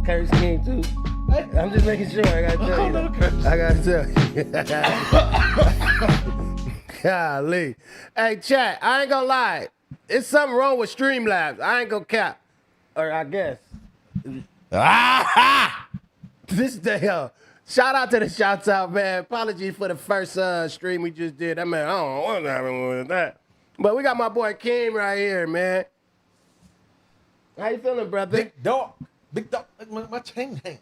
Curse King too. I'm just making sure. I gotta tell you. I gotta tell you. Golly. Hey, chat. I ain't gonna lie. It's something wrong with Streamlabs. I ain't gonna cap. Or I guess. This day, shout out to the shouts out, man. Apology for the first stream we just did. That man, I don't know what's happening with that. But we got my boy Kim right here, man. How you feeling, brother? Big dog, like my chain hang.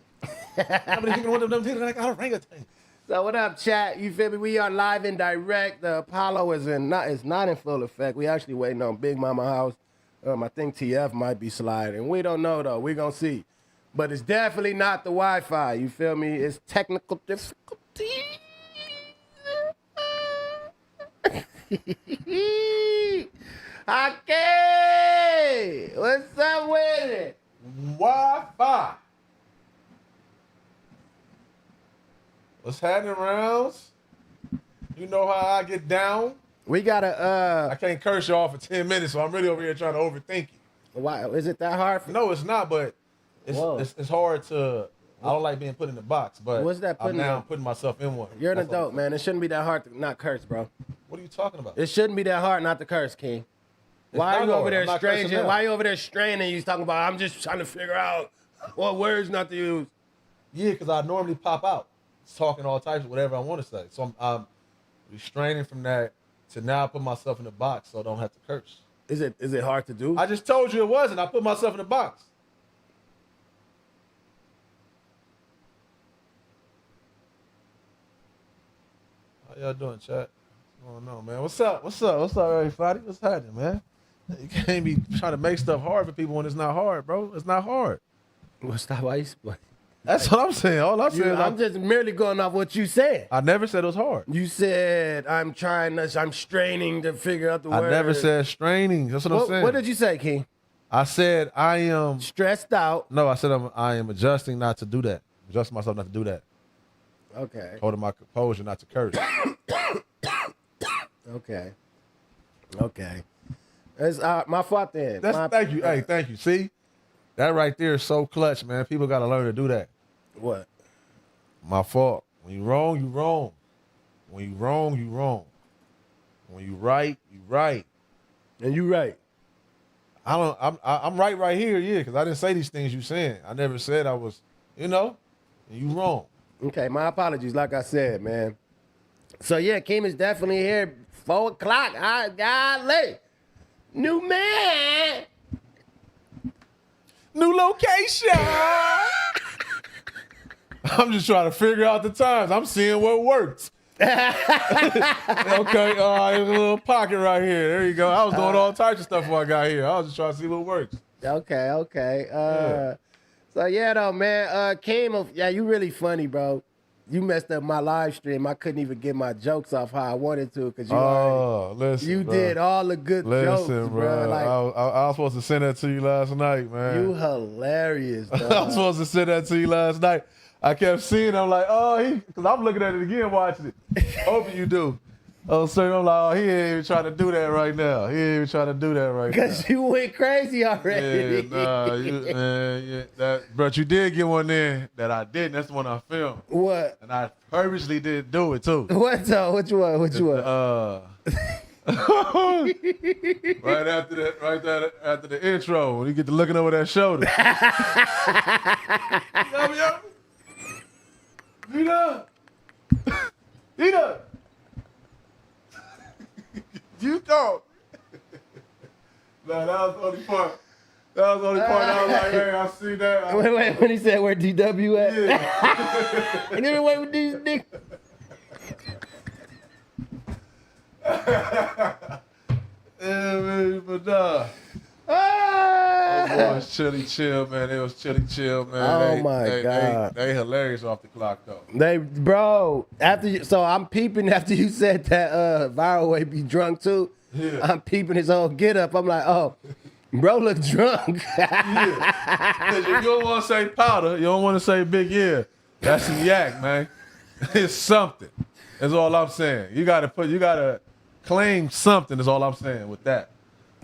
I've been thinking one of them things like an orangutan. So what up, chat? You feel me? We are live and direct. The Apollo is not in full effect. We actually waiting on Big Mama House. I think TF might be sliding. We don't know though. We gonna see. But it's definitely not the Wi-Fi. You feel me? It's technical difficulty. Okay, what's up with it? Wi-Fi. What's happening, rounds? You know how I get down. We gotta. I can't curse y'all for 10 minutes, so I'm really over here trying to overthink it. Why is it that hard? No, it's not. But it's hard to. I don't like being put in the box, but what's that I'm now putting myself in one. You're an adult, man. It shouldn't be that hard to not curse, bro. What are you talking about? It shouldn't be that hard not to curse, King. Why are you over there straining? Why are you over there straining? You talking about? I'm just trying to figure out what words not to use. Yeah, because I normally pop out talking all types of whatever I want to say. So I'm restraining from that to now put myself in the box so I don't have to curse. Is it hard to do? I just told you it wasn't. I put myself in the box. How y'all doing, chat? What's going on, man? What's up? What's up, everybody? What's happening, man? You can't be trying to make stuff hard for people when it's not hard, bro. It's not hard. What's that? Why you? That's what I'm saying. All I'm saying. I'm just merely going off what you said. I never said it was hard. You said I'm straining to figure out the word. I never said straining. That's what I'm saying. What did you say, King? I said I am stressed out. No, I said I am adjusting not to do that. Adjusting myself not to do that. Okay. Holding my composure not to curse. Okay. It's my fault then. Thank you. Hey, thank you. See? That right there is so clutch, man. People got to learn to do that. What? My fault. When you wrong, you wrong. When you wrong, you wrong. When you right, you right. And you right. I'm right here, yeah, because I didn't say these things you saying. I never said I was, and you wrong. Okay, my apologies, like I said, man. So yeah, Kim is definitely here. 4 o'clock. I got late. New man. New location. I'm just trying to figure out the times. I'm seeing what works. Okay, there's a little pocket right here. There you go. I was doing all types of stuff before I got here. I was just trying to see what works. Okay. So yeah, though, man. Kim, yeah, you really funny, bro. You messed up my live stream. I couldn't even get my jokes off how I wanted to because you did all the good jokes, bro. Like, I was supposed to send that to you last night, man. You hilarious, dog. I was supposed to send that to you last night. I kept seeing it. I'm like, because I'm looking at it again, watching it. Hoping you do. Oh, sir, I'm like, he ain't even trying to do that right now. Because you went crazy already. But you did get one in that I didn't. That's the one I filmed. What? And I purposely didn't do it, too. What, though? Which one? Right after the intro, when you get to looking over that shoulder. Nina! You thought. No, that was the only part. I was like, hey, I see that. Wait, when he said where DW at? Yeah. And then wait with these niggas. Yeah, man, but it was chill, man. It was chill, man. Oh my God. They hilarious off the clock though. Bro, so I'm peeping after you said that viral way be drunk too. Yeah. I'm peeping his whole get up. I'm like, oh, bro look drunk. Yeah. You don't want to say powder, you don't want to say big ear. That's some yak, man. It's something. That's all I'm saying. You gotta claim something is all I'm saying with that.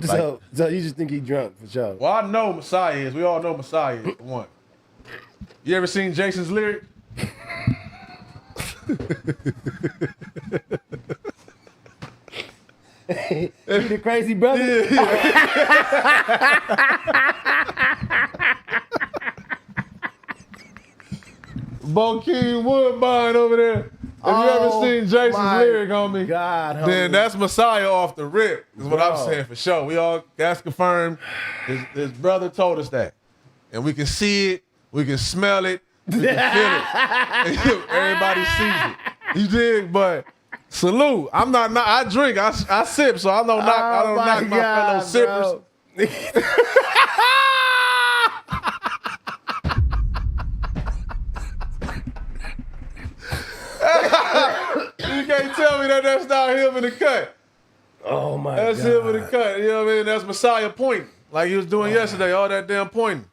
So you just think he drunk for sure? Well, I know Messiah is. We all know Messiah is, for one. You ever seen Jason's lyric? He the crazy brother. Bo King Woodbine over there. If you ever seen Jason's lyric, homie, God, homie. then that's Messiah off the rip, is what I'm Bro. saying for sure. That's confirmed. His brother told us that. And we can see it, we can smell it, we can feel it. Everybody sees it. You dig? But salute. I'm not I drink, I sip, so I don't knock my fellow sippers. You can't tell me that that's not him in the cut. Oh my That's God. him in the cut. You know what I mean? That's Messiah pointing. Like he was doing yesterday, all that damn pointing.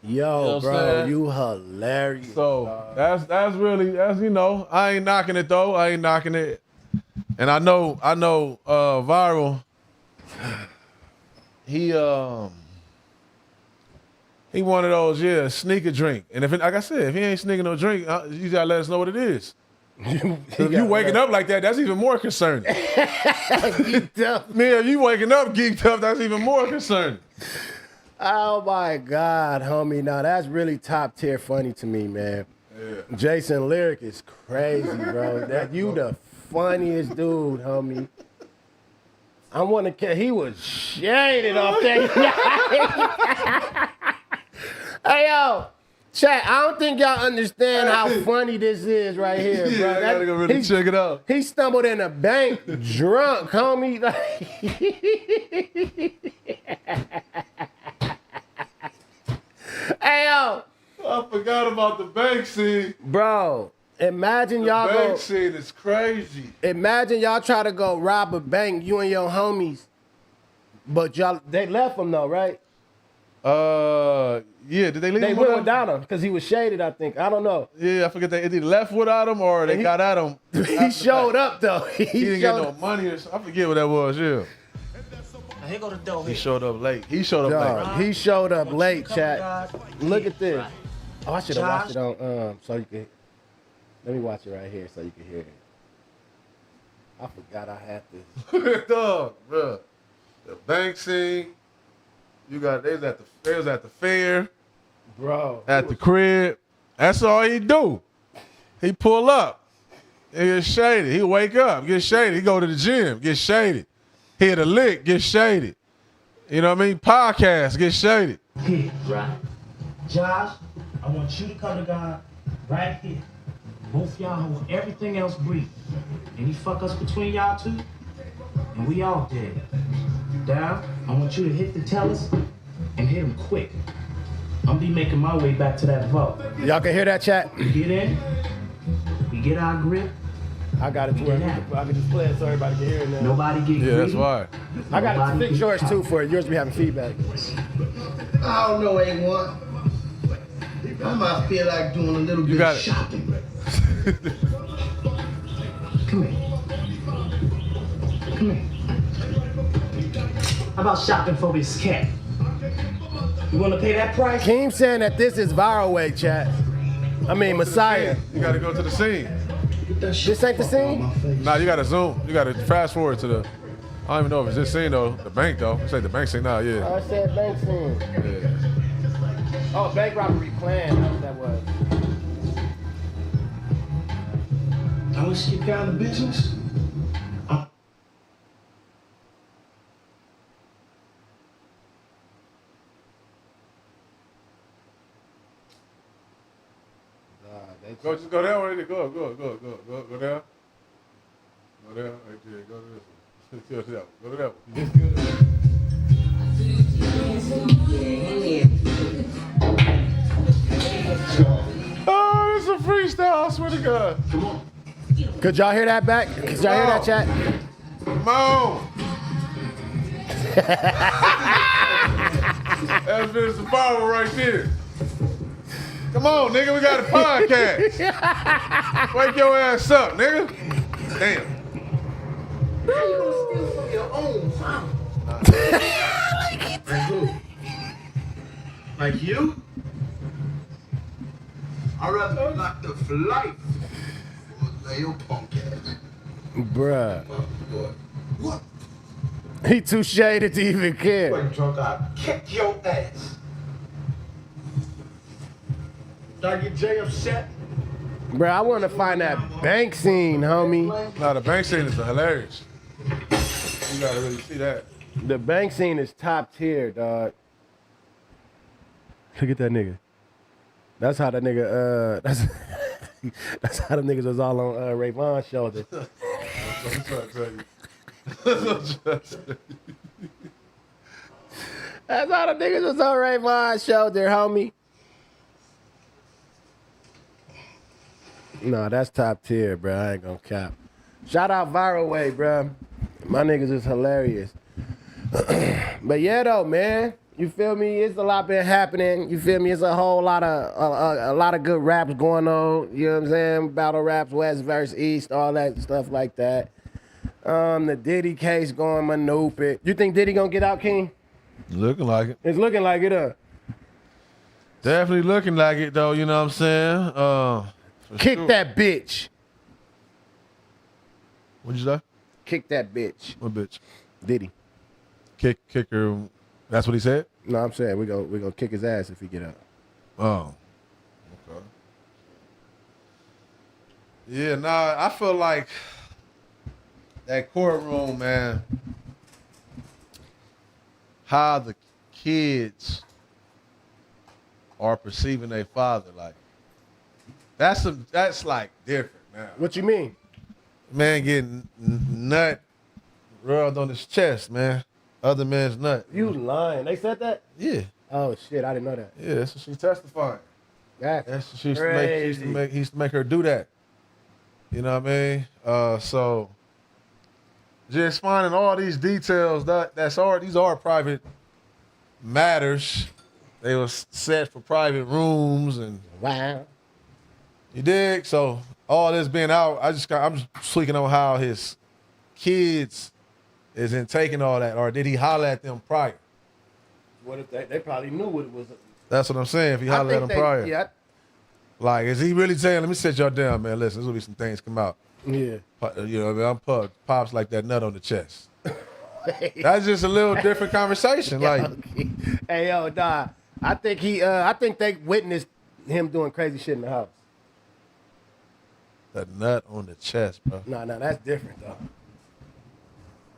Yo, what I'm bro, saying? you hilarious. So that's really, you know, I ain't knocking it though. I ain't knocking it. And I know Viral, he one of those, sneaker drink. And if, like I said, if he ain't sneaking no drink, you gotta let us know what it is. If you waking up like that, that's even more concerning. Man, if you waking up geeked up, that's even more concerning. Oh my God, homie. Now that's really top tier funny to me, man. Yeah. Jason Lyric is crazy, bro. That you the funniest dude, homie. I want to. He was shaded off that. Hey yo, chat. I don't think y'all understand how funny this is right here, bro. Yeah, I gotta go really check it out. He stumbled in a bank drunk, homie. Hey yo, I forgot about the bank scene. bro. Imagine y'all The go. bank scene is crazy. Imagine y'all try to go rob a bank, you and your homies, but they left him though, right? Yeah, did they leave They him went without without him because he was shaded, I think. I don't know. Yeah, I forget they either left without him or they got at him. He showed up though. He didn't get no money or something. I forget what that was, yeah. Here go the dough. He showed up late. He showed up late. Dog, he showed up late, chat. Look at this. Oh, I should have watched it on so you could. Let me watch it right here so you can hear it. I forgot I had this. Dog, bro. The bank scene. They was at the fair, Bro. at the crib. That's all he do. He pull up. He get shaded. He wake up, get shaded. He go to the gym, get shaded. Hit a lick, get shaded. You know what I mean? Podcast, get shaded. Here, right? Josh, I want you to come to God right here. Both y'all hold everything else brief. Any fuck us between y'all two, and we all dead. Down, I want you to hit the tellers and hit them quick. I'm be making my way back to that vault. Y'all can hear that, chat? We get in, we get our grip, I got it to where I can just play it so everybody can hear it now. nobody get Yeah, that's greedy. why. I got it to Nobody fix get yours caught. too for yours be having feedback. I don't know, A1. I might feel like doing a little You bit got of it. shopping. Come here. Come here. How about shopping for this cat? You want to pay that price? Keem saying that this is viral way, chat. I mean, Messiah. You gotta go to the scene. This ain't the scene? Nah, you gotta zoom. You gotta fast forward to the. I don't even know if it's this scene though. The bank though. Say the bank scene now. Yeah. I said bank scene. Yeah. Oh, bank robbery plan. That's what that was. I want you to get down to business. Go, just go down. Ready? Go down. Go down. Go down. Right there. Go to this one. Go to that one. Go to that one. Oh, it's a freestyle. I swear to God. Could y'all hear that back? Could y'all hear that, chat? Come on. That's been some power right there. Come on, nigga, we got a podcast. Wake your ass up, nigga. Damn. How you gonna steal from your own mama? Like who? Like you? I'd rather be locked up for life. Lay your punk ass. Bruh. What? He too shaded to even care. You ain't drunk, I'll kick your ass. Did I get Jay upset? Bruh, I want to find that bank scene, homie. Nah, the bank scene is hilarious. You gotta really see that. The bank scene is top tier, dog. Look at that nigga. That's how that nigga, that's how the niggas was all on Ray Von's shoulder. I'm trying to tell you. That's what I'm trying to tell you. That's how the niggas was on Ray Von's shoulder, homie. No, that's top tier, bro. I ain't gonna cap. Shout out Viral Way, bro. My niggas is hilarious. But yeah, though, man. You feel me? It's a lot been happening. You feel me? It's a whole lot of a lot of good raps going on. You know what I'm saying? Battle raps, West versus East, all that stuff like that. The Diddy case going manupid. You think Diddy gonna get out, King? Looking like it. It's looking like it, Definitely looking like it, though. You know what I'm saying? For Kick sure. that bitch. What'd you say? Kick that bitch. What bitch? Diddy. Kick her. That's what he said? No, I'm saying we gonna kick his ass if he get out. Oh. Okay. Yeah, nah, I feel like that courtroom, man, how the kids are perceiving their father, like, that's like different, man. What you mean? Man getting nut rubbed on his chest, man. Other man's nut. You lying. They said that? Yeah. Oh shit, I didn't know that. Yeah, that's what she testified. That's That's what she used to make, he used to make her do that. You know what I mean? So just finding all these details these are private matters. They was set for private rooms and wow. you dig? So all this being out, I'm just speaking on how his kids is in taking all that, or did he holler at them prior? What if they probably knew what it was? That's what I'm saying. If he hollered at them prior, Yeah. like, is he really saying, "Let me sit y'all down, man. Listen, there's gonna be some things come out." Yeah. You know, what I mean, pops like that nut on the chest. That's just a little different conversation. Like, Hey yo, nah. I think they witnessed him doing crazy shit in the house. the nut on the chest, bro. Nah, that's different though.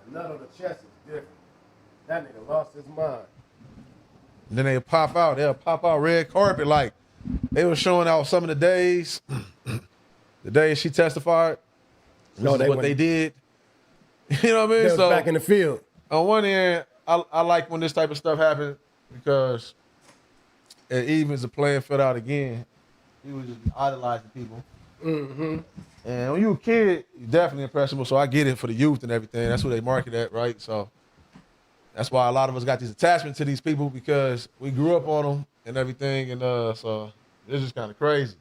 A nut on the chest is different. That nigga lost his mind. And then they'll pop out red carpet. Like, they were showing out some of the days, the days she testified. No, This is what they did. You know what I mean? They was back in the field. On one end, I like when this type of stuff happens because it evens the playing field out again. He was just idolizing people. Mm-hmm. And when you a kid, you're definitely impressionable. So I get it for the youth and everything. That's what they market at, right? So that's why a lot of us got these attachments to these people because we grew up on them and everything. And so it's just kind of crazy.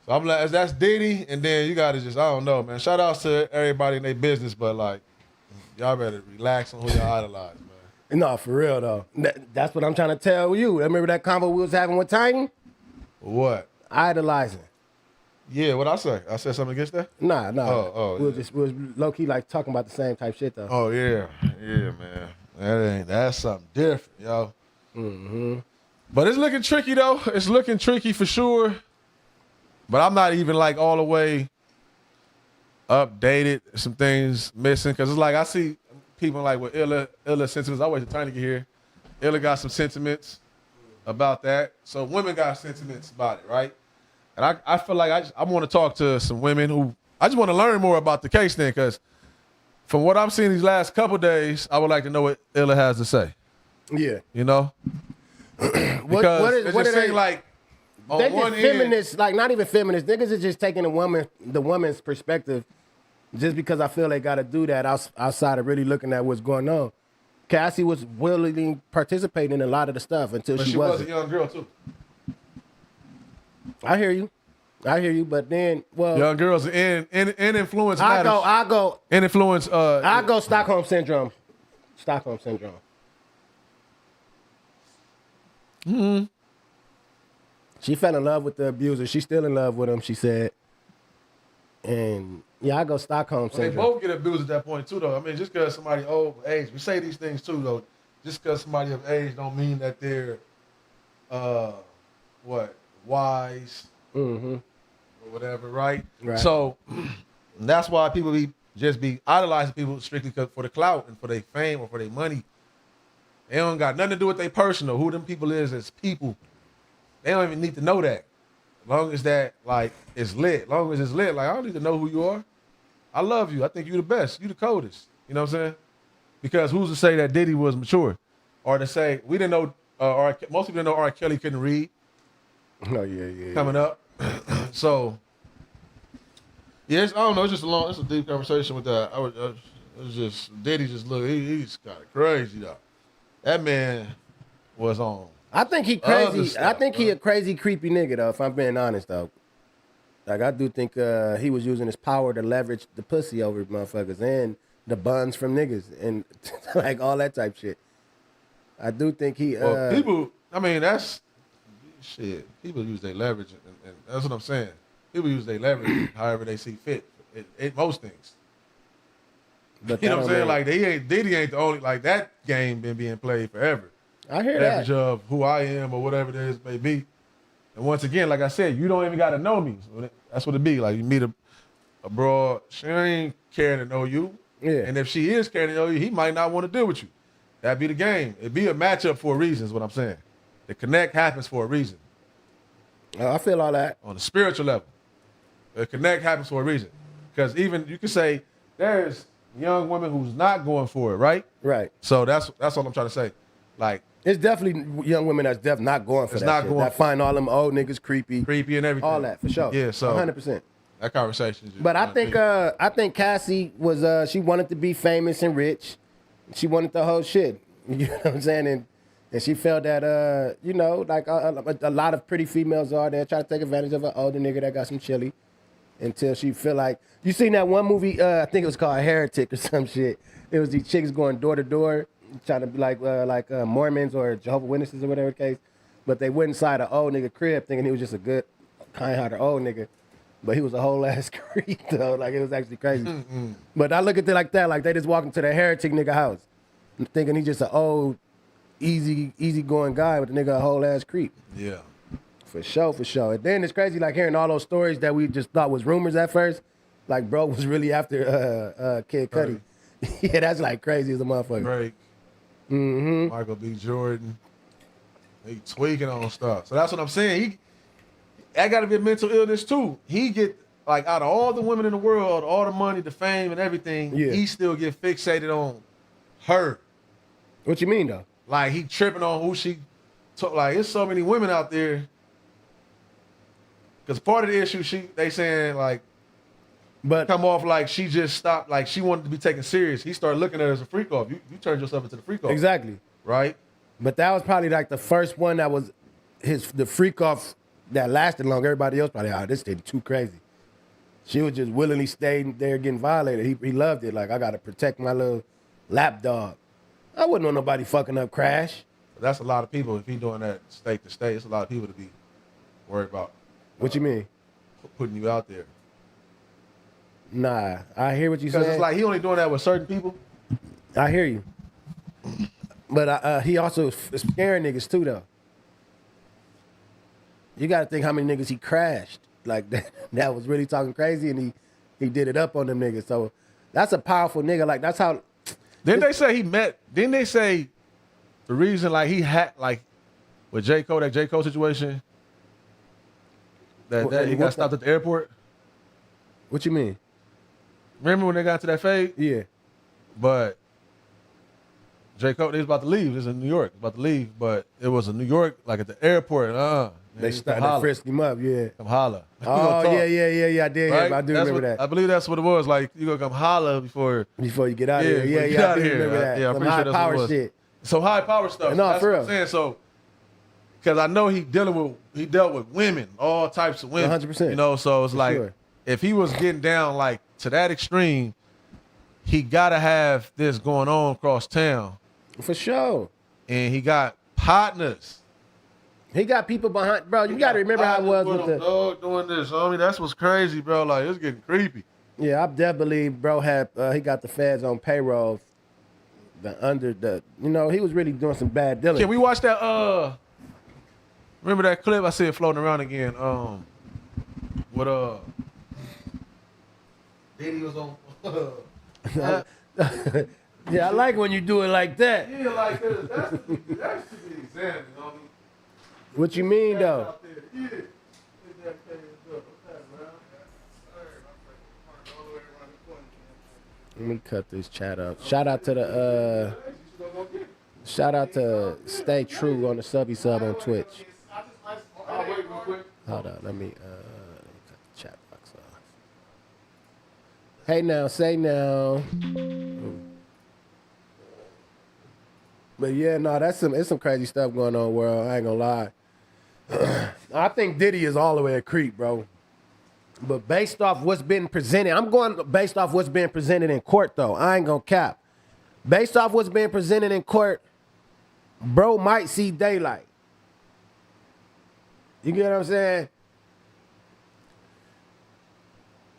So I'm like, that's Diddy. And then you got to just, I don't know, man. Shout outs to everybody in their business, but like, y'all better relax on who y'all idolize, man. No, for real though. That's what I'm trying to tell you. Remember that convo we was having with Tiny? What? Idolizing. Yeah, what I say? I said something against that? Nah. We yeah. was low key like talking about the same type shit though. Oh yeah, man. That's something different, yo. Mm-hmm. But it's looking tricky though. It's looking tricky for sure. But I'm not even like all the way updated. Some things missing because it's like I see people like with Illa sentiments. I wait for Tiny to get here. Illa got some sentiments about that. So women got sentiments about it, right? And I feel like I want to talk to some women who I just want to learn more about the case then, because from what I'm seeing these last couple days, I would like to know what Illa has to say. Yeah. You know? Because it just seems like on they one just feminists, like not even feminists. Niggas is just taking the woman's perspective just because I feel they got to do that outside of really looking at what's going on. Cassie was willingly participating in a lot of the stuff until but she she was wasn't. a young girl too. I hear you, but then, well, Young girls in influence matters. I go In influence. Stockholm syndrome. Stockholm syndrome. She fell in love with the abuser. She's still in love with him, she said. And yeah, I go Stockholm Well, they syndrome. both get abused at that point too, though. I mean, just because somebody old age, we say these things too, though. Just because somebody of age don't mean that they're, wise or whatever, right? Right. So that's why people be idolizing people strictly for the clout and for their fame or for their money. They don't got nothing to do with their personal. Who them people is as people. They don't even need to know that. As long as that like it's lit. As long as it's lit, like I don't need to know who you are. I love you. I think you the best. You the coldest. You know what I'm saying? Because who's to say that Diddy was mature? Or to say, we didn't know, most people didn't know R. Kelly couldn't read Oh, yeah. coming up. So, yeah, I don't know. It's a deep conversation with that. It was just, Diddy just look, he's kind of crazy, though. That man was on. I think he Other crazy. stuff, I think he bro. a crazy, creepy nigga, though, if I'm being honest, though. Like, I do think he was using his power to leverage the pussy over motherfuckers and the buns from niggas and, like, all that type shit. I do think he... Well, people, I mean, that's, shit. People use their leverage, and that's what I'm saying. People use their leverage however they see fit. Most things. but You know that what I'm don't saying? mean- Like, Diddy ain't the only, like, that game been being played forever. I hear Leverage that. of who I am or whatever it is may be. And once again, like I said, you don't even got to know me. So that's what it be. Like, you meet a broad, she ain't caring to know you. Yeah. And if she is caring to know you, he might not want to deal with you. That'd be the game. It'd be a matchup for a reason is what I'm saying. The connect happens for a reason. I feel all that. On the spiritual level. The connect happens for a reason. Because even, you can say, there's young women who's not going for it, right? Right. So that's what I'm trying to say. Like, It's definitely young women that's definitely not going for It's that not shit. going That for- find all them old niggas creepy. creepy and everything. All that, for sure. Yeah, so 100%. that conversation is just But I kinda think Cassie was she wanted to be famous and rich. She wanted the whole shit. You know what I'm saying? And she felt that like a lot of pretty females are there trying to take advantage of an older nigga that got some chili until she feel like you seen that one movie, I think it was called Heretic or some shit. It was these chicks going door to door trying to be like Mormons or Jehovah's Witnesses or whatever the case. But they went inside an old nigga crib thinking he was just a good, kind-hearted old nigga. But he was a whole ass creep though. Like it was actually crazy. But I look at it like that, like they just walk into the heretic nigga house, thinking he just an old, easy going guy, but the nigga a whole ass creep. Yeah. For sure, for sure. And then it's crazy like hearing all those stories that we just thought was rumors at first. Like bro was really after Kid Cudi. Yeah, that's like crazy as a motherfucker. Drake. Michael B. Jordan. He tweaking on stuff. So that's what I'm saying. I got to be a mental illness too. He get like out of all the women in the world, all the money, the fame, and everything. Yeah. He still get fixated on her. What you mean though? Like he tripping on who she took. Like there's so many women out there. Because part of the issue, they saying like But come off like she just stopped. Like she wanted to be taken serious. He started looking at her as a freak off. You turned yourself into the freak off. exactly. Right. But that was probably like the first one that was the freak off that lasted long. Everybody else probably, this thing too crazy. She was just willingly staying there getting violated. He loved it. Like, I got to protect my little lap dog. I wouldn't want nobody fucking up Crash. That's a lot of people. If he doing that state to state, it's a lot of people to be worried about What you mean? putting you out there. Nah, I hear what you Because saying. it's like he only doing that with certain people. I hear you. But he also is scaring niggas too, though. You got to think how many niggas he crashed. Like, that was really talking crazy, and he did it up on them niggas. So that's a powerful nigga. Like, that's how... Didn't they say didn't they say the reason like he had like with J. Cole, that J. Cole situation, that he got stopped at the airport? What you mean? Remember when they got to that fade? Yeah. But J. Cole, they was about to leave. It was in New York, about to leave, but it was in New York, like at the airport. They started to frisk him up, yeah. Come holla. Oh, yeah, I did Right? hear. I do That's remember what- that. I believe that's what it was. Like, you gonna come holla before Before you get out of Yeah, here. before you Yeah, get I out do of here. remember that. Yeah, I'm Some pretty sure high that's what it power was. shit. some high power stuff. No, That's for what real. I'm saying. So, because I know he dealt with women, all types of women. 100%. You know, so it's For like sure. if he was getting down like to that extreme, he gotta have this going on across town, For sure. and he got partners. He got people behind, bro. You got to remember how it was with the. Dog doing this, homie. That's what's crazy, bro. Like it's getting creepy. Yeah, I definitely believe bro had he got the feds on payroll. He was really doing some bad dealing. Can we watch that? Remember that clip I see it floating around again? What Diddy was on. Yeah, I like when you do it like that. Yeah, like that should be examined, homie. What you mean though? Yeah. Let me cut this chat up. Shout out to Stay True on the subby sub on Twitch. Hold on, let me cut the chat box off. Hey now, say now. But yeah, no, it's some crazy stuff going on, world. I ain't gonna lie. I think Diddy is all the way a creep, bro. But based off what's been presented, I'm going based off what's being presented in court, though. I ain't gonna cap. Based off what's being presented in court, bro might see daylight. You get what I'm saying?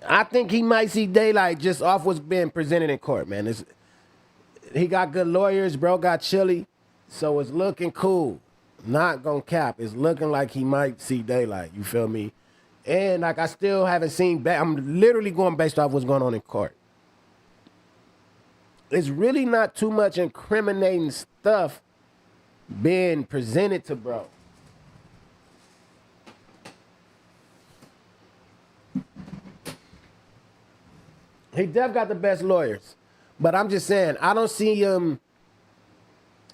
I think he might see daylight just off what's being presented in court, man. He got good lawyers, bro got chilly, so it's looking cool. Not gonna cap. It's looking like he might see daylight. You feel me? And like I still haven't seen I'm literally going based off what's going on in court. It's really not too much incriminating stuff being presented to bro. He def got the best lawyers. But I'm just saying, I don't see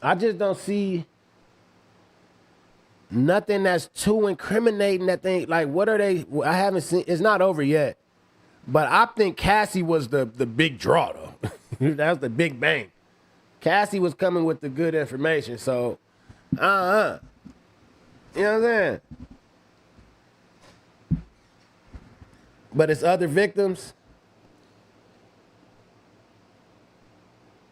I just don't see nothing that's too incriminating that they, like, what are they, I haven't seen, it's not over yet. But I think Cassie was the big draw, though. That was the big bang. Cassie was coming with the good information, so, You know what I'm saying? But it's other victims.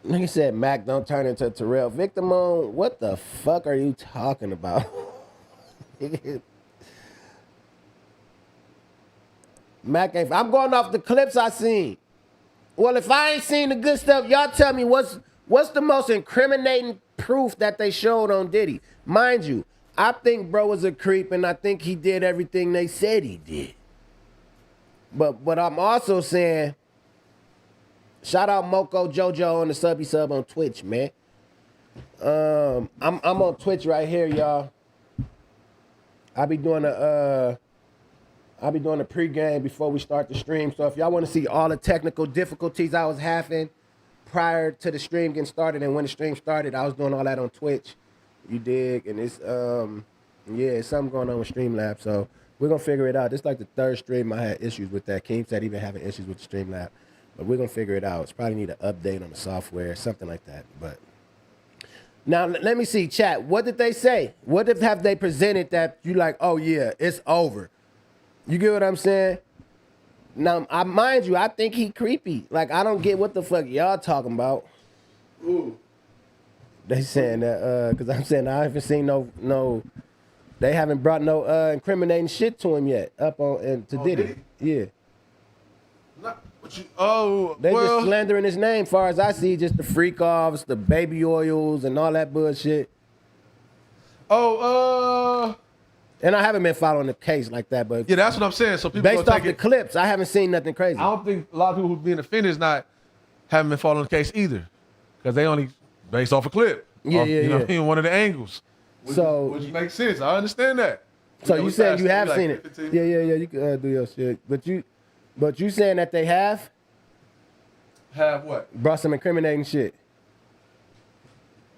Nigga said Mac don't turn into Terrell. Victim on, what the fuck are you talking about? Mac ain't, I'm going off the clips I seen. Well, if I ain't seen the good stuff, y'all tell me what's the most incriminating proof that they showed on Diddy? Mind you, I think bro was a creep and I think he did everything they said he did. But I'm also saying, shout out Moko Jojo on the subby sub on Twitch, man. I'm on Twitch right here, y'all. I'll be doing a pregame before we start the stream. So if y'all want to see all the technical difficulties I was having prior to the stream getting started and when the stream started, I was doing all that on Twitch. You dig? And it's it's something going on with Streamlab. So we're gonna figure it out. This is like the third stream I had issues with that. Keem said even having issues with the Streamlab. But we're gonna figure it out. It's probably need an update on the software, something like that. But now let me see, chat. What did they say? What have they presented that you like, oh yeah, it's over? You get what I'm saying? Now, mind you, I think he creepy. Like, I don't get what the fuck y'all talking about. Ooh. They saying that, because I'm saying I haven't seen no, they haven't brought no incriminating shit to him yet, up on, to Diddy. Yeah. They just slandering his name, far as I see, just the freak offs, the baby oils, and all that bullshit. And I haven't been following the case like that, but yeah, that's what I'm saying. So people based off the clips, I haven't seen nothing crazy. I don't think a lot of people who being offended haven't been following the case either, because they only based off a clip. Yeah. One of the angles. Which makes sense. I understand that. So you said you have seen it? 15? Yeah. You can do your shit, but you saying that they have what? Brought some incriminating shit.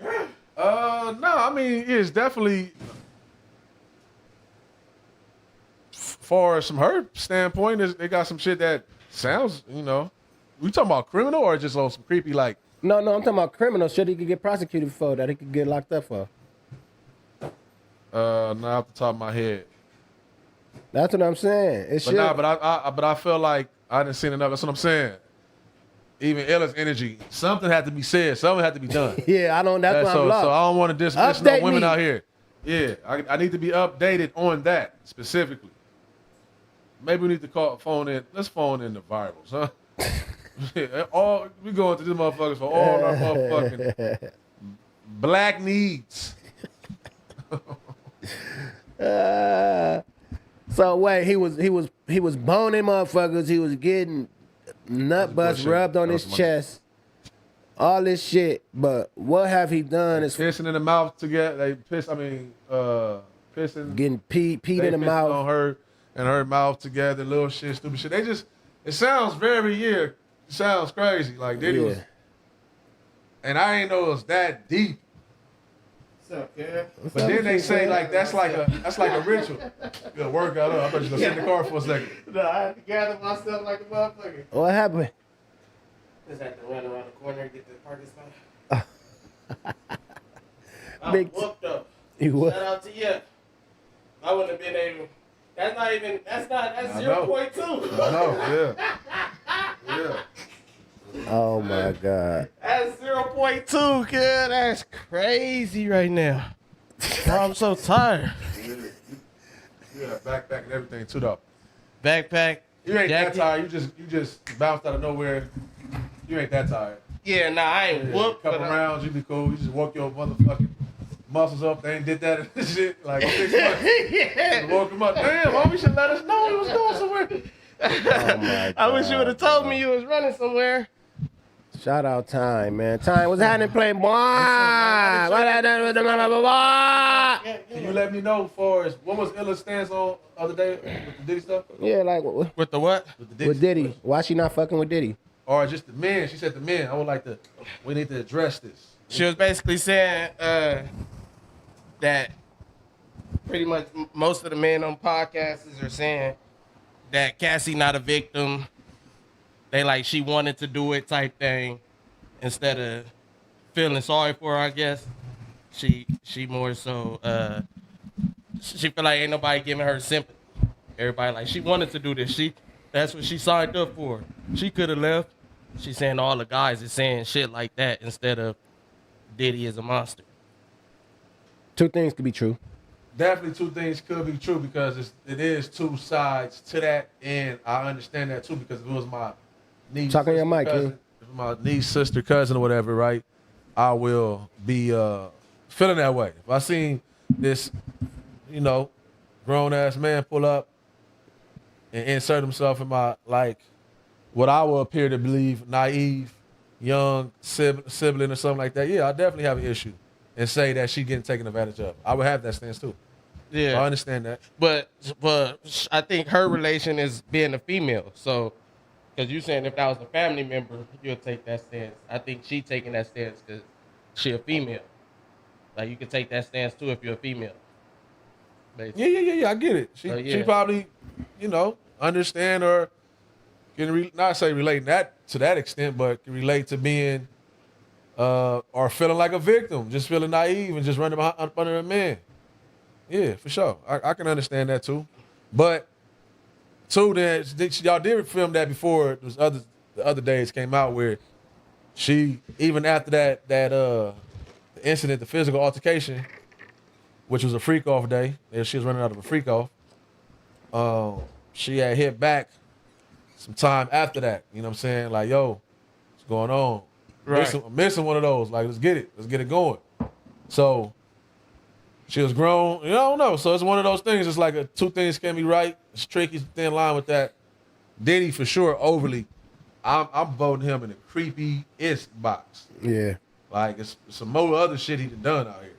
No, I mean it's definitely. Far as from her standpoint, they got some shit that sounds, we talking about criminal or just on some creepy like? No, I'm talking about criminal shit he could get prosecuted for, that he could get locked up for. Not off the top of my head. That's what I'm saying. But I feel like I didn't see enough. That's what I'm saying. Even Ella's energy, something had to be said, something had to be done. Yeah, I don't. That's why I'm lost. So I don't want to dismiss no women out here. Yeah, I need to be updated on that specifically. Maybe we need to phone in. Let's phone in the virals, huh? We going to these motherfuckers for all our motherfucking black needs. So wait, he was boning motherfuckers. He was getting nut bust rubbed on his chest. All this shit, but what have he done? Is pissing in the mouth together. They pissing. Getting peed in the mouth on her and her mouth together. Little shit, stupid shit. It sounds very It sounds crazy. Like Diddy was, and I ain't know it was that deep. What's up, kid? But then they say like that's like a ritual. You gotta work out. I bet you gonna sit in the car for a second. No, I had to gather myself like a motherfucker. What happened? Just had to run around the corner and get to the parking spot. I Big whooped up. You what? Shout out to you. I wouldn't have been able. That's 0.2. I know, yeah. Oh my God. That's 0.2, kid. That's crazy right now. I'm so tired. Yeah, backpack and everything too though. Backpack. You ain't jacket. that tired. You just bounced out of nowhere. You ain't that tired. Yeah, nah, I ain't whooped. Couple rounds, you be cool. You just woke your motherfucking muscles up. They ain't did that and shit like 6 months. Yeah. Woke him up. Damn, homie should let us know he was going somewhere. Oh my God. I wish you would have told me you was running somewhere. Shout out Time, man. Time, what's happening, Playboy? Can you let me know for us what was Illa's stance on other day with the Diddy stuff? Yeah, like with With the what? the Diddy. Why she not fucking with Diddy? Or just the men. She said the men. I would like to. We need to address this. She was basically saying that pretty much most of the men on podcasts are saying that Cassie not a victim. They like she wanted to do it type thing instead of feeling sorry for her, I guess. She more so she feel like ain't nobody giving her sympathy. Everybody like she wanted to do this. That's what she signed up for. She could have left. She's saying all the guys is saying shit like that instead of Diddy is a monster. Two things could be true. Definitely two things could be true because it is two sides to that, and I understand that too because if it was my niece, Talk on your mic, cousin, King. if it was my niece, sister, cousin, or whatever, right? I will be feeling that way. If I seen this, grown ass man pull up and insert himself in my what I will appear to believe naive, young sibling or something like that, yeah, I definitely have an issue and say that she getting taken advantage of. I would have that stance too. Yeah, I understand that. But I think her relation is being a female. So, because you saying if that was a family member, you'll take that stance. I think she taking that stance because she a female. Like you can take that stance too if you're a female. Basically. Yeah. I get it. She probably, understand or can not say relate that to that extent, but can relate to being or feeling like a victim, just feeling naive and just running up under a man. Yeah, for sure. I can understand that too. But two, then y'all did film that before the other days came out where she, even after that incident, the physical altercation, which was a freak off day, she was running out of a freak off. She had hit back some time after that. You know what I'm saying? Like, yo, what's going on? Right. I'm missing one of those. Like, let's get it going. So she was grown. I don't know. So it's one of those things. It's like two things can be right. It's tricky, it's a thin line with that. Diddy for sure overly. I'm voting him in the creepy-est box. Yeah. Like it's some more other shit he's done out here,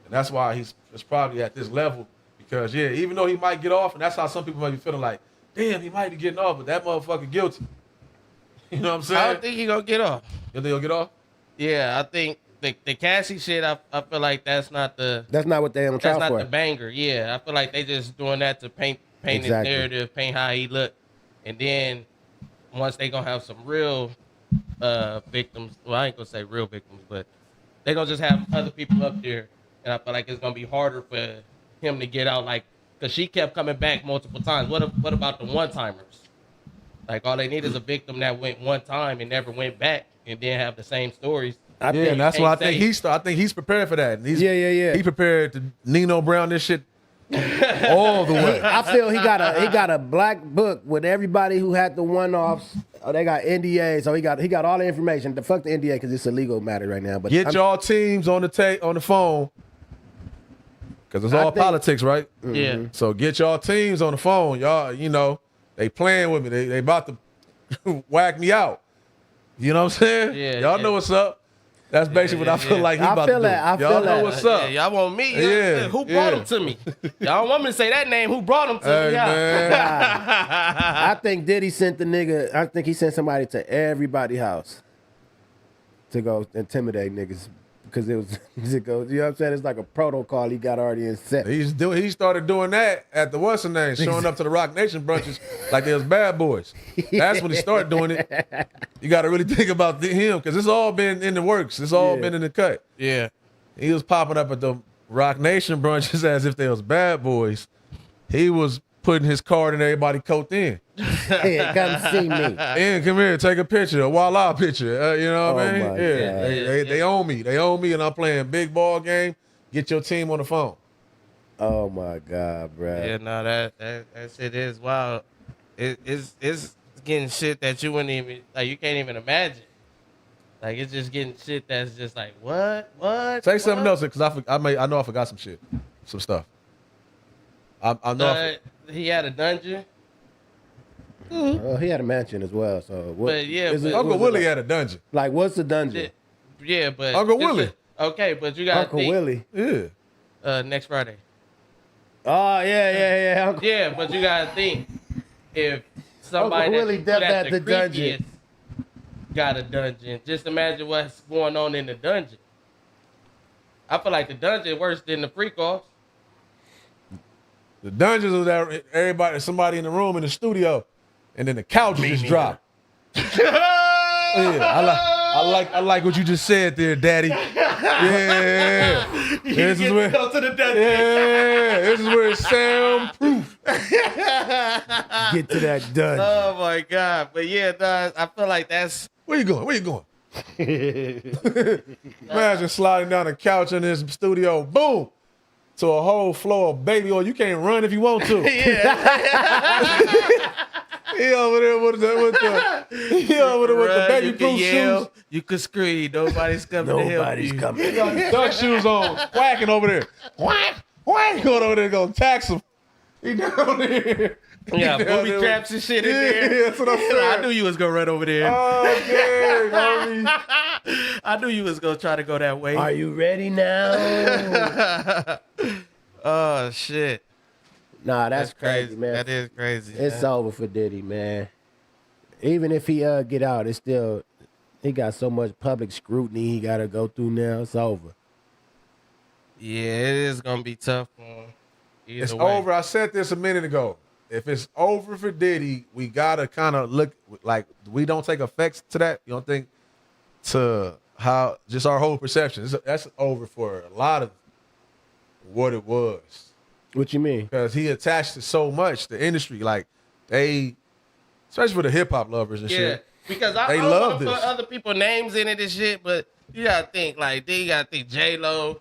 and that's why it's probably at this level. Because even though he might get off, and that's how some people might be feeling like, damn, he might be getting off, but that motherfucker guilty. You know what I'm saying? I don't think he gonna get off. You think he'll get off? Yeah, I think the Cassie shit. I feel like that's not what they on trial that's not for. the banger. Yeah, I feel like they just doing that to paint Exactly. his narrative, paint how he look, and then once they gonna have some real victims. Well, I ain't gonna say real victims, but they gonna just have other people up there, and I feel like it's gonna be harder for him to get out. Like, cause she kept coming back multiple times. What about the one timers? Like all they need is a victim that went one time and never went back, and then have the same stories. I Yeah, think, and that's why I can't think say- I think he's prepared for that. And he's, Yeah. He prepared to Nino Brown this shit all the way. I feel he got a black book with everybody who had the one-offs. Oh, they got NDA, so he got all the information. The fuck the NDA because it's a legal matter right now. But Get y'all teams on the phone, because it's all think- politics, right? Yeah. So get y'all teams on the phone. Y'all, you know, they playing with me. They about to whack me out. You know what I'm saying? Yeah, Y'all yeah. know what's up. That's basically what I feel like he I about feel to do. that, I Y'all feel know that. what's up. Yeah, y'all want me? Yeah, Who brought yeah. him to me? Y'all don't want me to say that name. Who brought him to Hey, me? Yeah. man. I think Diddy sent the nigga. I think he sent somebody to everybody's house to go intimidate niggas because it was. It goes. You know what I'm saying? It's like a protocol he got already in set. He started doing that at the what's the name, showing up to the Rock Nation brunches like they was bad boys. That's when he started doing it. You got to really think about him because it's all been in the works. It's all been in the cut. Yeah. He was popping up at the Rock Nation brunches as if they was bad boys. He was putting his card in everybody's coat in. Yeah, come see me. And come here, take a picture, a voila picture. You know what I Oh mean? my Yeah, God. they own me. They own me, and I'm playing big ball game. Get your team on the phone. Oh my God, bro. Yeah, no, that shit is wild. It's getting shit that you wouldn't even like. You can't even imagine. Like it's just getting shit that's just like what? Say something else, because I know I forgot some shit, some stuff. I know. He had a dungeon. He had a mansion as well. So what? But yeah, is but- it- Uncle was it Willie like- had a dungeon. Like, what's the dungeon? Yeah, but Uncle it's Willie. okay, but you got Uncle Willie. Yeah. next Friday. Oh yeah. Uncle. Yeah, but you gotta think if somebody Uncle that's Willie put dept at at the the dungeon. creepiest got a dungeon. Just imagine what's going on in the dungeon. I feel like the dungeon worse than the freak off. The dungeons was that somebody in the room in the studio, and then the couch just dropped. I like what you just said there, Daddy. Yeah. This is where Go to the dungeon. Yeah, this is where it's soundproof. Get to that dungeon. Oh my god! But yeah, nah, I feel like that's Where you going? Where you going? Imagine sliding down the couch in this studio, boom, to a whole floor of baby oil. You can't run if you want to. He over there with the baby you proof can yell, shoes. you can scream. Nobody's coming to help Nobody's you. coming. He got his duck shoes on, quacking over there. Quack, quack, going over there gonna tax him. He down there. Yeah, He down booby there traps and shit in Yeah, there. that's what I'm saying. I knew you was gonna run over there. Oh, dang, homie. I knew you was gonna try to go that way. Are you ready now? Oh shit, Nah, that's crazy, man. That is crazy. It's man. over for Diddy, man. Even if he get out, it's still he got so much public scrutiny he got to go through now. It's over. Yeah, it is gonna be tough for him. Either It's way. over. I said this a minute ago. If it's over for Diddy, we gotta kind of look like we don't take effects to that. You don't think to how just our whole perception. That's over for a lot of what it was What you mean? because he attached to so much the industry. Like they, especially for the hip hop lovers and Yeah, shit. because They I don't love want to put this. other people's names in it and shit, but you gotta think like you gotta think J-Lo,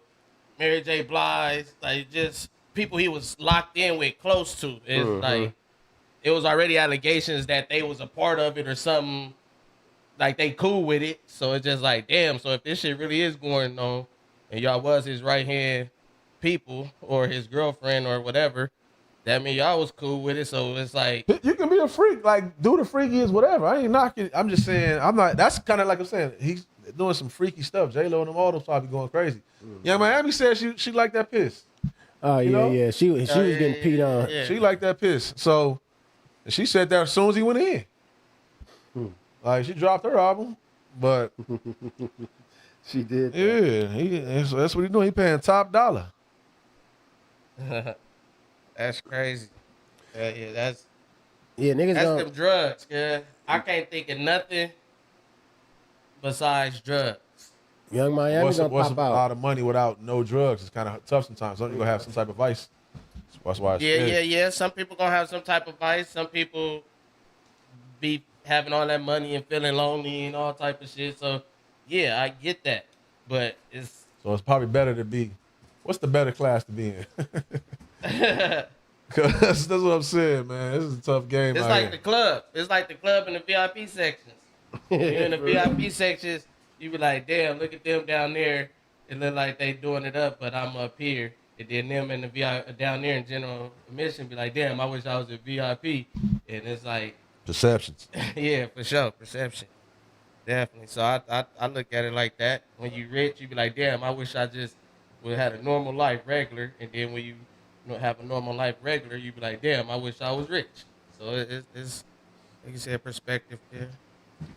Mary J. Blige, like just people he was locked in with, close to. It's like it was already allegations that they was a part of it or something. Like they cool with it, so it's just like damn. So if this shit really is going on, and y'all was his right hand people or his girlfriend or whatever, that mean y'all was cool with it. So it's like. You can be a freak, like do the freakiest whatever. I ain't knocking. I'm just saying I'm not. That's kind of like I'm saying he's doing some freaky stuff. J-Lo and them all those probably going crazy. Yeah, Miami said she liked that piss. Oh yeah, know? yeah. She was getting peed on. yeah. She liked that piss. So she said that as soon as he went in. Like she dropped her album, but She did. yeah, that's what he doing. He paying top dollar. That's crazy. Yeah, that's Niggas them don't. drugs, yeah. I can't think of nothing besides drugs. Young Miami What's a gonna pop out. lot of money without no drugs? It's kind of tough sometimes. Some you gonna have some type of vice. That's why it's Yeah. Some people gonna have some type of vice. Some people be having all that money and feeling lonely and all type of shit. So Yeah, I get that, but it's So it's probably better to be. What's the better class to be in? Cause that's what I'm saying, man. This is a tough game. It's out like here. the club. It's like the club in the VIP sections. When you're in the VIP sections, you be like, damn, look at them down there. It look like they doing it up, but I'm up here. And then them in the VIP down there in general admission be like, damn, I wish I was at VIP. And it's like, Perceptions. yeah, for sure, perception. Definitely. So I look at it like that. When you rich, you be like, damn, I wish I just would have had a normal life regular. And then when you have a normal life regular, you be like, damn, I wish I was rich. So it's like you said, perspective there.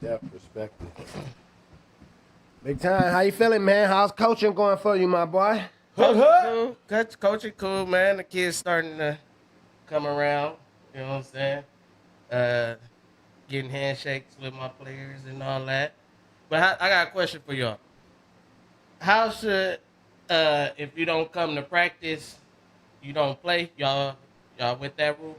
That perspective. Big time. How you feeling, man? How's coaching going for you, my boy? Coaching cool. Coaching cool, man. The kids starting to come around. You know what I'm saying? Getting handshakes with my players and all that. But I got a question for y'all. How should, if you don't come to practice, you don't play? Y'all with that rule?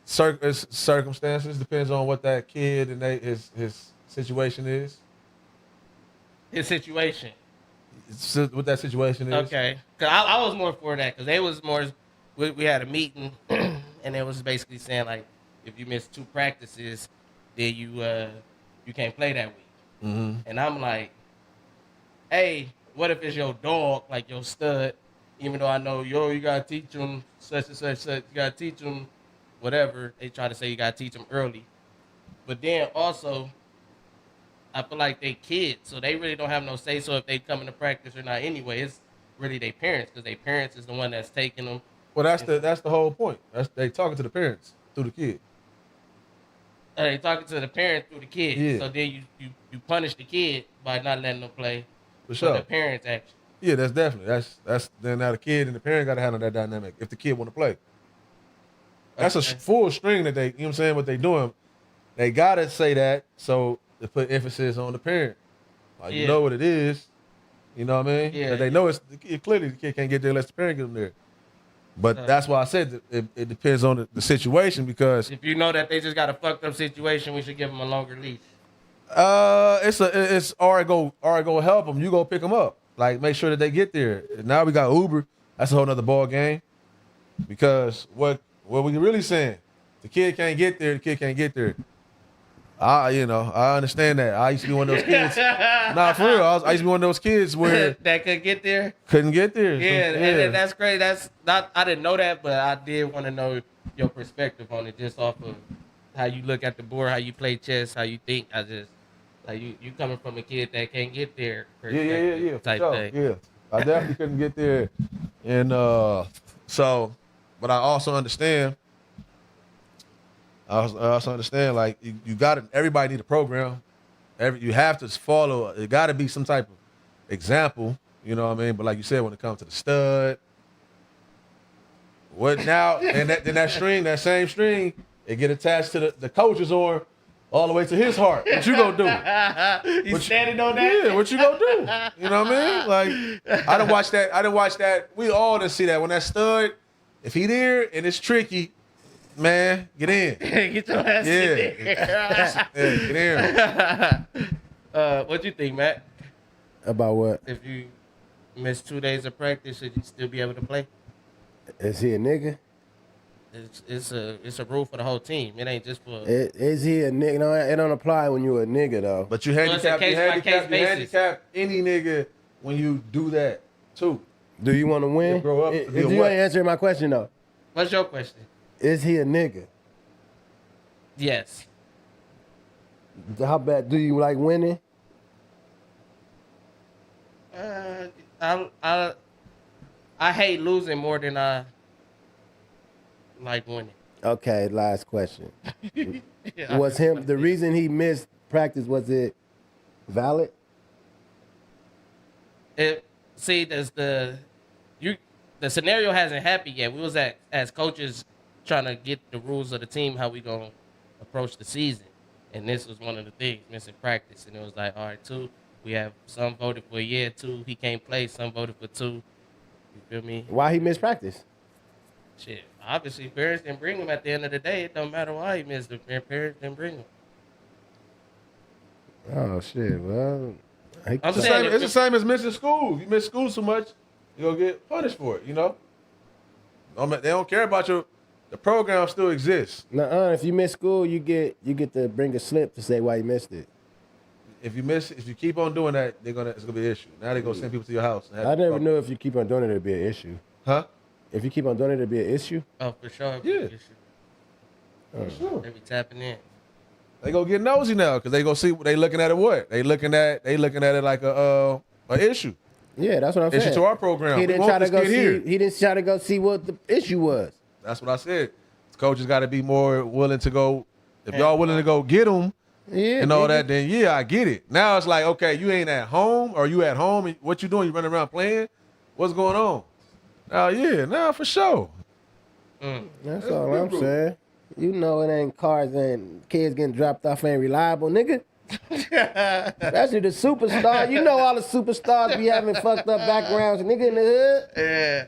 Circumstances depends on what that kid and his situation is. His situation. What that situation is. Okay. Cause I was more for that. Cause they was more. We had a meeting, and it was basically saying like, if you miss 2 practices, then you can't play that week. Mm-hmm. And I'm like, hey, what if it's your dog, like your stud? Even though I know, you gotta teach them such and such, you gotta teach them whatever. They try to say you gotta teach them early. But then also, I feel like they kids, so they really don't have no say so if they come into practice or not anyway. It's really their parents, because their parents is the one that's taking them. Well, that's the whole point. They talking to the parents through the kid. They talking to the parent through the kid. Yeah. So then you punish the kid by not letting them play. For sure. The parents actually. Yeah, that's definitely. That's then now the kid and the parent got to handle that dynamic if the kid want to play. That's Okay. a full string that they, you know what I'm saying, what they doing. They got to say that so to put emphasis on the parent. Like, you know what it is. You know what I mean? Yeah. But they know clearly the kid can't get there unless the parent get them there. But that's why I said it depends on the situation, because If you know that they just got a fucked up situation, we should give them a longer leash. it's all right, go help them. You go pick them up. Like, make sure that they get there. Now we got Uber. That's a whole nother ball game. Because what we really saying, the kid can't get there. The kid can't get there. I understand that. I used to be one of those kids. Nah, for real. I used to be one of those kids where that could get there. couldn't get there. Yeah, and that's great. That's not. I didn't know that, but I did want to know your perspective on it, just off of how you look at the board, how you play chess, how you think. I just like you coming from a kid that can't get there. Yeah. Type sure. thing. Yeah, I definitely couldn't get there, and but I also understand. I also understand, like, you got to. Everybody need a program. You have to follow. It got to be some type of example. You know what I mean? But like you said, when it comes to the stud, what now? And that string, that same string, it get attached to the coach's arm all the way to his heart. What you gonna do? You standing on that? Yeah, what you gonna do? You know what I mean? Like, I done watch that. We all done see that when that stud, if he there and it's tricky, man, get in. Get your ass in there. Get in. What you think, Matt? About what? If you miss 2 days of practice, should you still be able to play? Is he a nigga? It's a rule for the whole team. It ain't just for. Is he a nigga? No, it don't apply when you a nigga though. But you it's a handicap any nigga when you do that too. Do you want to win? You grow up to be a You what? ain't answering my question though. What's your question? Is he a nigga? Yes. How bad do you like winning? I hate losing more than I like winning. Okay, last question. Yeah, Was him the reason he missed practice? Was it valid? the scenario hasn't happened yet. We was as coaches trying to get the rules of the team, how we gonna approach the season, and this was one of the things, missing practice. And it was like, all right, 2. We have some voted for 2. He can't play. Some voted for 2. You feel me? Why he missed practice? Shit. Obviously, parents didn't bring him. At the end of the day, it don't matter why he missed. The parents didn't bring him. Oh shit. Well, I'm It's the saying same. It's the same as missing school. If you miss school so much, you gonna get punished for it. You know. They don't care about your. The program still exists. nuh-uh. If you miss school, you get to bring a slip to say why you missed it. If you keep on doing that, it's gonna be an issue. Now they're gonna send people to your house. I never knew if you keep on doing it, it'd be an issue. Huh? If you keep on doing it, it'd be an issue. Oh, for sure. Yeah. Sure. They be tapping in. They gonna get nosy now because they gonna see they looking at it. What they looking at it like a issue. Yeah, that's what I'm saying. Issue to our program. He We didn't want try to this go kid see. here. He didn't try to go see what the issue was. That's what I said. Coaches got to be more willing to go. If y'all willing to go get them Yeah, and all nigga. that, then yeah, I get it. Now it's like, okay, you ain't at home, or you at home, and what you doing? You running around playing? What's going on? Now for sure. That's all I'm saying. You know it ain't cars and kids getting dropped off ain't reliable, nigga. Especially the superstar. You know all the superstars be having fucked up backgrounds, nigga in the hood. Yeah.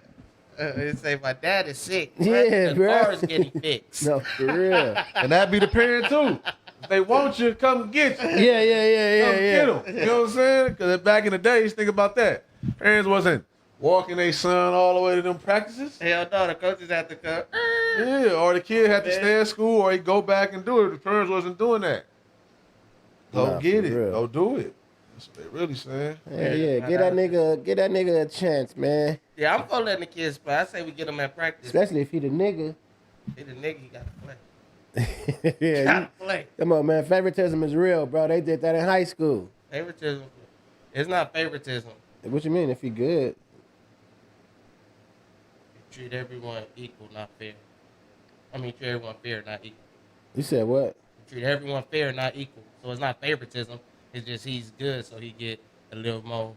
They say my dad is sick. Yeah, the bro. car's getting fixed. No, for real. And that be the parent too. If they want you, come get you. Yeah. Come get them. You know what I'm saying? Because back in the days, think about that. Parents wasn't walking their son all the way to them practices. Hell no, the coaches have to come. Yeah, or the kid had to stay at school, or he go back and do it. The parents wasn't doing that. Go Nah, get for it. real. Go do it. That's what they really saying. Yeah. Get that nigga a chance, man. Yeah, I'm for letting the kids play. I say we get them at practice. Especially if he the nigga. He the nigga, he got to play. Yeah. Gotta play. Come on, man. Favoritism is real, bro. They did that in high school. Favoritism. It's not favoritism. What you mean? If he good? You treat everyone equal, not fair. I mean, treat everyone fair, not equal. You said what? You treat everyone fair, not equal. So it's not favoritism. It's just he's good, so he get a little more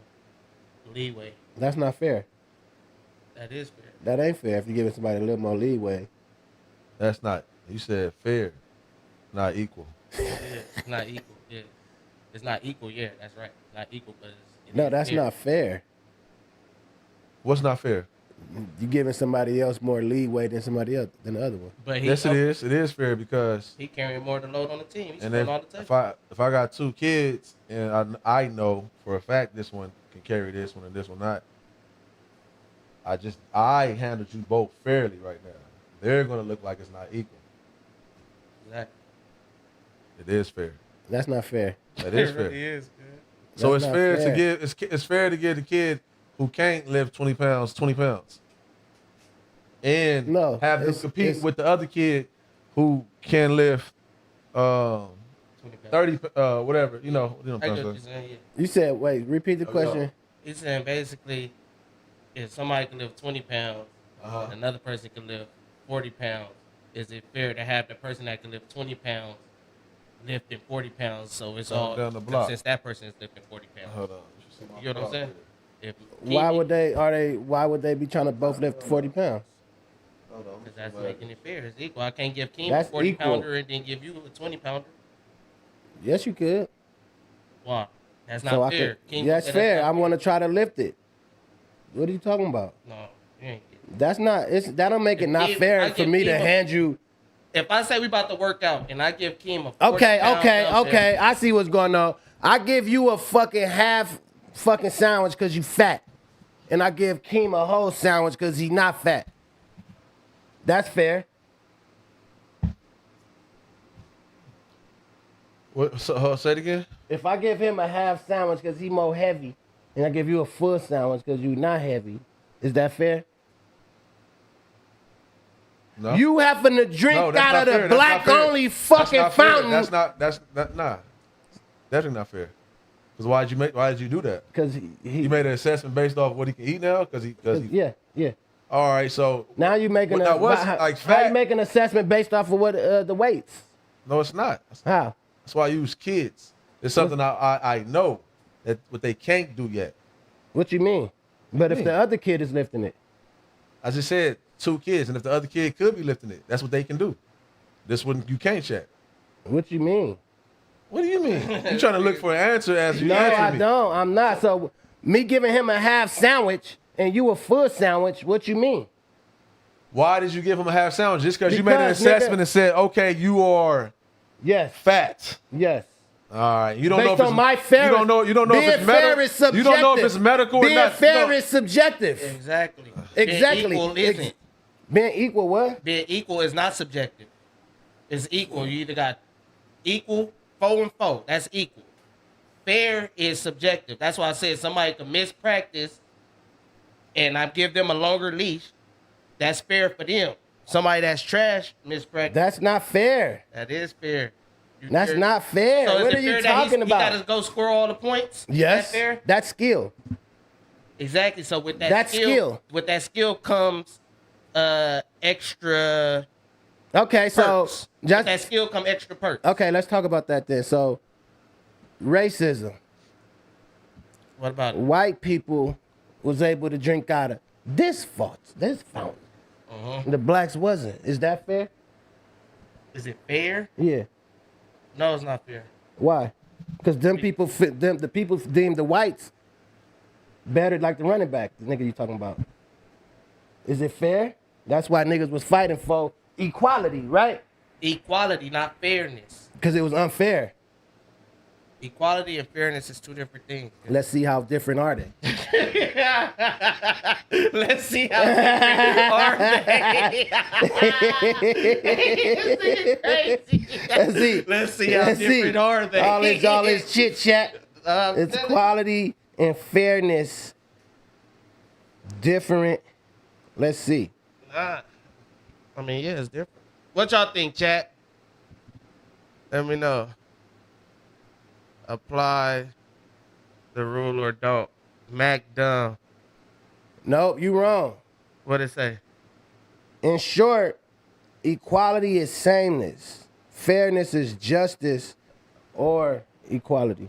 leeway. That's not fair. That is fair. That ain't fair if you're giving somebody a little more leeway. That's not. You said fair, not equal. Yeah, it's not equal. Yeah, it's not equal. Yeah, that's right. Not equal, but No, that's not fair. What's not fair? You giving somebody else more leeway than somebody else than the other one. But he, Yes, it is. It is fair because He carrying more of the load on the team. He's and scoring all the if touchdowns. I got two kids and I know for a fact this one can carry this one and this one not. I handled you both fairly right now. They're gonna look like it's not equal. Exactly. It is fair. That's not fair. That is It fair. really is, man. So That's it's not fair fair. to give. It's fair to give the kid who can't lift 20 pounds, and No, have them it's- compete it's- with the other kid who can lift 20 pounds. 30, whatever. You know I what get I'm what you're saying. saying, yeah. You said, wait, repeat the question. He's saying basically, if somebody can lift 20 pounds, and another person can lift 40 pounds, is it fair to have the person that can lift 20 pounds lifting 40 pounds? So it's all down the block. since that person is lifting 40 pounds. Hold on. You know what I'm saying? If Why would they be trying to both lift 40 pounds? Because that's making it fair. It's equal. I can't give Keem That's a 40 equal. pounder and then give you a 20 pounder. Yes, you could. Why? That's So not I fair. could. Keem That's said fair. not I want to try to lift it. What are you talking about? No, you ain't getting it. That's not. That don't make it not If I fair for give me to Keem a- hand you. If I say we about to work out and I give Keem a 40 Okay. pound dumbbell, I see what's going on. I give you a fucking half fucking sandwich because you fat, and I give Keem a whole sandwich because he's not fat. That's fair. What? Say it again. If I give him a half sandwich because he's more heavy, and I give you a full sandwich because you're not heavy, is that fair? No. You having to drink No, that's out not of fair. the That's black not fair. only That's fucking not fair. fountain. That's not. Nah. Definitely not fair. Because why did you do that? Because You he made an assessment based off what he can eat now. Because he. yeah. All right. So Now you making Well, now what's, how like, you fat- making an assessment based off of what the weights? no, it's not. How? That's why I use kids. It's something I know that what they can't do yet. What you mean? But if mean? the other kid is lifting it, I just said 2 kids, and if the other kid could be lifting it, that's what they can do. This one you can't check. what you mean? What do you mean? You trying to look for an answer as you No, answer I me? don't. I'm not. So me giving him a half sandwich and you a full sandwich, what you mean? Why did you give him a half sandwich? Just because you made an Because, assessment nigga- and said, okay, you are Yes. fat. Yes. All right, you don't know Based if it's on my fair, You don't know. You don't know if being it's fair medical. is subjective. You don't know if it's medical or being not. fair is subjective. Exactly. Exactly. Being equal isn't. Being equal, what? Being equal is not subjective. It's equal. You either got equal, 4 and 4. That's equal. Fair is subjective. That's why I said somebody could miss practice and I give them a longer leash. That's fair for them. Somebody that's trash, miss practice. That's not fair. That is fair. That's not fair. So What is are it you fair talking that about? he got to go score all the points? Yes. Is that fair? That's skill. Exactly. So with that That's skill. with that skill comes extra Okay, so perks. With that skill come extra perks. okay, let's talk about that then. So, racism. What about it? White people was able to drink out of this fountain. The blacks wasn't. Is that fair? Is it fair? Yeah. No, it's not fair. Why? Because the people deemed the whites better, like the running back. The nigga you talking about. Is it fair? That's why niggas was fighting for equality, right? Equality, not fairness. Because it was unfair. Equality and fairness is two different things. Let's see how different are they. Let's see how different are they. Let's see how different are they. All this chit chat. It's quality and fairness. Different. Let's see. I mean, yeah, it's different. What y'all think, chat? Let me know. Apply the rule or don't. Mac dumb. Nope, you wrong. What it say? In short, equality is sameness. Fairness is justice or equality.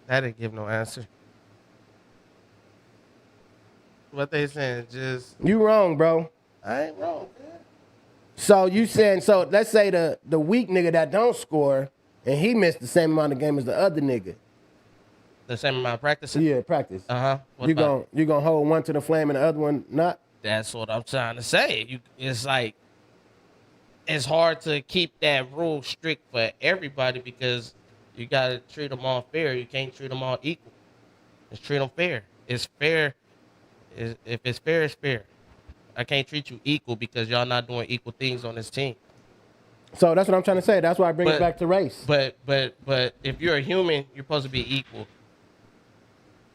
That didn't give no answer. What they saying? Just You wrong, bro. I ain't wrong, man. So you saying, so let's say the weak nigga that don't score and he missed the same amount of game as the other nigga. The same amount of practicing? Yeah, practice. Uh-huh. What You about it? gonna hold one to the flame and the other one not? That's what I'm trying to say. It's like it's hard to keep that rule strict for everybody because you gotta treat them all fair. You can't treat them all equal. Just treat them fair. It's fair. If it's fair, it's fair. I can't treat you equal because y'all not doing equal things on this team. So that's what I'm trying to say. That's why I bring it back to race. But if you're a human, you're supposed to be equal.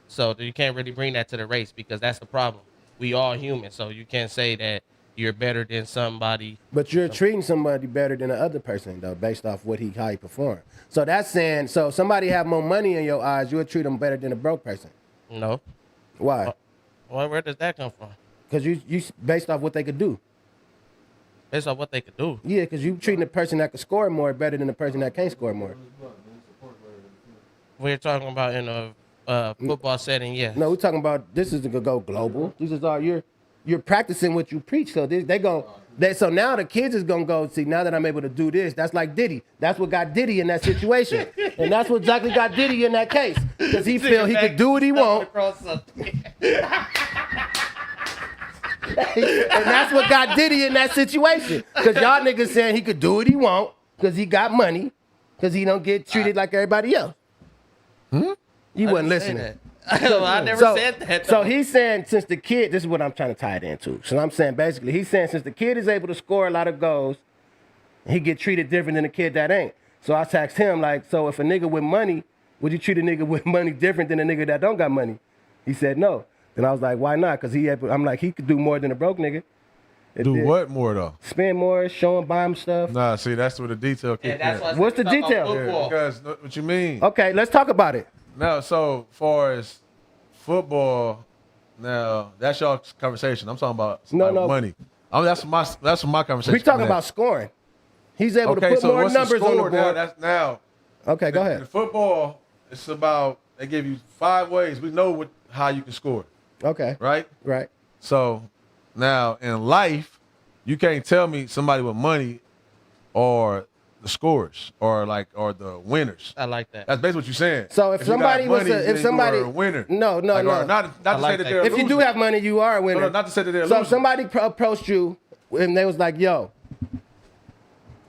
So you can't really bring that to the race because that's the problem. We all human, so you can't say that you're better than somebody. But you're treating somebody better than the other person, though, based off how he performed. So that's saying, so if somebody have more money in your eyes, you would treat them better than a broke person. No. Why? Well, where does that come from? Because you based off what they could do. Based on what they could do. Yeah, because you treating the person that could score more better than the person that can't score more. We're talking about in a football setting, yes. No, we're talking about this is to go global. This is all you're practicing what you preach. So so now the kids is gonna go see. Now that I'm able to do this, that's like Diddy. That's what got Diddy in that situation, and that's what exactly got Diddy in that case because he feel he could do what he want. And that's what got Diddy in that situation. Because y'all niggas saying he could do what he want because he got money, because he don't get treated like everybody else. You wasn't listening. I never said that. So he's saying since the kid, this is what I'm trying to tie it into. So I'm saying basically, he's saying since the kid is able to score a lot of goals, he get treated different than a kid that ain't. So I asked him, like, so if a nigga with money, would you treat a nigga with money different than a nigga that don't got money? He said no. Then I was like, why not? Because I'm like, he could do more than a broke nigga. What more though? Spend more, show him, buy him stuff. Nah, see, that's where the detail kicks in. What's the detail? Yeah, because what you mean? Okay, let's talk about it. Now, so far as football, now that's y'all conversation. I'm talking about money. That's my conversation. We talking about scoring. He's able to put more numbers on the board. Now, okay, go ahead. In football, it's about they give you 5 ways. We know how you can score. Okay. Right? Right. So now in life, you can't tell me somebody with money or the scorers or the winners. I like that. That's basically what you're saying. So if somebody you got money, you are a winner. No. Not to say that they're a if you do loser. have money, you are a winner. No, not to say that they're a So loser. if somebody approached you and they was like, yo,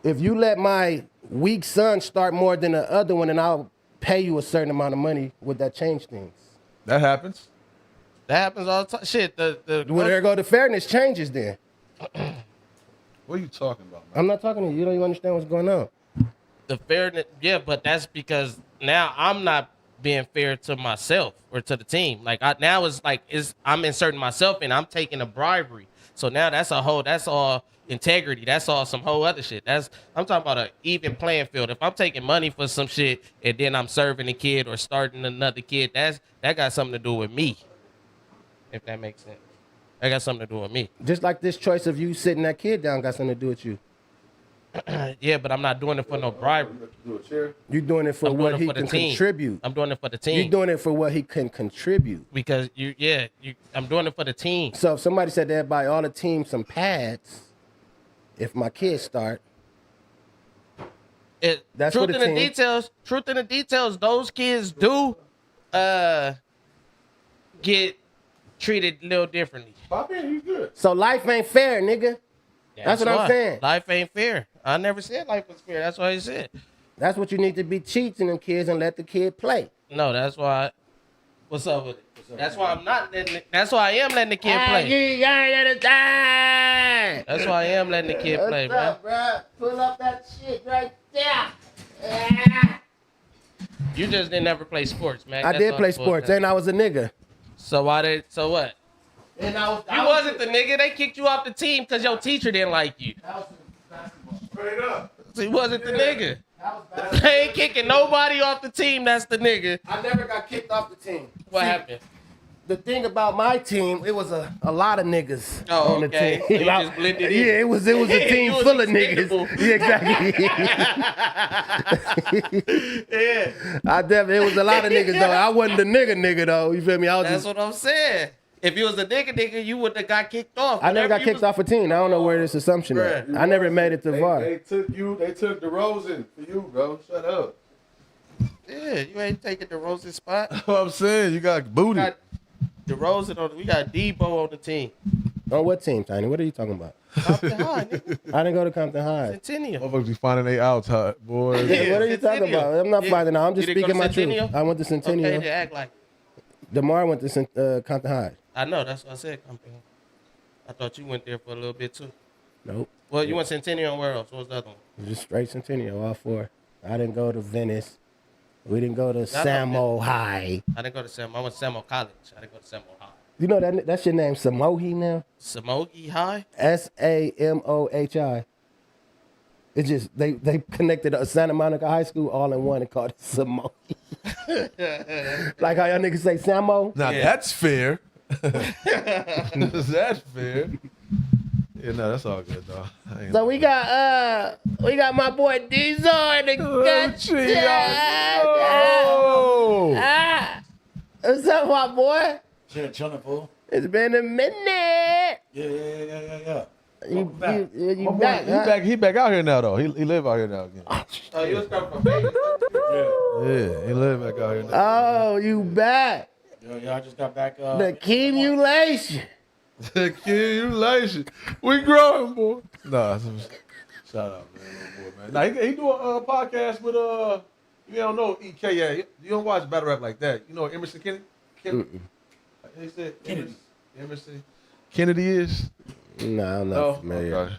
if you let my weak son start more than the other one, and I'll pay you a certain amount of money, would that change things? That happens. That happens all the time. Shit, Well, there go the fairness changes then. What are you talking about, man? I'm not talking to you. You don't even understand what's going on. the fairness, yeah, but that's because now I'm not being fair to myself or to the team. Like now it's like I'm inserting myself and I'm taking a bribery. So now that's all integrity. That's all some whole other shit. I'm talking about an even playing field. If I'm taking money for some shit and then I'm serving a kid or starting another kid, that got something to do with me. If that makes sense. That got something to do with me. Just like this choice of you sitting that kid down got something to do with you. Yeah, but I'm not doing it for no bribery. You're doing it for what he can contribute. I'm doing it for the team. You're doing it for what he can contribute. Because I'm doing it for the team. So if somebody said they'd buy all the team some pads, if my kids start, that's truth what in the details, those kids do get treated a little differently. Pop in, you good. So life ain't fair, nigga. That's what I'm saying. Life ain't fair. I never said life was fair. That's what I said. That's what you need to be teaching them kids and let the kid play. No, that's why. What's up with it? That's why I'm not letting. That's why I am letting the kid play. You ain't understand. That's why I am letting the kid play, man. Bro? Pull up that shit right there. You just didn't ever play sports, man. I did play sports, and I was a nigga. So what? And You wasn't the nigga. They kicked you off the team because your teacher didn't like you. Straight up. So you wasn't the nigga. They ain't kicking nobody off the team. That's the nigga. I never got kicked off the team. What happened? The thing about my team, it was a lot of niggas on the okay. team. So you just blended in. Yeah, it was a team was full of expendable. niggas. Yeah, exactly. It was a lot of niggas though. I wasn't the nigga though. You feel me? That's what I'm saying. If you was a nigga, you would have got kicked off. I never got kicked off a team. I don't know where this assumption is. I never made it to VAR. They took DeRozan for you, bro. Shut up. Yeah, you ain't taking the Rosen spot. What I'm saying, you got booty. We got DeRozan we got Debo on the team. On what team, Tiny? What are you talking about? Compton High, nigga. I didn't go to Compton High. Centennial. Motherfuckers be finding they outs, hot boy. Yeah, what are you talking Centennial. about? I'm not finding out. I'm just You didn't speaking go my to truth. Centennial? I went to Centennial. Okay, they act like. DeMar went to Compton High. I know, that's what I said, Compton. I thought you went there for a little bit too. Nope. Well, you went Centennial and where else? What was the other one? Just straight Centennial, all four. I didn't go to Venice. We didn't go to Samo High. I didn't go to Samo. I went to Samo College. I didn't go to Samo High. You know that's your name, Samohi now? Samohi High? Samohi. It's just they connected Santa Monica High School all in one and called it Samohi. Like how y'all niggas say Samo? Now that's fair. That's fair. Yeah, no, that's all good, though. So we got my boy Diesel in the What's up, my boy? Chillin', fool. It's been a minute. Yeah. You back? He back out here now, though. He live out here now again. Oh, you was coming from Vegas? Yeah, he live back out here now. Oh, you back? Yo, I just got back. The accumulation. Accumulation. We growing, boy. Nah, shout out, man. Little boy, man. Nah, he do a podcast with you don't know EK. You don't watch battle rap like that. You know Emerson Kennedy? He said Kennedy. Emerson Kennedy is. Nah, I'm not familiar. Okay.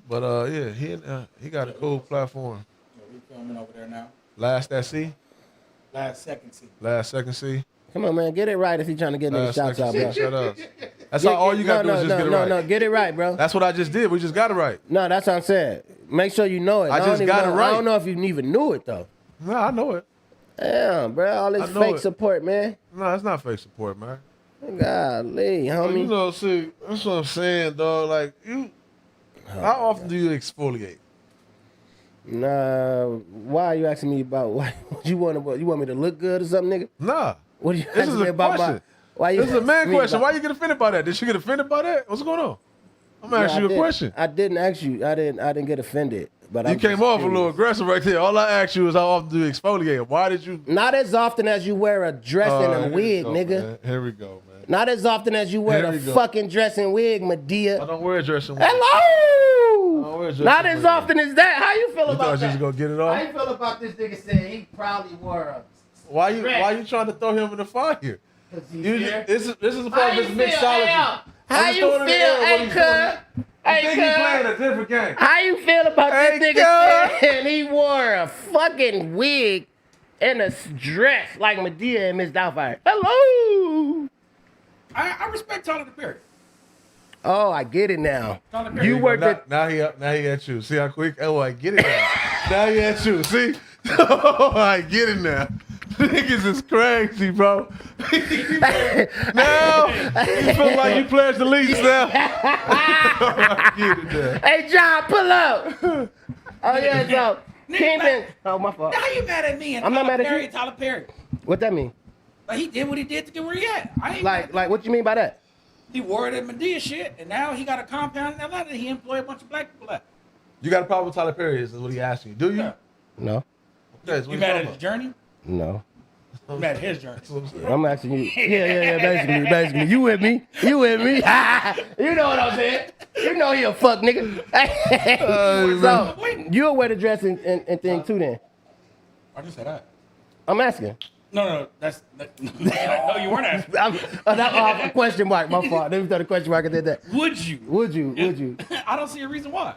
But yeah, he got a cool platform. Yeah, we filming over there now. Last Second C. Come on, man, get it right if you're trying to get niggas shouts out, bro. Shut up. That's all you gotta do is just get it right. No, get it right, bro. That's what I just did. We just got it right. No, that's what I'm saying. Make sure you know it. I just got it right. I don't know if you even knew it though. No, I know it. Damn, bro, all this fake support, man. No, it's not fake support, man. Golly, homie. You know, see, that's what I'm saying, dog. Like how often do you exfoliate? Nah, why are you asking me about what you want me to look good or something, nigga? Nah. What are you This asking is me a about? question. This is a man question. Why you get offended by that? Did she get offended by that? What's going on? I'm asking you a question. I didn't ask you. I didn't get offended. But You came off a little aggressive right there. All I asked you is how often do you exfoliate? Why did you? Not as often as you wear a dress and a wig, nigga. Man. Here we go, man. Not as often as you wear a fucking dress and wig, Medea. I don't wear a dress and wig. Hello! Oh, where's your Not as Sibling? often as that. How you feel You about thought you that? was gonna get it How off? you feel about this nigga saying he probably wore a Why you trying to throw him in the fire? Cause he's You, here? this is a How part of you this feel? mixology. How I'm just you throwing feel? it in the air what Hey, he's cuz. doing. I Hey, think he's playing cuz. a different game. How you feel about Hey, this nigga saying he wore a fucking wig and a dress like Medea and Miss Doubtfire? Hello. I respect Tyler Perry. Oh, I get it now. Tyler Perry. You worked at now he at you. See how quick? Oh, I get it now. Now he at you. See? Oh, I get it now. Niggas is crazy, bro. Now you feel like you pledged allegiance now. I get it now. Hey, John, pull up. Oh, yeah, so Kingpin. Oh, my fault. How you mad at me? And I'm not Tyler mad at Perry, you. Tyler Perry. What that mean? Like he did what he did to get where he at. I ain't Like, what you mean by that? he wore that Medea shit, and now he got a compound in Atlanta. He employ a bunch of black people at. You got a problem with Tyler Perry? Is what he asking you? Do you? Yeah. No, Yes, You mad at his journey? no. You mad at his journey? I'm asking you. Yeah, basically. You with me? You with me? You know what I'm saying? You know he a fuck nigga. So, you wear the dress and thing too then? I just said that. I'm asking. No, no, you weren't asking. A question mark, my fault. Let me throw the question mark and did that. Would you? Would you? I don't see a reason why.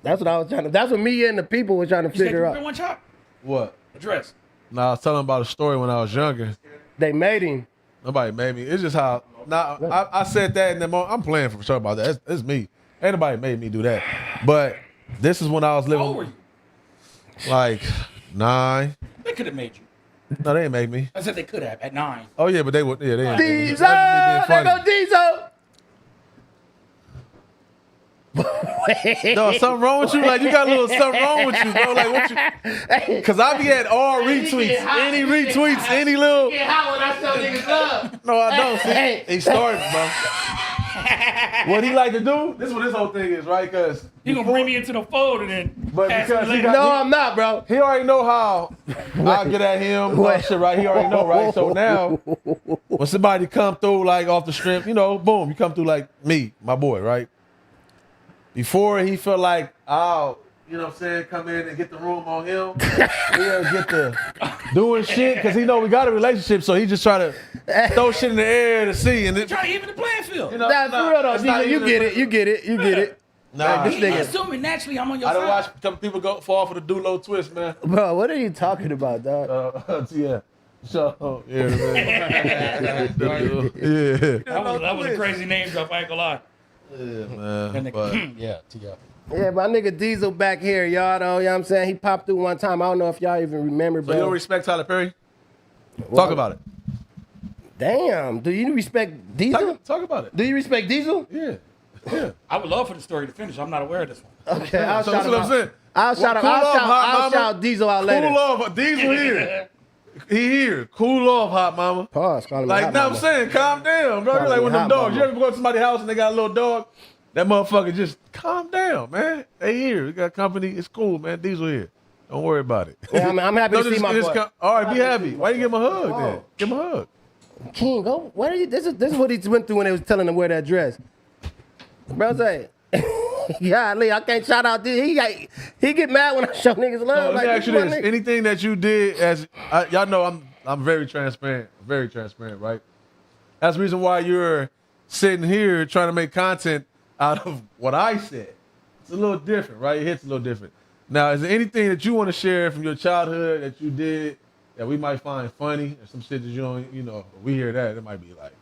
That's what I was trying to, that's what me and the people were trying to You said figure you out. wear one chop? What? A dress. Nah, I was telling about a story when I was younger. They made him. Nobody made me. It's just how. Now I said that in the moment. I'm playing for sure about that. It's me. Ain't nobody made me do that. But this is when I was How old were living you? like 9. They could have made you. No, they ain't made me. I said they could have at 9. Oh yeah, but they would. Yeah, they ain't. made me. Diesel! That was There me being go Diesel! No, something wrong with you? Like, you got a little something wrong with you, bro. Like, what you... Because I be at all retweets. Any retweets, any little... Get hot when I show niggas love. No, I don't. Hey. See, he started, bro. What he like to do? This is what this whole thing is, right? Because... You gonna bring me into the fold and then But pass because me he later. got- No, I'm not, bro. He already know how I get at him. All that shit, right? He already know, right? So now, when somebody come through, like, off the strip, you know, boom, you come through like me, my boy, right? Before he felt like, oh, you know what I'm saying, come in and get the room on him. He'll get the doing shit, because he know we got a relationship, so he just try to throw shit in the air to see. And it, Try to even the playing field. you know, Nah, for real though, it's not Diesel, you even- get it, you get it, you get it. Nah, This He nigga. assuming naturally I'm on your I done side. watched a couple people go fall for the do-low twist, man. Bro, what are you talking about, dog? Yeah. So, yeah, man. Yeah. That was a crazy name drop, I ain't gonna lie. Yeah, That man. nigga- But, yeah, T.O. Yeah, my nigga Diesel back here, y'all, though, you know what I'm saying? He popped through one time. I don't know if y'all even remember, so bro. you don't respect Tyler Perry? Talk about it. Damn, do you respect Diesel? Talk about it. Do you respect Diesel? Yeah. Yeah. I would love for the story to finish. I'm not aware of this one. Okay, I'll So shout that's him what I'm out. saying. I'll shout him. Cool off, hot I'll mama. shout Diesel out later. Cool off. Diesel here. He here. Cool off, hot mama. Pause. Call him Like, hot now I'm mama. saying, calm down, bro. You're like one of them Hot dogs. mama. You ever go to somebody's house and they got a little dog? That motherfucker just calm down, man. They here. We got company. It's cool, man. Diesel here. Don't worry about it. Yeah, I'm happy to see my boy. All right, be happy. Why you give him a hug then? Give him a hug. King, go. What are you? This is what he went through when they was telling him to wear that dress. Bro, say, yeah, Lee, I can't shout out this. He get mad when I show niggas So love. let me ask you my this: nigga. anything that you did, y'all know, I'm very transparent, right? That's the reason why you're sitting here trying to make content out of what I said. It's a little different, right? It hits a little different. Now, is there anything that you want to share from your childhood that you did that we might find funny, or some shit that you don't, you know, we hear that it might be like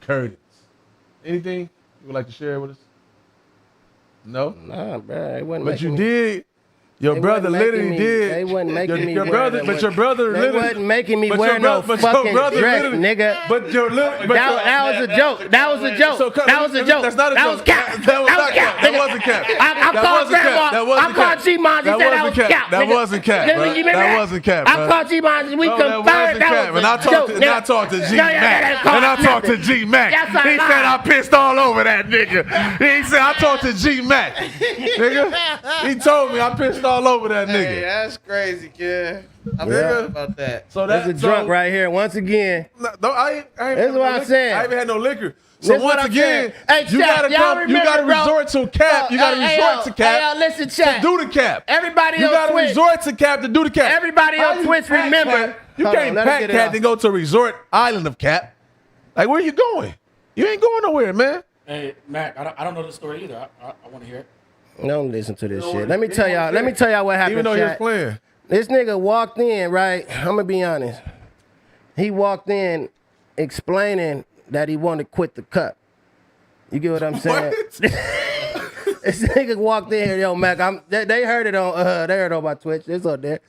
curtains. Anything you would like to share with us? No. Nah, bro, it wasn't. But making you me- did. Your they brother wasn't making literally me- did. They wasn't making me your wear brother, that but one. your brother They literally wasn't making me but wear your no bro- but your fucking brother dress, literally- nigga. But your little, but That was a joke. That was a joke. So, That was a joke. That's not a That joke. was cap. That was not cap. That nigga. wasn't cap. I That called wasn't cap. grandma. That wasn't I called cap. G-Monty. Said that wasn't was cap. cap. That nigga. wasn't cap, Nigga, bro. you remember That wasn't cap, I bro. called G-Monty. We No, confirmed that wasn't that cap. was And I a joke. talked nigga. to G No, yeah, Mac. that cost And I talked to nothing. G Mac. That's a He lie. said I pissed all over that nigga. He said I talked to G Mac. Nigga, he told me I pissed all all over that nigga. Hey, that's crazy, kid. I Yeah. forgot about that. So That's a drunk right here. Once again, No, I ain't This had is no what I'm liquor. saying. I ain't had no liquor. This So is what once I'm again, saying. Hey, you chat, gotta y'all come. You remember, gotta bro? resort to cap. You gotta resort to cap. Hey, yo, listen, to chat. do the cap. Everybody You on gotta Twitch. resort to cap to do the cap. Everybody How on you Twitch, pack remember. cap? You Hold on, can't let me pack get it cap off. to go to resort island of cap. Like, where you going? You ain't going nowhere, man. Hey, Mac, I don't know the story either. I want to hear it. Don't listen to this You know shit. what- Let me you tell know y'all. what Let me tell y'all what happened. Even though he was chat. playing. This nigga walked in, right? I'm gonna be honest. He walked in explaining that he wanted to quit the cup. You get what I'm saying? This nigga walked in here, yo, Mac. They heard it on they heard it on my Twitch. It's on there.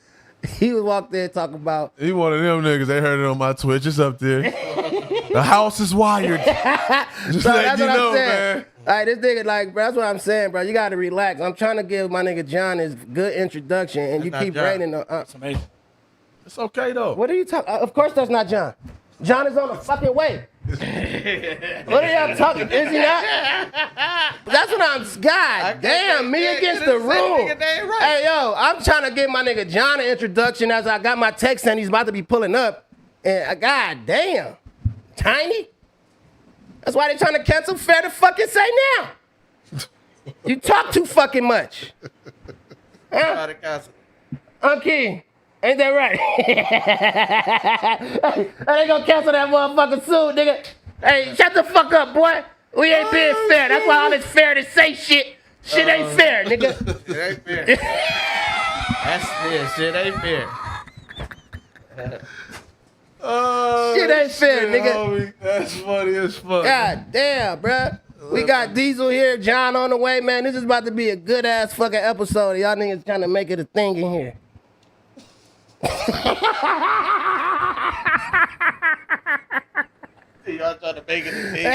He walked in talking about He one of them niggas. They heard it on my Twitch. It's up there. The house is wired. Just So let that's you what know, I'm saying. man. Like this nigga, like, bro, that's what I'm saying, bro. You gotta relax. I'm trying to give my nigga John his good introduction, and you That's keep not John. raining on. It's amazing. It's okay though. What are you talking? Of course, that's not John. John is on the fucking way. What are y'all talking? Is he not? That's what I'm. God damn, me against the room. Hey yo, I'm trying to give my nigga John an introduction as I got my text and he's about to be pulling up, and god damn, Tiny. That's why they trying to cancel Fair to fucking say now. You talk too fucking much. Huh? Okay. Ain't that right? They gonna cancel that motherfucker soon, nigga. Hey, shut the fuck up, boy. We ain't being fair. That's why all this fair to say shit. Shit ain't fair, nigga. It ain't fair. That's fair. Shit ain't fair. Oh, Shit ain't fair, nigga. homie. That's funny as fuck. God damn, bruh. We got Diesel here, John on the way, man. This is about to be a good ass fucking episode. Y'all niggas trying to make it a thing in here. Y'all trying to make it a thing.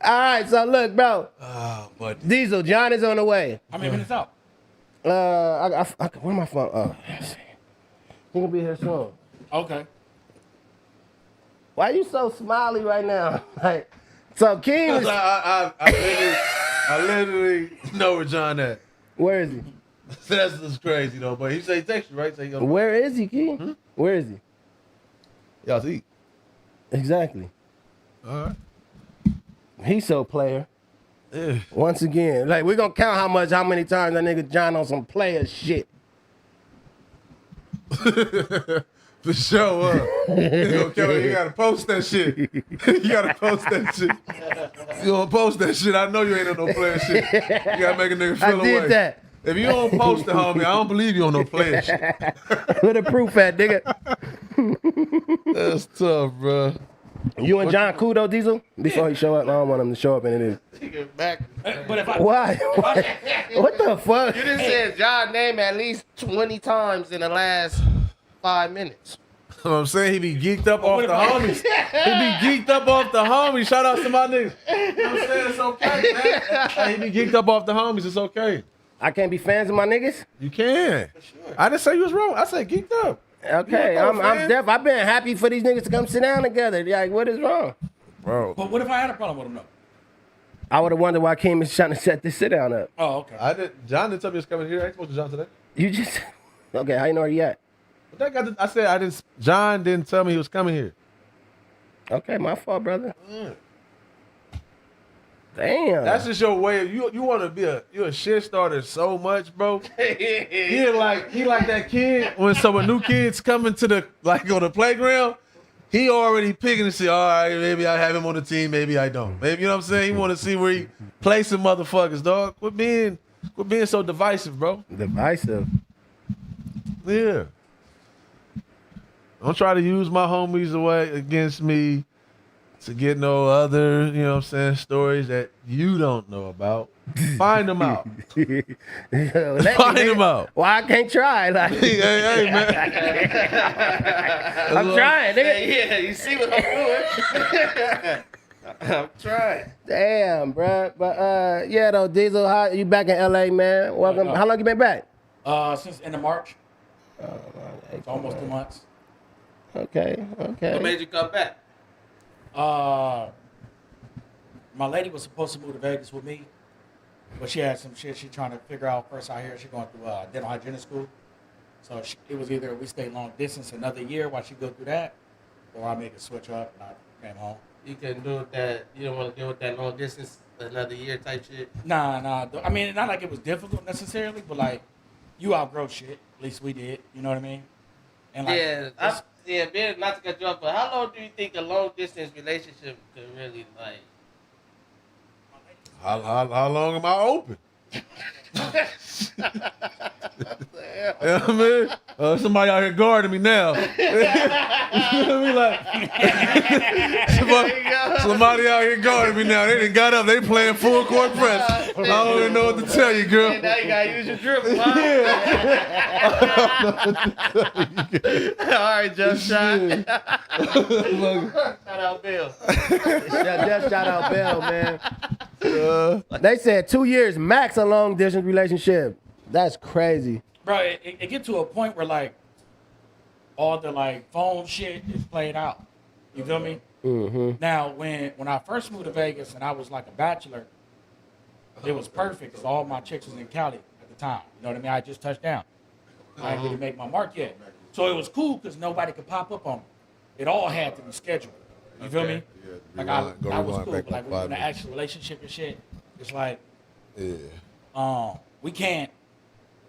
All right, so look, bro. Oh, but Diesel, John is on the way. How many minutes out? Where my phone? Oh, he gonna be here soon. Okay. Why you so smiley right now? Like, so King is, I literally know where John at. where is he? That's just crazy though. But he say text you, right? Say yo, Where is he, King? Where is he? y'all to eat. Exactly. All right. He's so player. Yeah. Once again, like we're gonna count how many times that nigga John on some player shit. For sure. You gotta post that shit. You gotta post that shit. You don't post that shit, I know you ain't on no player shit. You gotta make a nigga feel I did away. that. If you don't post it, homie, I don't believe you on no player shit. Where the proof at, nigga? That's tough, bro. You and John Kudo Diesel? Before he show up, I don't want him to show up in it. Back. But if I Why? What the fuck? You done said John's name at least 20 times in the last 5 minutes. You know what I'm saying? He be geeked up off the homies. He be geeked up off the homies. Shout out to my niggas. You know what I'm saying? It's okay, man. Hey, he be geeked up off the homies. It's okay. I can't be fans of my niggas? You can. I didn't say you was wrong. I said geeked up. Okay, You a I'm fan? deaf. I've been happy for these niggas to come sit down together. Like, what is wrong? Bro. but what if I had a problem with him though? I would have wondered why Kim is trying to set this sit down up. Oh, okay. John didn't tell me he was coming here. I ain't spoke to John today. You just okay? How you know where he at? But that guy, I said I didn't. John didn't tell me he was coming here. Okay, my fault, brother. Damn. That's just your way. You want to be you a shit starter so much, bro. He like that kid when new kids coming to the on the playground. He already picking and say, all right, maybe I have him on the team, maybe I don't. Maybe you know what I'm saying. He want to see where he plays some motherfuckers, dog. Quit being so divisive, bro. Divisive. Yeah. Don't try to use my homies away against me to get no other, you know what I'm saying, stories that you don't know about. Find them out. Find them out. Well, I can't try. Like, hey, man. I'm trying, nigga. Yeah, you see what I'm doing? I'm trying. Damn, bro. But yeah, though, Diesel, how you back in LA, man? Welcome. How long you been back? Since end of March. It's almost 2 months. Okay. What made you come back? My lady was supposed to move to Vegas with me, But she had some shit she trying to figure out first out here. She going through dental hygienist school. So it was either we stay long distance another year while she go through that, or I make a switch up and I came home. You couldn't do with that. You don't want to deal with that long distance another year type shit. Nah. I mean, not like it was difficult necessarily, but like you outgrow shit. At least we did. You know what I mean? And like, Ben, not to cut you off, but how long do you think a long distance relationship could really like? How long am I open? You know what I mean? Somebody out here guarding me now. You know what I mean? Like, somebody out here guarding me now. They done got up. They playing full court press. I don't even know what to tell you, girl. Now you gotta use your dribble, huh? All right, just shot. Shout out Bill. Just shout out Bell, man. They said 2 years max a long distance relationship. That's crazy. bro, it get to a point where like all the like phone shit is played out. You feel me? Mm-hmm. Now, when I first moved to Vegas and I was like a bachelor, it was perfect because all my chicks was in Cali at the time. You know what I mean? I just touched down. I didn't really make my mark yet. So it was cool because nobody could pop up on me. It all had to be scheduled. You feel me? Yeah, Like rewind- I was rewind cool, back but like like when 5 in an minutes. actual relationship and shit, it's like, Yeah. we can't,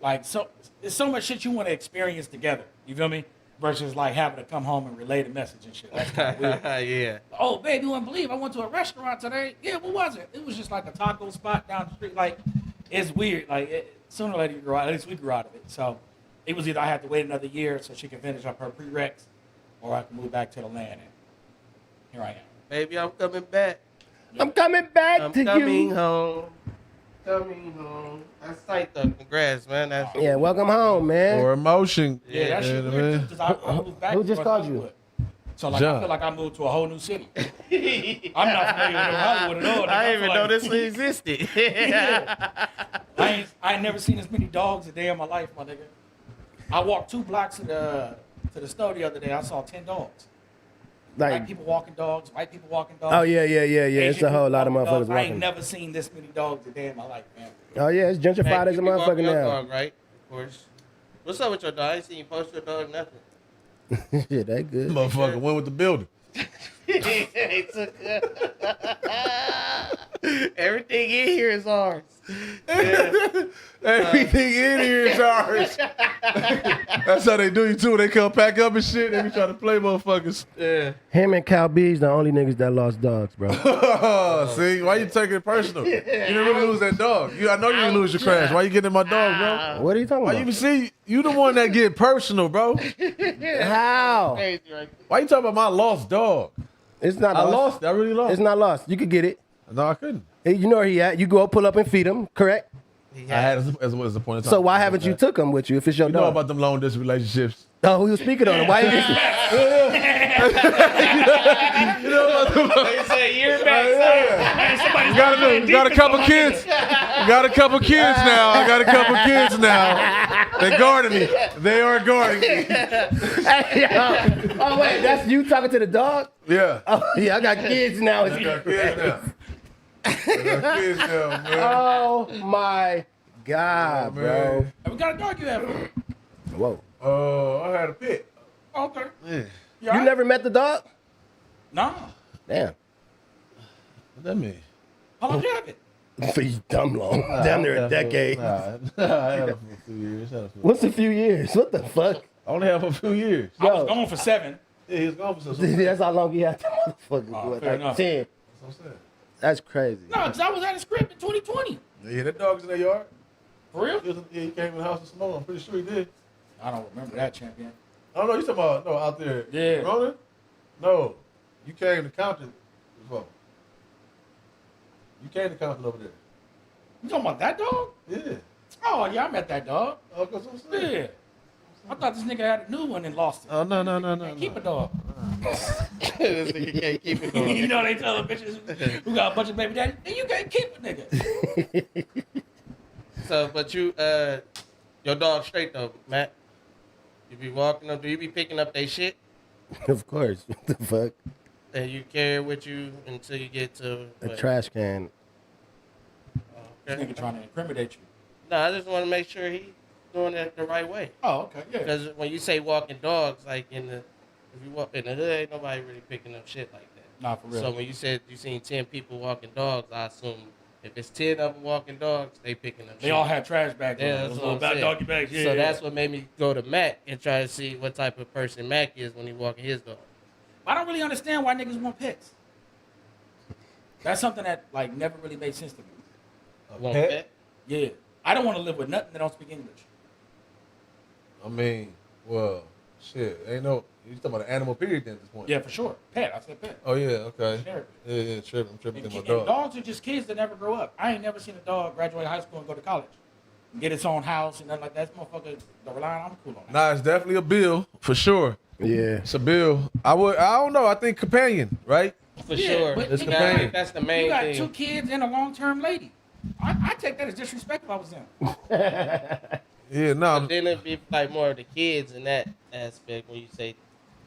like, so there's so much shit you want to experience together. You feel me? Versus like having to come home and relay the message and shit. That's kind of weird. Yeah. Oh, babe, you wouldn't believe I went to a restaurant today. Yeah, what was it? It was just like a taco spot down the street. Like, it's weird. Like, sooner or later you grow out. At least we grew out of it. So it was either I had to wait another year so she can finish up her prereqs, or I can move back to the land. And here I am. Baby, I'm coming back. I'm coming back I'm to coming you. home. Coming home. That's tight though. Congrats, man. That's Yeah, welcome home, man. Or emotion. Yeah, that shit You know what I weird mean? because I moved back. Who to just North called you? Hollywood. So like John. I feel like I moved to a whole new city. I'm not familiar with Hollywood at all. I didn't even know this. this existed. I ain't never seen as many dogs a day in my life, my nigga. I walked 2 blocks to the store the other day. I saw 10 dogs. Black Like, people walking dogs, white people walking dogs. oh yeah. Asian It's a whole people lot of walking motherfuckers dogs. I ain't walking. never seen this many dogs a day in my life, man. Oh yeah, it's gentrified as a You be walking motherfucker your now. dog, right? Of course. What's up with your dog? I ain't seen you post your dog, nothing. Shit, that good. Motherfucker went with the building. He took everything in here is ours. Yeah. Everything in here is ours. That's how they do you too. They come pack up and shit. They be trying to play motherfuckers. Yeah. Him and Cal B's the only niggas that lost dogs, bro. See, why you taking it personal? You didn't really lose that dog. I know you didn't lose your crash. Why you getting my dog, bro? What are you talking Why about? you see? You the one that get personal, bro. How? Crazy, right? Why you talking about my lost dog? It's not I lost. lost it. I really lost. It's not lost. You could get it. No, I couldn't. Hey, you know where he at. You go pull up and feed him, correct? I had as a point of time. So why haven't you took him with you if it's your You know dog? about them long distance relationships. Oh, we were speaking on him. Why you You know about them. They say you're back. You got a couple kids. You got a couple kids now. I got a couple kids now. They guarding me. They are guarding me. Oh wait, that's you talking to the dog? Yeah. Oh yeah, I got kids now. I got kids now. I got kids now, man. Oh my God, bro. Man. What kind of dog you have? Whoa. I had a pit. Okay. Yeah. You never met the dog? No. Damn. What that mean? How long you have it? For you dumb long. Damn near a decade. Nah, I had it for a few years. What's a few years? What the fuck? I only had it for a few years. I was Yo. gone for 7. Yeah, he was gone for some. That's how long he had to motherfucker. Oh, do it. fair Like enough. 10. That's what I'm saying. That's crazy. No, because I was at a script in 2020. Yeah, that dog's in their yard. For real? He came in the house and smoked. I'm pretty sure he did. I don't remember that, champion. I don't know. You talking about out there? Yeah. Ronan? No, you came to Compton before. You came to Compton over there. You talking about that dog? Yeah. Oh, yeah, I met that dog. Oh, that's what I'm saying. Yeah. I thought this nigga had a new one and lost it. Oh no. Can't keep a dog. This nigga can't keep it going. You know they tell the bitches who got a bunch of baby daddy, and you can't keep a nigga. So, but you, your dog straight though, Matt. You be walking up. Do you be picking up they shit Of course. What the fuck? and you carry it with you until you get to A what? trash can. This nigga trying to incriminate you. No, I just want to make sure he's doing it the right way. Oh, okay, yeah. Because when you say walking dogs, like if you walk in the hood, ain't nobody really picking up shit like that. Nah, for real. So when you said you seen 10 people walking dogs, I assume if it's 10 of them walking dogs, they picking up shit. They all have trash bags. Yeah, on. that's Those what I'm little saying. doggy bags. Yeah, So yeah. that's what made me go to Mac and try to see what type of person Mac is when he walking his dog. I don't really understand why niggas want pets. That's something that like never really made sense to me. Want pet? pet? Yeah, I don't want to live with nothing that don't speak English. I mean, well, shit, ain't no. You talking about an animal period then at this point? Yeah, for sure. Pet. I said pet. Oh yeah, okay. Sure. Yeah, tripping. I'm tripping And, with and my dog. dogs are just kids that never grow up. I ain't never seen a dog graduate high school and go to college, and get its own house and nothing like that. This motherfucker, the relying, I'm cool on that. Nah, it's definitely a bill for sure. Yeah. It's a bill. I don't know. I think companion, right? For Yeah, sure. but It's you companion. That's the main You got thing. 2 kids and a long-term lady. I take that as disrespect if I was them. Yeah, no. But then it'd be like more of the kids in that aspect when you say,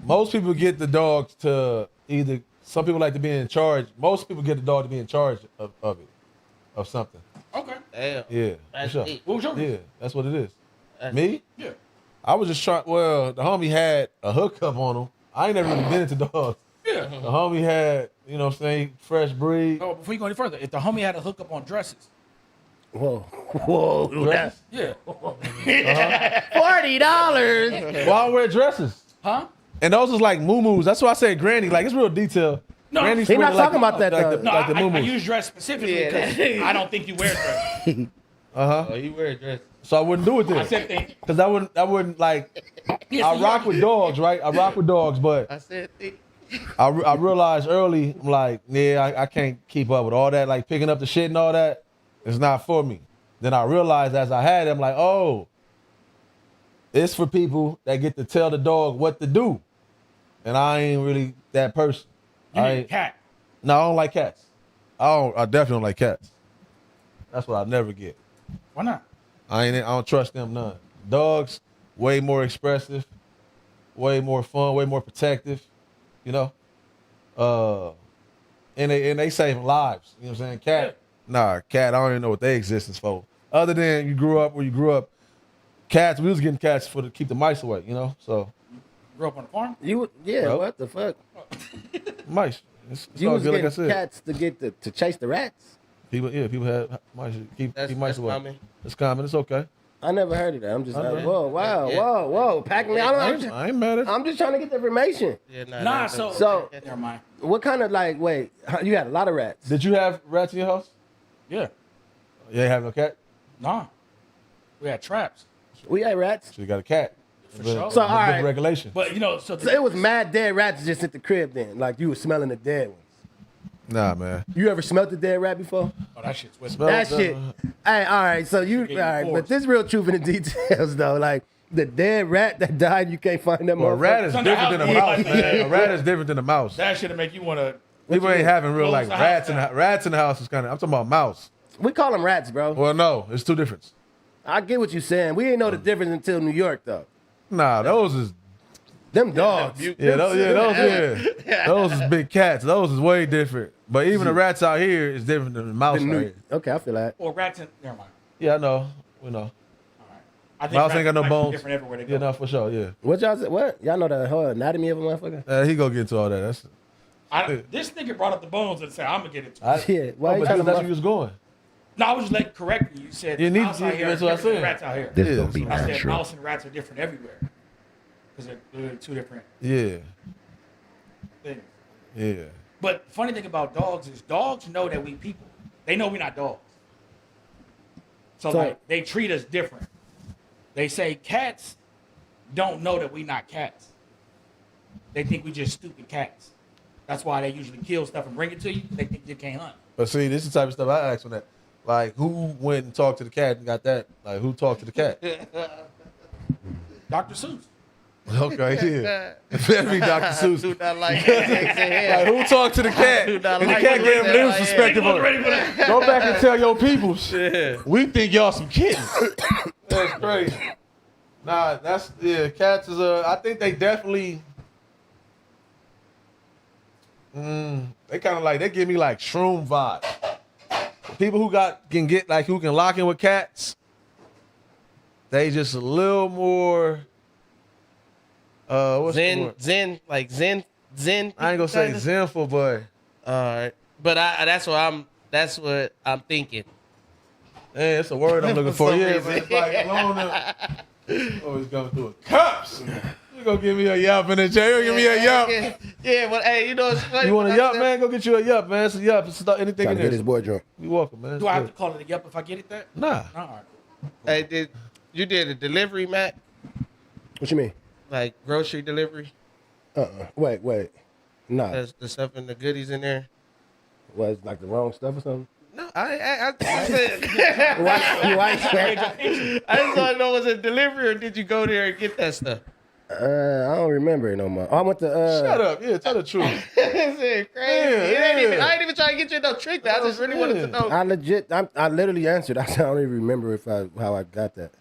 Most people get the dogs to either. Some people like to be in charge. Most people get the dog to be in charge of it, of something. Okay. damn. Yeah, for That's sure. deep. What was your reason? Yeah, that's what it is. That's Me? Yeah. I was just trying. Well, the homie had a hookup on him. I ain't never really been into dogs. Yeah. The homie had, you know what I'm saying, fresh breed. Oh, before you go any further, if the homie had a hookup on dresses, Whoa. Whoa. Dresses? yeah. $40. Well, I wear dresses. Huh? And those is like moo-moos. That's why I say granny. Like, it's real detail. No, Granny's he not wear, like, talking about that, like though. the, No, like the I moo-moos. use dress specifically Yeah. because I don't think you wear dress. Uh-huh. Oh, you wear a dress. So I wouldn't do it I then. said thing. Because I wouldn't like, Yeah, I so rock with dogs, right? I rock with dogs, but I said, I realized early, I'm like, yeah, I can't keep up with all that, like picking up the shit and all that. It's not for me. Then I realized as I had it, I'm like, oh, it's for people that get to tell the dog what to do. And I ain't really that person. You I need a ain't- cat. No, I don't like cats. I definitely don't like cats. That's what I never get. Why not? I don't trust them none. Dogs, way more expressive, way more fun, way more protective, you know. And they saving lives. You know what I'm saying? Cat, cat. I don't even know what they existence for. Other than you grew up where you grew up, cats. We was getting cats to keep the mice away. You know, so Grew up on a farm? Yeah, Bro. what the fuck? mice. It's You all was good, like I getting said. cats to get to chase the rats? People had mice. Keep That's mice away. common. It's common. It's okay. I never heard of that. I'm just Okay. whoa, wow, Yeah. whoa. Pack me. I ain't mad at you. I'm just trying to get the information. Yeah, Nah, so never mind. What kind of like? Wait, you had a lot of rats. Did you have rats in your house? Yeah. You ain't have no cat? Nah. We had traps. We had rats. So you got a cat. For sure. So, all right. Different regulation. But you know, So it was mad dead rats just at the crib then. Like you were smelling the dead ones. Nah, man. You ever smelled the dead rat before? Oh, that shit's with Smell- That shit. Hey, all right. So you, all getting right. But forced. this real truth in the details though. Like the dead rat that died, you can't find them. Well, a rat is It's under different than a house. mouse, man. A rat is different than a mouse. That shit'll make you wanna People ain't having real Close like the house rats in down. the rats in the house is kind of. I'm talking about mouse. We call them rats, bro. Well, no, it's two difference. I get what you're saying. We didn't know the difference until New York though. Nah, those is Them dogs. those is big cats. Those is way different. But even the rats out here is different than the mouse The out new- here. Okay, I feel that. or rats in never mind. Yeah, I know. We know. I think Mouse ain't got no rats might be bones. different everywhere they go. Yeah, no, for sure. Yeah. What y'all say? What? Y'all know the whole anatomy of a motherfucker? He gonna get into all that. That's. This nigga brought up the bones and said, I'm gonna get it. Yeah, why you but trying to that's muff- where you was going. No, I was just like correcting you. You said You need mouse to- out here that's are what I different than said. rats out here. This Yeah, gonna be so- I said natural. mouse and rats are different everywhere because they're two different Yeah. things. Yeah. But the funny thing about dogs is dogs know that we people. They know we're not dogs. So So- like they treat us different. They say cats don't know that we not cats. They think we just stupid cats. That's why they usually kill stuff and bring it to you. They think you can't hunt. But see, this is the type of stuff I ask on that. Like, who went and talked to the cat and got that? Like, who talked to the cat? Dr. Seuss. Okay, yeah. It better be Dr. Seuss. Do not like that. Like, who talked to the cat? Do And not the like cat gave him that. their Yeah. perspective on Ready it. for that? Go back and tell your people. Yeah. We think y'all some kittens. That's crazy. Nah, cats is I think they definitely. They kind of like they give me like shroom vibes. people who who can lock in with cats, they just a little more. What's the word? Zen. I ain't gonna say zenful, but but that's what I'm thinking. man, it's a word I'm looking for. some Yeah, reason. man. It's like always going through a cups. You gonna give me a yup in the chair? Give me a yup. Yeah, but hey, you know what's funny? You want a When I yup, said- man? Go get you a yup, man. It's a yup. It's anything Trying in to there. get his boy drunk. You welcome, man. Do I have to call it a yup if I get it that? Nah. All right. Hey, you did a delivery, Matt? What you mean? Like grocery delivery? Wait. Nah. There's the stuff and the goodies in there. Was like the wrong stuff or something? No, I said. Why? I just want to know, was it delivery or did you go there and get that stuff? I don't remember it no more. Oh, I went to. Shut up. Yeah, tell the truth. It's crazy. Yeah. I ain't even trying to get you no trick. I just really wanted to know. I literally answered. I don't even remember how I got that.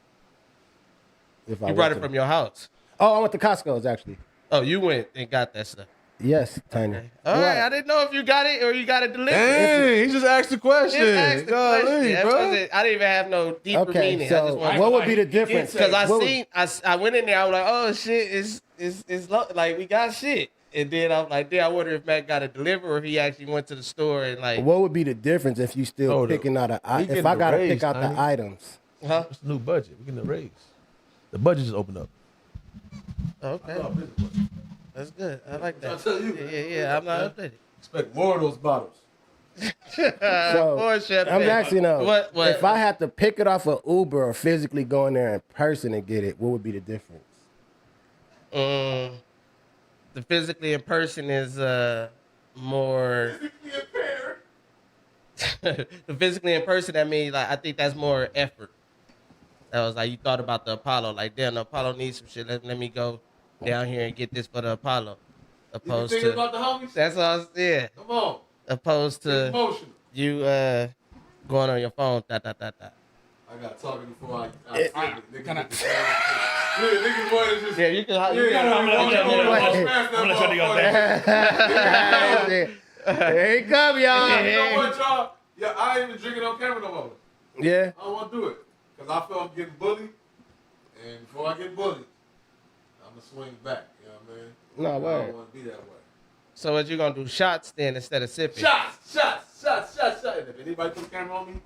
If I You brought went it to- from your house. Oh, I went to Costco's actually. Oh, you went and got that stuff. Yes, Tiny. All right, I didn't know if you got it or you got it delivered. Dang, he just asked the question. Just ask the Golly, question. That bro. wasn't- I didn't even have no deeper Okay, meaning. I so just wanted what would be the difference? because What I went in there. I was like, oh shit, it's like we got shit. And then I was like, I wonder if Matt got it delivered or if he actually went to the store and like, What would be the difference if you still Oh, picking out we if getting I the gotta raise, pick out Tiny. the items? huh? It's the new budget. We're getting a raise. The budget just opened up. Okay, that's good. I like that. I tell you, Yeah. I'm not updated. Expect more of those bottles. So Poor Chef I'm Nick. asking though, What? if I had to pick it off of Uber or physically go in there in person and get it, what would be the difference? The physically in person is more. The physically in person, that means like I think that's more effort. That was like you thought about the Apollo, like damn, the Apollo needs some shit. Let me go down here and get this for the Apollo. Opposed thinking to about the homies? that's all. Yeah. Come on. Opposed to Emotional. you going on your phone. I got talking before I It- type it. Can I- Niggas wanna just. Yeah, you can. Yeah, I'm gonna let you go back. Here he come, y'all. You know what, y'all? Yeah, I ain't even drinking on camera no more. Yeah. I don't want to do it because I feel I'm getting bullied, and before I get bullied, I'm gonna swing back. You know what I mean? No, I word. don't want to be that way. So what you gonna do? Shots then instead of sipping. Shots. And if anybody put a camera on me,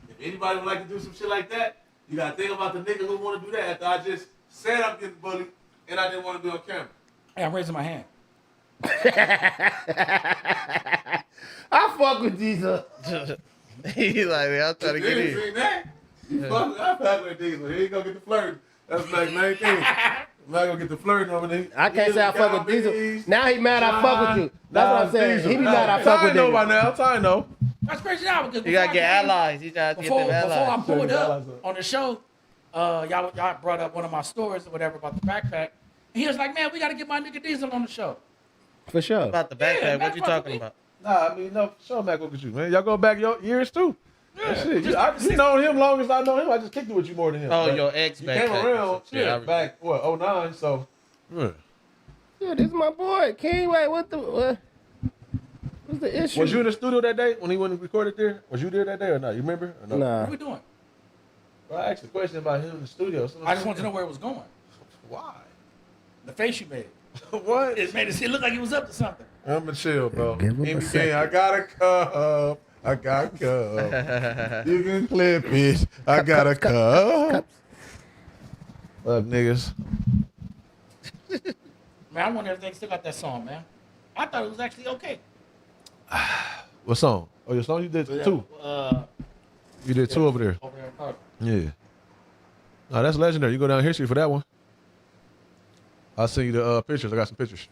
if anybody would like to do some shit like that, you gotta think about the nigga who want to do that after I just said I'm getting bullied and I didn't want to be on camera. Hey, I'm raising my hand. I fuck with Jesus. He's like, man, I'm trying to get You in. seen that? I fuck with Diesel. Here you go get the flirting. That's like 19. I'm not gonna get the flirting over there. I can't say I fuck with Diesel. Now he mad I fuck with you. That's what I'm saying. He be mad I fuck with Ty know by niggas. now. Ty know. That's crazy now because You gotta before get I came- allies. You gotta get Before them I allies. pulled Sure, up allies up. on the show, y'all brought up one of my stories or whatever about the backpack. And he was like, man, we got to get my nigga Diesel on the show. For sure. About the Yeah, backpack, what you backpack talking me. about? Nah, I mean, no, show Mac look at you, man. Y'all go back your years too. Yeah, Shit, just you know him long as I know him. I just kicked it with you more than him. Oh, Like, your ex you backpack. came around, Yeah, back what 09, so. Yeah. Yeah, this is my boy. King, wait, what's the issue? Was you in the studio that day when he went and recorded there? Was you there that day or not? You remember? Or no? What Nah. are we doing? Well, I asked a question about him in the studio. So I just want to know where it was going. why. The face you made. What? It made it look like he was up to something. I'm gonna chill, bro. Give him a He second. became, I got a cup. I got a cup. You can clip it. I got a cup. Fuck niggas. Man, I wonder if they still got that song, man. I thought it was actually okay. What song? Oh, your song? You did two. You did two over there. Over there in Carter. Yeah. No, that's legendary. You go down history for that one. I'll send you the pictures. I got some pictures.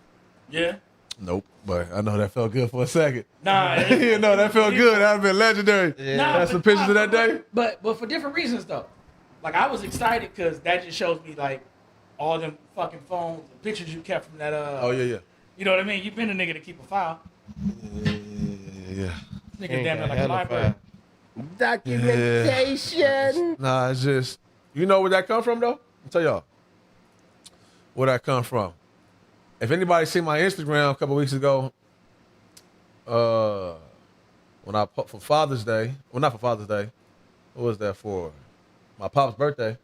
Yeah. Nope. But I know that felt good for a second. Nah. You know, that felt good. That'd been legendary. Yeah. Nah, That's some but- pictures of that day? But for different reasons though. Like I was excited because that just shows me like all them fucking phones, the pictures you kept from that. Oh, yeah. You know what I mean? You've been a nigga to keep a file. Yeah. Nigga damn near like a library. Documentation. Nah, it's just, you know where that come from, though? I'll tell y'all where that come from. If anybody seen my Instagram a couple weeks ago, when I for Father's Day. Well, not for Father's Day. What was that for? My pop's birthday.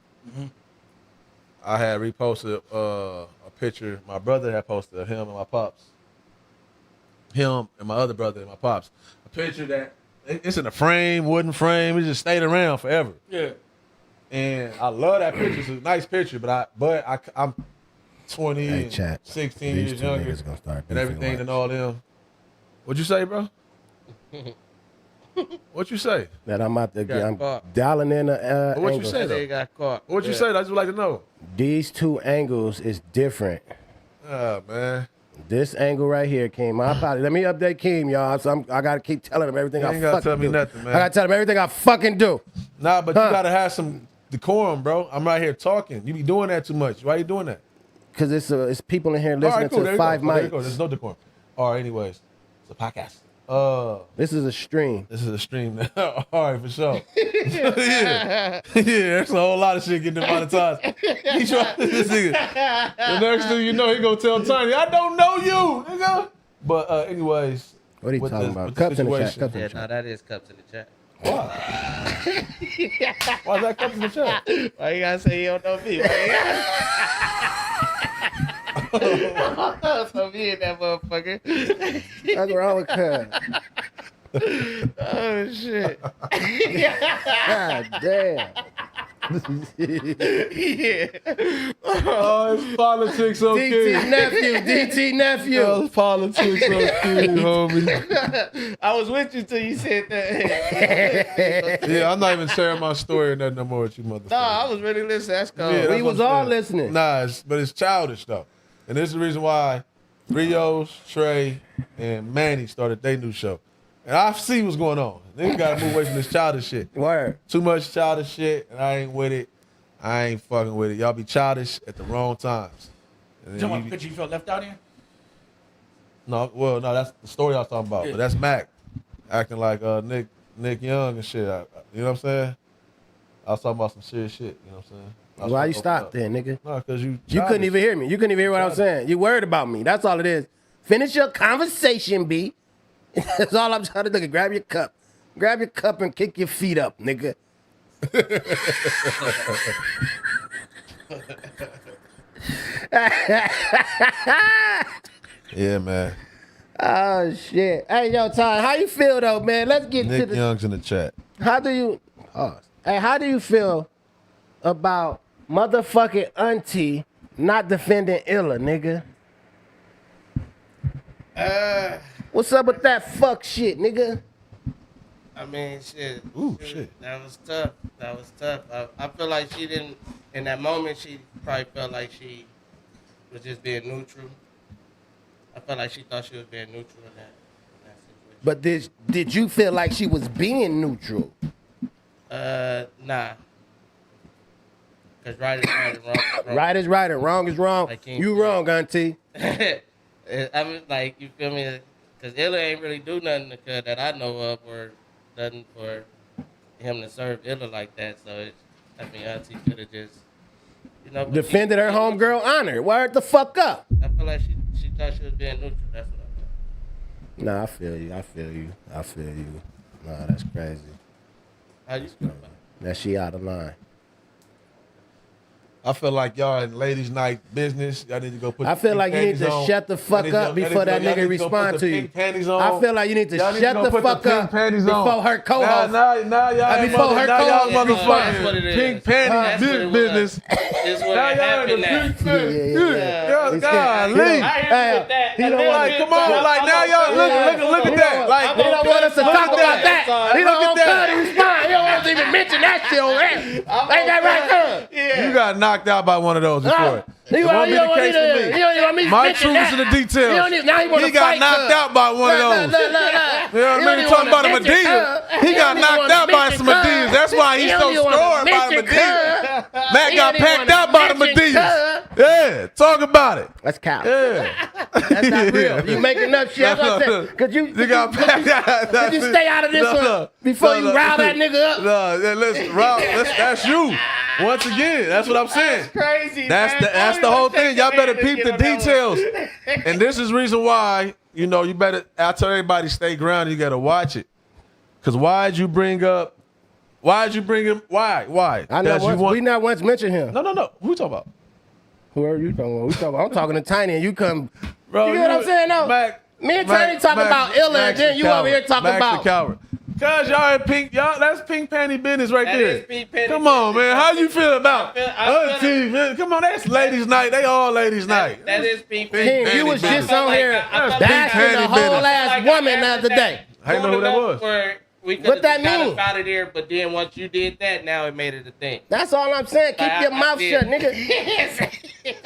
I had reposted a picture. My brother had posted of him and my pops. Him and my other brother and my pops. A picture that it's in a frame, wooden frame. It just stayed around forever. Yeah. And I love that picture. It's a nice picture, but I'm 20, Hey, and chat. 16 These years two younger, niggas gonna start and everything beefing, and watch. all them. What'd you say, bro? What you say? That I'm about to get. I'm caught. dialing in the What you angles. say? They got caught. What you say? I just would like to know. These two angles is different. Ah, man. This angle right here, Keem. My apologies. Let me update Keem, y'all. So I gotta keep telling him everything You I ain't gotta fucking tell me do. nothing, man. I gotta tell him everything I fucking do. Nah, but you gotta have some decorum, bro. I'm right here talking. You be doing that too much. Why you doing that? Cause it's people in here All listening right, cool. There to you 5 go. There you go. mics. There's no decorum. All right, anyways. It's a podcast. This is a stream. This is a stream now. All right, for sure. yeah. There's a whole lot of shit getting demonetized. He trying this nigga. The next thing you know, he gonna tell Tiny, I don't know you, nigga. But anyways. What are you with talking the- about? with the Cups in the chat. situation. Cups in Yeah, the no, chat. that is cups in the chat. Why is that cup in the chat? Why you gotta say you don't know me? So me and that motherfucker. What's wrong with Cuz? Oh shit. God damn. Yeah. Oh, it's politics on DT King. nephew. DT nephew. Oh, it's politics on King, homie. I was with you till you said that. Yeah, I'm not even sharing my story or nothing no more with you, motherfucker. No, I was really listening. That's cool. Yeah, We that's what was I'm all saying. listening. Nah, but it's childish though. And this is the reason why Rios, Trey, and Manny started their new show. And I see what's going on. Niggas gotta move away from this childish shit. Word. Too much childish shit, and I ain't with it. I ain't fucking with it. Y'all be childish at the wrong times. And then Talking about you the be- picture you felt left out in? no, that's the story I was talking about. Yeah. But that's Mac acting like Nick Young and shit. You know what I'm saying? I was talking about some serious shit. You know what I'm saying? I was Why you fucking stopped up. then, nigga? No, because you You couldn't even hear me. You couldn't even hear what I was saying. You worried about me. That's all it is. Finish your conversation, B. That's all I'm trying to do. Grab your cup. Grab your cup and kick your feet up, nigga. Yeah, man. Oh shit. Hey, yo, Ty, how you feel though, man? Let's get to Nick the. Young's in the chat. How do you? Pause. Hey, how do you feel about motherfucking auntie not defending Illa, nigga? What's up with that fuck shit, nigga? I mean, shit. Ooh, shit. That was tough. I feel like she didn't, in that moment, she probably felt like she was just being neutral. I felt like she thought she was being neutral in that situation. But did you feel like she was being neutral? Nah. Because right is right and wrong is wrong. Right is right and wrong is wrong. Like King You said. wrong, auntie. I mean, like, you feel me? Because Illa ain't really do nothing to Cuz that I know of, or nothing for him to serve Illa like that. So, I mean, auntie could have just, you know. but Defended her homegirl honor. Word the fuck up. I feel like she thought she was being neutral. That's what I felt. Nah, I feel you. Nah, that's crazy. How you feel about it? That she out of line. I feel like y'all in ladies' night business. Y'all need to go put. I feel the like you need panties to on. shut the fuck Y'all up need to before go- that y'all nigga need to go put respond the to you. pink panties on. I feel like you need to Y'all shut go the put fuck pink up panties on. before her co-host. Now y'all before her now y'all co-host. That's what it motherfucking is. pink That's panties what it was. business. It's what Now y'all in happened the now. pink panties. Yeah. Yeah, It's God, good. leave. I hear you with that. He don't And then want- Like, come on, like now y'all look at that. Like, He don't want us to talk about that. He don't Look want at Cuz that. to respond. He don't want us to even mention that shit on air. Ain't that right, Cuz? Yeah. you got knocked out by one of those before. He It don't won't be the case for me. want me to My mention truth is that. in the details. He don't even- now he wanna He got fight, knocked Cuz. out by one of those. Look. You know what I He mean? don't Talking about a even wanna mention Mediza. Cuz. He got don't even knocked wanna out by mention some Cuz. Medizas. That's why he's He so don't even wanna scored by a mention Mediza. Cuz. Mac He got don't even packed wanna out by the mention Medizas. Cuz. Yeah, talk about it. That's cow. Yeah. That's not real. You making up shit. That's what I said. Could you got packed out. could you stay out of this one before you rile that nigga up? No, listen, Rob, that's you. Once again, that's what I'm saying. Crazy. That's the whole thing. Y'all better peep the details. And this is reason why, you better, I tell everybody stay grounded, you gotta watch it. Because why'd you bring him? Why? I know we not once mentioned him. No. Who you talking about? Who are you talking about? I'm talking to Tiny, and you come. Bro, you get what I'm saying? No. Me and Tiny talking about Illa, and then you over here talking about. The coward. Cause y'all in pink, that's pink panty business right there. Is pink panty Come on, business. man. How you feel about I feel man? Come on, that's ladies' night. They all ladies' night. That is pink King, panty. you was business. just on here bashing the whole ass woman the other day. I didn't know who that was. What that mean? Out of there, but then once you did that, now it made it a thing. That's all I'm saying. Keep your mouth shut, nigga.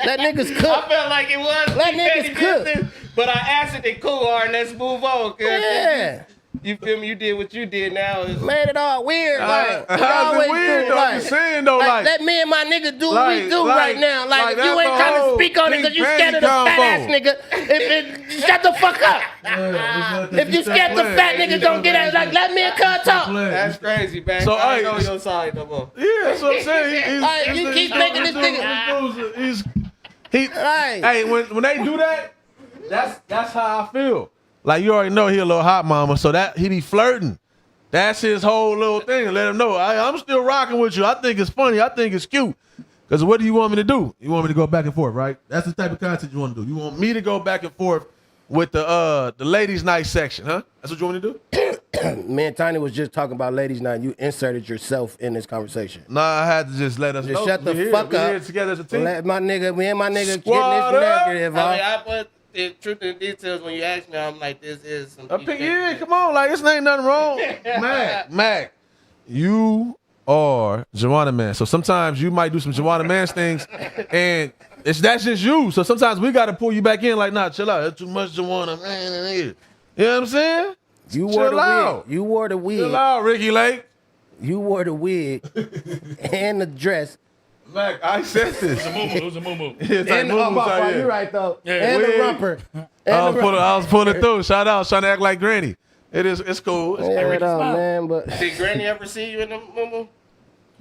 Let niggas cook. I felt like it was. Let pink niggas panty cook. business, but I answered it cool, hard. Let's move on. 'Cause Yeah. You feel me? You did what you did. Now it's Made it all weird. Like, we How's always it weird do, though? like, I'm saying though, like let me and my nigga do what we do right now. Like, if you that's ain't the trying to whole speak on it because you pink scared of the panty fat ass combo. nigga, shut the fuck up. If you scared the fat nigga, don't get out. Like, let me and Cuz talk. that's crazy, man. So, I ain't hey, on your side no more. Yeah, that's what I'm saying. Like, you keep making this nigga. Hey, when they do that, that's how I feel. Like you already know he a little hot mama, so that he be flirting. That's his whole little thing. Let him know I'm still rocking with you. I think it's funny. I think it's cute. Because what do you want me to do? You want me to go back and forth, right? That's the type of content you want to do. You want me to go back and forth with the ladies' night section, huh? That's what you want me to do? Me and Tiny was just talking about ladies' night. You inserted yourself in this conversation. Nah, I had to just let us Just know. shut the We fuck we up. here together as a team. Let me and my nigga Squad getting this up. negative I mean, off. I put the truth in the details when you ask me. I'm like, this is some. Yeah, come on, like this ain't nothing wrong. Mac, you are Joanna Man. So sometimes you might do some Joanna Man things, and that's just you. So sometimes we got to pull you back in, like, nah, chill out. That's too much Joanna Man. You know what I'm saying? You wore Chill the out. wig. You wore the wig. Chill out, Ricky Lake. You wore the wig and the dress. Mac, I said this. It was a moo-moo. It's like And moo-moos out here. you're right though. Yeah. And the Wig. rumper. I was pulling it through. Shout out, trying to act like Granny. It's cool. It's Yeah, cool. though, man, but Did Granny ever see you in the moo?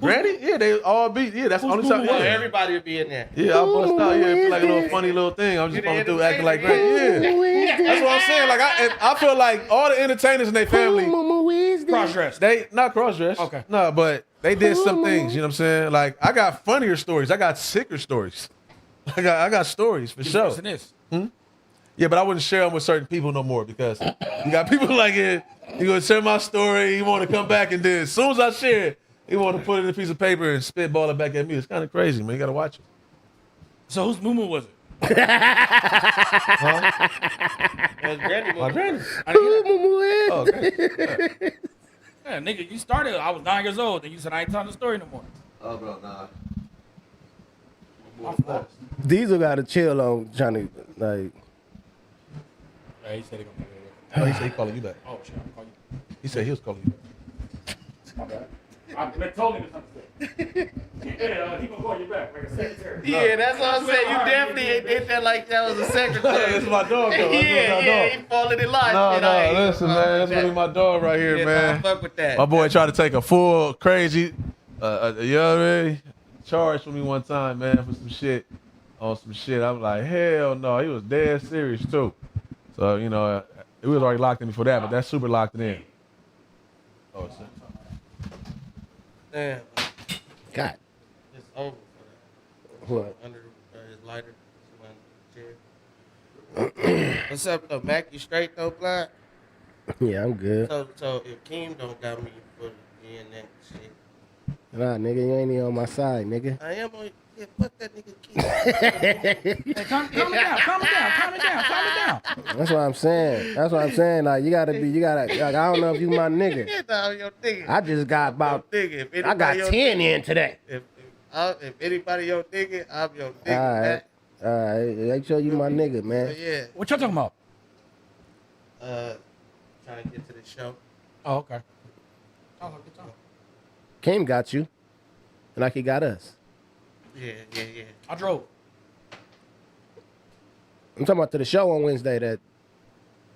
Granny? Yeah, they all beat. Yeah, that's the only time. Well, Yeah. everybody would be in there. Yeah, I bust out. Yeah, it feel like a little funny little thing. I'm just going through acting like Granny. Yeah, that's what I'm saying. Like I feel like all the entertainers in their family, Cross-dress. they not cross dress. Okay. No, but they did some things. You know what I'm saying? Like I got funnier stories. I got sicker stories. I got stories for sure. Listen to this. Yeah, but I wouldn't share them with certain people no more because you got people like it. You gonna share my story. You want to come back and then as soon as I share it, you want to put it in a piece of paper and spitball it back at me. It's kind of crazy, man. You gotta watch it. So whose moo-moo was it? It was Granny My moo. granny. I didn't hear that. Oh, okay. Yeah, nigga, you started. I was 9 years old, and you said I ain't telling the story no more. Oh, bro, nah. My fault. Diesel got to chill on trying to like. Yeah, he said he gonna do it. Oh, he said he calling you back. Oh shit, I'm calling you. He said he was calling you back. My bad. I totally misunderstood. Yeah, he gonna call you back like a secretary. Yeah, that's what I'm saying. You definitely did that like that was a secretary. It's my dog, though. Yeah, he falling in line. No, shit. I ain't- listen, man. That's really my dog right here, Yeah, man. I fuck with that. My boy tried to take a full crazy, you know what I mean? Charge for me one time, man, for some shit. On some shit. I'm like, hell no. He was dead serious, too. So, you know, it was already locked in before that, but that's super locked in. Oh, shit. Damn, God. it's over for What? that. Under his lighter. Chair. What's up, though, Mac? You straight though, Black? Yeah, I'm good. So if Keem don't got me for being that shit, Nah, nigga, you ain't even on my side, nigga. I am on. Yeah, fuck that nigga Keem. Hey, calm it down. That's what I'm saying. Like, you gotta, like, I don't know if you my nigga. Yeah, dog, your nigga. I just got about, Nigga, if I got anybody your 10 nigga, in today. If anybody your nigga, I'm your nigga. All right. Mac. All right. Make sure you my nigga, So, man. yeah. What y'all talking about? Trying to get to the show. Oh, okay. Sounds like a good time. Kim got you. Like he got us. Yeah. I drove. I'm talking about to the show on Wednesday that,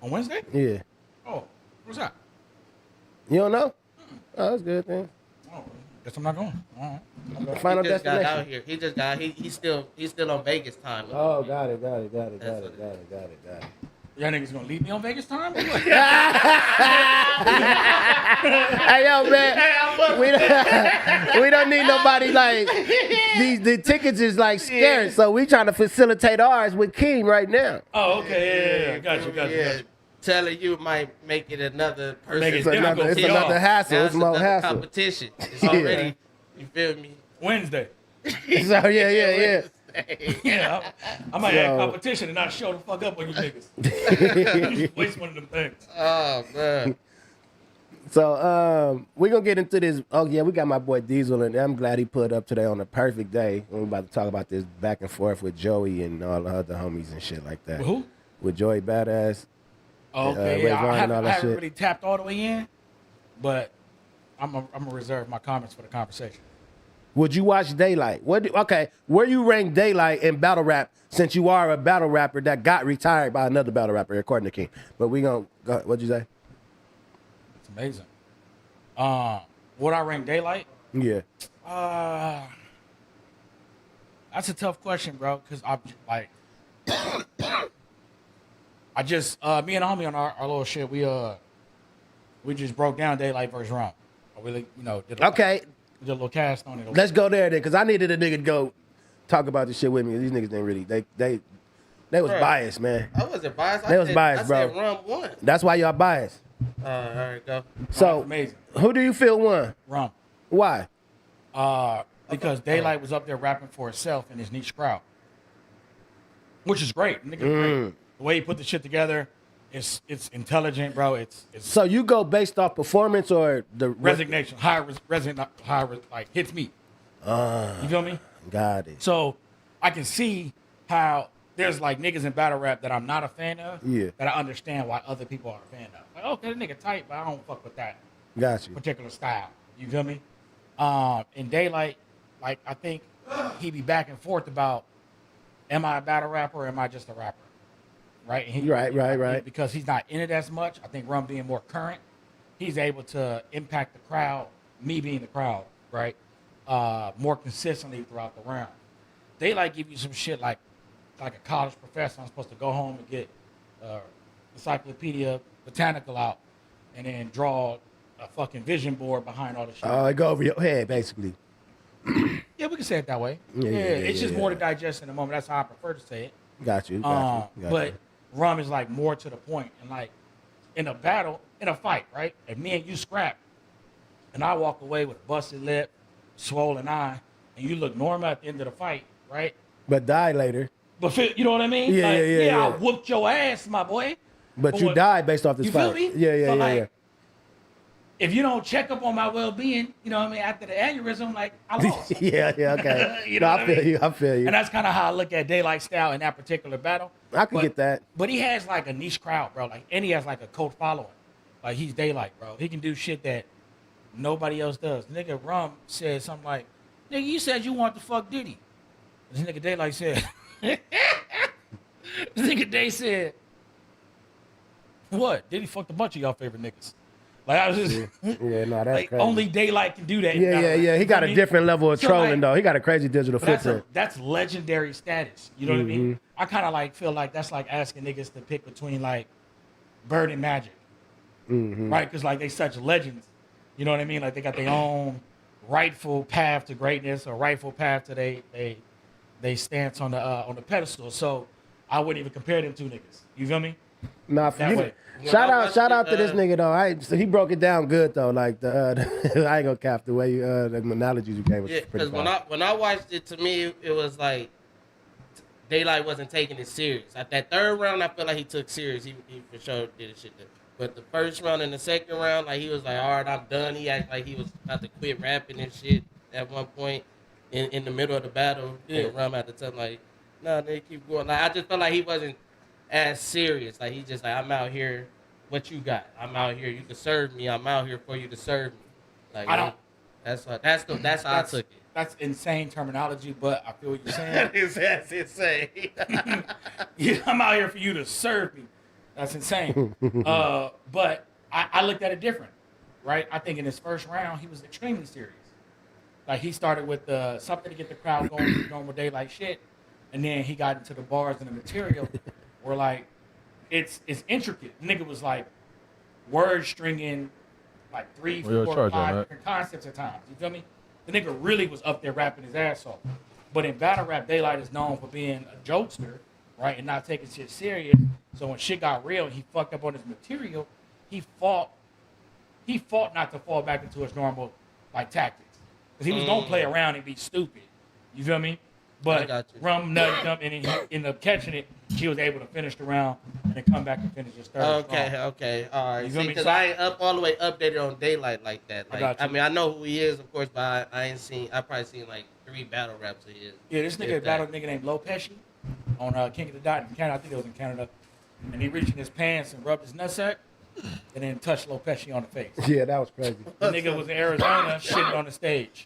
On Wednesday? yeah. Oh, what's that? You don't know? Oh, that's good, then. Oh, guess I'm not going. All right. Final He just got destination. out here. He just got. He's still on Vegas time. Oh, got it. Y'all niggas gonna leave me on Vegas time? Or what? Hey, yo, man. We don't need nobody like the tickets is like scarce, so we trying to facilitate ours with King right now. Oh, okay, yeah. Got you. Telling you might make it another person. Make it It's another difficult. hassle. Now It's more another hassle. competition. It's already, you feel me? Wednesday. So yeah. Yeah, I might have So- competition and not show the fuck up on you niggas. Waste one of them things. Oh, man. So we're gonna get into this. Oh yeah, we got my boy Diesel, and I'm glad he put up today on the perfect day. We're about to talk about this back and forth with Joey and all the other homies and shit like that. With who? With Joey Badass. Okay, Ray yeah, Vaughn I and all that haven't shit. really tapped all the way in, but I'm gonna reserve my comments for the conversation. Would you watch Daylyt? Okay, where you rank Daylyt in battle rap since you are a battle rapper that got retired by another battle rapper, according to King. But we gonna go, what'd you say? It's amazing. Would I rank Daylyt? Yeah. That's a tough question, bro. Cause I'm like, I just me and homie on our little shit. We just broke down Daylyt versus Rum. We did Okay, we did a little cast on it. let's go there then, cause I needed a nigga to go talk about this shit with me. These niggas didn't really. They was Bruh. biased, man. I wasn't biased. They was biased, I bro. said Rum won. That's why y'all biased. All right, go. So amazing. who do you feel won? Rum. Why? Because Daylyt was up there rapping for himself in his niche crowd, which is great. Nigga, great. The way he put the shit together, it's intelligent, bro. It's So you go based off performance or the resignation, like hits me. You feel me? Got it. So I can see how there's like niggas in battle rap that I'm not a fan of. Yeah. That I understand why other people are a fan of. Like, okay, the nigga tight, but I don't fuck with that Got you. particular style. You feel me? In Daylyt, like I think he be back and forth about, am I a battle rapper or am I just a rapper? Right? And he, Right. Because he's not in it as much. I think Rum being more current, he's able to impact the crowd, me being the crowd, right? More consistently throughout the round. Daylyt give you some shit like a college professor. I'm supposed to go home and get Encyclopedia Botanical out and then draw a fucking vision board behind all the shit. Oh, it go over your head, basically. Yeah, we can say it that way. Yeah, It's just yeah. more to digest in the moment. That's how I prefer to say it. Got you. But Rum is like more to the point. And like in a battle, in a fight, right? If me and you scrap and I walk away with a busted lip, swollen eye, and you look normal at the end of the fight, right? But die later. But you know what I mean? Yeah, like, yeah. I whooped your ass, my boy. But you what- died based off this You fight. feel me? Yeah. So, like, if you don't check up on my well-being, you know what I mean, after the aneurysm, like, I lost. yeah, okay. You know No, what I I feel mean? you. I feel you. And that's kind of how I look at Daylyt style in that particular battle. I could get that. But he has like a niche crowd, bro. Like, and he has like a cult following. Like, he's Daylyt, bro. He can do shit that nobody else does. Nigga Rum said something like, nigga, you said you want to fuck Diddy. This nigga Daylyt said, this nigga Day said, what? Diddy fucked a bunch of y'all favorite niggas. Like, I was just, Yeah, no, that's like, crazy. only Daylyt can do that. Yeah. He got a different level of So, trolling, like, though. He got a crazy digital But footprint. that's legendary status. You know what I Mm-hmm. mean? I kind of like feel like that's like asking niggas to pick between like Bird and Magic, Mm-hmm. right? Because like they such legends. You know what I mean? Like they got their own rightful path to greatness or rightful path to they stance on the pedestal. So I wouldn't even compare them two niggas. You feel me? Nah, That way. shout Well, out to this nigga though. So he broke it down good though. Like I ain't gonna cap the way the analogies you gave was Yeah, pretty because fire. when I watched it, to me, it was like Daylyt wasn't taking it serious. At that third round, I feel like he took serious. He for sure did the shit. But the first round and the second round, like he was like, all right, I'm done. He acted like he was about to quit rapping and shit at one point in the middle of the battle. Yeah. And Rum had to tell him like, no, they keep going. Like I just felt like he wasn't as serious. Like he's just like, I'm out here. What you got? I'm out here. You can serve me. I'm out here for you to serve me. Like I don't- That's how I took it. That's insane terminology, but I feel what you're saying. That's insane. Yeah, I'm out here for you to serve me. That's insane. But I looked at it different, right? I think in his first round, he was extremely serious. Like, he started with something to get the crowd going with Daylyt shit, and then he got into the bars and the material where, like, it's intricate. The nigga was like word stringing like 3, Well, you're 4, charged, 5 right? different concepts at times. You feel me? The nigga really was up there rapping his ass off. But in battle rap, Daylyt is known for being a jokester, right, and not taking shit serious. So when shit got real, and he fucked up on his material. He fought not to fall back into his normal like tactics, because he was gonna play around and be stupid. You feel me? But Rum nutted him, and he ended up catching it. She was able to finish the round and then come back and finish his third. Okay, all right. You feel me? Because So- I ain't up all the way updated on Daylyt like that. I Like, got you. I mean, I know who he is, of course, but I ain't seen. I probably seen like 3 battle raps of his. Yeah, this nigga If battled that. a nigga named Lo Pesci on King of the Dot in Canada. I think it was in Canada. And he reached in his pants and rubbed his nutsack and then touched Lo Pesci on the face. Yeah, that was crazy. The nigga was in Arizona shitting on the stage.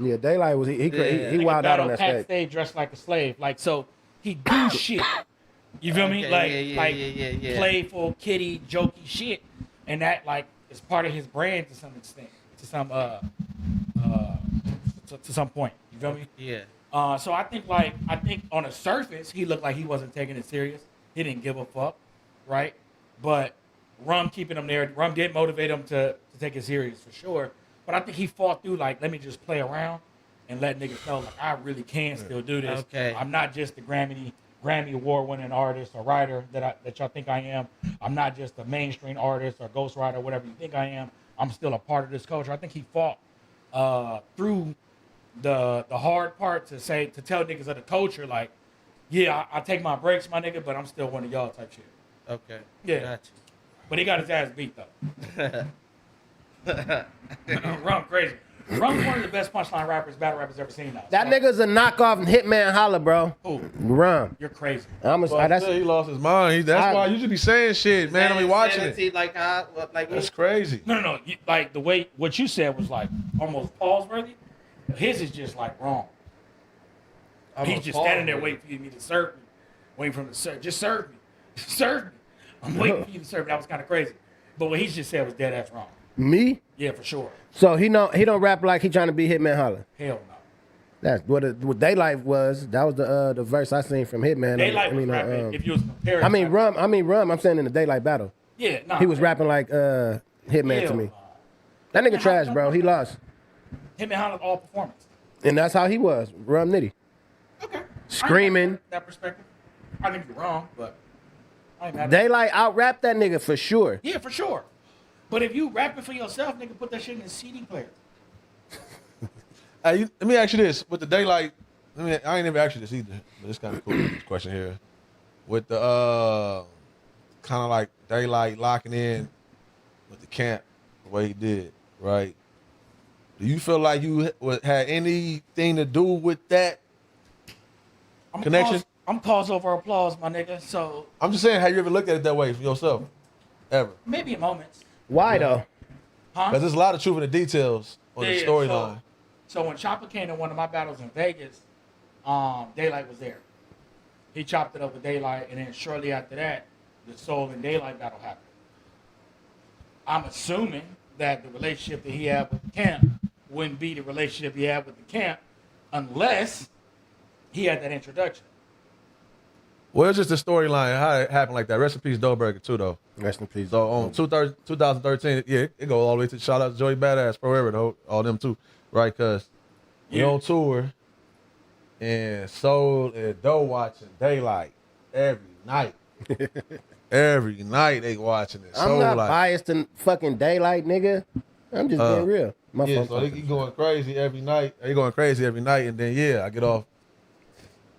Yeah, Daylyt was he Nigga wilded out on battled that Pat stage. dressed like a slave. Like, so he do shit. You feel me? Okay, Like, yeah. playful, kitty, jokey shit. And that, like, is part of his brand to some extent. To some point. You feel me? Yeah. So I think on the surface, he looked like he wasn't taking it serious. He didn't give a fuck, right? But Rum keeping him there, Rum did motivate him to take it serious for sure. But I think he fought through, like, let me just play around and let niggas know, like, I really can still do this. Okay. I'm not just the Grammy award-winning artist or writer that y'all think I am. I'm not just a mainstream artist or ghostwriter, whatever you think I am. I'm still a part of this culture. I think he fought through the hard part to tell niggas of the culture, like, yeah, I take my breaks, my nigga, but I'm still one of y'all type shit. Okay. Yeah. Gotcha. But he got his ass beat though. Rum crazy. Rum's one of the best punchline battle rappers ever seen now. That nigga's a knockoff Hitman Holla, bro. Who? Rum. You're crazy. That's He lost his mind. That's why you should be saying shit, man. I mean, watching it. Like how, like That's crazy. No. Like the way what you said was like almost pause worthy. His is just like wrong. He's just standing there waiting for you to serve me. Waiting for him to serve. Just serve me. Serve me. I'm waiting for you to serve me. That was kind of crazy. But what he just said was dead ass wrong. Me? Yeah, for sure. So he don't rap like he trying to be Hitman Holla. Hell no. That's what Daylyt was. That was the verse I seen from Hitman. Daylyt was rapping. If you was comparing. Rum. I'm saying in the Daylyt battle. Yeah, no. He was rapping like Hitman to me. That nigga trash, bro. He lost. Him and Holland's all performance. And that's how he was. Rum Nitty. Okay. Screaming. That perspective. I think you're wrong, but I ain't mad. Daylyt out rap that nigga for sure. Yeah, for sure. But if you rapping for yourself, nigga, put that shit in a CD player. Hey, let me ask you this: with the Daylyt, I ain't never asked you this either, but it's kind of cool. This question here, with the kind of like Daylyt locking in with the camp the way he did, right? Do you feel like you had anything to do with that connection? I'm cause over applause, my nigga. So I'm just saying, have you ever looked at it that way for yourself, ever? maybe in moments. Why though? Huh? Because there's a lot of truth in the details on the storyline. So when Chopper came to one of my battles in Vegas, Daylyt was there. He chopped it up with Daylyt, and then shortly after that, the Soul and Daylyt battle happened. I'm assuming that the relationship that he had with the camp wouldn't be the relationship he had with the camp unless he had that introduction. Well, it's just the storyline, how it happened like that. Rest in peace, Doughburger, too, though. Rest in peace. So on 2013, yeah, it go all the way to shout out to Joey Badass forever, though, all them too, right? Because we on tour and Soul and Doe watching Daylyt every night. Every night they watching it. I'm not biased to fucking Daylyt, nigga. I'm just being real. My Yeah, fault. so they going crazy every night. They going crazy every night, and then yeah, I get off.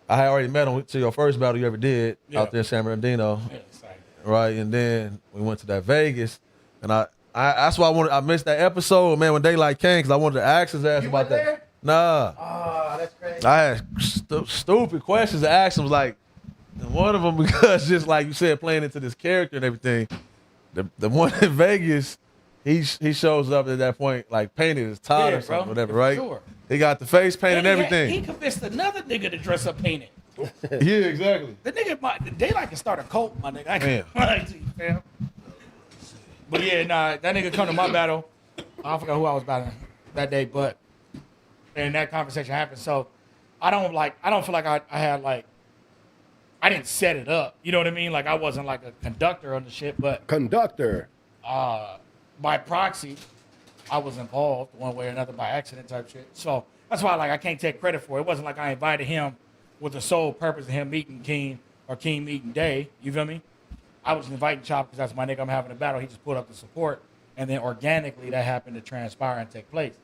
I had already met him to your first battle you ever did out there in San Bernardino. Yeah, excited. Right, and then we went to that Vegas, and I that's why I missed that episode, man, when Daylyt came, because I wanted to ask his ass about that. there? Nah, Oh, that's crazy. I had stupid questions to ask him, like, and one of them because just like you said, playing into this character and everything. The one in Vegas, he shows up at that point like painted as Todd or something, whatever, right? Sure. He got the face paint and everything. He convinced another nigga to dress up painted. Yeah, exactly. The nigga, Daylyt can start a cult, my nigga. I can lie to you, fam. But yeah, nah, that nigga come to my battle. I forgot who I was battling that day, but and that conversation happened. So I don't feel like I had like I didn't set it up. You know what I mean? Like I wasn't like a conductor on the shit, but Conductor. by proxy, I was involved one way or another by accident type shit. So that's why like I can't take credit for it. It wasn't like I invited him with the sole purpose of him meeting King or King meeting Day. You feel me? I was inviting Chop because that's my nigga I'm having a battle. He just put up the support. And then organically that happened to transpire and take place.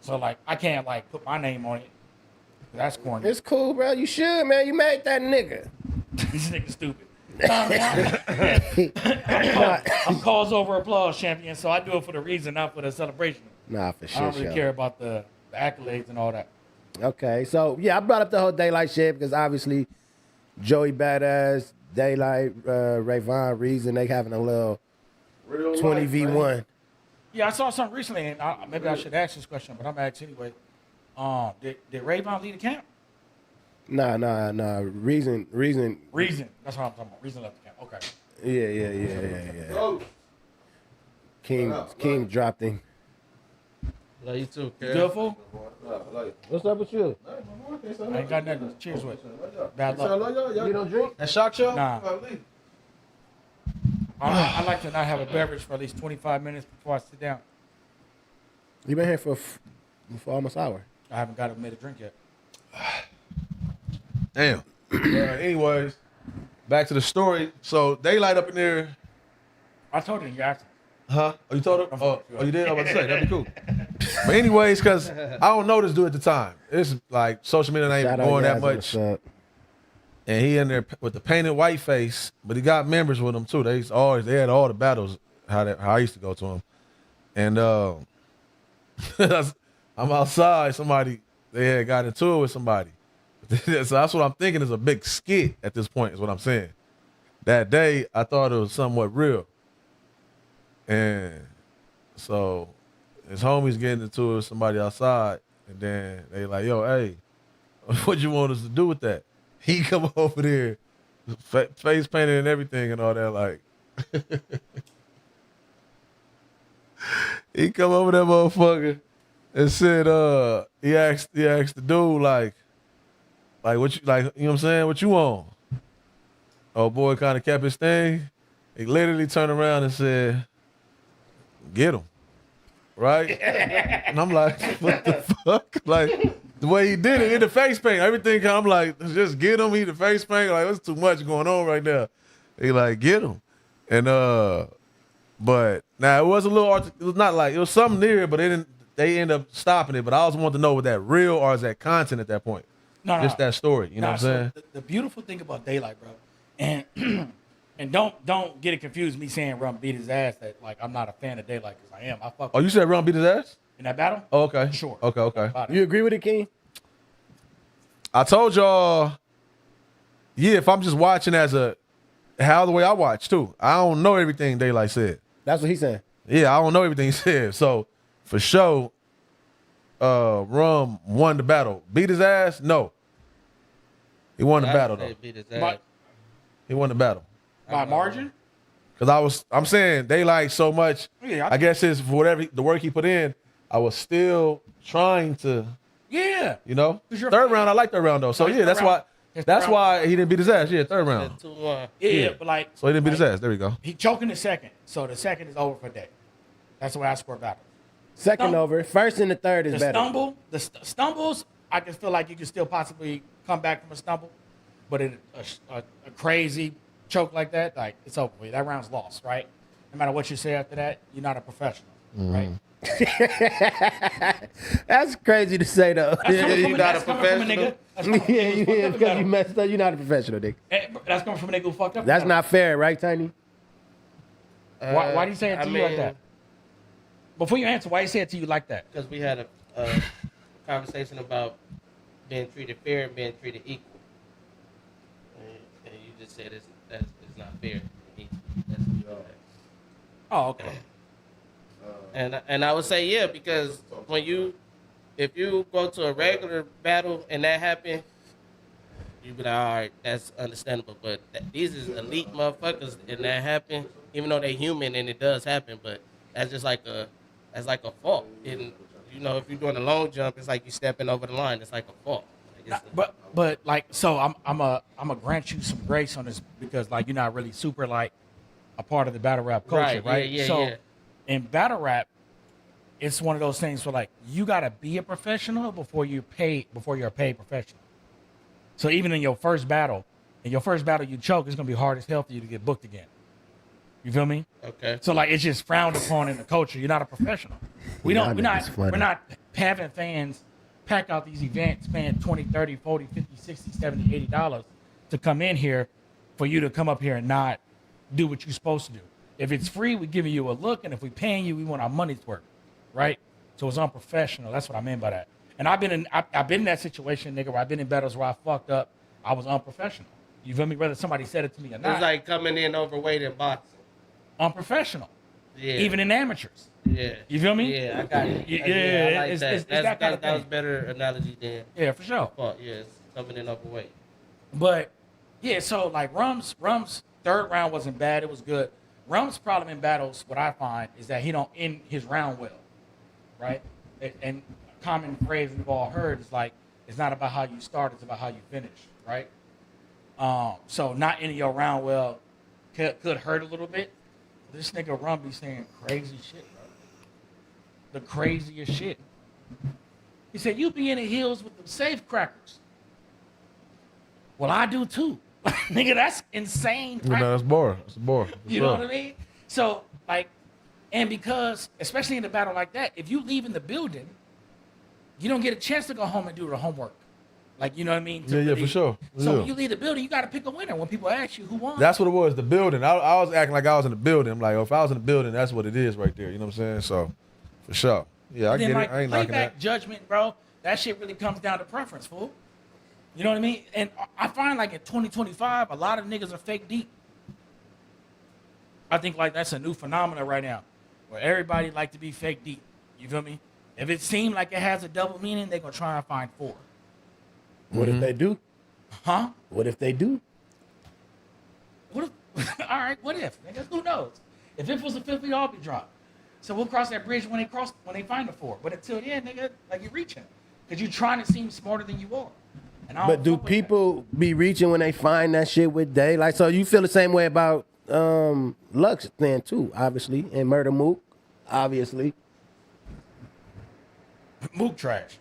So like I can't like put my name on it. That's corny. It's cool, bro. You should, man. You made that nigga. This nigga stupid. I'm cause over applause champion, so I do it for the reason, not for the celebration. Nah, for sure. I don't really care about the accolades and all that. Okay, so yeah, I brought up the whole Daylyt shit because obviously Joey Badass, Daylyt, Rayvon, Reason, they having a little 20v1. Yeah, I saw something recently, and maybe I should ask this question, but I'm gonna ask anyway. Did Rayvon lead the camp? Nah. Reason. Reason. That's what I'm talking about. Reason left the camp. Okay. Yeah. King dropped him. Love you too, You good, fool? What's up with you? I ain't got nothing. Cheers with. Bad luck. You don't drink? That shock show? Nah. I like to not have a beverage for at least 25 minutes before I sit down. You been here for almost an hour. I haven't got made a drink yet. Damn. Anyways, back to the story. So Daylyt up in there. I told you you asked. Huh? Oh, you told her? Oh, you did? I was about to say, that'd be cool. But anyways, because I don't know this dude at the time. It's like social media ain't Shout out going that Yaz, much. what's up? And he in there with the painted white face, but he got members with him too. They had all the battles, how I used to go to him. And I'm outside, they had got into it with somebody. So that's what I'm thinking is a big skit at this point, is what I'm saying. That day, I thought it was somewhat real. And so his homies getting into it with somebody outside, and then they like, yo, hey, what you want us to do with that? He come over there, face painted and everything and all that, like. He come over that motherfucker and said, he asked the dude, like what you, like, you know what I'm saying? What you on? Oh boy kind of kept his thing. He literally turned around and said, get him. Right? And I'm like, what the fuck? Like, the way he did it in the face paint, everything, I'm like, just get him, he the face paint. Like, there's too much going on right now. He like, get him. And, but now it was a little, it was not like, it was something near, but they ended up stopping it. But I also wanted to know, was that real or is that content at that point? No. Just that story, you know what I'm saying? The beautiful thing about Daylyt, bro, and and don't get it confused, me saying Rum beat his ass, that like I'm not a fan of Daylyt, because I am. I fuck Oh, you said Ron beat his ass? in that battle. Oh, okay. Sure. Okay. You agree with it, King? I told y'all, yeah, if I'm just watching how the way I watch too. I don't know everything Daylyt said. That's what he's saying. Yeah, I don't know everything he said. So for sure, Rum won the battle. Beat his ass? No. He won the battle though. Beat his ass. By, He won the battle. by margin? Because I'm saying Daylyt so much. Yeah, I guess it's for whatever the work he put in. I was still trying to, Yeah. you know. 'Cause you're- Third round, I like third round though. So Like yeah, third that's round. why. That's why he didn't beat his ass. Yeah, third round. 2-1. Yeah, but like. So he didn't beat his like, ass. There we go. He choked in the second, so the second is over for Day. That's the way I score battles. Second Stumble. over. First and the third is The better. stumbles, I can feel like you can still possibly come back from a stumble, but in a crazy choke like that, like it's over with. That round's lost, right? No matter what you say after that, you're not a professional, right? That's crazy to say though. That's coming from a nigga. That's coming from a nigga who fucked up Because you battle. messed up. You're not a professional, Dick. That's coming from a nigga who fucked up. That's battle. not fair, right, Tiny? Why do you say it to you like that? Before you answer, why you say it to you like that? Because we had a conversation about being treated fair and being treated equal. And you just said it's not fair. That's what you are. Oh, okay. And I would say, yeah, because if you go to a regular battle and that happen, you be like, all right, that's understandable. But these is elite motherfuckers and that happen, even though they human and it does happen, but that's just like a fault. And you know, if you're doing a long jump, it's like you stepping over the line. It's like a fault. Like But like, so I'm a grant you some grace on this because like you're not really super like a part of the battle rap culture, right? So in battle rap, it's one of those things where like you gotta be a professional before you're a paid professional. So even in your first battle you choke, it's gonna be hard as hell for you to get booked again. You feel me? Okay. So like it's just frowned upon in the culture. You're not a professional. We're not having fans pack out these events paying 20, 30, 40, 50, 60, 70, $80 to come in here for you to come up here and not do what you're supposed to do. If it's free, we're giving you a look, and if we're paying you, we want our money's worth, right? So it's unprofessional. That's what I mean by that. And I've been in that situation, nigga, where I've been in battles where I fucked up. I was unprofessional. You feel me? Whether somebody said it to me or not. It's like coming in overweight in boxing. Unprofessional. Yeah. Even in amateurs. Yeah. You feel me? Yeah, I got it. Yeah, I like it's that. that kind of That was thing. better analogy than. Yeah, for sure. Yeah, it's coming in overweight. But yeah, so like Rum's third round wasn't bad. It was good. Rum's problem in battles, what I find, is that he don't end his round well, right? And a common phrase we've all heard is like, it's not about how you start, it's about how you finish, right? So not ending your round well could hurt a little bit. This nigga Rum be saying crazy shit, bro. The craziest shit. He said, you be in the hills with them safe crackers. Well, I do too. Nigga, that's insane. You know, that's bar. That's a bar. You know what I mean? So, like, and because, especially in a battle like that, if you leave in the building, you don't get a chance to go home and do the homework. Like, you know what I mean? Yeah, for sure. So Yeah. when you leave the building, you got to pick a winner. When people ask you who won. That's what it was, the building. I was acting like I was in the building. I'm like, if I was in the building, that's what it is right there. You know what I'm saying? So, for sure. Yeah, I And then, get like, it. I ain't knocking playback that. judgment, bro, that shit really comes down to preference, fool. You know what I mean? And I find like in 2025, a lot of niggas are fake deep. I think like that's a new phenomenon right now, where everybody like to be fake deep. You feel me? If it seems like it has a double meaning, they're gonna try and find four. What if they do? Huh? What if they do? What if, all right, what if? Nigga, who knows? If it was a fifth, we all be dropped. So we'll cross that bridge when they find the four. But until then, nigga, like you're reaching. Because you're trying to seem smarter than you are. And I don't But do fuck with that. people be reaching when they find that shit with Daylyt? So you feel the same way about Lux then too, obviously, and Murder Mook, obviously. Mook trash.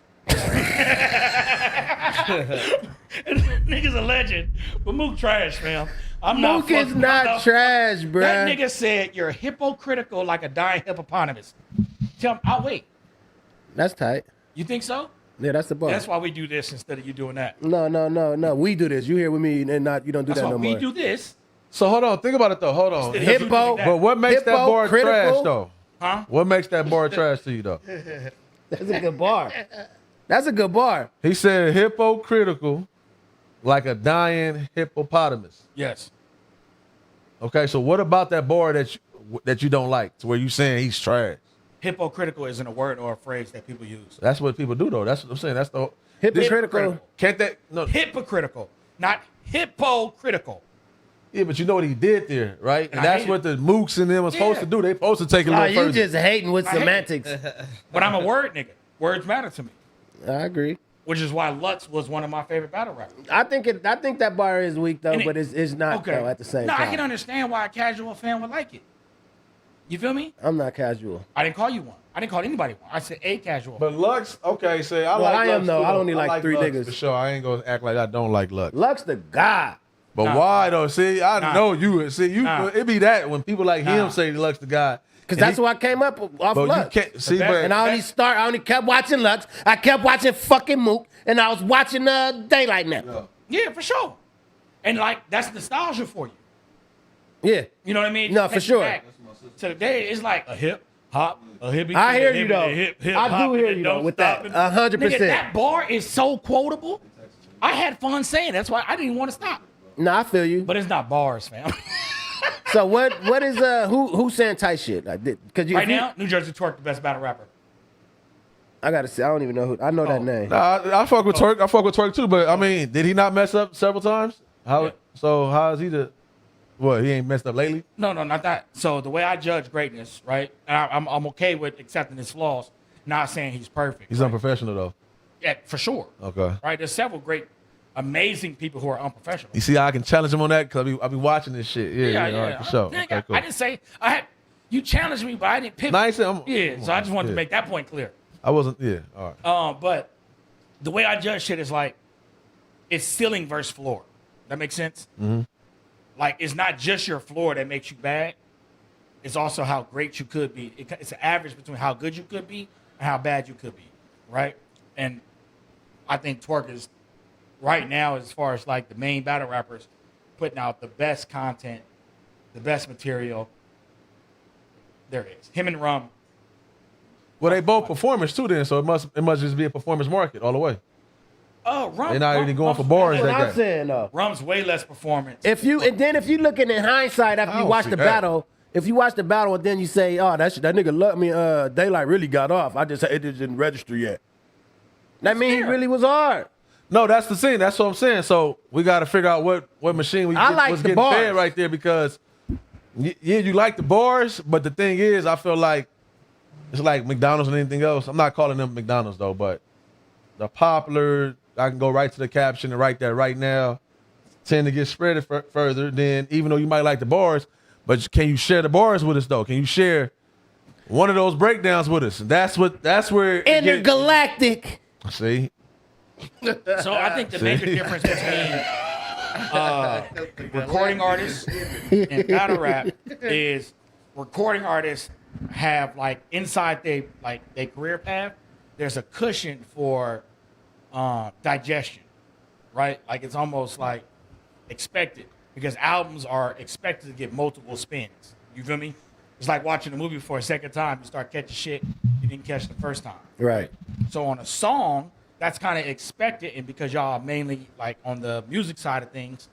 Nigga's a legend, but Mook trash, fam. I'm not Mook is fucking- not trash, bruh. That nigga said you're hypocritical like a dying hippopotamus. Tell me, I'll wait. That's tight. You think so? Yeah, that's the bar. That's why we do this instead of you doing that. No. We do this. You here with me and not you don't do That's that why no we more. do this. So hold on, think about it though. Hold on. Instead of you Hippo- doing that. But what makes that bar trash Hypocritical? though? Huh? What makes that bar trash to you though? That's a good bar. That's a good bar. He said hypocritical, like a dying hippopotamus. Yes. Okay, so what about that bar that you don't like? To where you saying he's trash? Hypocritical isn't a word or a phrase that people use. That's what people do though. That's what I'm saying. That's the Hypocritical. Can't that no? Hypocritical, not hypocritical. Yeah, but you know what he did there, right? And I that's hate what the mooks and them are supposed Yeah. to do. They supposed to take it a Oh, little you further. just hating with I hate semantics. But I'm a word nigga. Words matter to me, I agree. which is why Lutz was one of my favorite battle rappers. I think that bar is weak though, And it- but it's not though at the same No, time. I can understand why a casual fan would like it. You feel me? I'm not casual. I didn't call you one. I didn't call anybody one. I said a casual. But Lux, okay, say I Well, like I am Lux though. too, I only like three Lux niggas. for sure. I ain't gonna act like I don't like Lux. Lux the god. But Nah. why though? See, I Nah. know you. See, you. Nah. It be that when people like Nah. him say Lux the guy, Cause And that's he- what I came up off But Lux. you can't see. best- But And I only kept watching Lux. I kept watching fucking Mook, and I was watching Daylyt now. yeah, for sure. And like that's nostalgia for you. Yeah. You know what I mean? No, Just for takes you sure. back. So today it's like a hip hop, a hippie. I hear a you hippie, though. a hip, I hop, do hear and you don't though with stop that. it. 100%. Nigga, that bar is so quotable. I had fun saying it. That's why I didn't want to stop. No, I feel you. But it's not bars, fam. So what is who's saying tight shit? Like, cause you, Right now, New Jersey Twerk, the best battle rapper. I gotta say I don't even know who. I know that name. Nah, I fuck with Twerk. I fuck with Twerk too. But I mean, did he not mess up several times? How? Yeah. So how is he the? What, he ain't messed up lately? No, not that. So the way I judge greatness, right? And I'm okay with accepting his flaws. Not saying he's perfect. He's right? unprofessional though. Yeah, for sure. Okay. Right? There's several great, amazing people who are unprofessional. You see how I can challenge him on that? Because I be watching this shit. Yeah, all right, for sure. Nigga, Okay, cool. I didn't say I had you challenged me, but I didn't pick. Nice. So I just wanted to make that point clear. I wasn't. Yeah. All right. But the way I judge shit is like it's ceiling versus floor. That makes sense. Mm-hmm. Like it's not just your floor that makes you bad. It's also how great you could be. It's an average between how good you could be and how bad you could be, right? And I think Twerk is right now, as far as like the main battle rappers, putting out the best content, the best material. There it is. Him and Rum. Well, they both performers too, then, so it must just be a performance market all the way. Oh, Rum. They're not even going for bars That's what like I'm that. saying though. Rum's way less performance. If you looking in hindsight after I you don't watch see the that. battle, if you watch the battle and then you say, "Oh, that nigga loved me," Daylyt really got off. It just didn't register yet. That means he really was hard. No, that's the thing. That's what I'm saying. So we got to figure out what machine was the getting bars. fed right there because, yeah, you like the bars, but the thing is, I feel like it's like McDonald's and anything else. I'm not calling them McDonald's though, but the popular, I can go right to the caption and write that right now, tend to get spread further than even though you might like the bars, but can you share the bars with us though? Can you share one of those breakdowns with us? And that's where Intergalactic. See. So I think the major difference between recording artists and battle rap is recording artists have like inside their career path, there's a cushion for digestion, right? Like it's almost like expected because albums are expected to get multiple spins. You feel me? It's like watching a movie for a second time. You start catching shit you didn't catch the first time. Right. So on a song, that's kind of expected, and because y'all are mainly like on the music side of things,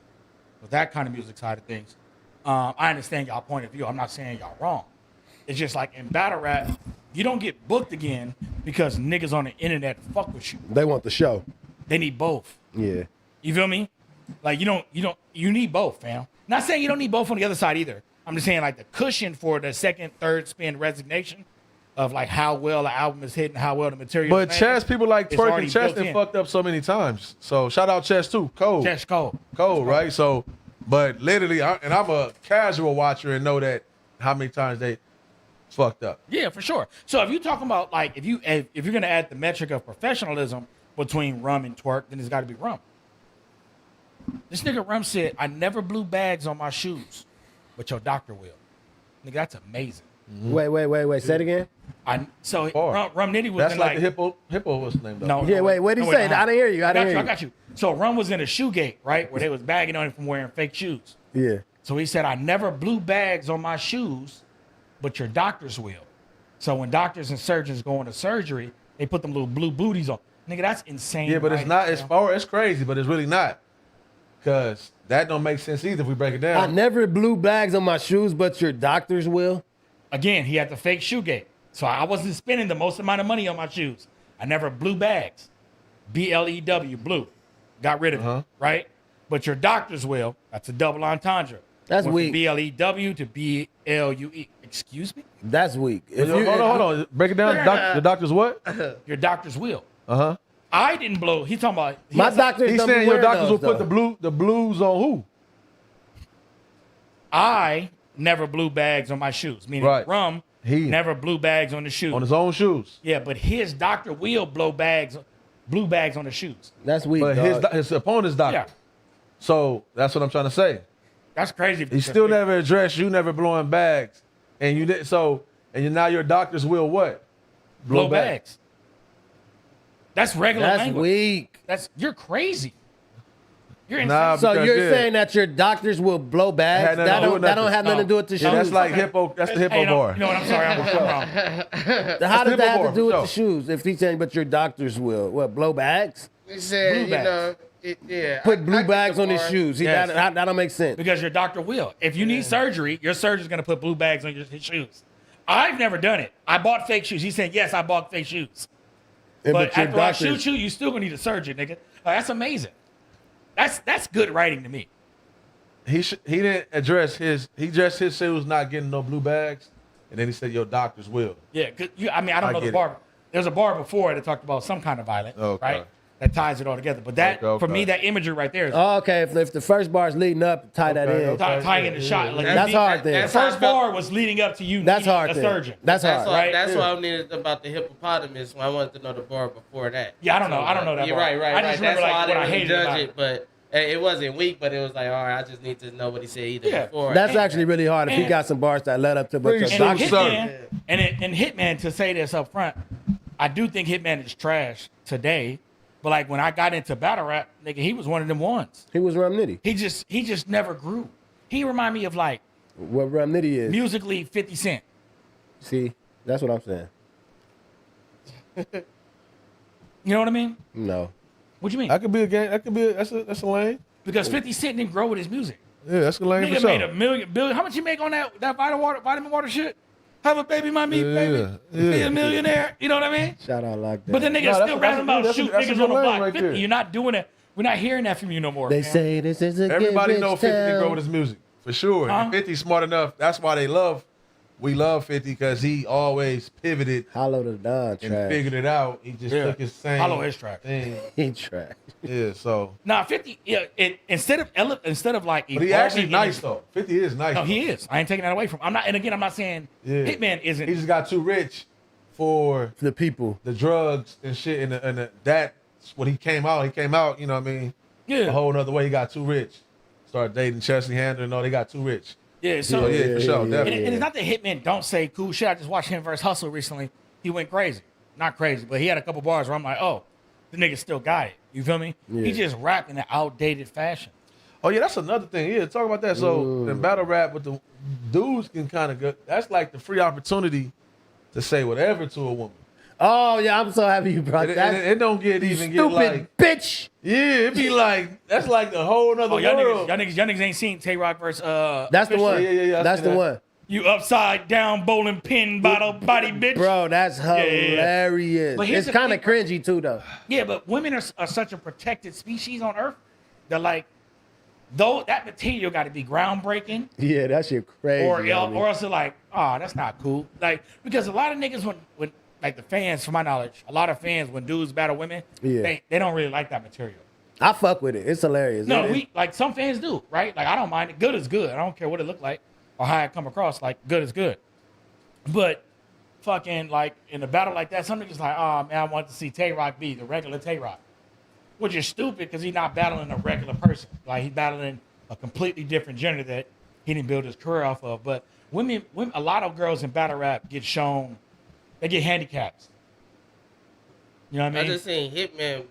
with that kind of music side of things, I understand y'all point of view. I'm not saying y'all wrong. It's just like in battle rap, you don't get booked again because niggas on the internet fuck with you. They want the show. They need both. Yeah. You feel me? Like you need both, fam. Not saying you don't need both on the other side either. I'm just saying like the cushion for the second, third spin resignation of like how well the album is hitting, how well the material But is Chess, people like it's Twerk already and Chess built and in. fucked up so many times. So shout out Chess too. Cold. Chess cold. Cold, right? So, but literally, and I'm a casual watcher and know that how many times they fucked up. Yeah, for sure. So if you're talking about like if you're gonna add the metric of professionalism between Rum and Twerk, then it's got to be Rum. This nigga Rum said, "I never blew bags on my shoes, but your doctor will." Nigga, that's amazing. Wait. Say it again. Rum Nitty was That's in like the hippo. What's the name? Though? No, Yeah, wait, what did he say? I didn't hear you. I got you. So Rum was in a shoe gate, right, where they was bagging on him from wearing fake shoes. Yeah. So he said, "I never blew bags on my shoes, but your doctors will." So when doctors and surgeons go into surgery, they put them little blue booties on. Nigga, that's insane. Yeah, but it's not. It's crazy, but it's really not. Cause that don't make sense either if we break it down. I never blew bags on my shoes, but your doctors will. Again, he had the fake shoe gate. So I wasn't spending the most amount of money on my shoes. I never blew bags. BLEW, blue. Got rid of it, right? But your doctors will. That's a double entendre. That's Went weak. From BLEW to BLUE. Excuse me? That's weak. Hold on. Break it down. The doctor's what? Your doctors will. Uh-huh. I didn't blow. He's talking about. My doctors He's don't be saying your wearing doctors will those, put though. the blues on who? I never blew bags on my shoes. Meaning Right. Rum He- never blew bags on the shoes. On his own shoes. Yeah, but his doctor will blew bags on the shoes. That's weak. But dog. his opponent's doctor. Yeah. So that's what I'm trying to say. That's crazy. He still never addressed you never blowing bags. And you did now your doctors will what? blow bags. That's regular That's language. weak. You're crazy. You're insane. Nah, So because, you're yeah. saying that your doctors will blow bags? Had nothing to do with That don't nothing. have nothing to do with the Yeah, shoes. that's like hippo. That's the hippo Hey, bar. you know what? I'm sorry. I'm wrong. How does the that have hippo to do with bar, the for shoes? If he's saying, but your doctors will, what, blow bags? He said, Blue bags. yeah. Put I blue get bags the on his bar. shoes. Yes. That don't make sense. Because your doctor will. If you need surgery, your surgeon's going to put blue bags on his shoes. I've never done it. I bought fake shoes. He said, yes, I bought fake shoes. And But your after I shoot you, you still going to need a surgeon, nigga. Like, that's amazing. That's good writing to me. He didn't address his. He addressed his shoes not getting no blue bags, and then he said your doctors will. Yeah, I don't know get the it. bar. there's a bar before that talked about some kind of violence, Okay. right? That ties it all together. But that, Okay. for me, that imagery right there is Oh, okay, if the first bar's leading up, tie that Okay, in. okay. tying in the shot. Like, That's hard then. The That's how I first felt. bar was leading up to you That's needing hard a then. surgeon. That's That's hard. why. Right? That's why I needed about the hippopotamus. When I wanted to know the bar before that. Yeah, I don't know. I don't know that You're bar. right. I just remember That's why like what I I didn't hated really about judge it. it, but it wasn't weak. But it was like, all right, I just need to know what he said either Yeah. before. That's actually really hard if he And- got some bars that led up to. But Pretty the sure. And doc- Hitman, and Hitman, to say this up front, I do think Hitman is trash today. But like when I got into battle rap, nigga, he was one of them ones. he was Rum Nitty. He just never grew. He remind me of like What Rum Nitty is. musically 50 Cent. See, that's what I'm saying. You know what I mean? No. What you mean? That could be a game. That could be that's a lane. Because 50 Cent didn't grow with his music. Yeah, that's a lane for Nigga made sure. a billion. How much you make on that vitamin water shit? Have a baby, my meat, Yeah, baby. yeah. Be a millionaire. You know what I mean? Shout out like that. But the nigga No, still rapping about that's a- shoot that's a niggas good on the lane block. right 50, there. you're not doing it. We're not hearing that from you no more. they man. say this is a Everybody get know rich 50 can grow town. with his music for sure. Huh? And 50's smart enough. That's why they love. We love 50 because he always pivoted Hollow the Don and trash. figured it out. He just Yeah. took his same Hollow is trash. thing. He trash. Yeah, so. Nah, 50. Yeah, instead of like. But he evolving actually in nice his- though. 50 is nice. No, though. he is. I ain't taking that away from him. I'm not. And again, I'm not saying Yeah. Hitman isn't. He just got too rich for The people. the drugs and shit. And that's what he came out. He came out, you know what I mean? Yeah. A whole nother way. He got too rich. Started dating Chesley Handler. No, they got too rich. Yeah. So So, yeah, for sure. And, Definitely. and it's not that Hitman don't say cool shit. I just watched him versus Hustle recently. He went crazy. Not crazy, but he had a couple bars where I'm like, oh, the nigga still got it. You feel me? Yeah. He just rap in an outdated fashion. Oh yeah, that's another thing. Yeah, talk about that. So in battle rap, with the dudes can kind of go. That's like the free opportunity to say whatever to a woman. Oh yeah, I'm so happy you brought It, that. it don't get even get Stupid like. bitch. Yeah, it be like that's like the whole nother Oh, y'all world. niggas ain't seen Tay Rock versus That's the Fisher. one. Yeah, I That's see the that. one. You upside down bowling pin bottle body bitch. Bro, that's yeah. hilarious. But here's It's the kind of thing- cringy too, though. Yeah, but women are such a protected species on Earth. They're like, though that material got to be groundbreaking, Yeah, that shit crazy. or homie. else they're like, oh, that's not cool. Like because a lot of niggas when like the fans, from my knowledge, a lot of fans when dudes battle women, Yeah. they don't really like that material. I fuck with it. It's hilarious. No, It- we like some fans do, right? Like I don't mind it. Good is good. I don't care what it look like or how it come across. Like good is good. But fucking like in a battle like that, some niggas like, oh man, I want to see Tay Rock be the regular Tay Rock. Which is stupid because he's not battling a regular person. Like he's battling a completely different gender that he didn't build his career off of. But women, a lot of girls in battle rap get shown, they get handicaps. You know what I I mean? just seen Hitman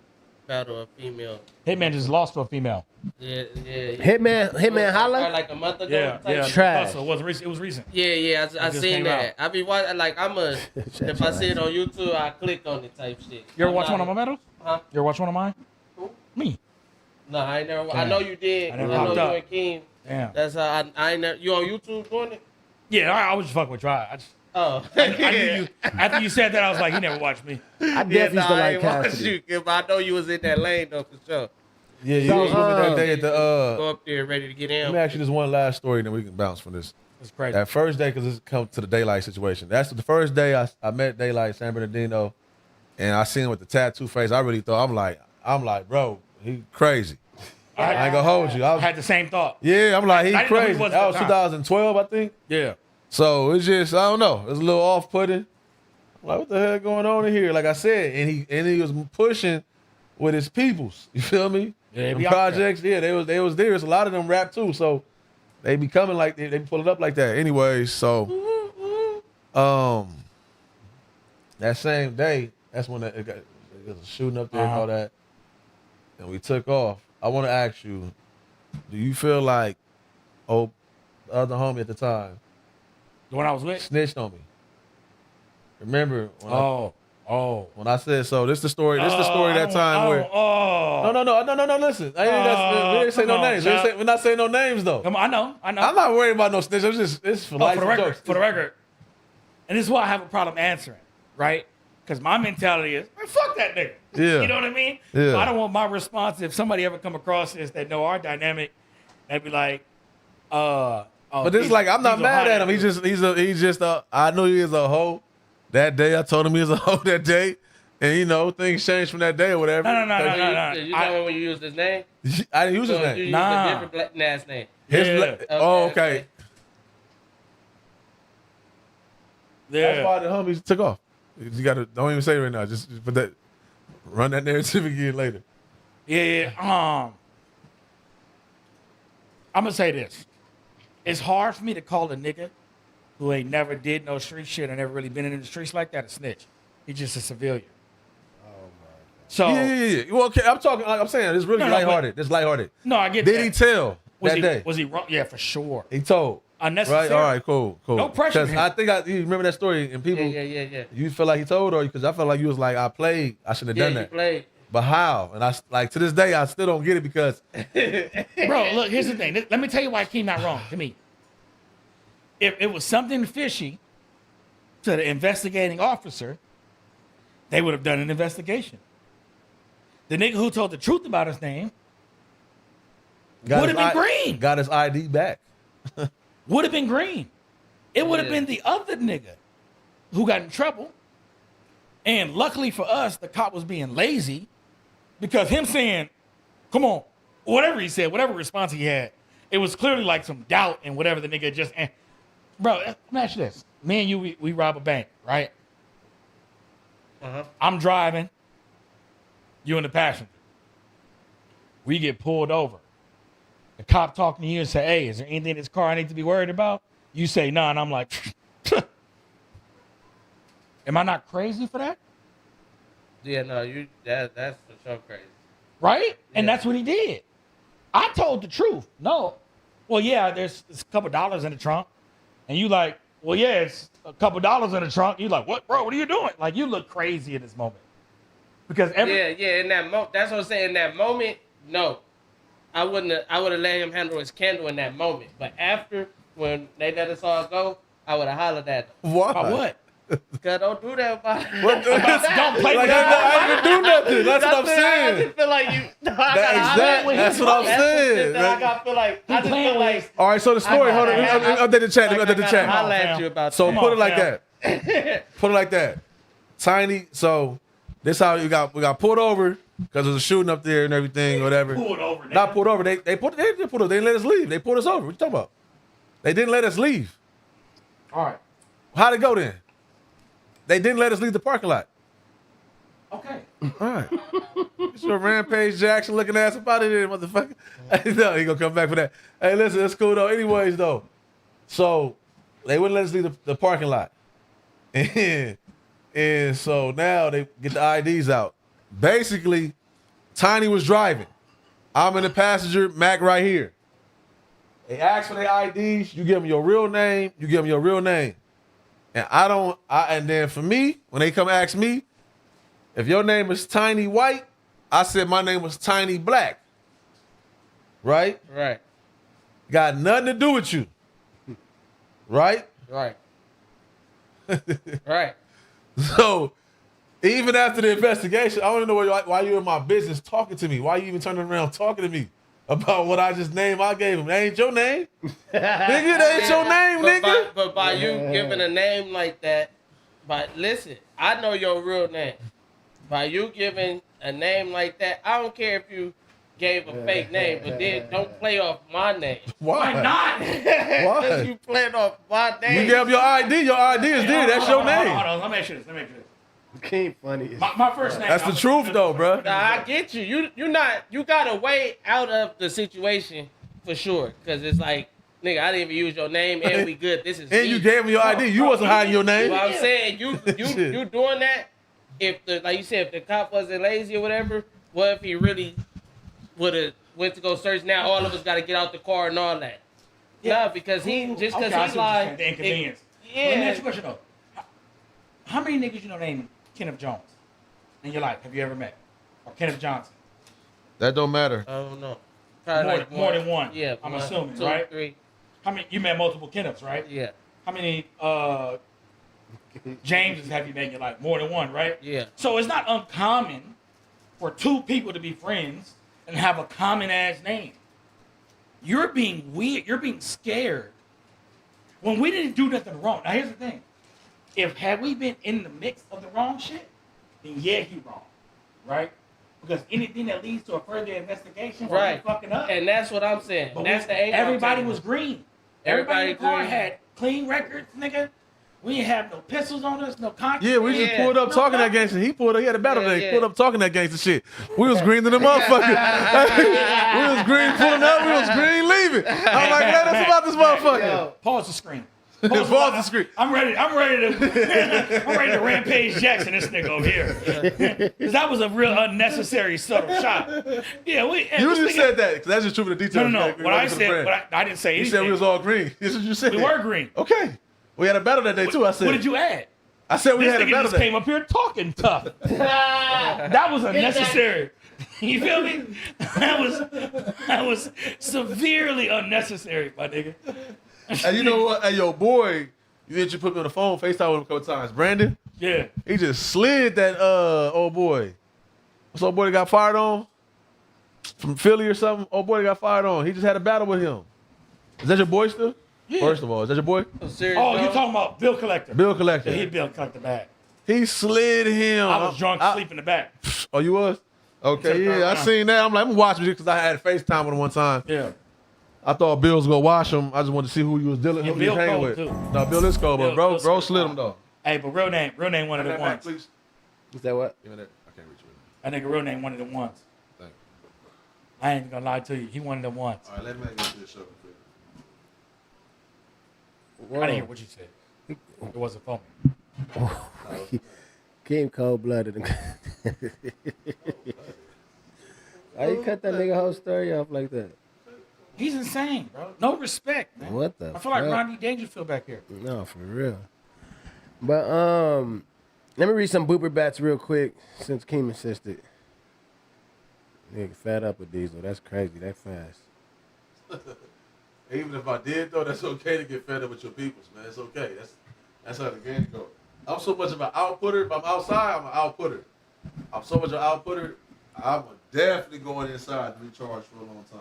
battle a female. Hitman just lost to a female. Yeah. Hitman Holla? Like a month ago. Yeah, type yeah. shit. Trash. It was recent. It was recent. Yeah, I just seen came that. out. I be watching like if I see it on YouTube, I click on it type shit. You ever I'm watch not- one of my medals? Huh? You ever watch one of mine? Who? Me. No, I ain't never. I Damn. know you did. I I never know popped you up. and Keem. Damn. That's how I ain't never. You on YouTube doing it? Yeah, I was just fucking with Try. Oh, I knew you. After you said that, I was like, he never watched me. I definitely used to I like ain't watch Cassidy. you, but I know you was in that lane though for sure. Yeah, you So, was with me that day at the. Go up there ready to get Let in. me ask you this one last story, and then we can bounce from this. It's crazy. That first day, because it's come to the Daylyt situation. That's the first day I met Daylyt, San Bernardino, and I seen him with the tattoo face. I really thought, I'm like, bro, he crazy. I ain't gonna hold you. I had the same thought. Yeah, I'm like, he I didn't know who he crazy. was at That the was time. 2012, I think. Yeah. So it's just, I don't know. It's a little off-putting. I'm like, what the hell going on in here? Like I said, and he was pushing with his peoples. You feel me? Yeah, they Them be out there. projects, yeah, they was there. There's a lot of them rap too. So they be coming like they pull it up like that. Anyways, so that same day, that's when it was a shooting up there and all that, and we took off. I want to ask you, do you feel like, the other homie at the time The one I was with? snitched on me? Remember when I said so? This the story. This the story that time where. No. Listen, we didn't say come no on, names. child. We're not saying no names though. Come on, I know. I'm not worried about no snitch. It's for life For the and record. jokes. For the record. And this is why I have a problem answering, right? Because my mentality is, man, fuck that nigga. Yeah. You know what I mean? Yeah. So I don't want my response, if somebody ever come across this that know our dynamic, they'd be like, But it's like I'm not mad at him. He's just I know he is a hoe that day. I told him he was a hoe that day. And, you know, things changed from that day or whatever. No. You know when you used his name? I didn't use his You name. used Nah. a different black ass name. Okay. That's Yeah. why the homies took off. You got to, don't even say it right now. Just put that, run that narrative again later. Yeah. I'm gonna say this. It's hard for me to call a nigga who ain't never did no street shit and never really been in the streets like that a snitch. He's just a civilian. Oh my God. So Yeah. Well, okay, I'm talking. Like I'm saying, it's really lighthearted. It's lighthearted. no, I get Did that. he tell was that he, day? Was he wrong? Yeah, for sure. He told. Unnecessary. Right. All right. Cool. No pressure. Because I think you remember that story and people. Yeah. You feel like he told, or because I felt like you was like, I played. I shouldn't have done that. Played. But how? And I like to this day, I still don't get it because Bro, look, here's the thing. Let me tell you why it came out wrong to me. If it was something fishy to the investigating officer, they would have done an investigation. The nigga who told the truth about his name would have been green. Got his ID back. Would have been green. It would have been the other nigga who got in trouble. And luckily for us, the cop was being lazy because him saying, come on, whatever he said, whatever response he had, it was clearly like some doubt and whatever the nigga just, bro, let me ask you this. Me and you, we rob a bank, right? Uh-huh. I'm driving. You and the passenger. We get pulled over. The cop talking to you and say, hey, is there anything in this car I need to be worried about? You say, nah, and I'm like, am I not crazy for that? Yeah, no, that's for sure crazy. Right? And Yeah. that's what he did. I told the truth. No. Well, yeah, there's a couple dollars in the trunk. And you like, well, yeah, it's a couple dollars in the trunk. You like, what, bro? What are you doing? Like, you look crazy in this moment. Because in that moment, that's what I'm saying. In that moment, no, I would have let him handle his candle in that moment. But after, when they let us all go, I would have hollered at them. Why? about what? Cause don't do that. What the- Don't play Like, with I didn't do nothing. That's what I'm I saying. just feel like you. That's what I'm saying. I got feel like. I just feel like. All right, so the story. Hold on. Update the chat. Update the chat. Holler at you about So that. put it like fam. that. Put it like that. Tiny. So this how we got pulled over because there was a shooting up there and everything, whatever. Pulled over. Nigga. Not pulled over. They did put us. They didn't let us leave. They pulled us over. What you talking about? They didn't let us leave. All right. How'd it go then? They didn't let us leave the parking lot. Okay. All right. It's your Rampage Jackson looking ass up out of there, motherfucker. No, he gonna come back for that. Hey, listen, it's cool though. Anyways, though, so they wouldn't let us leave the parking lot, and so now they get the IDs out. Basically, Tiny was driving. I'm in the passenger. Mac right here. They ask for their IDs. You give them your real name. You give them your real name. And and then for me, when they come ask me, if your name is Tiny White, I said my name was Tiny Black. Right? Right. Got nothing to do with you. Right? Right. Right. So even after the investigation, I don't know why you in my business talking to me. Why you even turning around talking to me about what I just named I gave him? That ain't your name. Nigga, that ain't your name, nigga. But by you giving a name like that, but listen, I know your real name. By you giving a name like that, I don't care if you gave a fake name, but then don't play off my name. Why? Why not? Why? You playing off my name. You gave your ID. Your ID is there. That's your Hold on, name. hold on. Let me ask you this. King funny. My first name. That's the truth, though, bro. Nah, I get you. You got a way out of the situation for sure. Cause it's like, nigga, I didn't even use your name and we good. This is And you gave me your ID. You wasn't hiding your name. What I'm saying, you doing that. If like you said, if the cop wasn't lazy or whatever, what if he really would have went to go search? Now all of us got to get out the car and all that. Yeah, because he I see what you're saying, lied. the inconvenience. Yeah. Let me ask you a question though. How many niggas you know named Kenneth Jones in your life? Have you ever met? Or Kenneth Johnson? That don't matter. I don't know. Probably More than one. Yeah, I'm one, assuming, 2, right? 3. How many? You met multiple Kenneths, right? Yeah, How many Jameses have you met in your life? More than one, right? yeah. So it's not uncommon for two people to be friends and have a common ass name. You're being weird. You're being scared. When we didn't do nothing wrong. Now here's the thing. had we been in the mix of the wrong shit, then yeah, he wrong, right? Because anything that leads to a further investigation, Right. fucking up. And that's what I'm saying. But That's the angle. everybody was green. Everybody in the car green. had clean records, nigga. We didn't have no pistols on us, no contract. Yeah, we just Yeah. pulled up talking that gangster. He had a battle day. Pulled up talking that gangster shit. We was green to the motherfucker. We was green pulling up. We was green leaving. I'm like, let us about this motherfucker. Pause the screen. Pause the screen. I'm ready to rampage Jackson this nigga over here. Because that was a real unnecessary subtle shot. Yeah, You just said that because that's just true for the details. No. What I said, I didn't say You anything. said we was all green. That's what you said. We were green. Okay. We had a battle that day too. I said. What did you add? I said we This had a nigga battle just that. came up here talking tough. That was unnecessary. You feel me? That was severely unnecessary, my nigga. And you know what? Hey, yo, boy, you put me on the phone, FaceTime with him a couple times. Brandon, Yeah. he just slid that old boy. What's old boy that got fired on? From Philly or something? Old boy that got fired on. He just had a battle with him. Is that your boy still? Yeah. First of all, is that your boy? Serious, Oh, bro? you talking about Bill Collector? Bill Collector. Yeah, he Bill Collector bag. He slid him. I was drunk, asleep in the back. Oh, you was? Okay, Took her yeah, I around. seen that. I'm like, I'm watching it because I had a FaceTime with him one time. Yeah. I thought Bill was gonna wash him. I just wanted to see who he was dealing, Yeah, who he was Bill hanging cold, with. too. No, Bill is cold, but Bill bro slid him though. Hey, but real name one of the ones. Please. Is that what? Give me that. I can't reach it. That nigga real name one of the ones. Thank you. I ain't gonna lie to you. He one of the ones. All right, let me get to the show. I didn't hear what you said. It wasn't for me. Came cold blooded. Why you cut that nigga whole story off like that? He's insane, bro. No respect, man. What the I feel like fuck? Ronnie Dangerfield back here. No, for real. But let me read some booper bats real quick since Keem insisted. Nigga fed up with Diesel. That's crazy. That fast. Even if I did though, that's okay to get fed up with your peoples, man. It's okay. That's how the game goes. I'm so much of an outputter. If I'm outside, I'm an outputter. I'm so much of an outputter. I'm definitely going inside to recharge for a long time.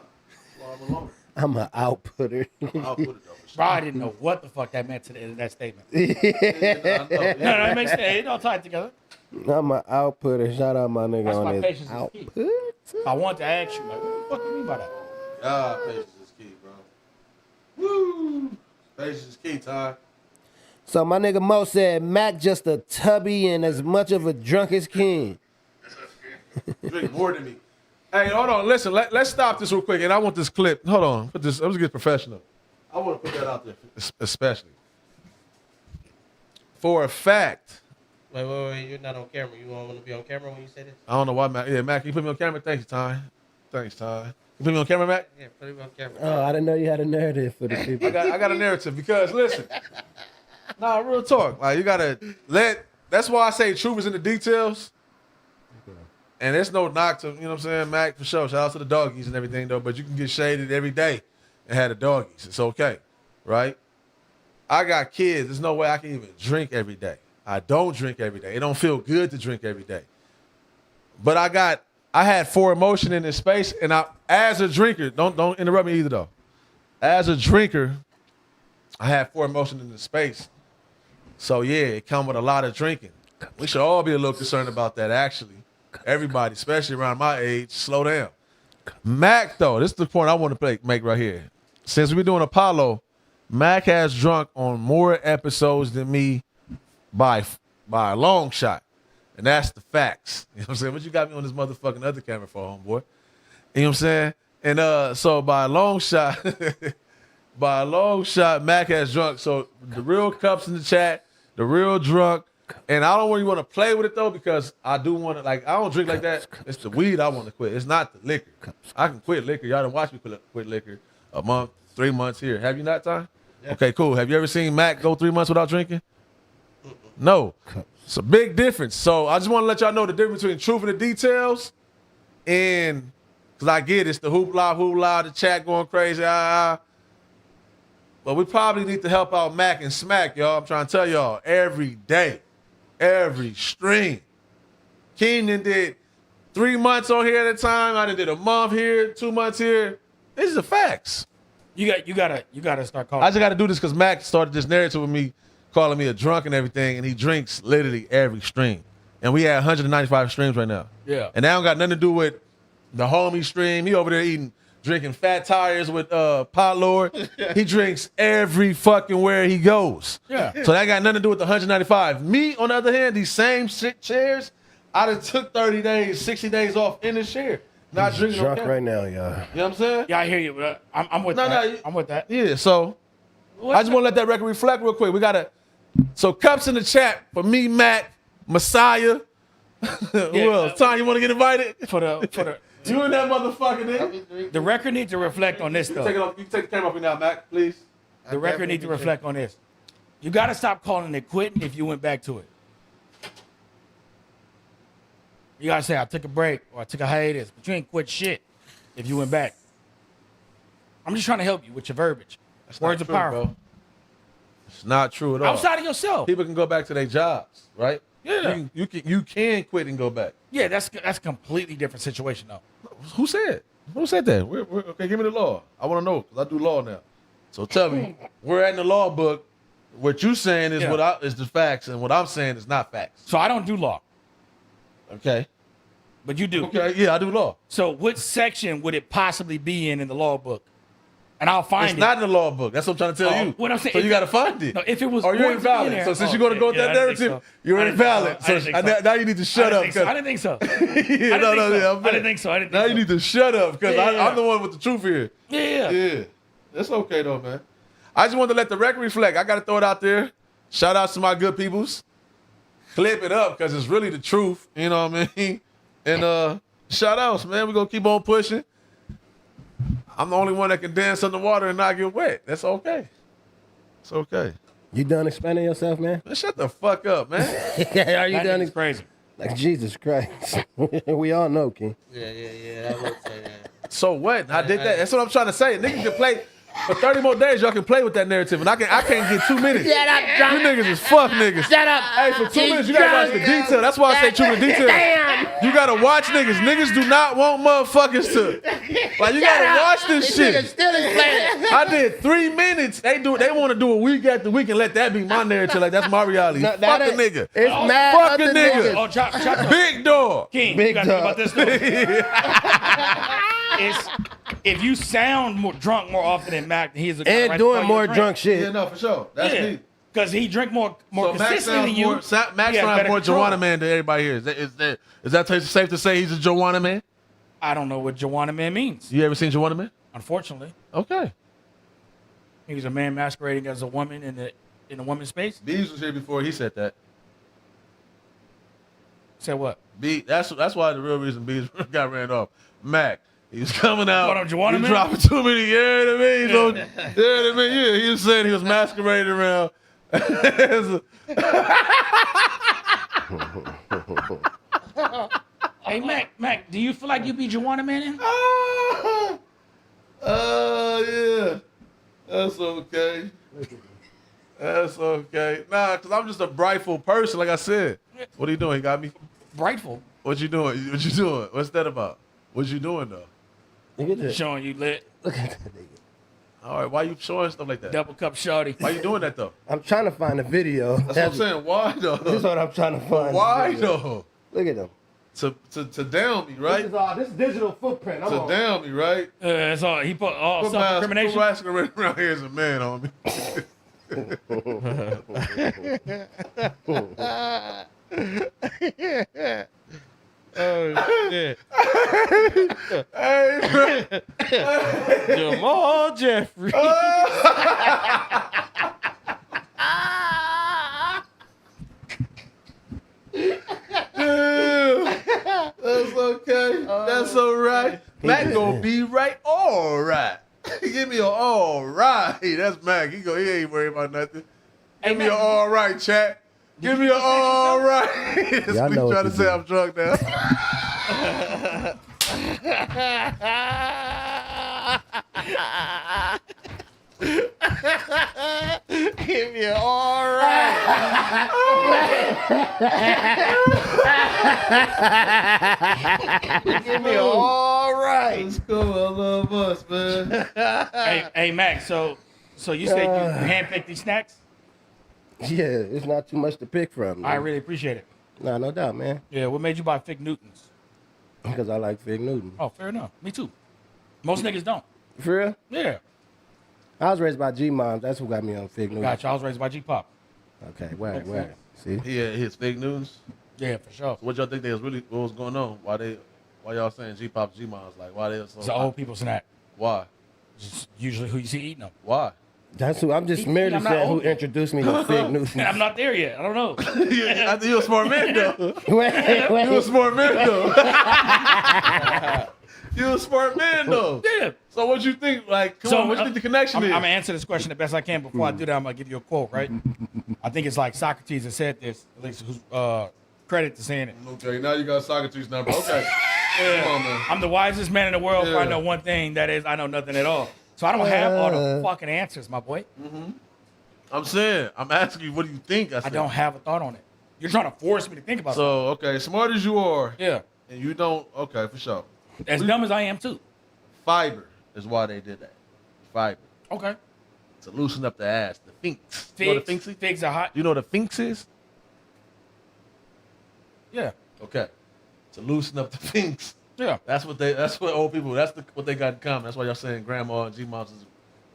Well, I'm alone. I'm an outputter. I'm an outputter though. For Bro, sure. I didn't know what the fuck that meant to the end of that statement. Yeah, I know. No, it makes sense. It all tied together. I'm an outputter. Shout out my nigga That's on why his patience is key. output. I want to ask you, like, what the fuck you mean by that? God, patience is key, bro. Woo! Patience is key, Ty. So my nigga Mo said Mac just a tubby and as much of a drunk as King. Drink more than me. Hey, hold on. Listen, let's stop this real quick. And I want this clip. Hold on. Put this. Let's get professional. I want to put that out there, especially. For a fact. Wait. You're not on camera. You want to be on camera when you say this? I don't know why, Mac. Yeah, Mac, can you put me on camera? Thanks, Ty. Thanks, Ty. You put me on camera, Mac? Yeah, put it on camera. Oh, I didn't know you had a narrative for the people. I got a narrative because, listen. Nah, real talk. Like, you got to that's why I say truth is in the details. And there's no knock to, you know what I'm saying, Mac, for sure. Shout out to the doggies and everything, though. But you can get shaded every day and have the doggies. It's okay, right? I got kids. There's no way I can even drink every day. I don't drink every day. It don't feel good to drink every day. But I had 4 emotion in this space, and as a drinker, don't interrupt me either, though. As a drinker, I had 4 emotion in this space. So, yeah, it come with a lot of drinking. We should all be a little concerned about that, actually. Everybody, especially around my age, slow down. Mac, though, this is the point I want to make right here. Since we've been doing Apollo, Mac has drunk on more episodes than me by a long shot. And that's the facts. You know what I'm saying? What you got me on this motherfucking other camera for, homeboy? You know what I'm saying? And so by a long shot, Mac has drunk. So the real cups in the chat, the real drunk. And I don't really want to play with it though, because I do want to, like, I don't drink like that. It's the weed I want to quit. It's not the liquor. I can quit liquor. Y'all done watch me quit liquor a month, 3 months here. Have you not, Ty? Yeah. Okay, cool. Have you ever seen Mac go 3 months without drinking? No. It's a big difference. So I just want to let y'all know the difference between truth and the details. And because I get it's the hoopla, the chat going crazy. But we probably need to help out Mac and Smack, y'all. I'm trying to tell y'all every day. Every stream. Keenan did 3 months on here at a time. I did a month here, 2 months here. These are the facts. You gotta start calling. I just got to do this because Mac started this narrative with me calling me a drunk and everything, and he drinks literally every stream. And we had 195 streams right now. Yeah. And that don't got nothing to do with the homie stream. He over there drinking fat tires with Pot Lord. He drinks every fucking where he goes. Yeah. So that got nothing to do with the 195. Me, on the other hand, these same chairs, I done took 30 days, 60 days off in this chair. Not He's drinking drunk no right now, y'all. You know what I'm saying? Yeah, I hear you. But I'm with No, that. no, I'm with that. Yeah, so I just want to let that record reflect real quick. We got to, so cups in the chat for me, Mac, Messiah. Who else? Tom, you want to get invited? For the You and that motherfucker, nigga. the record needs to reflect on this Take it though. off. You can take the camera off me now, Mac, please. The record needs to reflect on this. You got to stop calling it quitting if you went back to it. You got to say I took a break or I took a hiatus, but you ain't quit shit if you went back. I'm just trying to help you with your verbiage. Words are powerful. Bro. It's not true at all. Outside of yourself. People can go back to their jobs, right? Yeah. You can quit and go back. Yeah, that's a completely different situation though. Who said? Who said that? Okay, give me the law. I want to know because I do law now. So tell me, we're at in the law book. What you saying is is the facts, and what I'm saying is not facts. So I don't do law, Okay. but you do. Okay. Yeah, I do law. So what section would it possibly be in the law book? And I'll find It's it. not in the law book. That's what I'm trying to tell you. What I'm saying, So if you got to find it. No, if it was or you're going to be in invalid. there- So since Oh, you're going to go with yeah, that I didn't think narrative, so. you're I didn't think invalid. so. I didn't think so. Now you need to shut up. I didn't think so. Yeah, no, I didn't think so. Now you need to shut up because Yeah. I'm the one with the truth here. Yeah. Yeah. That's okay though, man. I just wanted to let the record reflect. I got to throw it out there. Shout out to my good peoples. Clip it up because it's really the truth. You know what I mean? And shout outs, man. We're going to keep on pushing. I'm the only one that can dance on the water and not get wet. That's okay. It's okay. You done explaining yourself, man? Man, shut the fuck up, man. Are you That done? nigga's crazy. Like Jesus Christ. We all know, King. Yeah, I would say that. So what? I did that. That's what I'm trying to say. Niggas can play for 30 more days. Y'all can play with that narrative, and I can't get 2 minutes. Shut up, You drunk. niggas is fuck niggas. Shut up. Hey, for 2 minutes, you gotta watch the detail. That's why I say true to the detail. Damn. You gotta watch niggas. Niggas do not want motherfuckers to. Like, you gotta watch this shit. Still explaining. I did 3 minutes. They want to do it week after week and let that be my narrative. Like, that's my reality. No, Fuck that a ain't- nigga. It's mad Fuck a other nigga. niggas. Oh, chop. Big dog. King, Big you gotta think dog. about this though. It's if you sound more drunk more often than Mac, he's a And doing more drunk shit. Yeah, no, for sure. That's me. Because he drink more So Max consistently sounds than you. more, Max He has sounds better more control. Joanna man than everybody here. Is that safe to say he's a Joanna man? I don't know what Joanna Man means. You ever seen Joanna man? Unfortunately, Okay. he's a man masquerading as a woman in the woman's space. Bees was here before he said that. Said what? That's why the real reason Bees got ran off. Mac, he was coming out. What, I'm Joanna he man? dropping too many. You know what I mean? So, you know what I mean? Yeah, he was saying he was masquerading around. Hey Mac, do you feel like you be Joanna Man? Yeah. That's okay. That's okay. Nah, because I'm just a brightful person, like I said. What are you doing? He got me? Brightful, What you doing? What you doing? What's that about? What you doing, though? Look at this. showing you lit, Look at that nigga. All right, why you showing stuff like that? double cup shorty. Why you doing that, though? I'm trying to find a video. That's what I'm saying. Why, This is though? what I'm trying to find. Why, though? Look at them. To down me, right? This is digital footprint. I'm To on. down me, right? That's all. He put all Put self-incrimination. masquerading around here as a man on me. Oh shit. Hey, man. Jamal Jeffrey. That's okay. That's all right. Mac gonna be right. All right. Give me an all right. That's Mac. He ain't worried about nothing. Give me an all right, chat. Give me an all right. This Y'all nigga know what trying to to say do. I'm drunk now. Give me an all right. Give me an all right. Let's go. I love us, man. Hey Mac, so you say you handpick these snacks? Yeah, it's not too much to pick from. I Man. really appreciate it. Nah, no doubt, man. Yeah, what made you buy Fig Newtons? Because I like Fig Newton. Oh, fair enough. Me too. Most niggas don't. For real? Yeah. I was raised by G-Moms. That's who got me on Fig Newton. Gotcha. I was raised by G-Pop. Okay, word. See? He had his fake news. Yeah, for sure. What y'all think they was really what was going on? Why y'all saying G-Pop, G-Moms? Like why they so It's an old people snack. Why? It's usually who you see eating them. Why? That's who. I'm just I'm merely not saying who old. introduced me to Fig Newton. I'm not there yet. I don't know. I think you a smart man though. wait. You a smart man though. You a smart man though. Yeah. So what you think? Like, come on, what you think the connection I'm is? gonna answer this question the best I can. Before I do that, I'm gonna give you a quote, right? I think it's like Socrates that said this, at least who's credit to saying it. Okay, now you got Socrates' number. Okay. Come on, man. I'm the wisest man in the world, for Yeah. I know one thing, that is I know nothing at all. So I don't have all the fucking answers, my boy. I'm saying, I'm asking you, what do you think? I don't have a thought on it. You're trying to force me to think about So, okay, smart as you are, something. Yeah. and you don't, okay, for sure. As dumb as I am too. Fiber is why they did that. Fiber. Okay. To loosen up the ass. The finks. You know what the finks is? Figs are hot. You know what the finks is? Yeah. Okay. To loosen up the finks. Yeah. That's what old people, what they got in common. That's why y'all saying grandma and G-moms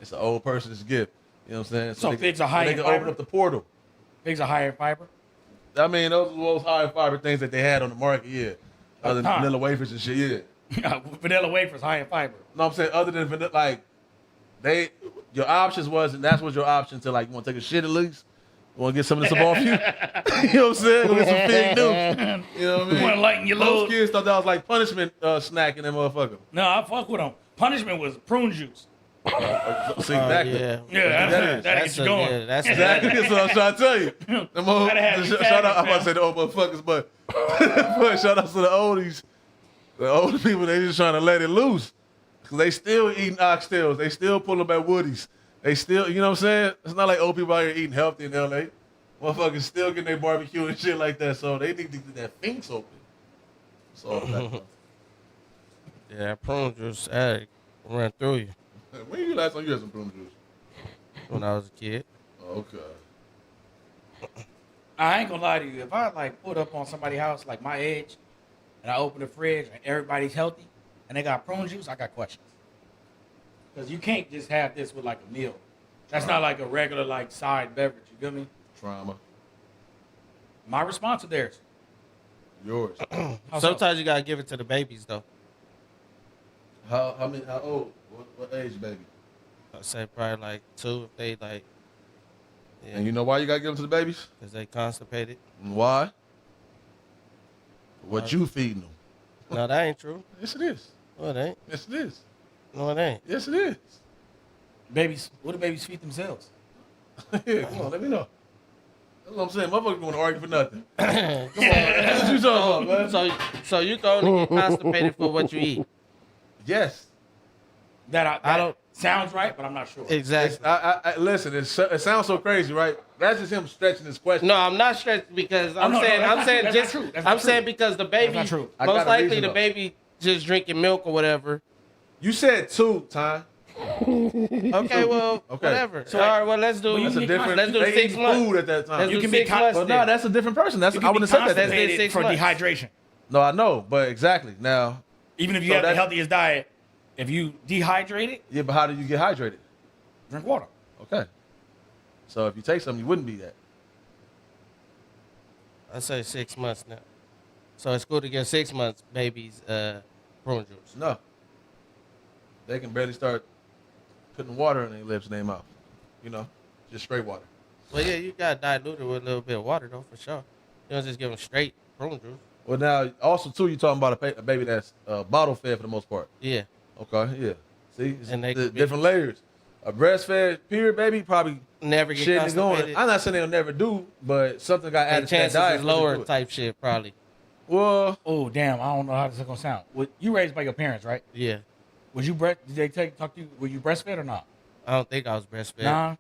it's an old person's gift. You know what I'm saying? So they figs are so high they in can fiber? open up the portal. Figs are higher in fiber. I mean, those are the most high fiber things that they had on the market, yeah. Other than time. vanilla wafers and shit, yeah. Vanilla wafers high in fiber. No, I'm saying other than vanilla, like, your options wasn't, that's was your option to, like, you want to take a shit at least? You want to get some of this up off you? You know what I'm saying? Go get some fig news. You know what I mean? You want to lighten your Most load? kids thought that was like punishment snack in that motherfucker. No, I fuck with them. Punishment was prune juice. See, exactly. Yeah, that'll get you going. Yeah, that's Exactly. That's what I'm trying to tell you. Them old, Gotta have you shout out, I'm about to faggots, say the old motherfuckers, but, but shout out to the oldies. The older people, they just trying to let it loose. Because they still eating oxtails. They still pulling up at Woody's. They still, you know what I'm saying? It's not like old people out here eating healthy in LA. Motherfuckers still getting their barbecue and shit like that. So they need to get that finks open. So, yeah, prune juice. I run through you when you last time you had some prune juice? when I was a kid. Okay. I ain't gonna lie to you. If I like pulled up on somebody's house like my age, and I open the fridge and everybody's healthy, and they got prune juice, I got questions. Because you can't just have this with like a meal. That's not like a regular like side beverage. You feel me? Trauma. My response to theirs. Yours. How so? Sometimes you gotta give it to the babies though. How old? What age, baby? I say probably like 2 if they like. Yeah, And you know why you gotta give them to the babies? because they constipated. And why? What you feeding them? No, that ain't true. Yes, it is. No, it ain't. Yes, it is. No, it ain't. Yes, it is. Babies, what do babies feed themselves? Yeah, come on, let me know. That's what I'm saying. Motherfuckers want to argue for nothing. Come on, that's what you talking about, man. So you can only get constipated for what you eat. Yes. That I don't- sounds right, but I'm not sure. Exactly. Listen, it sounds so crazy, right? That's just him stretching his question. No, I'm not stressed because I'm no, saying that's I'm not saying true. That's just not true. That's not I'm saying true. because the baby That's not true. I got most a likely reason, the though. baby just drinking milk or whatever. You said 2, Ty. Okay, well, Okay. whatever. So, all right, well let's do well, you That's a can different. let's do they 6 eating months. food at that time. Let's You do can be 6 con- months. But then. no, that's a different person. That's You I can be wouldn't have said that. constipated 6 for months. dehydration. No, I know, but exactly. Now, Even if you So have the that- healthiest diet, if you dehydrate it, yeah, but how do you get hydrated? drink water. Okay. So if you take something, you wouldn't be that. I say 6 months now. So it's cool to give 6 months babies prune juice. No. They can barely start putting water in their lips and their mouth. You know, just straight water. Well, yeah, you got to dilute it with a little bit of water though, for sure. You don't just give them straight prune juice. Well, now, also, too, you're talking about a baby that's bottle fed for the most part. Yeah. Okay, yeah. See, it's And they the could be- different layers. A breastfed period baby probably Never get shitting and going. constipated. I'm not saying they'll never do, but something got And added to that chances diet. is for them to lower do it. type shit, probably. Well, Oh damn, I don't know how this is gonna sound. You raised by your parents, right? Yeah. Was you did they talk to you? Were you breastfed or not? I don't think I was breastfed. Nah.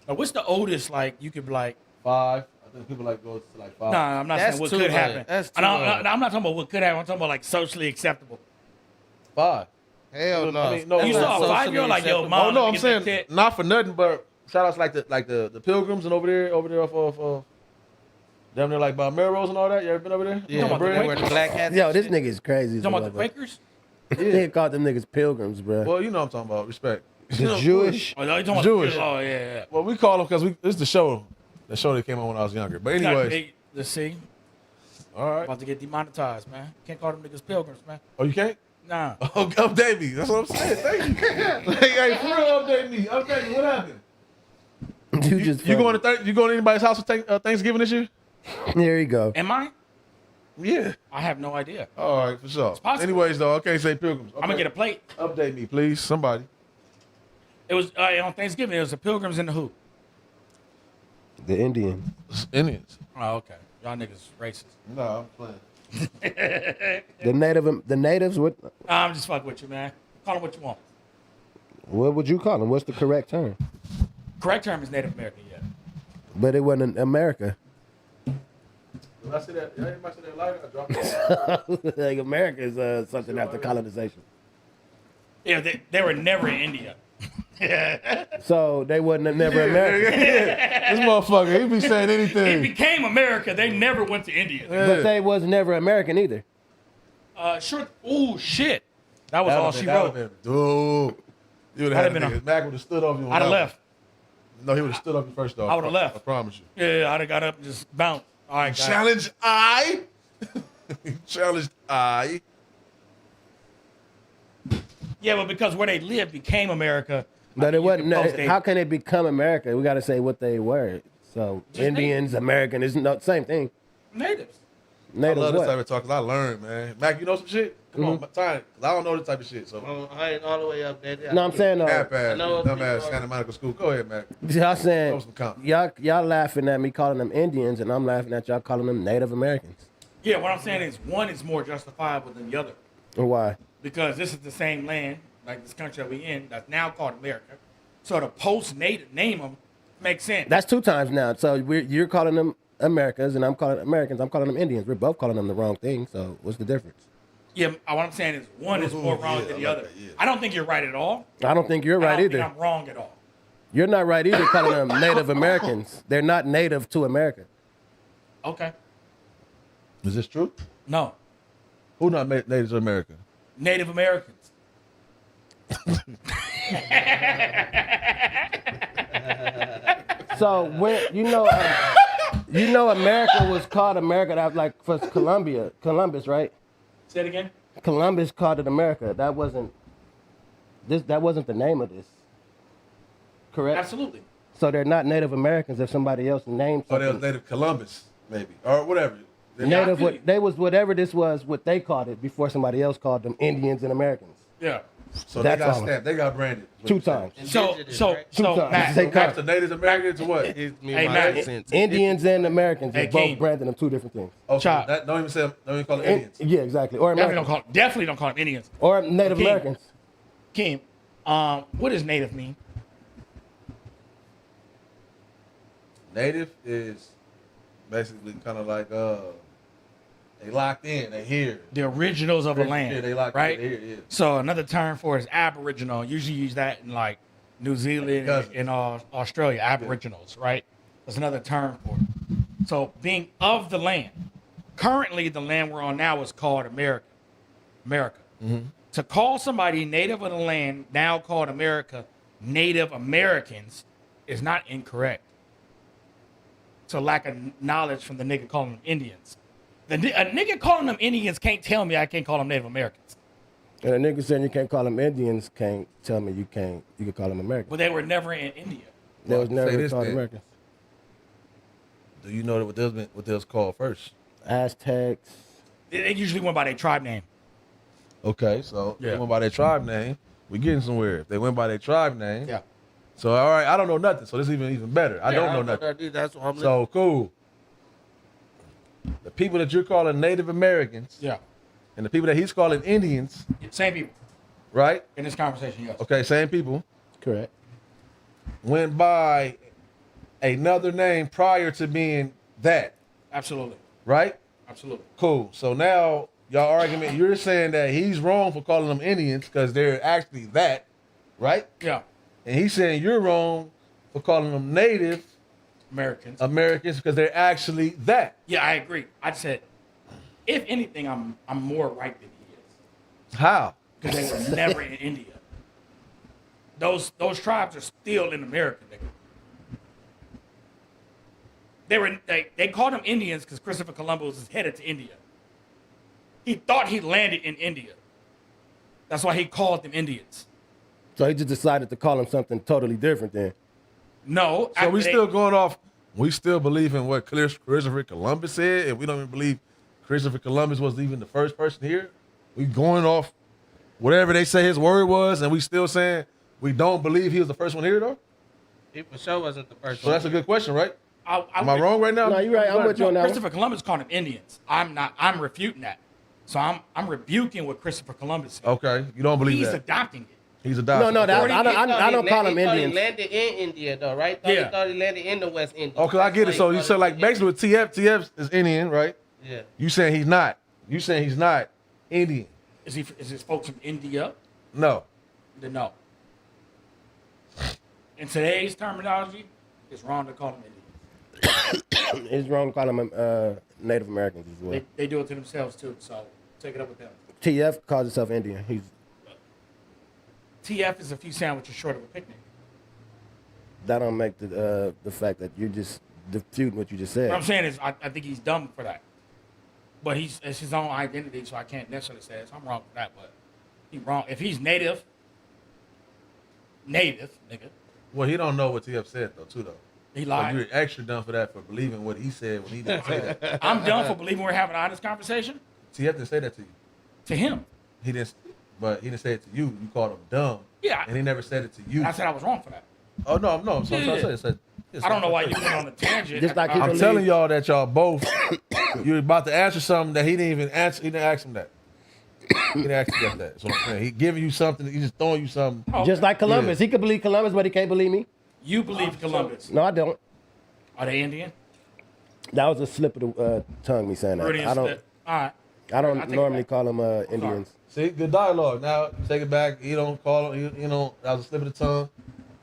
Now, what's the oldest like you could be like? 5. I think people like go to like 5. Nah, I'm not That's saying what too could low. happen. That's And too I'm low. not talking about what could happen. I'm talking about like socially acceptable. 5. Hell no. I mean, no, You no, saw a socially 5-year-old like, yo, acceptable. mom. Oh no, let I'm me get that saying tit. not for nothing, but shout outs like the Pilgrims and over there off of down there like by Melrose and all that. You ever been over there? Yeah, about the they wear the black hats. Yo, and this shit. nigga is crazy. You talking about the Quakers? They called them niggas pilgrims, bro. Well, you know what I'm talking about. Respect. The Jewish. Oh, no, you talking Jewish. About, oh, yeah. Well, we call them because this is the show that came on when I was younger. But anyways, Let's see. all right. About to get demonetized, man. Can't call them niggas pilgrims, man. Oh, you can't? Nah. Oh, update me. That's what I'm saying. Thank you. Hey, for real, update me. Update me. What happened? You going to anybody's house for Thanksgiving this year? Here you go. Am I? Yeah. I have no idea. All right, for sure. possible. Anyways, though, I can't say pilgrims. Okay. I'm going to get a plate. Update me, please. Somebody. It was on Thanksgiving. It was the Pilgrims in the Who. The Indian. Indians. Oh, okay. Y'all niggas racist. No, I'm playing. The natives. What I'm just fucking with you, man. Call them what you want. would you call them? What's the correct term? Correct term is Native American, yeah. But it wasn't America. Did I say that? Did anybody say that lighter? I dropped it. Like America is something after colonization. Yeah, they were never in India. So they wasn't never America. This motherfucker, he be saying It anything. became America. They never went to India. But they was never American either. Sure. Oh, shit. That was all she wrote. Dude, you would I'd have have had been Mac would have stood off you. I'd have left. No, he would have stood up you first, though. I would've left. I promise you. Yeah, I'd have got up and just bounced. All right, guys. Challenge I. Challenged I. Yeah, but because where they lived became America. But I it think you wasn't. could post How can it become America? We got to say what they were. So Just Indians, American is no same thing. natives. I Natives love this what? type of talk because I learned, man. Mac, you know some shit? Come on, time. Because I don't know this type of shit. So, I ain't all the way up there. No, I'm saying half ass, know dumbass people- Santa Monica school. Go ahead, Mac. y'all saying Throw some comments. y'all laughing at me calling them Indians, and I'm laughing at y'all calling them Native Americans. Yeah, what I'm saying is one is more justifiable than the other. Why? Because this is the same land, like this country that we in, that's now called America. So to post-native name them makes sense. That's 2 times now. So you're calling them Americans, and I'm calling Americans. I'm calling them Indians. We're both calling them the wrong thing. So what's the difference? Yeah, what I'm saying is one is more wrong than the I like other. that, yeah. I don't think you're right at all. I don't think you're I right don't either. think I'm wrong at all. You're not right either calling them Native Americans. They're not native to America. Okay. Is this true? No. Who not natives of America? Native Americans. So when America was called America, that was like for Columbus, right? Say it again. Columbus called it America. That wasn't the name of this. Correct? Absolutely. So they're not Native Americans if somebody else named Oh, they was something. native Columbus, maybe. Or whatever. Native, I feel they was whatever this was, what they called it before somebody else called them Indians and Americans. Yeah. So they That's got all. stamped. They got branded. 2 times. So, Indigenous, so, right? so, 2 times. Matt, They That's the natives Americans to what? It's me, Hey, my Matt, accent. Indians and Americans Hey, is both King. branding them 2 different things. Oh, so Chop. that, don't even call it Indians. Yeah, exactly. Or definitely Americans. don't call them Indians. Or Native King. Americans. Kim, what does native mean? Native is basically kind of like they locked in, they here. The originals of a land. Yeah, they locked right? in, they here, yeah. So another term for it is Aboriginal. Usually use that in like New Zealand Cousins. and Australia, Aboriginals, right? That's another term for it. So being of the land. Currently, the land we're on now is called America. To call somebody native of the land, now called America, Native Americans, is not incorrect. It's a lack of knowledge from the nigga calling them Indians. A nigga calling them Indians can't tell me I can't call them Native Americans. And a nigga saying you can't call them Indians can't tell me you can call them Americans. But they were never in India. They was Say never this called then. Americans. Do you know what they was called first? Aztecs. They usually went by their tribe name. Okay, so Yeah. they went by their tribe name. We getting somewhere. If they went by their tribe name. Yeah. So all right, I don't know nothing. So this is even better. I don't know nothing. That's what I'm So cool. The people that you're calling Native Americans Yeah. and the people that he's calling Indians, Same people right? in this conversation, yes. Okay, same people Correct. went by another name prior to being that, Absolutely. right? Absolutely. Cool. So now y'all argument, you're saying that he's wrong for calling them Indians because they're actually that, right? Yeah. And he's saying you're wrong for calling them Native Americans because they're actually that. Yeah, I agree. I said, if anything, I'm more right than he is. How? Because they were never in India. Those tribes are still in America, nigga. They called them Indians because Christopher Columbus was headed to India. He thought he landed in India. That's why he called them Indians. So he just decided to call them something totally different then. No. So we still going off. We still believe in what Christopher Columbus said, and we don't even believe Christopher Columbus was even the first person here. We going off whatever they say his word was, and we still saying we don't believe he was the first one here, though? He for sure wasn't the first So one. that's a good question, right? Am Am I wrong right now? No, you're right. I'm with you on that one. Christopher Columbus called them Indians. I'm not. I'm refuting that. So I'm rebuking what Christopher Columbus said. Okay, you don't believe He's that. adopting it. He's adopted. No, Okay. I don't call them He Indians. landed in India, though, right? Yeah. He thought he landed in the West Indies. Oh, because I get it. So you said, like, basically with TF is Indian, right? Yeah. You saying he's not. You saying he's not Indian. Is his folks from India? No. Then no. In today's terminology, it's wrong to call them Indians. It's wrong to call them Native Americans as well. They do it to themselves too. So take it up with them. TF calls himself Indian. He's TF is a few sandwiches short of a picnic. that don't make the fact that you're just disputing what you just said. What I'm saying is, I think he's dumb for that. But it's his own identity, so I can't necessarily say this. I'm wrong for that, but he's wrong. If he's native, nigga, Well, he don't know what TF said, though, too, though. he So lied. you're extra dumb for that, for believing what he said when he didn't say that. I'm dumb for believing we're having an honest conversation. TF didn't say that to you. To him, He didn't, but he didn't say it to you. You called him dumb. Yeah. And he never said it to you. I said I was wrong for that. Oh, no. So Yeah. I said, I don't know why you went on a tangent. Just like he I'm believe- telling y'all that y'all both, you were about to answer something that he didn't even answer. He didn't ask him that. He didn't ask you that. So I'm saying, he giving you something. He just throwing you something. Oh, Just like Columbus. Yeah. He could believe Columbus, but he can't believe me. you believe Columbus. No, I don't. Are they Indian? That was a slip of the tongue, me saying that. Freudian I don't. slip. All right. I I don't take it normally back. call them Indians. See, good dialogue. Now take it back. You don't call him. You know, that was a slip of the tongue.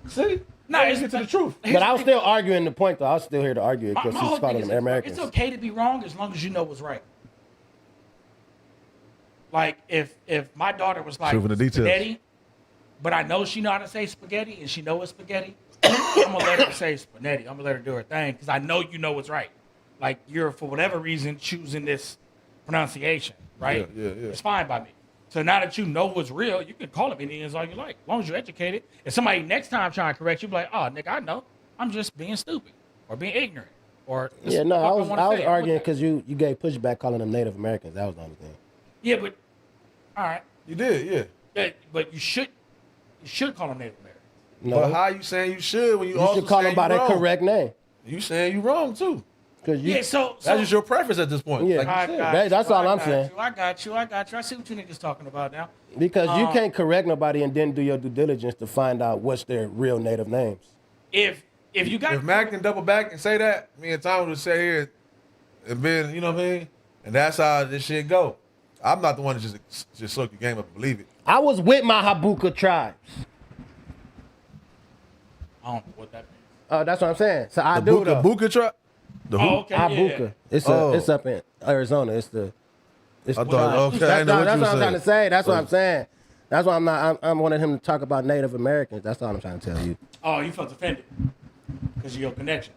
See, No, now it's- you get to the truth. But I was still arguing the point, though. I was still here to argue it My because whole he's calling thing is them Americans. it's okay to be wrong as long as you know what's right. Like if my daughter was like Truth in the details. spaghetti, but I know she know how to say spaghetti and she know it's spaghetti, I'm gonna let her say spaghetti. I'm gonna let her do her thing because I know you know what's right. Like you're for whatever reason choosing this pronunciation, right? Yeah. It's fine by me. So now that you know what's real, you can call them Indians all you like, as long as you're educated. If somebody next time trying to correct you, be like, "Oh, nigga, I know. I'm just being stupid or being ignorant." Or this Yeah, is no, what I was wanna say. I'm with arguing that. because you gave pushback calling them Native Americans. That was the only thing. Yeah, but all right. You did, yeah. But you should call them Native Americans. No, But how you saying you should when you, you also should call saying them by you their wrong? correct name. You saying you wrong too. Cause you, Yeah, so That's just your preference at this point. Yeah. Like you I said. got That- you, that's all I I'm got saying. you, I got you. I see what you niggas talking about now. because you can't correct nobody and then do your due diligence to find out what's their real native names. If you got If Mac can double back and say that, me and Tom would sit here and been, you know what I mean? And that's how this shit go. I'm not the one to just soak your game up and believe it. I was with my Habuka tribes. I don't know what that means. That's what I'm saying. So I The do though. Buka truck? The who? Oh, okay. Habuka. Yeah. It's up in Arizona. It's the. It's I the thought, tribe. okay, I know what That's you what I'm were trying to saying. say. That's what I'm saying. That's why I'm not. I'm wanting him to talk about Native Americans. That's all I'm trying to tell you. Oh, you felt offended because of your connection.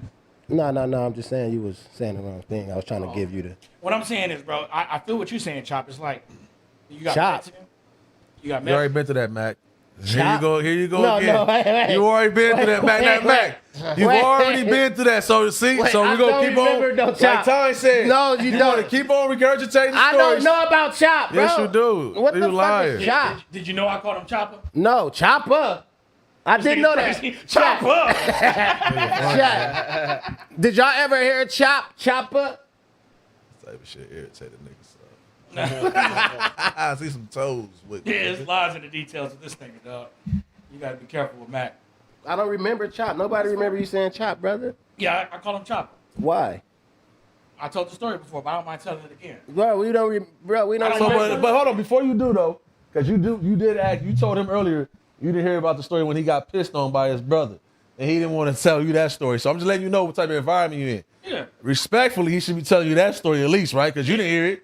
No. I'm just saying you was saying the wrong thing. I was trying to give you the. What I'm saying is, bro, I feel what you're saying, Chop. It's like you got Chop. Mexican, you got You already Mexican. been to that, Mac. Chop. Here you go No, again. wait. You already been to that, Mac. Not Mac. You've Wait. already been to that. So see, Wait, so I we're gonna don't keep on. remember no Like Chop. Ty said. No, you don't. Wanna keep on regurgitating the I don't stories. know about Chop, bro. Yes, you do. What You the fuck lying. is Chop? Did you know I called him Chopper? No, Chopper. I didn't know that. Chopper. Chop. Did y'all ever hear Chopper? Type of shit irritated niggas. I see some toes with Yeah, there's lies in the details of this thing, dog. You gotta be careful with Mac. I don't remember Chop. Nobody remember you saying Chop, brother. Yeah, I call him Chopper. Why? I told the story before, but I don't mind telling it again. Bro, we don't So, remember. but hold on, before you do though, because you did ask, you told him earlier you didn't hear about the story when he got pissed on by his brother, and he didn't want to tell you that story. So I'm just letting you know what type of environment you're in. Yeah. Respectfully, he should be telling you that story at least, right? Because you didn't hear it.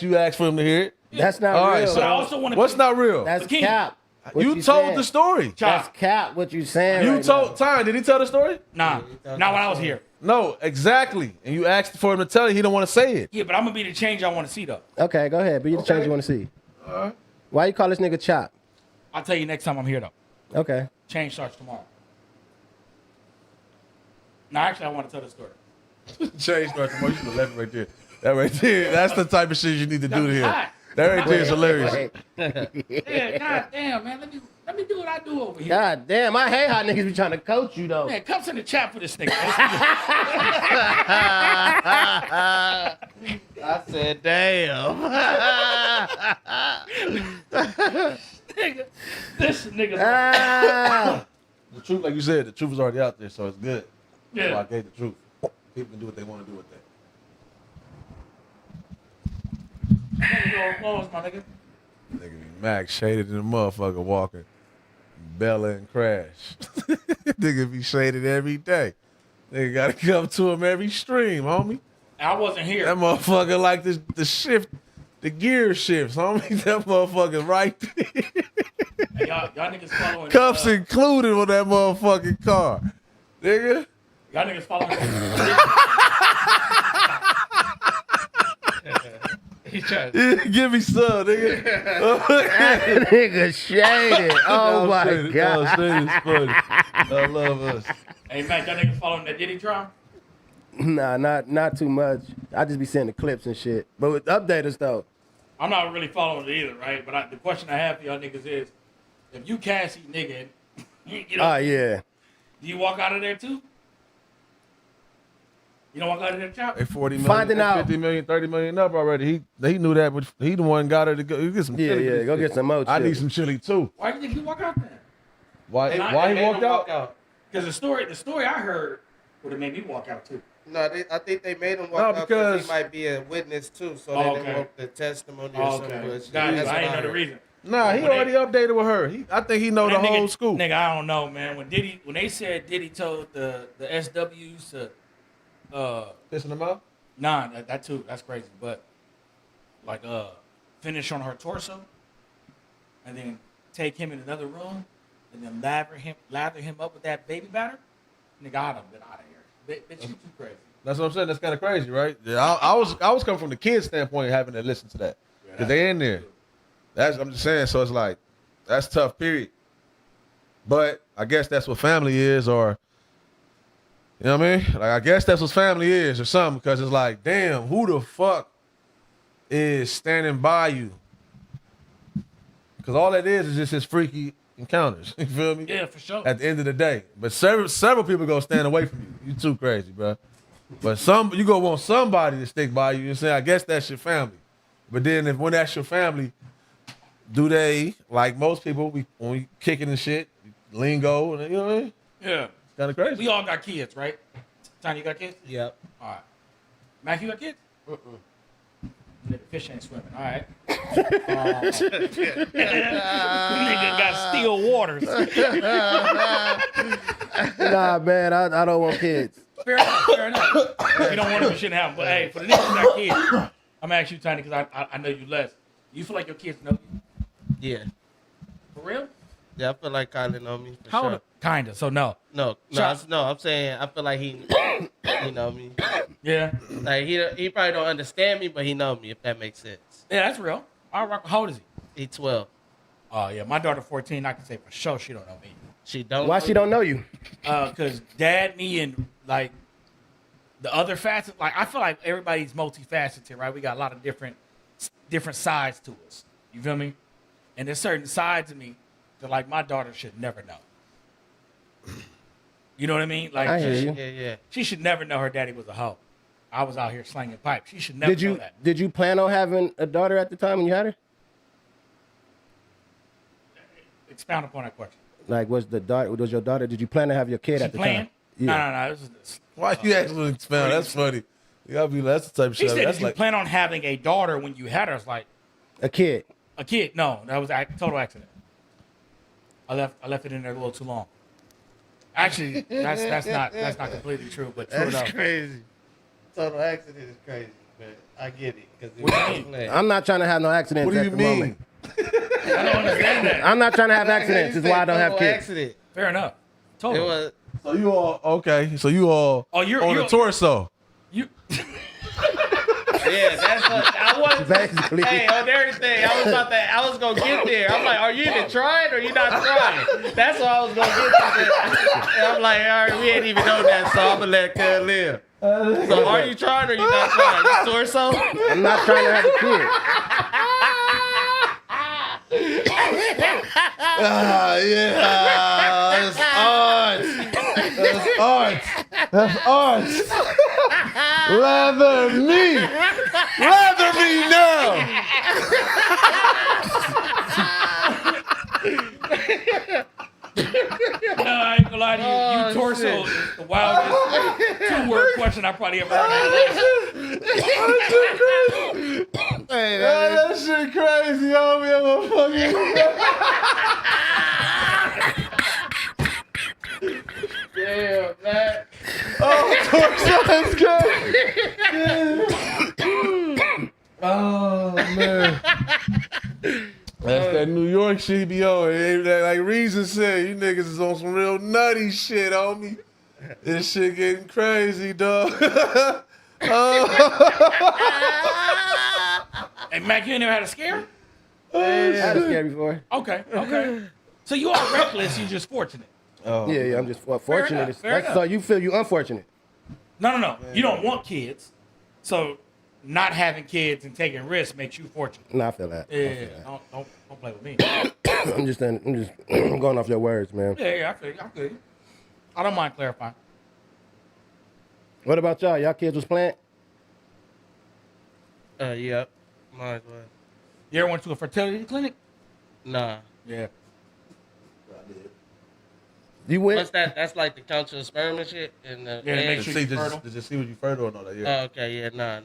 You asked for him to hear it. That's not All real. right, But I also want to. What's not real? That's King. cap. What You told saying. the story. That's cap. What you saying? You right told now. Ty. Did he tell the story? Nah, not when I was here. No, exactly. And you asked for him to tell you. He don't want to say it. Yeah, but I'm gonna be the change I want to see though. Okay, go ahead. Be the change you want to see. Why you call this nigga Chop? I'll tell you next time I'm here though. Okay. Change starts tomorrow. No, actually, I want to tell the story. Change starts tomorrow. You should have left it right there. That right there. That's the type of shit you need to do to him. hot. That right there is hilarious. Wait. Yeah, god damn, man. Let me do what I do over here. God damn, I hate how niggas be trying to coach you though. Man, comes in the chat for this nigga. I said, damn. Nigga, this nigga. Ah. The truth, like you said, the truth is already out there, so it's good. So I Yeah. gave the truth. People can do what they want to do with that. Applause, my nigga. Nigga be Mac shaded in the motherfucker walking. Bella and Crash. Nigga be shaded every day. Nigga gotta come to him every stream, homie. I wasn't here. That motherfucker like the shift, the gear shifts, homie. That motherfucker right there. Hey, y'all niggas following. Cups included on that motherfucking car. Nigga. Y'all niggas following. He tried to Give me some, nigga. That nigga shaded. Oh my Oh, god. shit is funny. I love us. Hey, Mac, y'all niggas following that Diddy trial? Nah, not too much. I just be seeing the clips and shit. But with updaters though, I'm not really following it either, right? But the question I have for y'all niggas is, if you Cassie nigga, you know, yeah. do you walk out of there too? You don't walk out of there, chop? Hey, 40 million, Finding out. 50 million, 30 million up already. He knew that, but he the one got her to go get some Yeah, chili. yeah. Go get some more. I chili. need some chili too. Why do you think you walk out there? Why And why They he made walked him out? walk Because the story I heard would have made me walk out too. No, I think they made him walk No, out because because- he might be a witness too, so Oh, they okay. didn't want the testimony or Oh, something. okay. But Got you. that's I what ain't know the heard. reason. Nah, he When already updated with her. I think he know That the whole nigga, school. Nigga, I don't know, man. When they said Diddy told the SWs to Pissing him out? nah, that too, that's crazy. But like finish on her torso and then take him in another room and then lather him up with that baby batter, nigga, I'd have been out of here. Bitch, you too crazy. That's what I'm saying. That's kind of crazy, right? Yeah, I was coming from the kids' standpoint, having to listen to that because they in there. I'm just saying. So it's like that's tough. Period. But I guess that's what family is, or you know what I mean? Like I guess that's what family is, or something. Because it's like, damn, who the fuck is standing by you? Because all that is just his freaky encounters. You feel me? Yeah, for sure. At the end of the day, but several people gonna stand away from you. You too crazy, bro. But you gonna want somebody to stick by you and say, I guess that's your family. But then when that's your family, do they, like most people, when we kicking and shit, lingo, and you know what I mean? Yeah. It's kind of crazy. We all got kids, right? Tiny, you got kids? Yep. All right. Mac, you got kids? Nigga, fish ain't swimming. All right. Nigga got still waters. Nah, man, I don't want kids. Fair enough. Fair enough. If you don't want them, you shouldn't have them. But hey, for the niggas who got kids, I'm gonna ask you, Tiny, because I know you less. You feel like your kids know you? Yeah. For real? Yeah, I feel like Kylie know me for How sure. old? Kinda. So no. No, Shut- I'm saying I feel like he know me. Yeah. Like he probably don't understand me, but he know me, if that makes sense. Yeah, that's real. All right. How old is he? He 12. Oh yeah, my daughter 14. I can say for sure she don't know me. She don't. Why know she don't know you? Cause dad, me, and like the other facets. Like I feel like everybody's multifaceted, right? We got a lot of different sides to us. You feel me? And there's certain sides of me that like my daughter should never know. You know what I mean? Like I hear you. Yeah. she should never know her daddy was a hoe. I was out here slinging pipe. She should never know that. Did you plan on having a daughter at the time when you had her? Expound upon that question. Like, was your daughter? Did you plan to have your kid She at the playing? time? Yeah. No. This. Why you actually expound? That's funny. You gotta be. That's the type of She shit. said, That's "Did you like plan on having a daughter when you had her?" It's like A kid. a kid. No, that was a total accident. I left it in there a little too long. Actually, that's not completely true, but true enough. That's crazy. Total accident is crazy, but I get it. What do you mean? I'm not trying to have no accidents What do at you the mean? moment. I don't understand that. I'm not trying to have accidents. That's why I don't have Total kids. Accident. Fair enough. It Totally. was. So you all okay? So you all you're on the torso? You. Yeah, that's what I was. Basically. Hey, on everything, I was gonna get there. I'm like, are you even trying or you not trying? That's what I was gonna get to. And I'm like, all right, we ain't even know that, so I'm gonna let Cuz live. So are you trying or you not trying? You torso? I'm not trying to have a kid. Yeah, that's art. That's art. Leather me now. No, I ain't gonna lie to you. You torso is the wildest two-word question I probably ever heard in my life. Hey, That shit crazy, homie. damn, man. Torso is good. Oh man. That's that New York shit be on. Like Reason said, you niggas is on some real nutty shit, homie. This shit getting crazy, dog. Hey, Mac, you ain't never had a scare? I had a scare before. Okay. So you are reckless. You're just fortunate. Yeah, I'm just fortunate. enough, fair enough. So you feel you unfortunate. No. You don't want kids. So not having kids and taking risks makes you fortunate. No, I feel that. Yeah. Don't play with me. I'm just going off your words, man. Yeah, I feel you. I don't mind clarifying. What about y'all? Y'all kids was playing? Yep. Might as well. You ever went to a fertility clinic? Nah. Yeah. You went? What's that? That's like the count your sperm and shit? And Yeah, eggs? make sure you fertile. Did you see what you fertile or not? That yeah. Oh, okay, yeah, nah.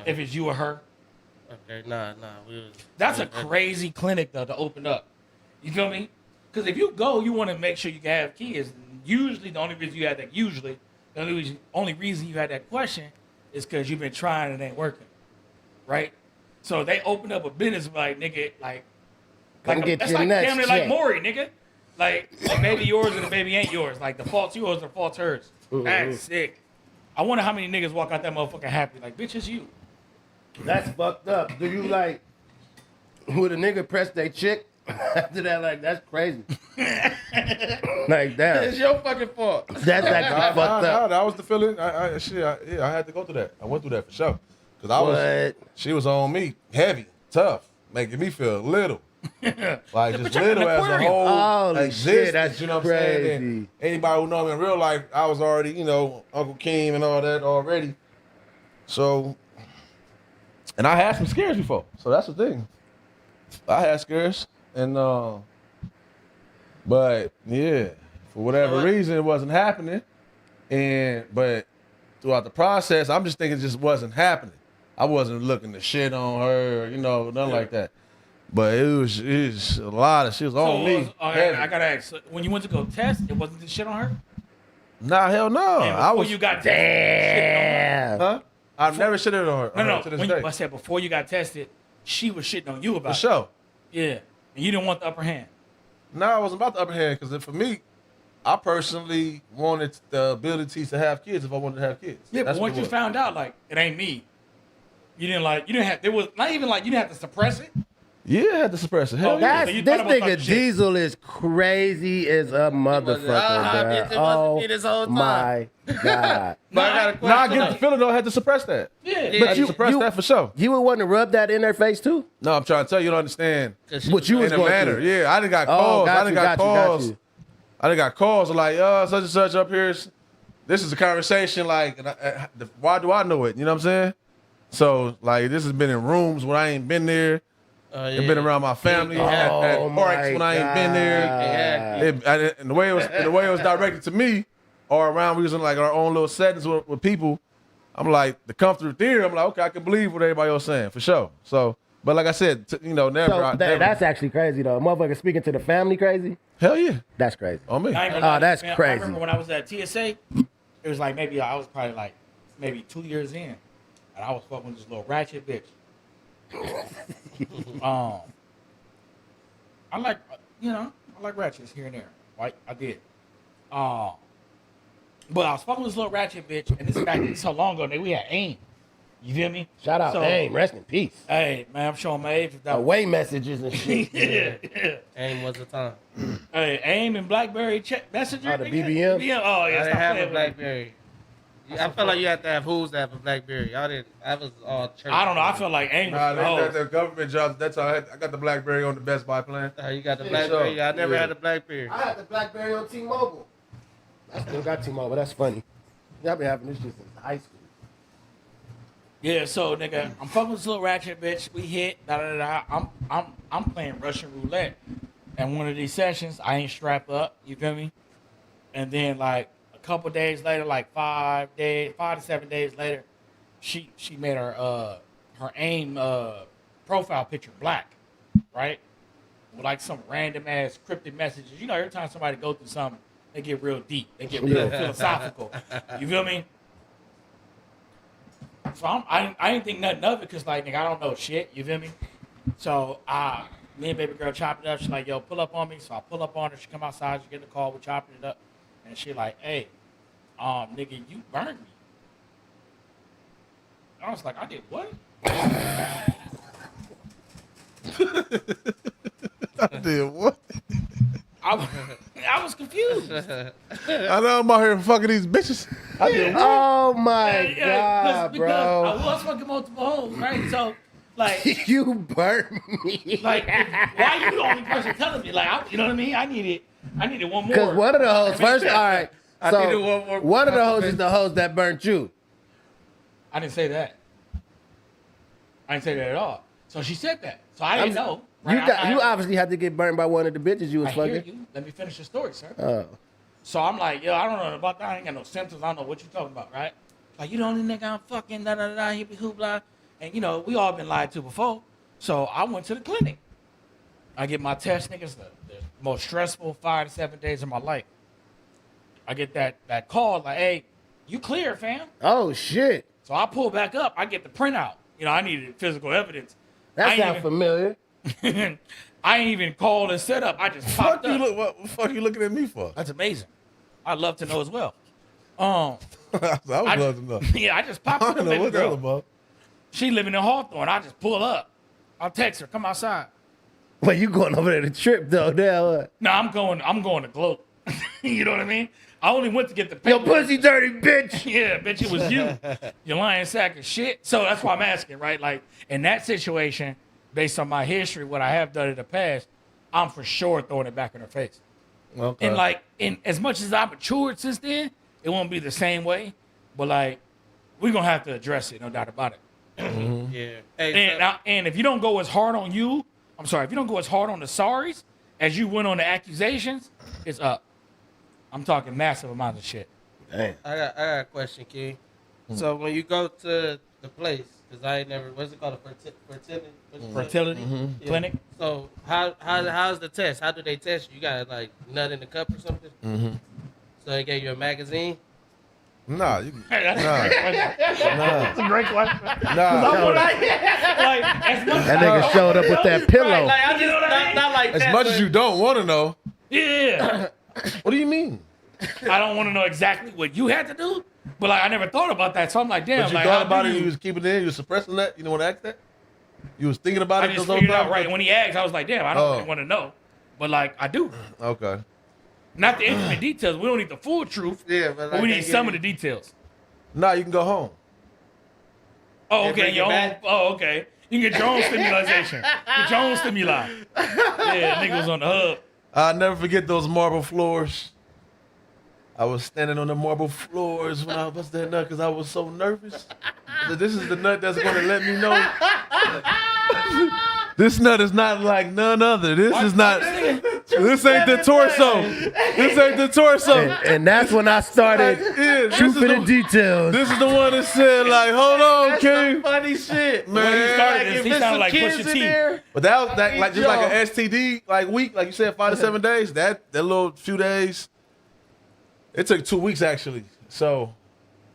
If it's you or her. Okay, nah. That's a crazy clinic, though, to open up. You feel me? Because if you go, you want to make sure you can have kids. Usually, the only reason you had that, the only reason you had that question is because you've been trying and it ain't working. Right? So they open up a business like, nigga, Come get that's your like nuts damn near like checked. Maury, nigga. Like, a baby yours and a baby ain't yours. Like, the fault's yours or the fault's hers. That's sick. I wonder how many niggas walk out that motherfucker happy. Like, bitch, it's you. That's fucked up. Do you like, would a nigga press their chick? After that, like, that's crazy. Like, damn. It's your fucking fault. That's actually fucked up. That was the feeling. I had to go through that. I went through that for sure. Cause she was on me, heavy, tough, making me feel little. Like just little as a whole Holy existence, shit, that's you know what I'm saying? crazy. And anybody who know me in real life, I was already, Uncle Keem and all that already. So, and I had some scares before. So that's the thing. I had scares. And but yeah, for whatever reason it wasn't happening. But throughout the process, I'm just thinking it just wasn't happening. I wasn't looking to shit on her, nothing like that. But it was a lot of shit was on me. I gotta ask. So when you went to go test, it wasn't the shit on her. Nah, hell no. And before you got tested, Damn. Huh? I've never shitted on her. no. To this When day. I said before you got tested, she was shitting on you For about it. sure. Yeah, and you didn't want the upper hand. No, I wasn't about the upper hand because for me, I personally wanted the ability to have kids if I wanted to have kids. Yeah, That's but what once it you was. found out, like, it ain't me. You didn't have. There was not even like you didn't have to suppress it. Yeah, I had to suppress it. Hell yeah. yeah. That's, So you this thought it was nigga fucking shit. Diesel is crazy as a motherfucker, bitch, it wasn't me this whole bruh. time. My God. But I got a question. Nah, I get the feeling though. I had to suppress that. Yeah, I had But to suppress that for sure. You would want to rub that in her face too? No, I'm trying to tell you, you don't understand. What you was In a going manner. through? Yeah, I done got Oh, calls. got I done you, got got you, got calls. you. I done got calls like, such and such up here. This is a conversation like, why do I know it? You know what I'm saying? So, like, this has been in rooms when I ain't been there. It's been around my family at parks when I ain't been there. And the way it was directed to me, or around we was in like our own little settings with people. I'm like the comfortable theory. I'm like, okay, I can believe what everybody else saying for sure. So, But like I said, never. So never. that's actually crazy though. A motherfucker speaking to the family crazy. Hell yeah. That's crazy. On me. I ain't gonna lie, that's man, crazy. I remember when I was at TSA, it was like maybe I was probably like maybe 2 years in, and I was fucking with this little ratchet bitch. I like ratchets here and there. Like I did. But I was fucking with this little ratchet bitch, and this so long ago, we had AIM. You feel me? Shout out, So- AIM. Rest in peace. Hey, man, I'm showing my age with that. Away messages and shit. Yeah. Aim was the time. Hey, AIM and BlackBerry Messenger. Oh, the nigga. BBM? Oh, I yeah. didn't Stop have playing a with me. BlackBerry. I felt like you had to have who's to have a BlackBerry. Y'all didn't. I was all church. I don't know. I feel like AIM Nah, was the government jobs. That's how I got the BlackBerry on the Best Buy plan. You got the Yeah, BlackBerry. sure. I never Yeah. had a BlackBerry. I had the BlackBerry on T-Mobile. I still got T-Mobile. That's funny. Y'all been having this shit since high school. Yeah, so nigga, I'm fucking with this little ratchet bitch. We hit. I'm playing Russian roulette, and one of these sessions, I ain't strapped up. You feel me? And then like a couple days later, like 5 to 7 days later, she made her AIM profile picture black, right? With like some random ass cryptic messages. You know, every time somebody go through something, they get real deep. They get real philosophical. You feel me? So I ain't think nothing of it because, like, nigga, I don't know shit. You feel me? So me and baby girl chopped it up. She's like, yo, pull up on me. So I pull up on her. She come outside. She get in the car. We chopping it up. And she like, hey, nigga, you burned me. I was like, I did what? I did what? I was confused. I know I'm out here fucking these bitches. I did what? Oh my Yeah, God, because bro. I was fucking multiple hoes, right? So, like, You burnt me. like, why you the only person telling me? Like, you know what I mean? I needed one more. Because one of the hoes, first, all right. I So needed one more one of the hoes is the hoes that burnt you. I didn't say that. I didn't say that at all. So she said that. So I didn't know. You Right? you obviously had to get burnt by one of the bitches you was I hear fucking. you. Let me finish the story, sir. Oh. So I'm like, yo, I don't know about that. I ain't got no symptoms. I don't know what you talking about, right? Like, you the only nigga I'm fucking, da-da-da-da, hippie hoopla. And, you know, we all been lied to before. So I went to the clinic. I get my test, niggas, the most stressful 5 to 7 days of my life. I get that call, like, hey, you clear, fam. Oh shit. So I pull back up. I get the printout. You know, I needed physical evidence. That I sounds ain't familiar. I ain't even called and set up. I just Fuck popped you up. what the fuck you looking at me for? That's amazing. I'd love to know as well. I would love to know. Yeah, I just popped I up the don't know baby what that's girl. about. She living in Hawthorne. I just pull up. I'll text her, come outside. Well, you going over there to trip though? Now what? No, I'm going to gloat. You know what I mean? I only went to get the Yo, paper. pussy dirty bitch. Yeah, bitch, it was you. You lying sack of shit. So that's why I'm asking, right? Like, in that situation, based on my history, what I have done in the past, I'm for sure throwing it back in her face. Okay. And like, in as much as I've matured since then, it won't be the same way. But like, we're gonna have to address it, no doubt about it. Yeah. Hey, And if you don't go as hard on you, if you don't go as hard on the sorries as you went on the accusations, it's up. I'm talking massive amounts of shit. Damn. I got a question, King. So when you go to the place, because I ain't never, what's it called, a Fertility Yeah. clinic. So how's the test? How do they test you? You got like nut in the cup or something? Mm-hmm. So they gave you a magazine? Nah, you Hey, that's nah, a great question. nah, That's a great question. nah. Like, as much That nigga showed up with that pillow. Right, like I just You know what I mean? not like As that. much but- as you don't want to know, Yeah. what do you mean? I don't want to know exactly what you had to do, but like I never thought about that. So I'm like, damn. But you like, thought how about do it, you was keeping it in, you was suppressing that? You don't want to ask that? You was thinking about I it just this whole figured it out time? right. When he asked, I was like, damn, I don't Oh. really want to know. But like, I do. Okay. Not the intimate details. We don't need the full truth. Yeah, but But like we they need give some you- of the details. Nah, you can go home. Oh, They okay. bring Your it own. back? Oh, okay. You can get your own stimulation. Get your own stimuli. Yeah, nigga was on the hub. I'll never forget those marble floors. I was standing on the marble floors when I busted that nut because I was so nervous. I said, this is the nut that's going to let me know. This nut is not like none other. This is not. This This ain't the torso. This ain't the torso. And that's when I started truth in the details. This is the one that said, like, hold on, That's King. some funny shit. When he Man. started Like, this, if he there's sounded some like kids Pusha in T. there, But that was like just like Yo. an STD like week, like you said, 5 to 7 days. That little few days. It took 2 weeks actually. So,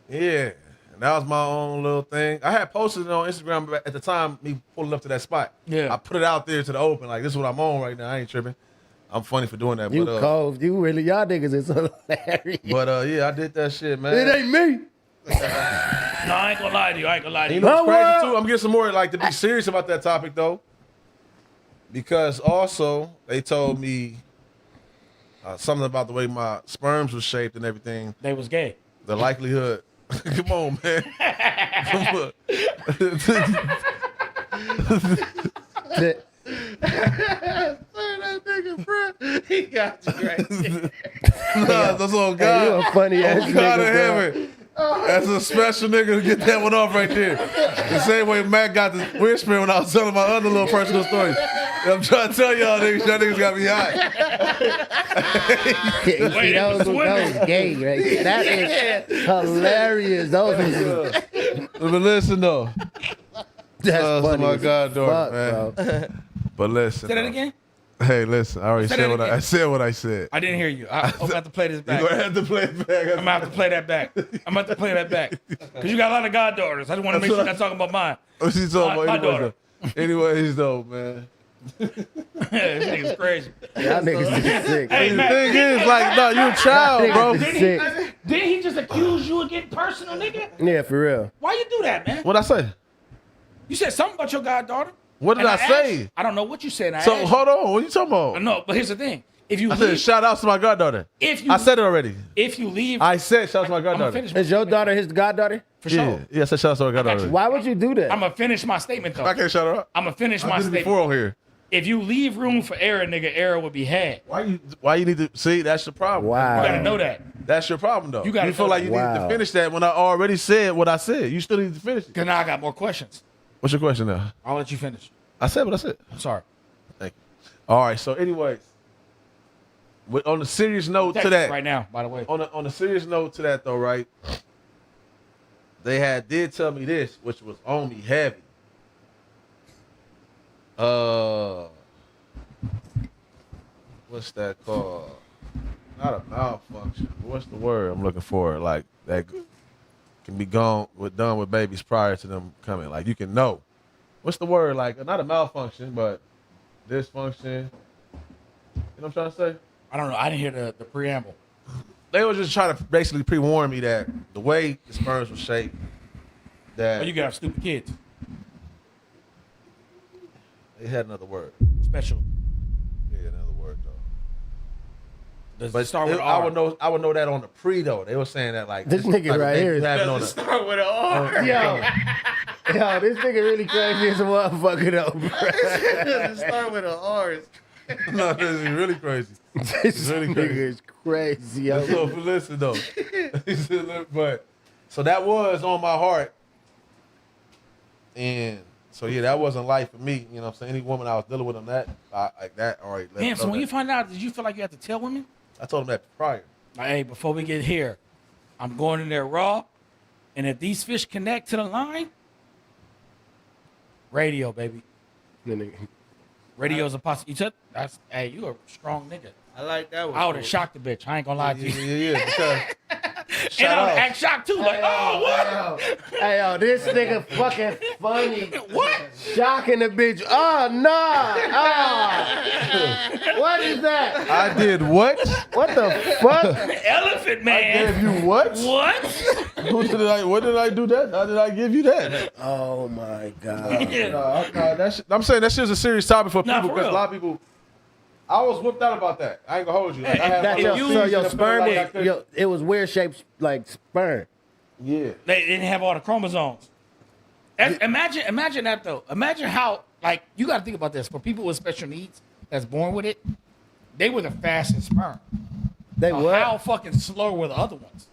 yeah, and that was my own little thing. I had posted it on Instagram at the time, me pulling up to that spot. Yeah. I put it out there to the open, like this is what I'm on right now. I ain't tripping. I'm funny for doing that. You but, cold. You really, y'all niggas is hilarious. But yeah, I did that shit, man. It ain't me. No, I ain't gonna lie to you. I ain't gonna lie to You you. know what's Oh, crazy well. too? I'm getting some more like to be serious about that topic though, because also they told me something about the way my sperms was shaped and everything. They was gay. The likelihood. Come on, man. Come on. that nigga, bro. He got you right there. Nah, that's all Hey, God. you a funny ass Oh, God in nigga, bro. heaven. That's a special nigga to get that one off right there. The same way Mac got the whispering when I was telling my other little personal story. I'm trying to tell y'all niggas got me hot. See, Wait, that was it was gay, right? That is hilarious. Those was But listen though. that's Oh, funny. my as goddaughter, fuck, man. bro. But listen. Say that though. again. Hey, listen. I already Say said that what again. I said. What I said. I didn't hear you. I'm gonna have to play this You back. gonna have to play it back. I'm gonna have to play that back. I'm gonna have to play that back. Because you got a lot of goddaughters. I just want to make sure you're not talking about mine. What you talking My about? daughter. Anyways, though, man. This nigga's crazy. Y'all niggas is sick. Hey, The Mac, thing is, like, no, you a child, bro. Niggas is sick. didn't he just accuse you of getting personal, nigga? Yeah, for real. Why you do that, man? What'd I say? You said something about your goddaughter. What did And I say? asked- I don't know what you said. So hold on. What you talking about? No, but here's the thing. If you I said leave, shout outs to my goddaughter. if you I said it already. if you leave, I said shout out to my I'm gonna goddaughter. finish Is your daughter his goddaughter? for Yeah, sure. yeah, I said shout out to my goddaughter. Why would you do that? I'm gonna finish my statement though. I can't shout her out. I'm gonna finish my I did it statement. before on here. If you leave room for error, nigga, error will be had. Why you need to see? That's the problem. Wow. You gotta know that. That's your problem though. You gotta feel know like that. you need Wow. to finish that when I already said what I said. You still need to finish it. Cause now I got more questions. What's your question now? I'll let you finish. I said what I said. I'm sorry. Thank you. All right. So, anyways, on a serious note to Text that, right now, by the way. on a serious note to that though, right? They did tell me this, which was on me heavy. What's that called? Not a malfunction. What's the word I'm looking for? Like that can be done with babies prior to them coming. Like you can know. What's the word? Like not a malfunction, but dysfunction. You know what I'm trying to say? I don't know. I didn't hear the preamble. They were just trying to basically pre-warn me that the way the sperms were shaped, that But you gotta have stupid kids. they had another word. Special. Yeah, another word though. Does But it start with I R? would know that on the pre though. They were saying that like This nigga type of right thing here you is- having on Does it the- start with an R? Yo, this nigga really crazy as a motherfucker though, bro. Does it start with an R? No, this is really crazy. This really nigga crazy. is crazy, yo. So listen though. He said, look, but so that was on my heart. And so yeah, that wasn't life for me. You know what I'm saying? Any woman I was dealing with on that, like that already let Damn, me so know when you that. find out, did you feel like you had to tell women? I told him that prior. Like, hey, before we get here, I'm going in there raw. And if these fish connect to the line, radio, baby. Radio's a possibility. That's, hey, you a strong nigga. I like that one. I would have shocked the bitch. I ain't gonna lie to you. Yeah. Because And shout I would out. act shocked too. Like, oh, what? Hey, yo, this nigga fucking funny. What? Shocking the bitch. Oh, nah. Oh. What is that? I did what? What the fuck? Elephant man. Gave you what? What? What did I do that? How did I give you that? Oh, my God. I'm saying that shit's a serious topic for Nah, people for because a real. lot of people. I was whooped out about that. I ain't gonna hold you. Like, I Hey, had That, my yo, little so season your of feeling sperm, like I couldn't- it was weird shaped like sperm. Yeah. They didn't have all the chromosomes. Imagine that though. Imagine how, like, you got to think about this. For people with special needs that's born with it, they were the fastest sperm. They So what? how fucking slow were the other ones?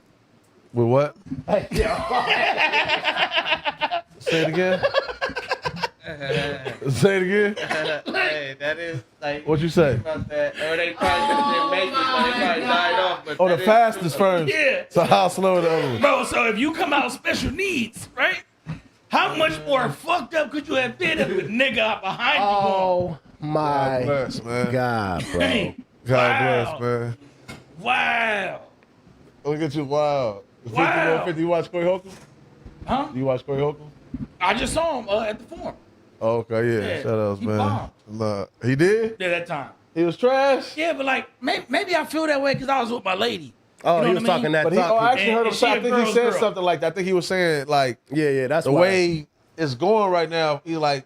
With what? Hey, yo. Say it again. Say it again. Hey, Yeah, that is like. What you say? About that. Or they probably didn't make it, but they probably died off. But Oh, the that is fastest true. first. Yeah. So how slow the other one? Bro, so if you come out special needs, right? How much more fucked up could you have been if a nigga behind you? Oh God my bless, man. God, bro. Hey, God wow. bless, man. Wow. Look at you, wow. 50 Wow. more 50. You watch Corey Holcomb? Huh? You watch Corey Holcomb? I just saw him at the forum. Oh, okay, yeah. Yeah, Shout outs, he man. bombed. Nah, he did? Yeah, that time. He was trash? Yeah, but like maybe I feel that way because I was with my lady. Oh, You know he what was I mean? talking that But he, talk. I actually heard him And say, I she a think he girl's said girl. something like that. I think he was saying, like, Yeah, that's the why. way it's going right now, he like,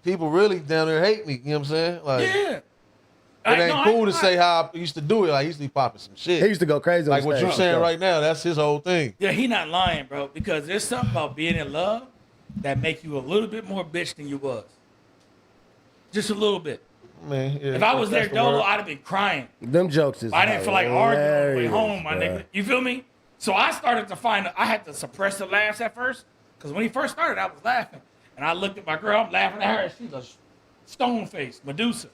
people really down there hate me. You know what I'm saying? Like, Yeah. it ain't cool to say how I used to do it. Like, I used to be popping some shit. He used to go crazy. Like on what stage. you're saying right now, that's his whole thing. Yeah, he not lying, bro. Because there's something about being in love that make you a little bit more bitch than you was. Just a little bit. Man, yeah, If I was there that's the dolo, word. I'd have been crying. Them jokes is I didn't feel like arguing on the way hilarious, home, my bruh. nigga. You feel me? So I started to find I had to suppress the laughs at first. Because when he first started, I was laughing. And I looked at my girl, I'm laughing at her, and she's a stone face, Medusa.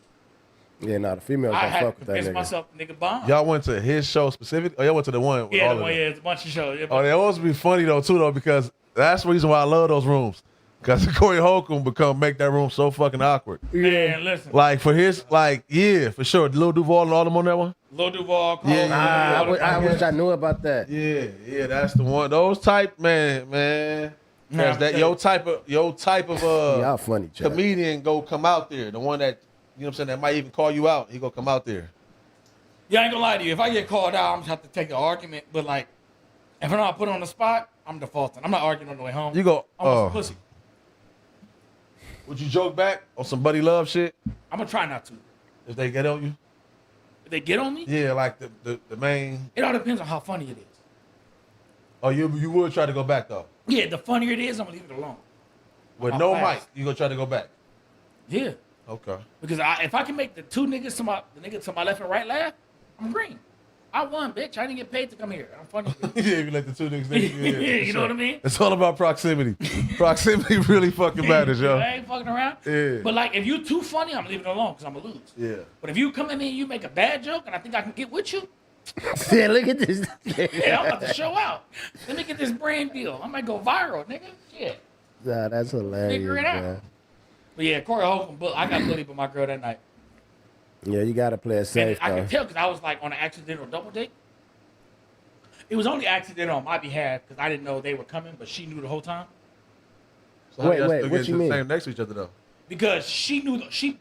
Yeah, nah, the females I don't had to fuck with that convince nigga. myself, nigga, bomb. Y'all went to his show specifically? Or y'all went to the one with Yeah, all the of one, them? yeah, it's a bunch of shows. Yeah, Oh, they always be funny though too though, because that's the reason why I love those rooms. Because Corey Holcomb make that room so fucking awkward. man, listen. Like for his, like, yeah, for sure. Lil Duval and all them on that one? Lil Duval, Cole, Yeah, I wish I knew about that. Yeah, that's the one. Those type, man. Nah, That's that your type of Y'all funny, Chuck. comedian go come out there. The one that, you know what I'm saying, that might even call you out. He go come out there. Yeah, I ain't gonna lie to you. If I get called out, I'm just have to take an argument. But like, if I'm not put on the spot, I'm defaulting. I'm not arguing on the way home. You go, I'm some pussy. Would you joke back on some buddy love shit I'm gonna try not to. if they get on you? If they get on me, Yeah, like the main. it all depends on how funny it is. Oh, you would try to go back though. Yeah, the funnier it is, I'm gonna leave it alone. With How no fast? mic, you gonna try to go back. Yeah, Okay. because if I can make the two niggas the nigga to my left and right laugh, I'm green. I won, bitch. I didn't get paid to come here. I'm funny. Yeah, if you let the two niggas next to you. You know what I mean? It's all about proximity. Proximity really fucking matters, yo. I ain't fucking around. Yeah. But like, if you too funny, I'm leaving it alone because I'm gonna lose. Yeah. But if you come at me and you make a bad joke and I think I can get with you, Yeah, look at this. yeah, I'm about to show out. Let me get this brand deal. I might go viral, nigga. Shit. Nah, that's hilarious, Figure it out. man. But yeah, Corey Holcomb, I got bullied by my girl that night. Yeah, you gotta play it And safe, I though. could tell because I was like on an accidental double date. It was only accidental on my behalf because I didn't know they were coming, but she knew the whole time. So how Wait, y'all wait, still what get you to mean? the same next to each other though? Because she knew, she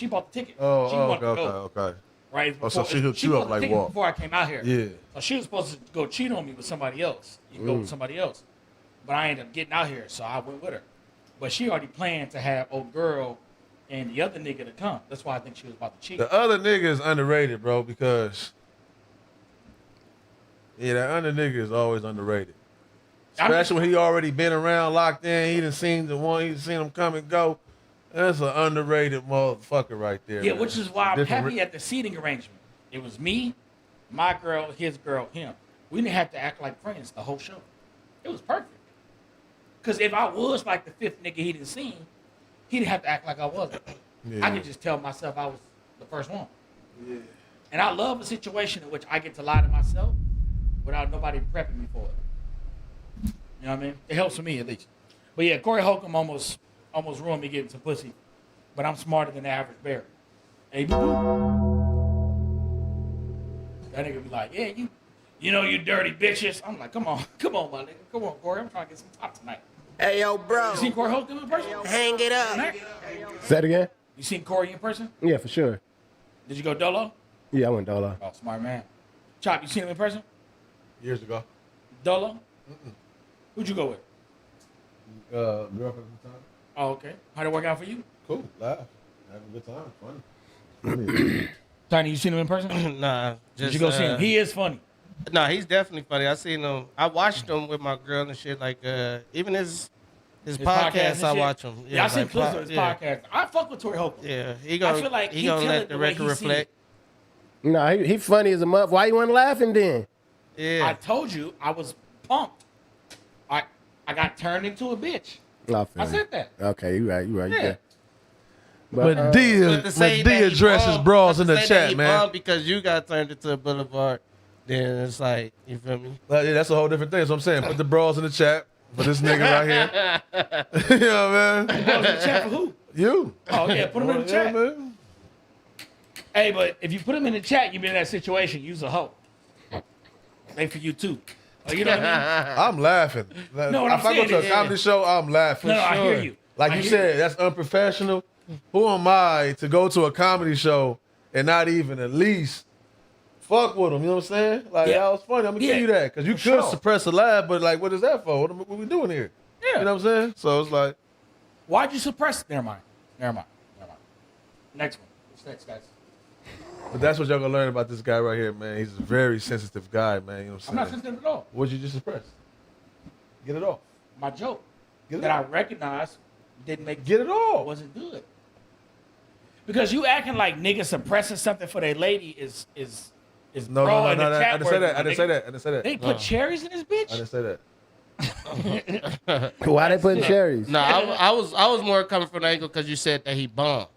bought the ticket. she Oh, wanted okay, to go, okay. right? Oh, so Before- she hooked you up bought the like ticket what? before I came out here. Yeah. So she was supposed to go cheat on me with somebody else. You go with somebody else. But I ended up getting out here, so I went with her. But she already planned to have old girl and the other nigga to come. That's why I think she was about to cheat. The other nigga is underrated, bro, because that other nigga is always underrated. Especially when he already been around, locked in. He done seen the one, he done seen him come and go. That's an underrated motherfucker right there. Yeah, man. which is why I'm Different happy at the seating arrangement. It was me, my girl, his girl, him. We didn't have to act like friends the whole show. It was perfect. Because if I was like the fifth nigga he didn't see, he didn't have to act like I wasn't. Yeah. I could just tell myself I was the first one. Yeah. And I love a situation in which I get to lie to myself without nobody prepping me for it. You know what I mean? It helps for me at least. But yeah, Corey Holcomb almost ruined me getting some pussy. But I'm smarter than the average bear. Hey, that nigga be like, yeah, you know you dirty bitches. I'm like, come on, my nigga. Come on, Corey. I'm trying to get some top tonight. Hey, yo, bro. You seen Corey Holcomb in person? Hang it up. Say it again? You seen Corey in person? Yeah, for sure. Did you go dolo? Yeah, I went dollar. Oh, smart man. Chop, you seen him in person? Years ago. Dolo? Who'd you go with? Girlfriend at the time. Oh, okay. How'd it work out for you? Cool, laugh, having a good time, funny. Tiny, you seen him in person? Nah, Did just you go see him? He is funny. Nah, he's definitely funny. I seen him. I watched him with my girl and shit. Like even his podcast, and I shit. watch him. Yeah, I seen like, clips of his podcast. I fuck with Corey Holcomb. Yeah, he I gonna feel like he he gonna tell let it the the way record he see reflect. No, he funny as a mother. Why you wasn't laughing then? Yeah, I told you I was pumped. I got turned into a bitch. No, I said that. Okay, you right. Yeah. When D But to say that he addresses bummed- bras but in to the say that chat, he man. bummed because you got turned into a boulevard, then it's like, you feel me? Yeah, that's a whole different thing. That's what I'm saying. Put the bras in the chat for this nigga right here. You know what I mean? Bros in the chat for who? You. Oh yeah, put them in the chat. man. Hey, but if you put them in the chat, you been in that situation. Use a hoe. They for you too. Oh, you know what I mean? I'm laughing. No, what if I'm I go to a saying comedy show, I'm laughing. No, I hear you. Like I you hear said, that's unprofessional. Who am I to go to a comedy show and not even at least fuck with them? You know what I'm saying? Like, Yeah. that was funny. I'm going to Yeah. give you that. Because you For could sure. suppress a laugh, but like, what is that for? What we doing here? Yeah. You know what I'm saying? So it's like, Why'd you suppress it? Never mind. Next one. What's next, guys? but that's what y'all going to learn about this guy right here, man. He's a very sensitive guy, man. You know what I'm I'm not saying? sensitive at all. What'd you just suppress? Get it off. My joke Get it that I off. recognized didn't make Get it off. wasn't good. Because you acting like niggas suppressing something for their lady is No, raw no, in no, the no. chat I didn't say worthy, that. I didn't nigga. say that. I didn't say that. They put cherries in this bitch. I didn't say that. Why they putting cherries? No, I was more coming from the angle because you said that he bombed,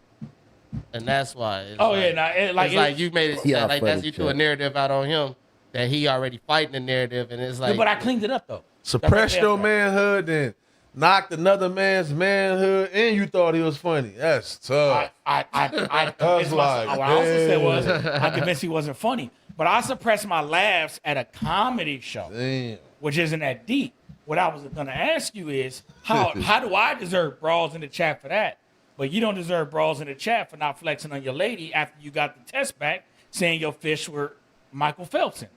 and that's why. It's Oh like, yeah, nah, it's like you made it Yeah, like funny that's you threw a shit. narrative out on him that he already fighting the narrative, and it's like. Yeah, but I cleaned it up though. Suppressed That's your right. manhood and knocked another man's manhood, and you thought he was funny. That's tough. I That's convinced like, myself. What I also said was damn. I convinced he wasn't funny, but I suppressed my laughs at a comedy show, Damn. which isn't that deep. What I was gonna ask you is how do I deserve brawls in the chat for that, but you don't deserve brawls in the chat for not flexing on your lady after you got the test back saying your fish were Michael Phelpson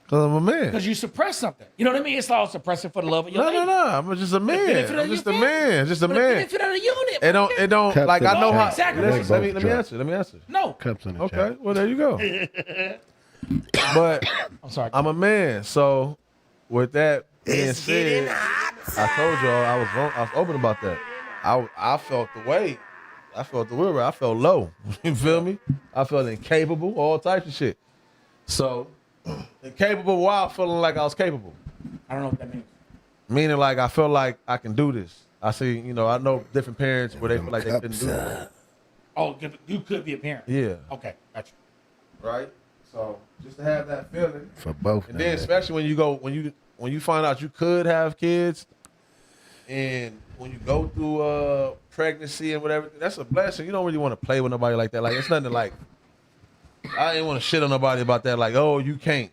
Because I'm a man. because you suppressed something. You know what I mean? It's all suppressing for the love of your No, lady. no, no. I'm just a man. benefit of I'm just a your man. Just a For the man. benefit of the unit. It don't Cups like in I the know chat. how. Exactly. Listen, let me Both answer. Let me answer. No, Cups in the Okay, chat. well there you go. But I'm sorry. I'm a man, so with that being said, I told y'all I was open about that. I felt the weight. I felt the river. I felt low. You feel me? I felt incapable, all types of shit. So incapable while feeling like I was capable. I don't know what that means. Meaning like I felt like I can do this. I see, I know different parents where they feel like they couldn't do it. Oh, you could be a parent. Yeah. Okay, gotcha. Right? So just to have that feeling. For both. And then especially when you find out you could have kids, and when you go through pregnancy and whatever, that's a blessing. You don't really want to play with nobody like that. Like it's nothing like I ain't want to shit on nobody about that. Like, oh, you can't.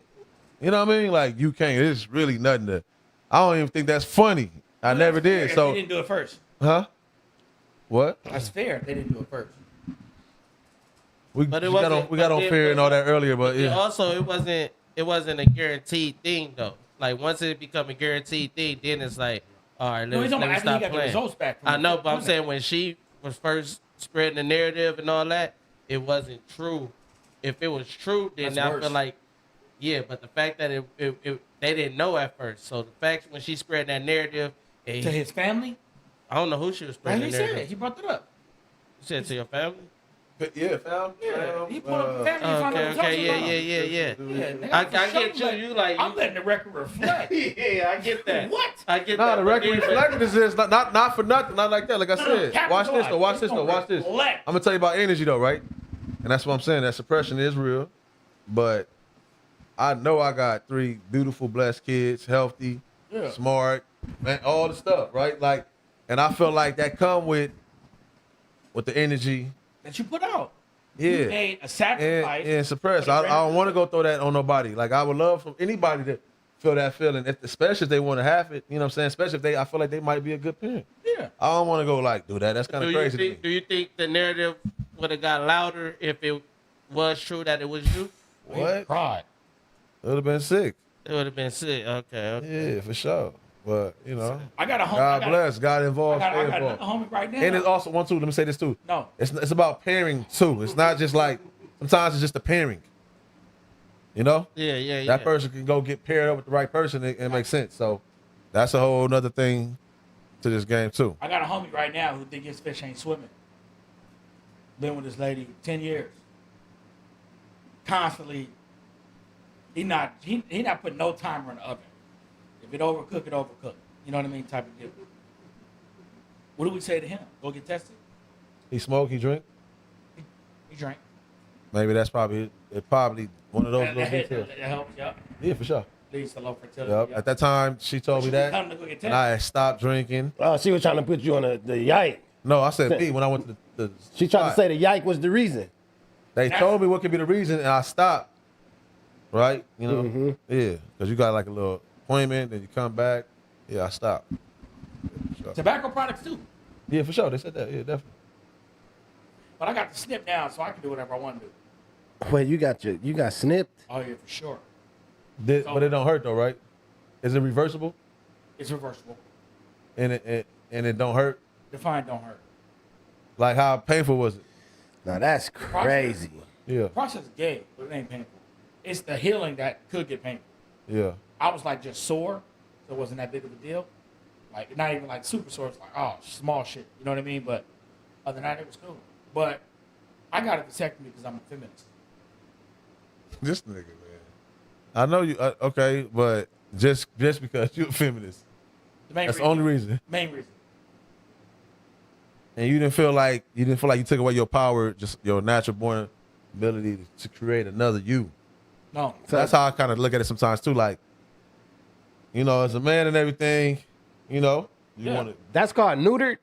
You know what I mean? Like you can't. It's really nothing to. I don't even think that's funny. I never did. Fair, So they didn't do it first. huh? What? That's fair. They didn't do it first. We But it got on wasn't- we got but on it fear and all that earlier, but Yeah. yeah. Also, it wasn't a guaranteed thing though. Like once it become a guaranteed thing, then it's like, all right, No, let he's me talking about after he stop got the playing. results back. from I know, the but I'm women. saying when she was first spreading the narrative and all that, it wasn't true. If it was true, then That's I worse. feel like, yeah. But the fact that they didn't know at first, so the fact when she spread that narrative, and to his family. I don't know who she was Right, spreading he the said narrative. it. He brought it up. You said to your family. Yeah, fam. Yeah, he put up the family. and found out the results Okay, was wrong. yeah. they I for get sure, you. You like I'm letting the record reflect. yeah, I get that. What? I get Nah, that. the but record then- reflected is not for nothing, not like that. Like I said, watch this though, watch this though, watch this. I'm Reflect. gonna tell you about energy though, right? And that's what I'm saying. That suppression is real, but I know I got 3 beautiful, blessed kids, healthy, smart, man, all the stuff, right? Like, and I feel like that come with the energy, That you put out. yeah. You made a sacrifice. And suppress. I don't want to go throw that on nobody. Like I would love for anybody to feel that feeling, especially if they want to have it. You know what I'm saying? Especially if I feel like they might be a good parent. Yeah. I don't want to go like do that. That's kind of crazy to me. Do you think the narrative would have got louder if it was true that it was you? What? Pride. It would have been sick. It would have been sick. Okay. Yeah, for sure. But I got a homie. God bless. God I involved. got stay another involved. homie right now. And it's also one too. Let me say this too. No. It's about pairing too. It's not just like sometimes it's just the pairing. You know, Yeah. that person can go get paired up with the right person. And it makes sense. So that's a whole nother thing to this game too. I got a homie right now who think his fish ain't swimming. Been with this lady 10 years. Constantly. He not putting no timer in the oven. If it overcook, it overcook. You know what I mean? Type of deal. What do we say to him? Go get tested? He smoke, he drink. He drank. Maybe that's probably one of those little That details. helps, yeah. Yeah, for sure. Leads to low fertility. Yep. Yeah. At that time, she told me that, Come to go get and tested. I had stopped drinking. Oh, she was trying to put you on the yike. No, I said me when I went to the She tried to spot. say the yike was the reason. They told me what could be the reason, and I stopped. Right? You know? Mm-hmm. Yeah. Because you got like a little appointment, then you come back. Yeah, I stopped. For sure. Tobacco products too. Yeah, for sure. They said that. Yeah, definitely. But I got the snip now, so I can do whatever I want to do. Wait, you got snipped? Oh yeah, for sure. But it don't hurt though, right? Is it reversible? It's reversible. And it don't hurt? Define don't hurt. Like how painful was it? Now that's crazy. Yeah. The process is gay, but it ain't painful. It's the healing that could get painful. Yeah. I was like just sore, so it wasn't that big of a deal. Like not even like super sore. It's like, oh, small shit. You know what I mean? But other than that, it was cool. But I got a vasectomy because I'm a feminist. This nigga, man. I know you. Okay, but just because you're a feminist, The main that's the reason. only reason. Main reason. And you didn't feel like you took away your power, just your natural born ability to create another you. No. So that's how I kind of look at it sometimes too. Like, you know, as a man and everything, you know, you Yeah. want to That's called neutered?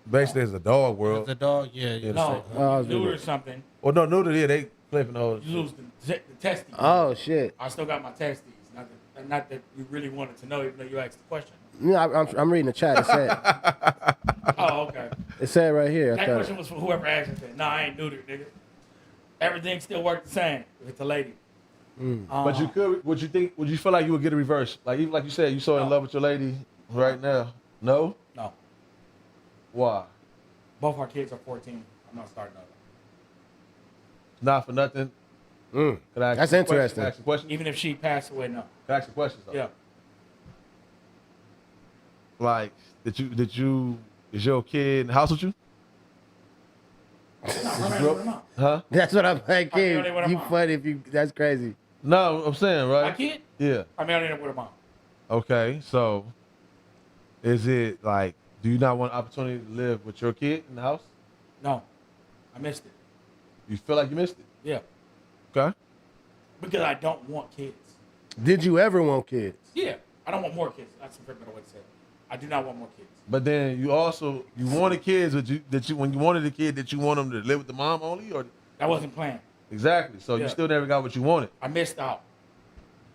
basically it's a dog world. The dog, yeah. Yeah. No. Oh, You do good. or something. Well, no, neuter, yeah, they flipping those. You lose the testes. Oh shit. I still got my testes. Not that you really wanted to know, even though you asked the question. Yeah, I'm reading the chat. Oh, okay. It said right here. I That thought. question was for whoever asked it. No, I ain't neutered, nigga. Everything still worked the same if it's a lady. But you could, would you feel like you would get a reverse? Like even like you said, you so in No. love with your lady right now. No? No. Why? Both our kids are 14. I'm not starting over. Not for nothing. Mm. Could I ask That's you a question? interesting. Can I ask you a question? Even if she passed away, no. Can I ask you questions though? Yeah. Like, is your kid in the house with you? No, I'm not with her mom. Huh? That's what I'm like, I kid. only with a You mom. funny if you. That's crazy. No, I'm saying, My right? kid? Yeah. I mean, I ended up with her mom. Okay, so is it like, do you not want an opportunity to live with your kid in the house? No. I missed it. You feel like you missed it? Yeah. Okay. Because I don't want kids. Did you ever want kids? Yeah. I don't want more kids. That's a better way to say it. I do not want more kids. But then you wanted kids, but when you wanted a kid, did you want them to live with the mom only, or That wasn't planned. exactly? So Yeah. you still never got what you wanted. I missed out.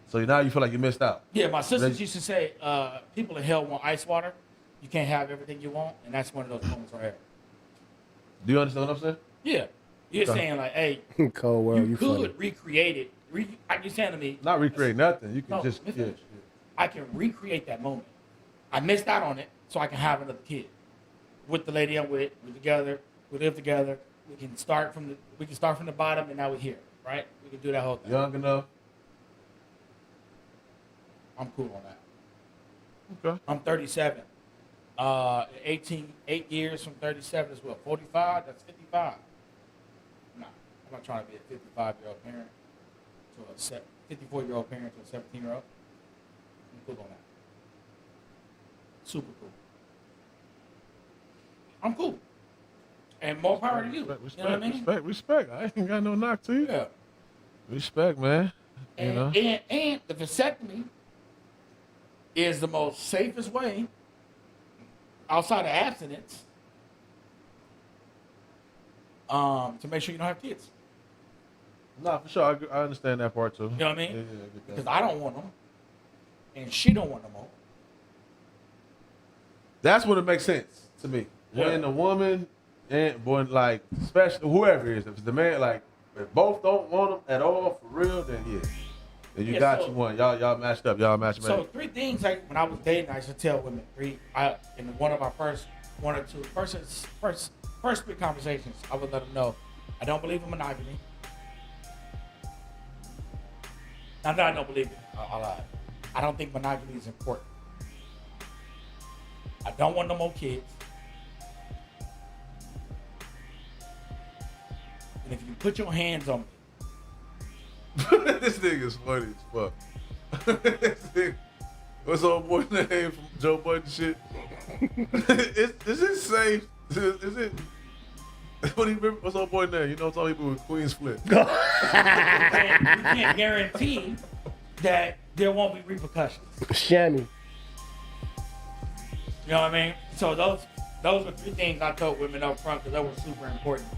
So now you feel like you missed out. Yeah, my sisters They- used to say, people in hell want ice water. You can't have everything you want. And that's one of those moments right here. Do you understand what I'm saying? Yeah. You're Okay. saying like, hey, Cold world. you You could funny. recreate it. You're saying to me, Not recreate nothing. You can No, just let me yeah. finish. I can recreate that moment. I missed out on it, so I can have another kid with the lady I'm with. We're together. We live together. We can start from the bottom, and now we're here, right? We can do that whole thing. Young enough. I'm cool on that. Okay. I'm 37. 8 years from 37 is what? 45? That's 55. Nah, I'm not trying to be a 55-year-old parent to a 54-year-old parent to a 17-year-old. I'm cool on that. Super cool. I'm cool. And more power to you. Respect, You know what I mean? respect. I ain't got no knock to you. Yeah. Respect, man. You And, know. and the vasectomy is the most safest way outside of abstinence to make sure you don't have kids. Nah, for sure. I understand that part too. You know what I mean? Yeah, I get that. Because I don't want them, and she don't want them all. That's when it makes sense to me. Yeah. When a woman and when like, especially whoever it is, if it's the man, like if both don't want them at all for real, then yeah. Then you Yeah, got so- you one. Y'all matched up. Y'all matched So made. 3 things like when I was dating, I used to tell women in one of my first big conversations, I would let them know I don't believe in monogamy. Not that I don't believe it. I lied. I don't think monogamy is important. I don't want no more kids. And if you put your hands on me, This nigga's funny as fuck. This nigga- What's old boy's name from Joe Budden shit? Is it safe Is it? What's our boy name? You know, some people with Queen's Flip. And you can't guarantee that there won't be repercussions. Shammy. You know what I mean? So those were 3 things I told women up front because they were super important.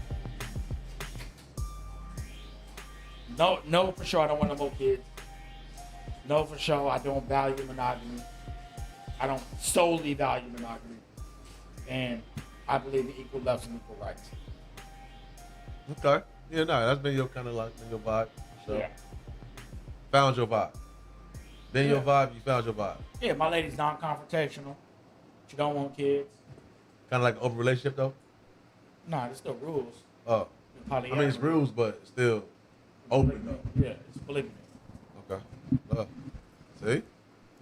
No, for sure I don't want no more kids. No, for sure I don't value monogamy. I don't solely value monogamy. And I believe in equal love and equal rights. Okay. Yeah, no, that's been your kind of like been your vibe. So Yeah. found your vibe. Then your Yeah. vibe, you found your vibe. Yeah, my lady's non-confrontational. She don't want kids. Kind of like an open relationship though. Nah, there's still rules. Oh, in I mean polyamory. it's rules, but still open though. Yeah, it's polygamy. Okay. See, you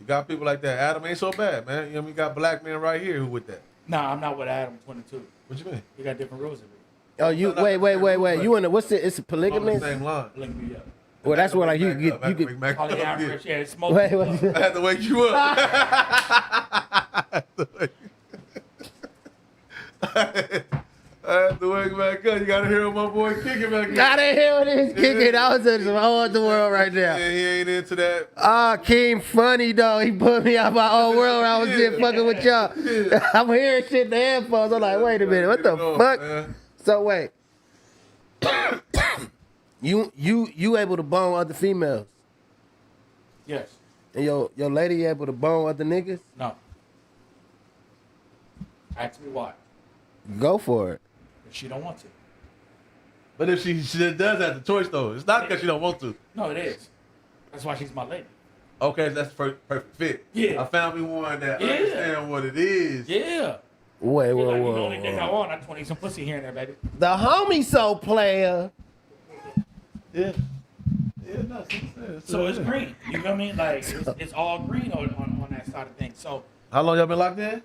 got people like that. Adam ain't so bad, man. You know, we got black men right here who with that. Nah, I'm not with Adam 22. What you mean? We got different rules in it. Oh, you wait. You in the what's it? It's On polygamous. the same line. Polygamy, yeah. Well, that's what like you get. You get. get. Polyamorous, yeah, it's multiple. Wait. I had to wake you up. I had to wake back up. You gotta hear my boy kicking back in. I didn't hear what he was kicking. I was in some whole other world right Yeah, there. he ain't into that. Ah, King funny though. He put me out my own world when I was there fucking with y'all. I'm hearing shit in the headphones. I'm like, wait a minute, what the No, fuck? man. So wait, you able to bone other females, Yes. and your lady able to bone other niggas? No. Ask me why. Go for it. If she don't want to. But if she does have the choice though, it's not because she don't want to. No, it is. That's why she's my lady. Okay, that's the perfect fit. Yeah. I found me one that Yeah. understand what it is. Yeah. Wait, Like, whoa, you whoa, know, only thing I whoa. want, I just want to eat some pussy here and there, baby. The homie so player. Yeah. Yeah, no, it's So it's green. You know what I mean? Like, it's all green on that side of things. So, How long y'all been locked in?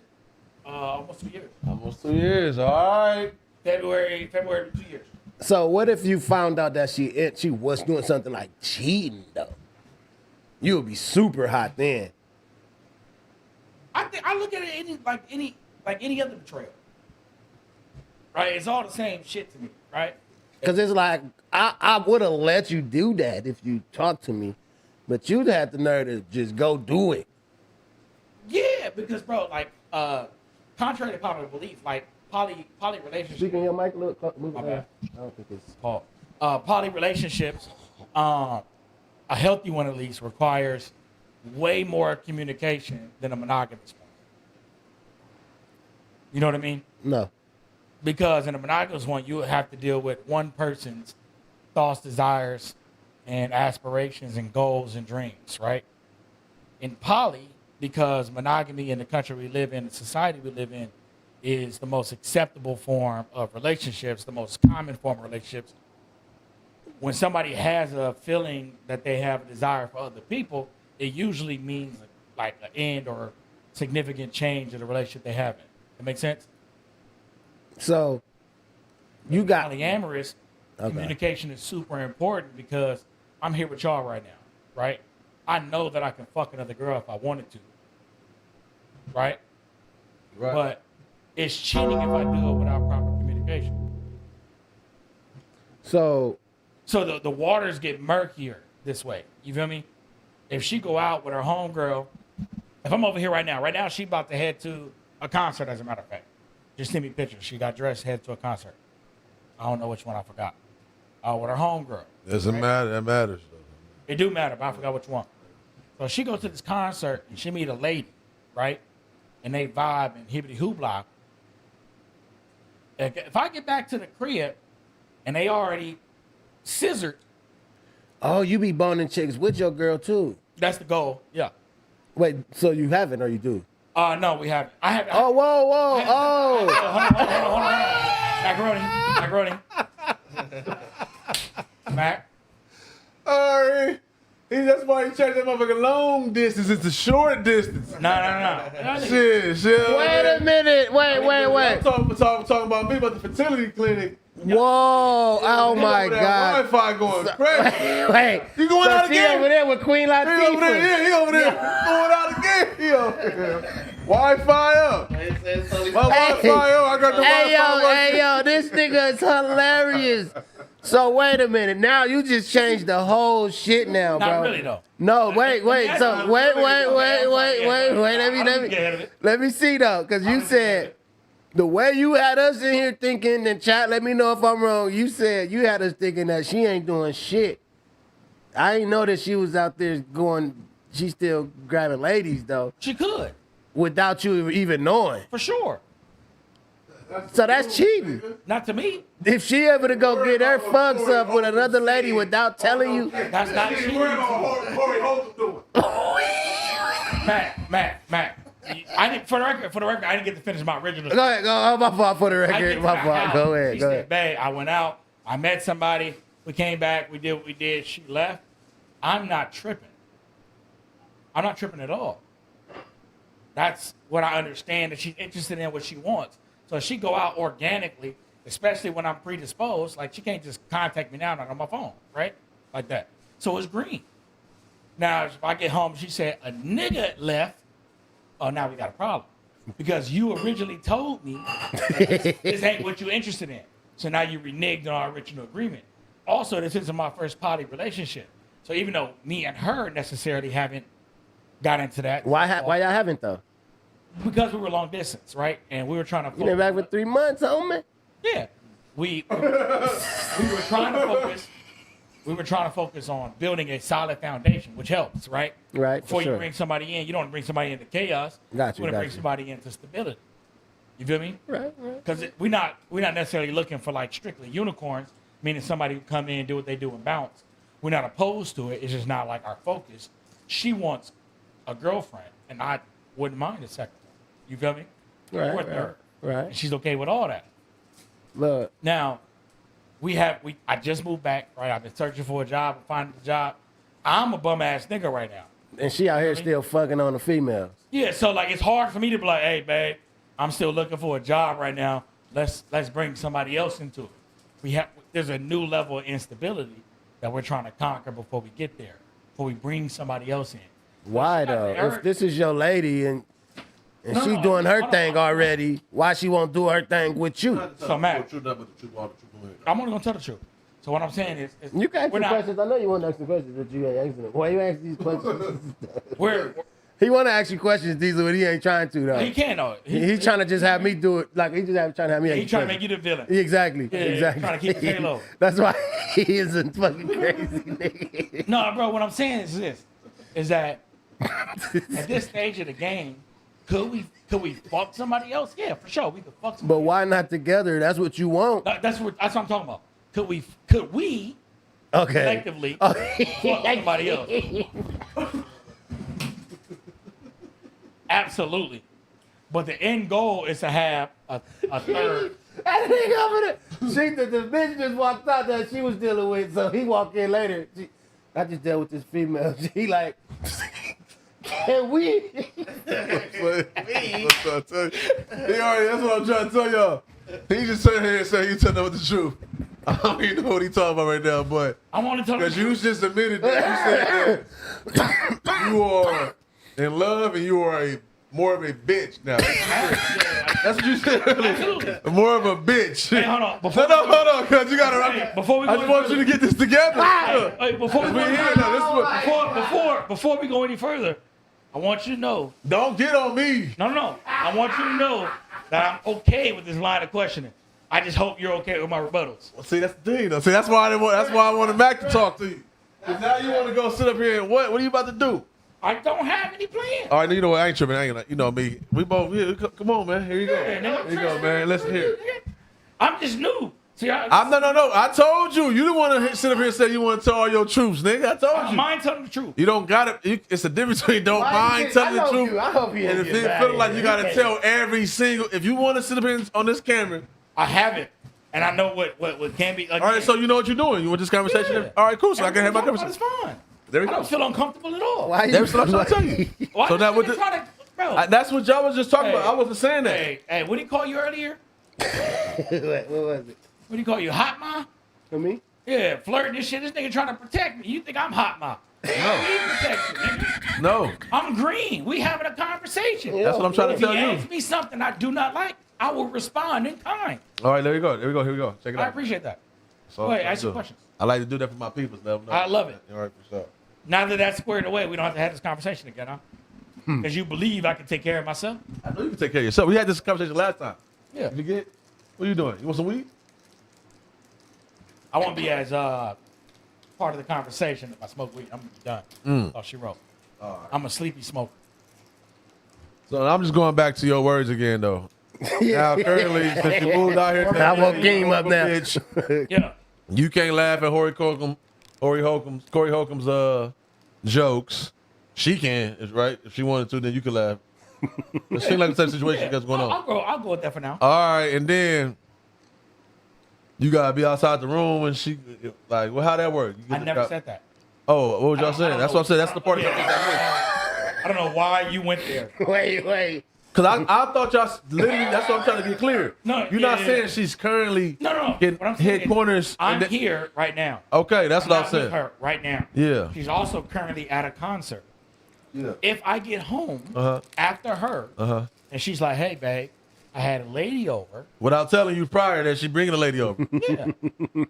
almost 2 years. Almost 2 years. All right. February 2 years. So what if you found out that she was doing something like cheating though? You would be super hot then. I look at it like any other betrayal. Right? It's all the same shit to me, right? Cause it's like I would have let you do that if you talked to me, but you'd have the nerve to just go do it. Yeah, because bro, like contrary to popular belief, like poly relationships. Speaking your mic, look, move My it. bad. I don't think it's Paul. Poly relationships, a healthy one at least, requires way more communication than a monogamous one. You know what I mean? no. Because in a monogamous one, you would have to deal with one person's thoughts, desires, and aspirations and goals and dreams, right? In poly, because monogamy in the country we live in, the society we live in, is the most acceptable form of relationships, the most common form of relationships. When somebody has a feeling that they have a desire for other people, it usually means like an end or significant change in the relationship they have. That make sense? So you got Polyamorous Okay. communication is super important because I'm here with y'all right now, right? I know that I can fuck another girl if I wanted to, right? Right. But it's cheating if I do it without proper communication. so So the waters get murkier this way. You feel me? If she go out with her homegirl, if I'm over here right now she about to head to a concert, as a matter of fact. Just send me pictures. She got dressed, head to a concert. I don't know which one, I forgot. With her homegirl. Doesn't matter. That matters though. It do matter, but I forgot which one. So she goes to this concert and she meet a lady, right? And they vibe and hibbity hoopla. If I get back to the crib and they already scissored, oh, you be boning chicks with your girl too. that's the goal. Yeah. Wait, so you haven't or you do? No, we haven't. I have. Oh, whoa, oh. Hold on. Macaroni. Mac. All right. That's why he changed that motherfucking long distance into short distance. No. Shit. Wait a minute. Wait. I'm talking about me, about the fertility clinic. Whoa, oh my God. Wi-Fi going crazy. Wait. You going so out she again? over there with Queen He over there, Latifah. yeah, he over there going out again. He over there. Wi-Fi up. My Wi-Fi up. I got the Hey, Wi-Fi it's hilarious. So wait a minute. Now you just changed the whole shit now, bro. Not really though. No, wait. So wait. Let me see though, because you said the way you had us in here thinking, and chat, let me know if I'm wrong. You said you had us thinking that she ain't doing shit. I ain't know that she was out there going. She's still grabbing ladies though. She could, without you even knowing. for sure. So that's cheating. Not to me. If she ever to go get her fucks up with another lady without telling you, That's not cheating. Matt. I didn't, for the record, I didn't get to finish my original. go ahead. Go. My fault for the record. My fault. Go ahead. She Go said, ahead. babe, I went out. I met somebody. We came back. We did what we did. She left. I'm not tripping. I'm not tripping at all. That's what I understand, that she's interested in what she wants. So if she go out organically, especially when I'm predisposed, like she can't just contact me now, not on my phone, right? Like that. So it's green. Now, if I get home, she said, a nigga left. Oh, now we got a problem. Because you originally told me this ain't what you're interested in. So now you reneged on our original agreement. Also, this isn't my first poly relationship. So even though me and her necessarily haven't got into that. Why y'all haven't though? Because we were long distance, right? And we were trying to You been back for 3 months, homie. Yeah. We were trying to focus. We were trying to focus on building a solid foundation, which helps, right? Right. Before for you sure. bring somebody in, you don't want to bring somebody into chaos. Got you, want to got bring you. somebody into stability. You feel me? Right. Because we're not necessarily looking for like strictly unicorns, meaning somebody who come in, do what they do, and bounce. We're not opposed to it. It's just not like our focus. She wants a girlfriend, and I wouldn't mind a second one. You feel me? Right. Or a third. And Right. she's okay with all that. Look. Now, I just moved back, right? I've been searching for a job and finding a job. I'm a bum ass nigga right now. And she out here still fucking on the females. Yeah, so like it's hard for me to be like, hey, babe, I'm still looking for a job right now. Let's bring somebody else into it. There's a new level of instability that we're trying to conquer before we get there, before we bring somebody else in. Why though? If this is your lady and she doing her thing already, why she won't do her thing with you? So Matt, I'm only gonna tell the truth. So what I'm saying is You can ask we're me not- questions. I know you want to ask me questions, but you ain't asking them. Why you ask these questions? we're He want to ask you questions, Diesel, but he ain't trying to though. he can't though. He's trying to just have me do it. Like he just trying to have me. He ask trying to questions. make you the villain. Exactly. Yeah, exactly. trying to keep the halo. That's why he is a fucking crazy nigga. No, bro, what I'm saying is this, is that at this stage of the game, could we fuck somebody else? Yeah, for sure. We could fuck somebody But why not together? That's what you want. That's what I'm talking about. Could we Okay. collectively fuck somebody else? Absolutely. But the end goal is to have a third. That nigga over there. The bitch just walked out that she was dealing with, so he walked in later. I just dealt with this female. She like, can we? That's what I'm trying to tell y'all. He just sat here and said he telling them the truth. I don't even know what he talking about right now, but I want to tell because you. you just admitted that you said that you are in love and you are more of a bitch now. That's what you said earlier. Absolutely. More of a bitch. Hey, hold on. Hold on, because you gotta. Hey, before we I go just want you to get this together. Hey, before we go We any here further, now. This is what. before we go any further, I want you to know. Don't get on me. No. I want you to know that I'm okay with this line of questioning. I just hope you're okay with my rebuttals. Well, see, that's the thing, though. See, that's why I wanted Mac to talk to you. Because now you want to go sit up here and what? What are you about to do? I don't have any plans. All right, you know what? I ain't tripping. I ain't gonna, you know me. We both. Come on, man. Here you go. Yeah, nigga. Here you go, man. Listen here. I'm just new. See, No. I told you. You didn't want to sit up here and say you want to tell all your truths, nigga. I told I you. mind telling the truth. You don't got it. It's a difference between don't mind telling the truth. I hope you And if you feel like you gotta tell every single, if you want to sit up here on this camera. I haven't, and I know what can be. Again. All right, so you know what you're doing. You want this conversation? Yeah. All right, cool. So I can have my Everything conversation. It's fine. There we I go. don't feel uncomfortable at all. Why That's what I'm trying to tell you. Why So you that what niggas trying to, bro? That's what y'all was just talking Hey. about. I wasn't saying that. Hey, what did he call you earlier? What was it? What do you call you, hot ma? For me? Yeah, flirting this shit. This nigga trying to protect me. You think I'm hot ma? No. He protects you, nigga. No, I'm green. We having a conversation. that's what I'm trying to If tell he you. asks me something I do not like, I will respond in kind. All right, there we go. Here we go. Check it out. I appreciate that. So, Go ahead, ask your questions. I like to do that for my people. I love it. All right, for sure. Now that that's squared away, we don't have to have this conversation again, huh? Because you believe I can take care of myself? I know you can take care of yourself. We had this conversation last time. Yeah. You forget? What are you doing? You want some weed? I won't be as part of the conversation if I smoke weed. I'm done. Oh, she wrote. I'm a sleepy smoker. So I'm just going back to your words again, though. Now, currently, since you moved out here, I woke game up now. bitch, Yeah. you can't laugh at Corey Holcomb's jokes. She can, right? If she wanted to, then you could laugh. It seems like the type of situation that's going on. I'll go with that for now. All right, and then you gotta be outside the room, and she like, well, how that work? I never said that. Oh, what was y'all saying? That's what I'm saying. That's the part. I don't know why you went there. Wait. Because I thought y'all literally. That's what I'm trying to get clear. No, you're not saying she's currently No. getting What I'm saying hit is, corners. I'm here right now. Okay, that's what I'm not with saying. her right now. Yeah. She's also currently at a concert. Yeah. If I get home after her, and she's like, "Hey, babe, I had a lady over." Without telling you prior that she bringing a lady over. Yeah.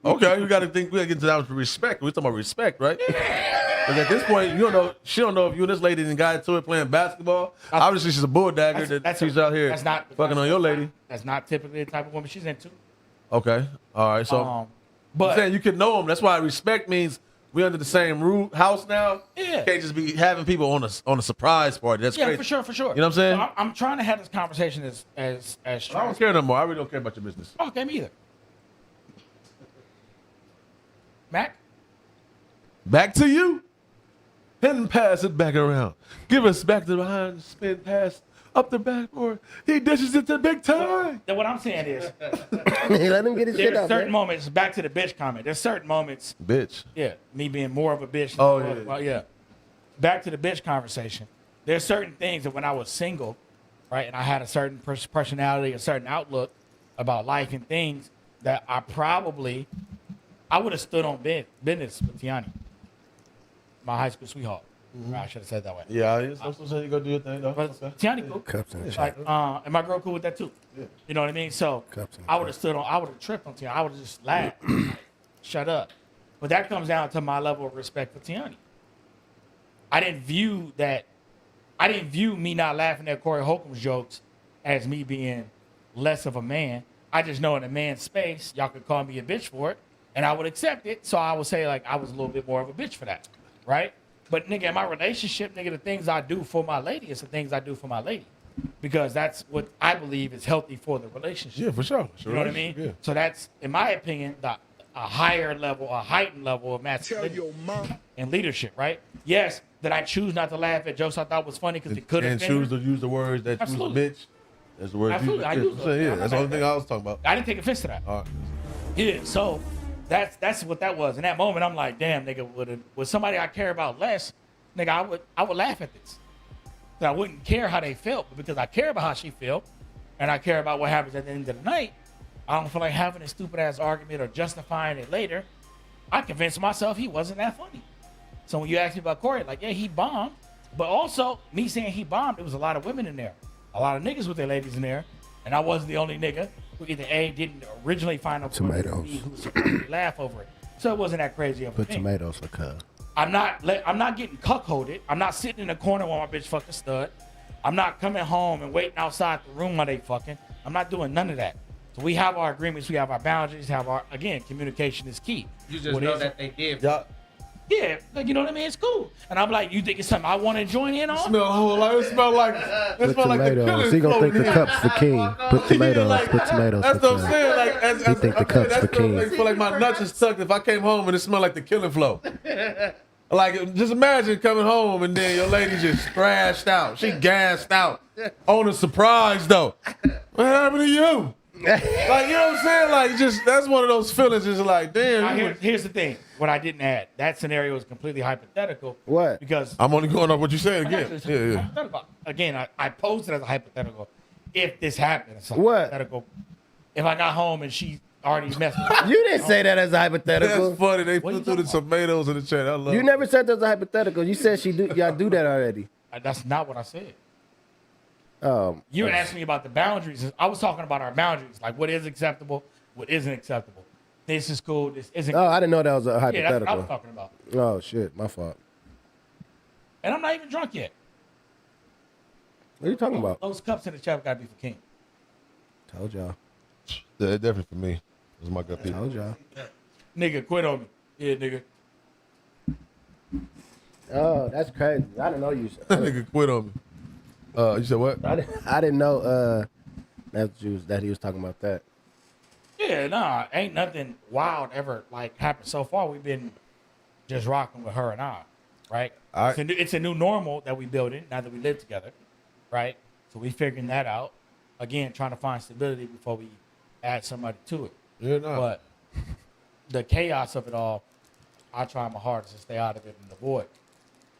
Okay, we gotta think. We gotta get to that with respect. We're talking about respect, right? Because at this point, you don't know. She don't know if you and this lady didn't got into it playing basketball. Obviously, she's a bulldagger. She's out here fucking on your lady. That's not typically the type of woman she's into. Okay. All right. So, But I'm saying you can know them. That's why respect means we under the same roof house now. Yeah. You can't just be having people on a surprise party. That's crazy. for sure. You know what I'm saying? So I'm trying to have this conversation as I don't care no more. I really don't care about your business. Okay, me either. Mac? Back to you. And pass it back around. Give us back to behind, spin pass up the backboard. He dishes it to big time. Then what I'm saying is, Let him get his shit there's out, certain man. moments, back to the bitch comment, there's certain moments, Bitch. yeah, me being more of a bitch. Oh, than- yeah. Well, yeah. Back to the bitch conversation. There's certain things that when I was single, right, and I had a certain personality, a certain outlook about life and things, that I would have stood on business with Tiani, my high school sweetheart. I should have said it that way. Yeah, I'm supposed to say you go do your thing, though. But Okay. Tiani cool. Cups in the Like, and my girl cool with that too. Yeah. You know what I mean? So Cups in the I would have tripped on Tiani. I would have just laughed. Shut up. But that comes down to my level of respect for Tiani. I didn't view me not laughing at Corey Holcomb's jokes as me being less of a man. I just know in a man's space, y'all could call me a bitch for it, and I would accept it. So I would say like I was a little bit more of a bitch for that, right? But nigga, in my relationship, nigga, the things I do for my lady is the things I do for my lady, because that's what I believe is healthy for the relationship. Yeah, for sure. You know what I mean? Yeah. So that's, in my opinion, a higher level, a heightened level of masculinity and leadership, right? Yes, that I choose not to laugh at jokes I thought was funny because it could have And been. choose to use the words that Absolutely. you bitch. That's the word Absolutely, I use those. Yeah, I'm that's not the only mad thing at I was talking about. I didn't take offense to that. All right. Yeah, so that's what that was. In that moment, I'm like, damn, nigga, with somebody I care about less, nigga, I would laugh at this. But I wouldn't care how they felt, but because I care about how she felt, and I care about what happens at the end of the night, I don't feel like having a stupid ass argument or justifying it later. I convinced myself he wasn't that funny. So when you ask me about Corey, like, yeah, he bombed, but also me saying he bombed, there was a lot of women in there, a lot of niggas with their ladies in there, and I wasn't the only nigga who either A, didn't originally find a Tomatoes. B, who supposedly laugh over it. So it wasn't that crazy of a Put thing. tomatoes for cuz. I'm not getting cuckolded. I'm not sitting in the corner while my bitch fucking stud. I'm not coming home and waiting outside the room while they fucking. I'm not doing none of that. So we have our agreements, we have our boundaries, again, communication is key. You just What know is- that they did. Y'all Yeah, like, you know what I mean? It's cool. And I'm like, you think it's something I want to join in on? smell a whole lot. It smell like the Put tomatoes. He gonna think the cups for king. Put tomatoes. Put tomatoes That's for what I'm king. saying. Like, He think the cups for king. I feel like my nuts is tucked if I came home and it smelled like the killing flow. Like, just imagine coming home and then your lady just crashed out. She gassed out on a surprise, though. What happened to you? Like, you know what I'm saying? Like, just, that's one of those feelings, just like, damn. Now, here's the thing. What I didn't add, that scenario is completely hypothetical. What? Because I'm only going off what you said I again. actually- Yeah, yeah. hypothetical. Again, I posed it as a hypothetical. If this happened, it's a What? hypothetical. If I got home and she already messed with me. You didn't say that as a hypothetical. That's funny. They What you put through the talking tomatoes in the chat. I love You it. never said that was a hypothetical. You said y'all do that already. That's not what I said. You were asking me about the boundaries. I was talking about our boundaries, like what is acceptable, what isn't acceptable. This is cool. This isn't. Oh, I didn't know that was a Yeah, that's what I hypothetical. was talking about. Oh shit, my fault. And I'm not even drunk yet. What are you talking about? Those cups in the chap gotta be for King. Told y'all. Yeah, definitely for me. That's my good people. Told y'all. Nigga, quit on me. Yeah, nigga. Oh, that's crazy. I didn't know you. Nigga quit on me. You said what? I didn't know that he was talking about that. Yeah, nah, ain't nothing wild ever like happened so far. We've been just rocking with her and I, right? All right. It's a new normal that we building now that we live together, right? So we figuring that out. Again, trying to find stability before we add somebody to it. Yeah, no. But the chaos of it all, I try my hardest to stay out of it and avoid.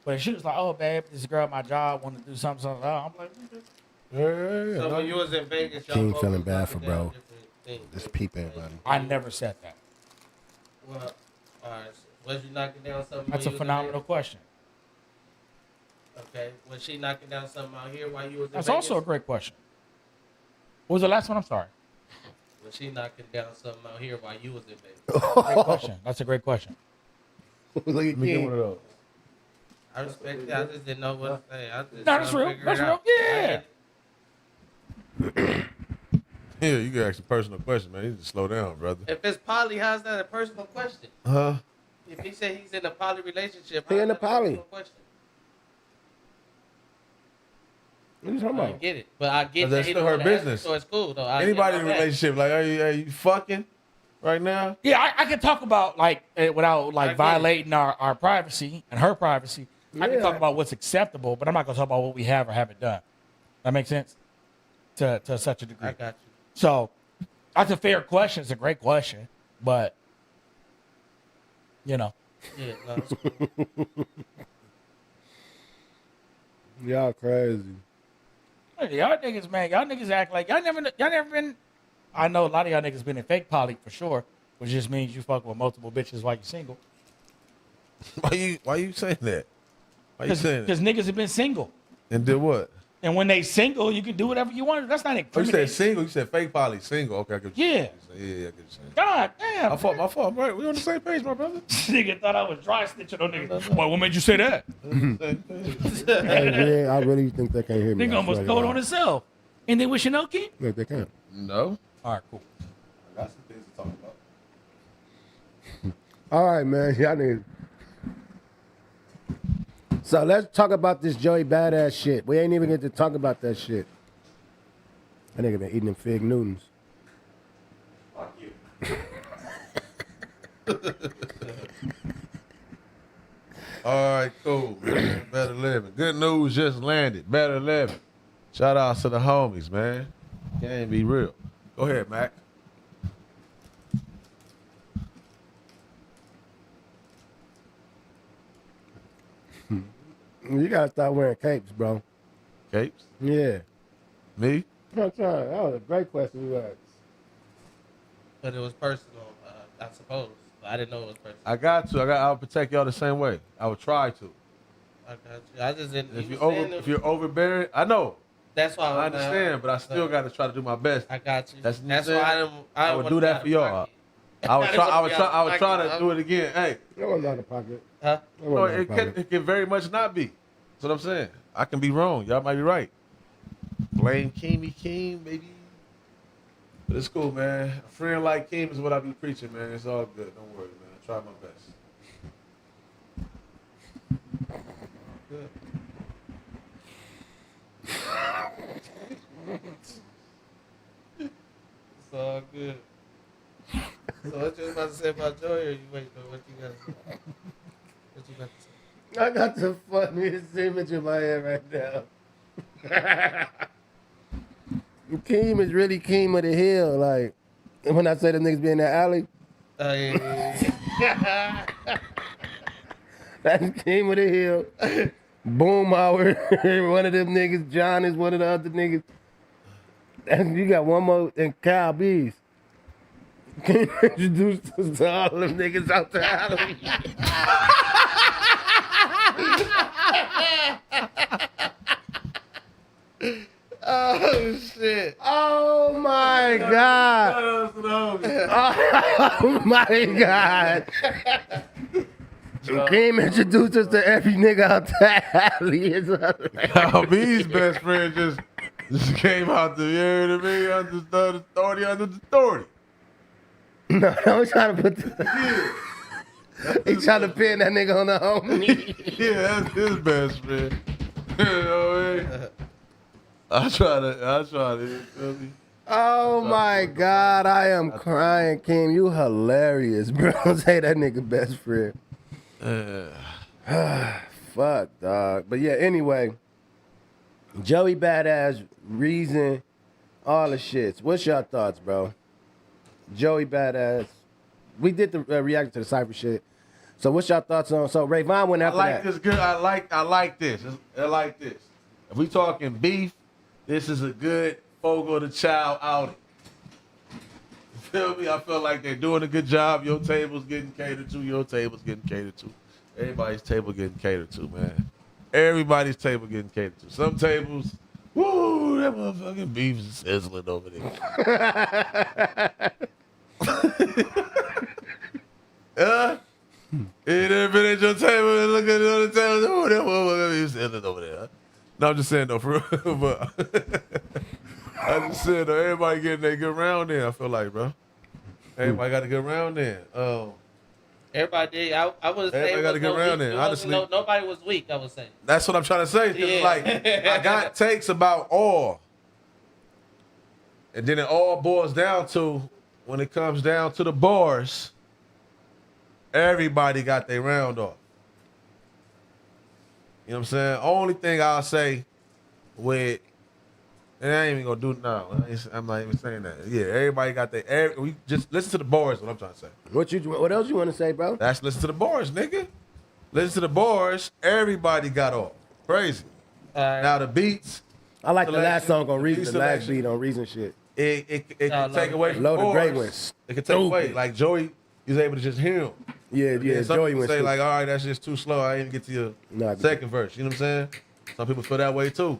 But if she was like, "Oh, babe, this girl at my job want to do something," I'm like, Yeah. So when you was in Vegas, y'all King both feeling was bad knocking for down bro. different things. Just peeping, buddy. I never said that. Well, all right. So was you knocking down something? That's when a you was in phenomenal question. Vegas? Okay. Was she knocking down something out here while you was in That's Vegas? also a great question. What was the last one? I'm sorry. Was she knocking down something out here while you was in Vegas? Great question. That's a great question. Look at Let me get one King. of those. I respect that. I just didn't know what to say. I just No, that's trying to real. figure That's it real. out. Yeah. Yeah, you can ask a personal question, man. You need to slow down, brother. If it's poly, how's that a personal question? Huh? If he said he's in a poly relationship, He how's in a that poly. personal question? What are you talking I about? get it, but I get But that that's he still don't her wanna answer, business. so it's cool though. I Anybody get in my a back. relationship, like, are you fucking right now? Yeah, I can talk about like without I like get it. violating our privacy and her privacy. I can Yeah. talk about what's acceptable, but I'm not gonna talk about what we have or haven't done. That makes sense to such a degree. I got you. So that's a fair question. It's a great question, but you know, Yeah, no, it's cool. Y'all crazy. look, y'all niggas, man, y'all niggas act like y'all never been. I know a lot of y'all niggas been in fake poly for sure, which just means you fuck with multiple bitches while you single. Why you saying that? Why you saying that? Because niggas have been single. And did what? And when they single, you can do whatever you want. That's not Oh, you incriminating. said single. You said fake poly. Single. Okay, I get what Yeah. you're saying. Yeah, I get what you're saying. God damn. My fault. Right, we on the same page, my brother. Nigga thought I was dry snitching on niggas. Well, what made you say that? Hey, yeah, I really think they can't hear me. Nigga I almost swear to told God. on himself. And then wishing no kid? Look, they can't. No. All right, cool. I got some things to talk about. All right, man. Y'all need. So let's talk about this Joey Badass shit. We ain't even get to talk about that shit. That nigga been eating them Fig Newtons. Fuck you. All right, cool, man. Better living. Good news just landed. Better living. Shout out to the homies, man. Can't be real. Go ahead, Mac. You gotta start wearing capes, bro. Capes? Yeah. Me? I'm trying. That was a great question you asked. But it was personal, I suppose. I didn't know it was personal. I got to. I'll protect y'all the same way. I would try to. I got you. I just didn't. If you're overbearing, I know. That's why I understand, but I still got to try to do my best. I got you. That's That's what I'm why saying. I I would do that for y'all. I would try. I would try to do it again. Hey, That wasn't out of pocket. Huh? That no, wasn't out of pocket. it can very much not be. That's what I'm saying. I can be wrong. Y'all might be right. Blame Keem, baby. But it's cool, man. A friend like Keem is what I be preaching, man. It's all good. Don't worry, man. I try my best. Good. It's all good. So what you about to say about Joey, or you wait for what you got to say? What you got to say? I got the funniest image in my head right now. Keem is really Keem of the Hill. Like, when I say the niggas be in that alley, Yeah. that's Keem of the Hill. Boom Hour, one of them niggas. John is one of the other niggas. And you got one more, and Kyle Bees. Keem introduced us to all them niggas out the alley. Oh shit. Oh my God. Oh my God. Game introduced us to every nigga out the alley. It's hilarious. B's best friend just came out the, you hear what I mean? Under the authority. No, I'm trying to put he trying to pin that nigga on the homie. Yeah, that's his best friend. You know what I mean? I try to, you feel me? Oh my God, I am crying, Kim. You hilarious, bro. Say that nigga best friend. Fuck, dog. But yeah, anyway, Joey Badass, Reason, all the shits. What's your thoughts, bro? Joey Badass. We did the reaction to the Cypher shit. So what's your thoughts on? So Ray Vaughn went I after like that. this good. I like this. I like this. If we talking beef, this is a good Fogo the Child outing. You feel me? I feel like they're doing a good job. Your table's getting catered to. Your table's getting catered to. Everybody's table getting catered to, man. Everybody's table getting catered to. Some tables, woo, that motherfucking beef is sizzling over there. You never been at your table and look at the other table. Oh, that motherfucker is sizzling over there. No, I'm just saying though, for real. But I just said though, everybody getting a good round in. I feel like, bro. Everybody got a good round in. Everybody did. I would say Everybody got a good round in. Honestly, nobody was weak. I would say. that's what I'm trying to say. 'Cause Yeah. like I got takes about all, and then it all boils down to when it comes down to the bars. Everybody got their round off. You know what I'm saying? Only thing I'll say with, and I ain't even gonna do it now. I'm not even saying that. Yeah, everybody got their. We just listen to the bars. What I'm trying to say. What else you want to say, bro? That's listen to the bars, nigga. Listen to the bars. Everybody got off. Crazy. Now the beats. I like the last song on Reason, beat the last selection. beat on Reason shit. It can take away from the Load of bars. great ones. It can take away. Stupid. Like Joey, he's able to just hear him. Yeah, Some Joey people went say stupid. like, all right, that's just too slow. I didn't get to your No, I get second verse. You know what I'm saying? Some people feel that way too.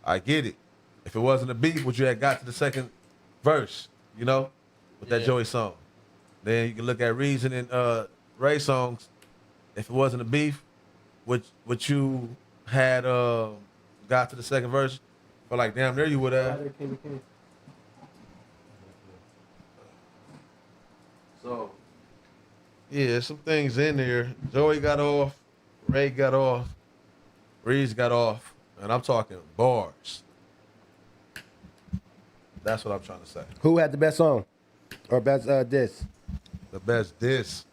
I get it. If it wasn't a beef, would you have got to the second verse? You know, with that Joey song. Then you can look at Reason and Ray songs. If it wasn't a beef, would you had got to the second verse? But like, damn, there you would have. So, yeah, some things in there. Joey got off, Ray got off, Reese got off, and I'm talking bars. That's what I'm trying to say. Who had the best song or best diss? The best diss.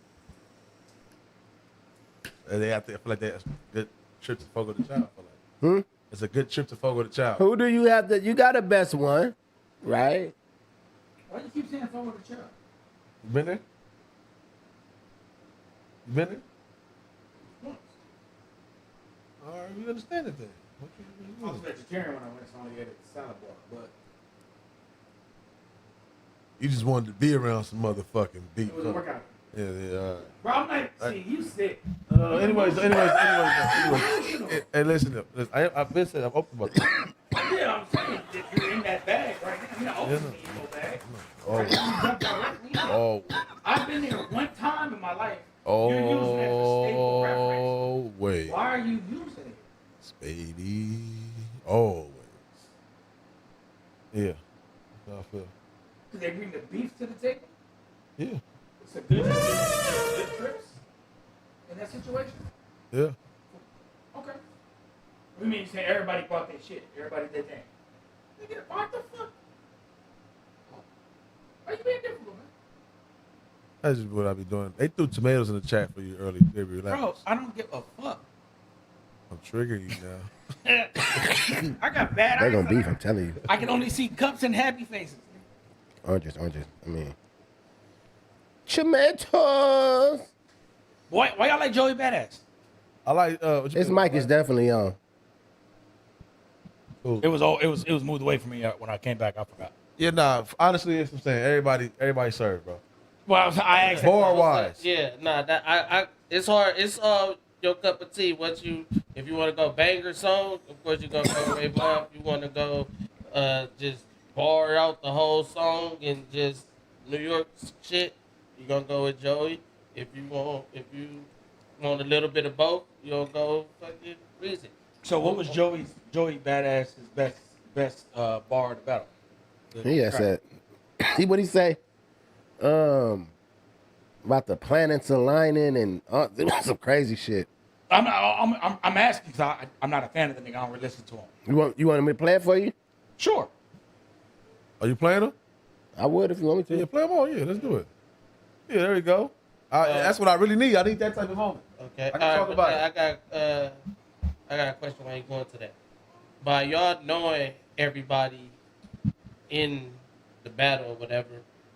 And I feel like that's a good trip to Fogo the Child. I feel like. It's a good trip to Fogo the Child. Who do you have? You got a best one, right? Why do you keep saying forward the chair? You been there? You been there? Once. All right, we understand it then. What I was vegetarian when I went, so I only ate a salad bar. But you just wanted to be around some motherfucking beat. it was a workout. Yeah, yeah. All right. Bro, I'm like, see, you sick. Anyways. Hey, listen. I've been saying, I'm open about this. Yeah, I'm saying that you're in that bag right now. You're not opening your bag. Oh, I've been there one time in my life. You're using it as a staple reference. oh, wait. Why are you using it? Spady. Always. Yeah. That's how I feel. Because they bring the beef to the table? Yeah. It's a good trips in that situation? Yeah. Okay. We mean you say everybody bought their shit. Everybody did that. Nigga, what the fuck? Why you being difficult, man? That's just what I be doing. They threw tomatoes in the chat for you early. Relax. Bro, I don't give a fuck. I'm triggering you now. I got bad They eyes. gonna beef, I'm telling you. I can only see cups and happy faces. Oranges. I mean, tomatoes. Why y'all like Joey Badass? I like His mic is definitely on. It was moved away from me when I came back. I forgot. Yeah, nah. Honestly, it's what I'm saying. Everybody served, bro. Well, I asked. Bar wise. Yeah, nah. That it's hard. It's your cup of tea. If you want to go banger song, of course you gonna go Ray Vaughn. If you want to go just bar out the whole song and just New York shit, you gonna go with Joey. If you want a little bit of both, you gonna go fucking Reason. So what was Joey Badass's best bar of the battle? He had said, see what he say? About the planets aligning and it was some crazy shit. I'm asking because I'm not a fan of the nigga. I don't really listen to him. You want me to play it for you? Sure. Are you playing them? I would if you want me Yeah, to. play them all. Yeah, let's do it. Yeah, there you go. That's what I really need. I need that type of moment. Okay. I can talk about it. I got a question while you going to that. By y'all knowing everybody in the battle or whatever,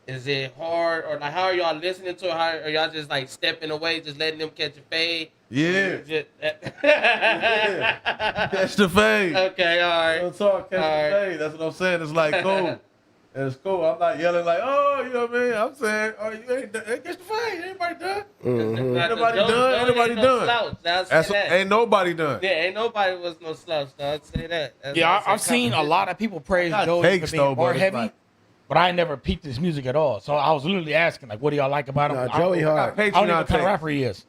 is it hard or like how are y'all listening to it? How are y'all just like stepping away, just letting them catch a fade? Yeah. Yeah. Catch the fade. Okay, all right. Real talk, catch the fade. That's what I'm saying. It's like cool. It's cool. I'm not yelling like, oh, you know what I mean? I'm saying, oh, you ain't done. Catch the fade. Everybody done. Mm-hmm. Everybody done. Everybody done. Ain't nobody done. Yeah, ain't nobody was no slouch. I'd say that. I've seen a lot of people praise Joey for takes, being though, more but it's heavy, like- but I never peeped his music at all. So I was literally asking, like, what do y'all like about him? Nah, I Joey don't- hard. I don't know what kind of Patreon rapper he is.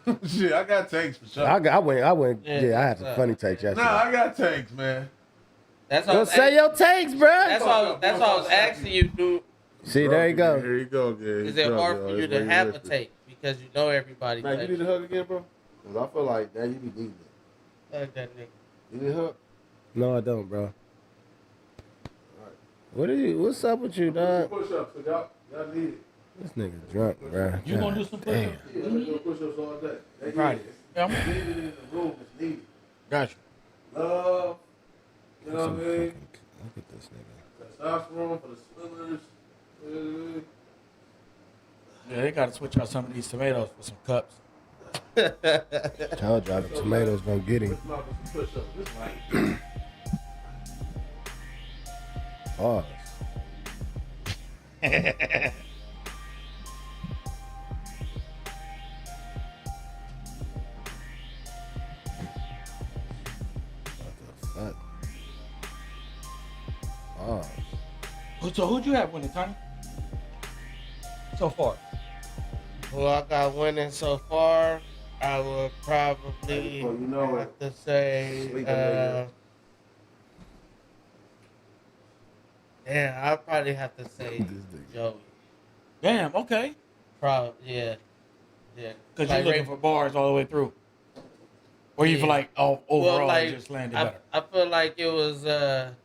takes. Shit, I got takes for sure. I went. Yeah, I had some funny takes yesterday. Nah, I got takes, man. That's all. Go say your takes, bruh. That's all I was asking you, dude. See, there you go. Here you go, again. Is it hard for you to have a take because you know everybody? Man, you need a hug again, bro? Because I feel like, that you be needing it. Like that nigga. You need a hug? No, I don't, bro. What's up with you, dog? Push-ups, so y'all need it. This nigga drunk, bro. You gonna do some push-ups? Yeah, let's do push-ups all day. They Right. need it. Yeah, It's needed in the room. It's needed. Got you. Love, you know what I mean? Look at this nigga. Testosterone for the swimmers. Yeah, they gotta switch out some of these tomatoes for some cups. Told y'all the tomatoes gonna get him. Pause. What the fuck? Pause. So who'd you have winning, Tony? So far. Well, I got winning so far. I would probably Well, you know have it. to say, Sleeping nigga. yeah, I'll probably have to say Joey. Damn, okay. Probably, yeah. Because Like you're looking Ray- for bars all the way through. Or you feel like, oh, overall, like, it just landed better. I feel like it was What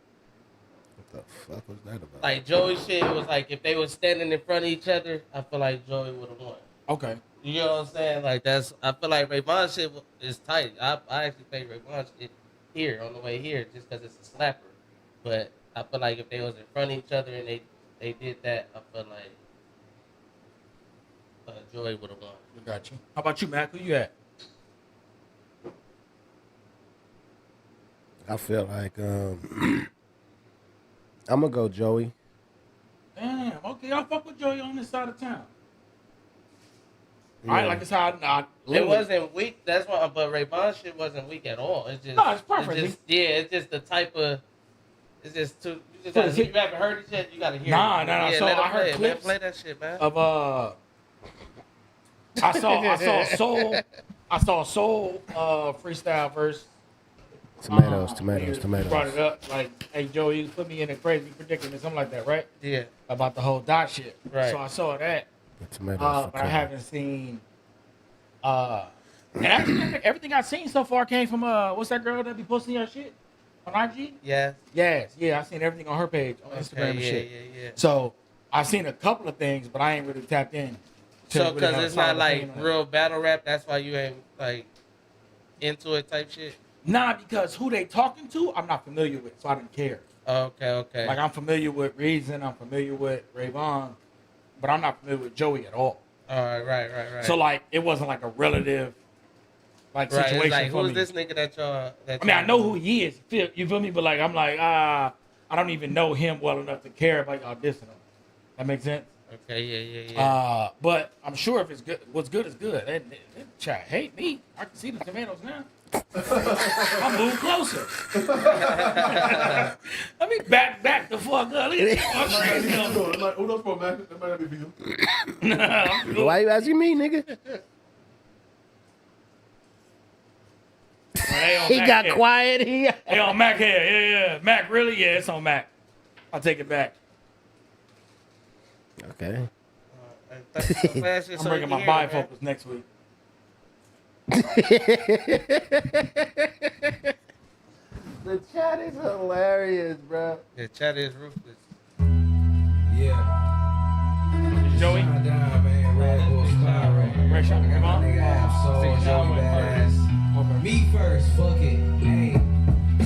the fuck was that about? like Joey shit. It was like if they were standing in front of each other, I feel like Joey would have won. Okay. You know what I'm saying? Like I feel like Rayvon shit is tight. I actually played Rayvon shit here on the way here just because it's a slapper. But I feel like if they was in front of each other and they did that, I feel like Joey would have won. Got you. How about you, Mac? Who you at? I feel like I'm gonna go Joey. Damn, okay. I fuck with Joey on this side of town. Yeah. All right, like it's how I It wasn't weak. That's why, but Rayvon shit wasn't weak at all. It's just No, it's perfect. It's just the type of. It's just too. You just gotta, you haven't heard it yet. You gotta hear Nah, it. nah. Yeah, So let him I heard play it, man. clips Play that shit, man. of I saw Soul freestyle verse. Tomatoes. You brought it up like, hey Joey, you put me in a crazy predicament, something like that, right? Yeah. About the whole dot shit. Right. So I saw that, The tomatoes. for but I cover. haven't seen. And actually, everything I've seen so far came from what's that girl that be posting your shit on IG? Yeah. Yes, yeah, I've seen everything on her page on Instagram and yeah, shit. yeah. So I've seen a couple of things, but I ain't really tapped in. to So really because have a it's not solid like opinion on it. real battle rap, that's why you ain't like into it type shit. Nah, because who they talking to, I'm not familiar with, so I didn't care. Okay. Like I'm familiar with Reason, I'm familiar with Rayvon, but I'm not familiar with Joey at all. All right. So like it wasn't like a relative like right. situation It's like, for who's me. this nigga that y'all? I mean, I know who he is. You feel me? But like I'm like I don't even know him well enough to care about y'all dissing him. That makes sense. Okay. Yeah. But I'm sure if it's good, what's good is good. They try to hate me. I can see the tomatoes now. I moved closer. Let me back the fuck up. Look at this. Who knows for man? That might not be for you. Why you asking me, nigga? He got quiet. Hey, on Mac here. Yeah. Mac, really? Yeah, it's on Mac. I'll take it back. Okay. I'm bringing my bifocals next week. The chat is hilarious, bro. The chat is ruthless. Yeah. Joey? Down, man. Red Bull Spiral. Red Shot, come on. Nigga, Absol, Joey Badass. Me first, fuck it. Hey.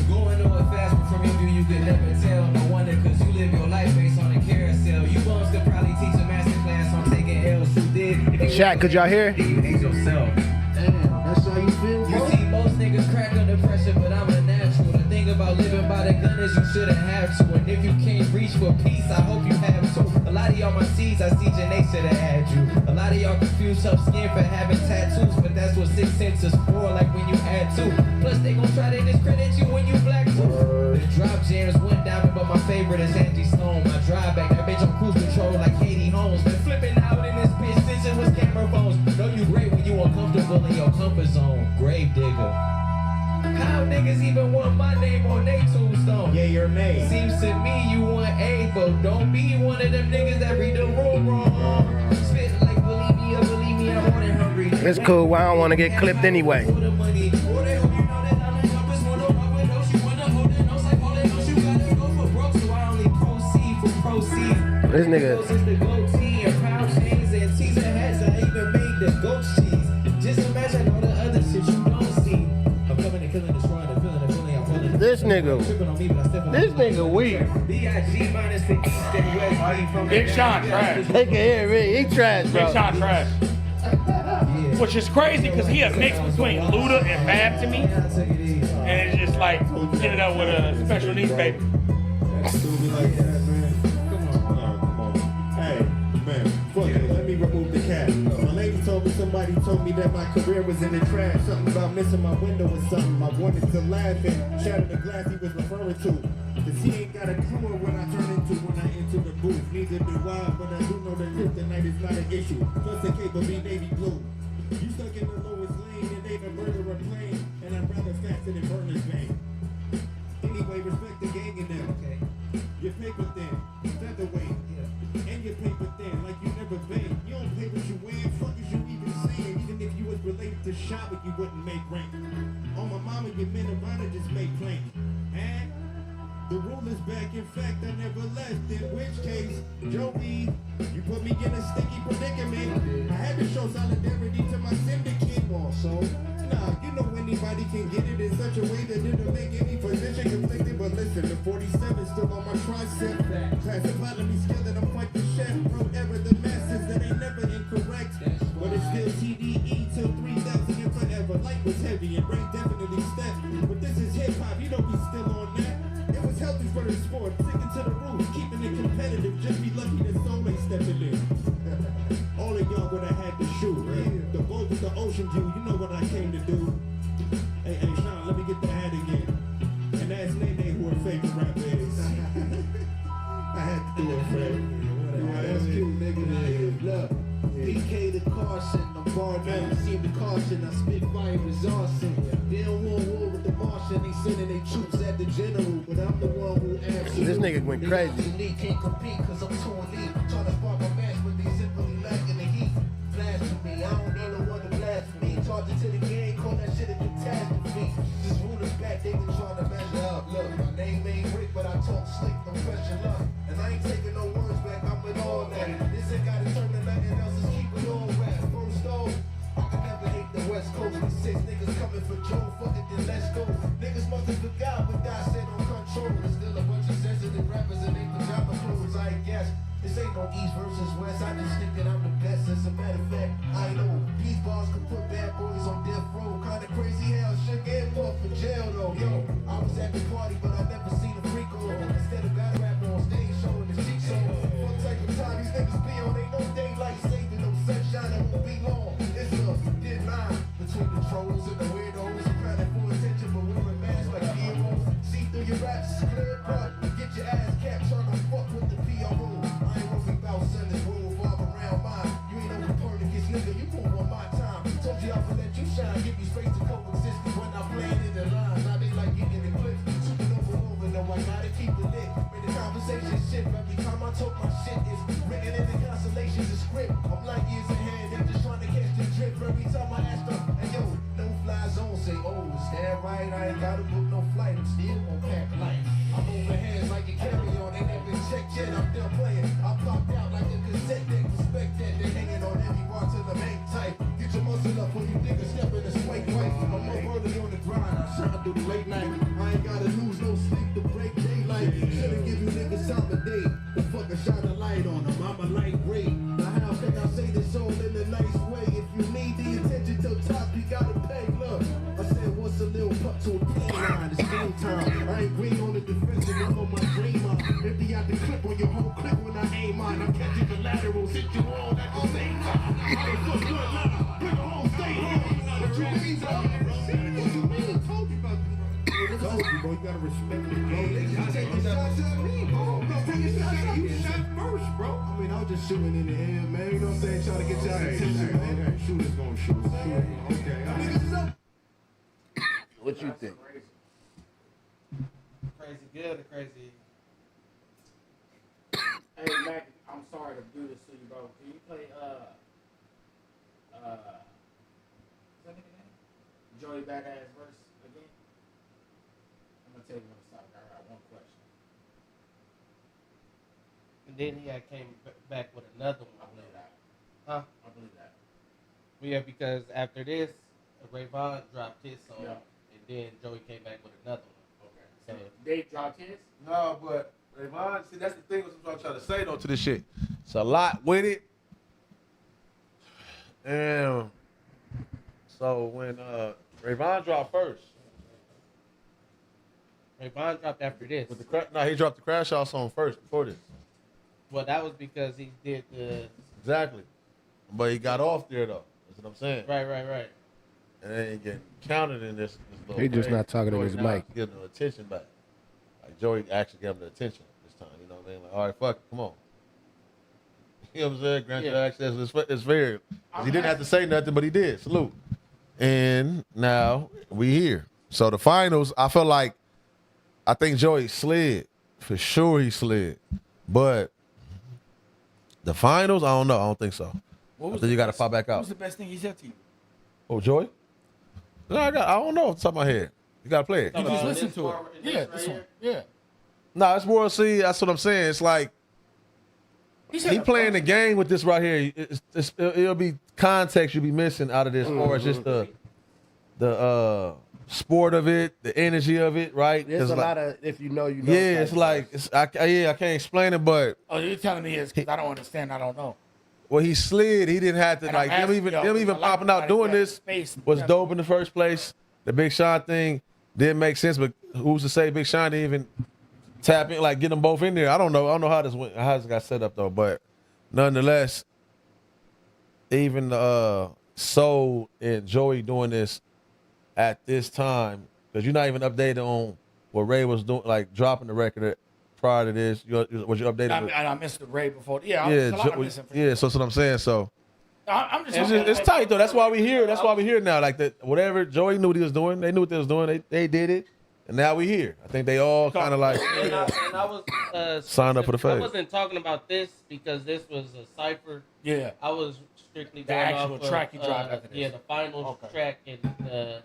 Going on it fast, but from your view, you could never tell. No wonder, cause you live your life based on a carousel. You bums could probably teach a master class on taking L's who did. Chat, could y'all hear? You hate yourself. That's how you feel? You see, most niggas crack under pressure, but I'm a natural. The thing about living by the gun is you shouldn't have to. And if you can't reach for peace, I hope you have to. A lot of y'all my seeds, I see Janae should have had you. A lot of y'all confuse tough skin for having tattoos, but that's what 6 cents is for, like when you had 2. Plus, they gon' try to discredit you when you black too. The drop jams went diamond, but my favorite is Angie Stone. My drive back, that bitch on cruise control like Katie Holmes. Been flipping out in this bitch since it was camera phones. Know you great when you uncomfortable in your comfort zone. Grave digger. How niggas even want my name on they tombstone? Yeah, your name. Seems to me you want A, but don't be one of them niggas that read the room wrong. Spit like believe me, I'm on and hungry. It's cool. I don't want to get clipped anyway. This nigga. Just imagine all the other shit you don't see. I'm coming and killing, destroying, and feeling, I'm feeling. This nigga weird. B.I.G. minus the East and West from Big Sean trash. They can hear me. He trash, Big bro. Sean trash. Which is crazy because he a mix between Luda and Fab to me. And it's just like ended up with a special needs baby. Hey, man, fuck it, let me remove the cap. My lady told me somebody told me that my career was in the trash. Something about missing my window or something. I wanted to laugh and shatter the glass he was referring to. Cause he ain't got a clue of what I turn into when I enter the booth. Neither do I, but I do know that kryptonite is not an issue. Plus the cape will be navy blue. You stuck in the lowest lane and they can murder a plane. And I'd rather faster than burner's vein. Anyway, respect the gang in them. Okay. Your paper thin, featherweight. And your paper thin, like you never been. You don't pay what you wear, fuck is you even saying? Even if you was related to shopping, you wouldn't make rank. On my mama, your men around her just make plank. And the rule is back, in fact, I never left. In which case, Joey, you put me in a sticky predicament. I had to show solidarity to my syndicate. So, nah, you know anybody can get it in such a way that it'll make any position conflicted. But listen, the 47 still on my tricep. Classified, let me skill that I'm quite the chef. Wrote error the masses that ain't never incorrect. But it's still TDE till 3,000 and forever. Light was heavy and rain definitely stepped. But this is hip hop, you know we still on that. It was healthy for the sport, sticking to the rules, keeping it competitive. Just be lucky that soul ain't stepping in. All of y'all would have had to shoot. The boat with the ocean view, you know what I came to do. Hey, Sean, let me get the hat again. And ask Nene who her favorite rapper is. I had to do it, Fred. That's cute, nigga. Look, DK the caution, the bar never seem to caution. I spit fire is awesome. They don't want war with the Martian, they sending their troops at the general. But I'm the one who answers. This nigga went crazy. They can't compete cause I'm too elite. Trying to spark a match, but they simply lacking the heat. Blasphemy, I don't need no one to blaspheme. Charge it to the game, call that shit a catastrophe. Just rulers back, they been trying to measure up. Look, my name ain't Rick, but I talk slick, no question luck. And I ain't taking no words back, I'm with all that. This ain't gotta turn to nothing else, just keep it all rap. First off, I can never hate the West Coast. These 6 niggas coming for Joe, fuck it, then let's go. Niggas must have forgot what I said on control. There's still a bunch of sensitive rappers in their pajama clothes, I guess. This ain't no East versus West, I just think that I'm the best. As a matter of fact, I know these bars could put bad boys on death row. Kinda crazy how shit get more for jail though. Yo, I was at the party, but I never seen a freak on. Instead of battle rapper on stage showing his cheeks on. What type of time these niggas be on? Ain't no daylight saving, no sunshine, it won't be long. It's a thin line between the trolls and the weirdos. I'm kinda I told my shit is written in the constellations of script. I'm light years ahead, and just trying to catch the drip. Every time I ask them, hey yo, no fly zone, say, oh, stand right, I ain't gotta book no flight, I'm still on pack light. I'm overhead like a carry-on, ain't even checked yet, I'm done playing. I popped out like a cassette deck, respect that, they hanging on every bar till I'm hang tight. Get your muscle up when you think a step in the swing white. I'm up early on the grind, I shine through the late night. I ain't gotta lose no sleep to break daylight. Should've give you niggas time of day. The fuck I shine a light on them, I'm a lightweight. Now how can I say this all in a nice way? If you need the attention to top, you gotta pay. Look, I said what's a little putt to a canine, it's game time. I ain't green on the defensive, I'm on my dream on. Empty out the clip on your whole clip when I aim on. I'm catching the laterals, hit you all at the same time. I ain't fuck good line, bring the whole state home. What you mean, bro? What you mean? Told you about this, bro. Told you, bro, you gotta respect the game. You take the shots at me, bro. You shot first, bro. I mean, I was just shooting in the air, man. You know what I'm saying? Trying to get y'all attention, man. Okay. Shooter's gonna shoot. Okay. What you think? Crazy good or crazy? Hey Mac, I'm sorry to do this to you, bro. Can you play what's that nigga name? Joey Badass verse again? I'm gonna tell you when to stop. I got one question. And then he had came back with another one. I believe that. Huh? I believe that. Yeah, because after this, Rayvon dropped his song, Yeah. and then Joey came back with another one. Okay. So They dropped his? No, but Rayvon, see, that's the thing I'm trying to say though to this shit. It's a lot with it. And so when Rayvon dropped first, Rayvon dropped after this. with the he dropped the Crash Out song first before this. Well, that was because he did the Exactly. But he got off there though. That's what I'm saying. right. And then he get counted in this little He just thing. not talking to Joey his now mic. Getting the attention back. Like Joey actually gave him the attention this time. You know what I mean? Like, all right, fuck it, come on. You know what I'm saying? Grant your access. It's fair. 'Cause he didn't have to say nothing, but he did. Salute. And now we here. So the finals, I think Joey slid. For sure he slid. But the finals, I don't know. I don't think so. I think you got to pop back What out. was the best thing he said to you? Oh, Joey? No, I don't know off the top of my head. You got to play it. You just Uh, listen this to part- it. this Yeah, right this one. here? Yeah. No, it's more, see, that's what I'm saying. It's like, said he the playing first- the game with this right here. It'll be context you'll be missing out of this, or it's just the sport of it, the energy of it, right? There's a like, lot of if you know, you know. yeah, it's type like stuff. I can't explain it, but Oh, you're telling me it's because I don't understand. I don't know. well, he slid. He didn't have to And like I'm them even asking y'all, them even a lot of popping out somebody doing that this space- was yeah. dope in the first place. The Big Sean thing didn't make sense, but who's to say Big Sean didn't even tap in, like get them both in there? I don't know how this went, how this got set up though, but nonetheless, even Soul and Joey doing this at this time, because you're not even updated on what Ray was doing, like dropping the record prior to this. Was you updated? with- I missed the Ray before. Yeah, yeah, there's a lot of misinformation. yeah. So that's what I'm saying. So. I'm just. It's tight though. That's why we here. That's why we here now. Like that, whatever Joey knew what he was doing, they knew what they was doing. They did it, and now we here. I think they all kind of like And I was Signed up for the I fade. wasn't talking about this because this was a cipher. Yeah. I was strictly The going actual off track of, he dropped after this. Yeah, the finals Okay. track and the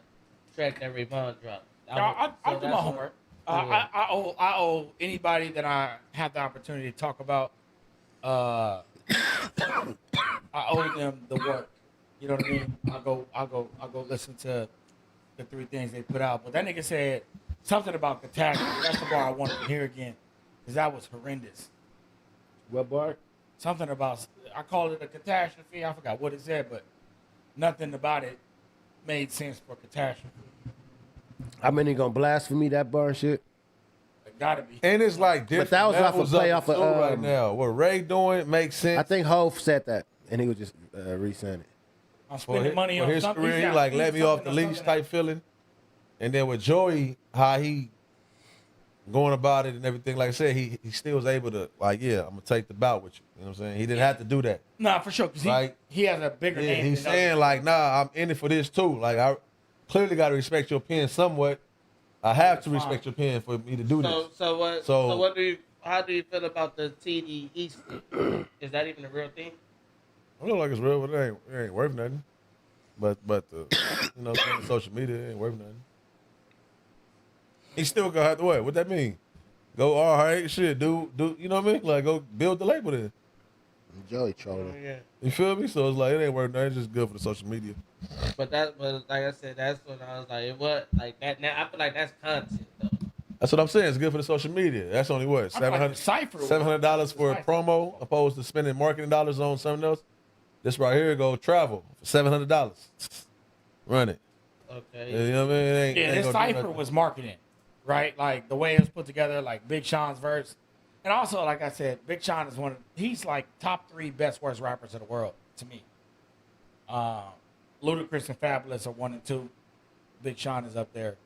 track that Rayvon dropped. I'll do my that's homework. what- yeah. I owe anybody that I have the opportunity to talk about. I owe them the work. You know what I mean? I'll go listen to the three things they put out. But that nigga said something about catastrophe. That's the bar I wanted to hear again, because that was horrendous. What bar? Something about, I called it a catastrophe. I forgot what it said, but nothing about it made sense for catastrophe. How many gonna blaspheme that bar and shit? It gotta be. and it's like different. that was off a levels play of off the of, two right um, now. What Ray doing makes sense. I think Hov said that, and he was just re-saying it. I'm for spending money on his something. career, he got like let me off the something or leash something. type feeling. And then with Joey, how he going about it and everything, like I said, he still was able to like, yeah, I'm gonna take the bout with you. You know what I'm saying? He didn't have to do that. Nah, for sure, because Right. he has a bigger Yeah, name. he's than saying others. like, nah, I'm in it for this too. Like I clearly got to respect your pen somewhat. I have to respect your pen for me to do this. So what? So- So what do you? how do you feel about the TD East? Is that even a real thing? I look like it's real, but it ain't worth nothing. But the social media ain't worth nothing. He still gonna have to what? What that mean? Go all right, shit, do you know what I mean? Like go build the label then. Joey trolling. Yeah. You feel me? So it's like it ain't worth nothing. It's just good for the social media. But like I said, that's when I was like, what? Like that. Now I feel like that's content though. That's what I'm saying. It's good for the social media. That's only what $700 for a promo opposed to spending marketing dollars on something else. This right here go travel for $700. Run it. Okay. You know what I mean? This cipher was marketing, right? Like the way it was put together, like Big Sean's verse, and also like I said, Big Sean is he's like top 3 best worst rappers in the world to me. Ludacris and Fabulous are 1 and 2. Big Sean is up there.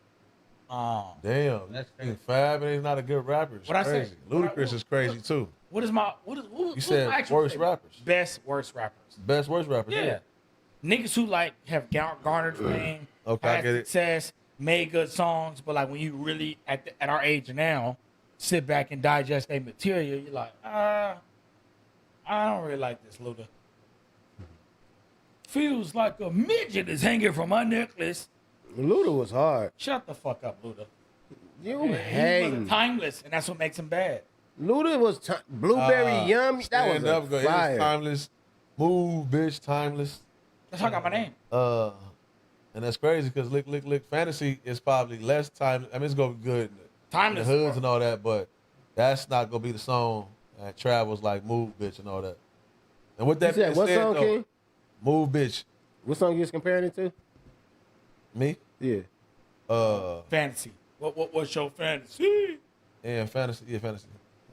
Damn, That's he's crazy. Fab and he's not a good rapper. It's What I crazy. said? Ludacris is crazy too. What is You said worst rappers. Best worst rappers. Best worst rappers. Yeah. Niggas who like have garnered fame, Okay, I had get it. success, made good songs, but like when you really at our age now, sit back and digest their material, you're like, I don't really like this, Luda. Feels like a midget is hanging from my necklace. Luda was hard. Shut the fuck up, Luda. You He hang. was timeless, and that's what makes him bad. Luda was Blueberry Yum. That was Stand up, go. a It's fire. timeless. Move, bitch, timeless. Let's talk about my name. And that's crazy because Lick Fantasy is probably less time. I mean, it's gonna be good in the Timeless. hoods and all that, but that's not gonna be the song that travels like Move, bitch, and all that. And with You that said being what said, song, though, King? Move, bitch, What song you was comparing it to? me, Yeah. Fantasy. What's your fantasy? and fantasy, yeah, fantasy.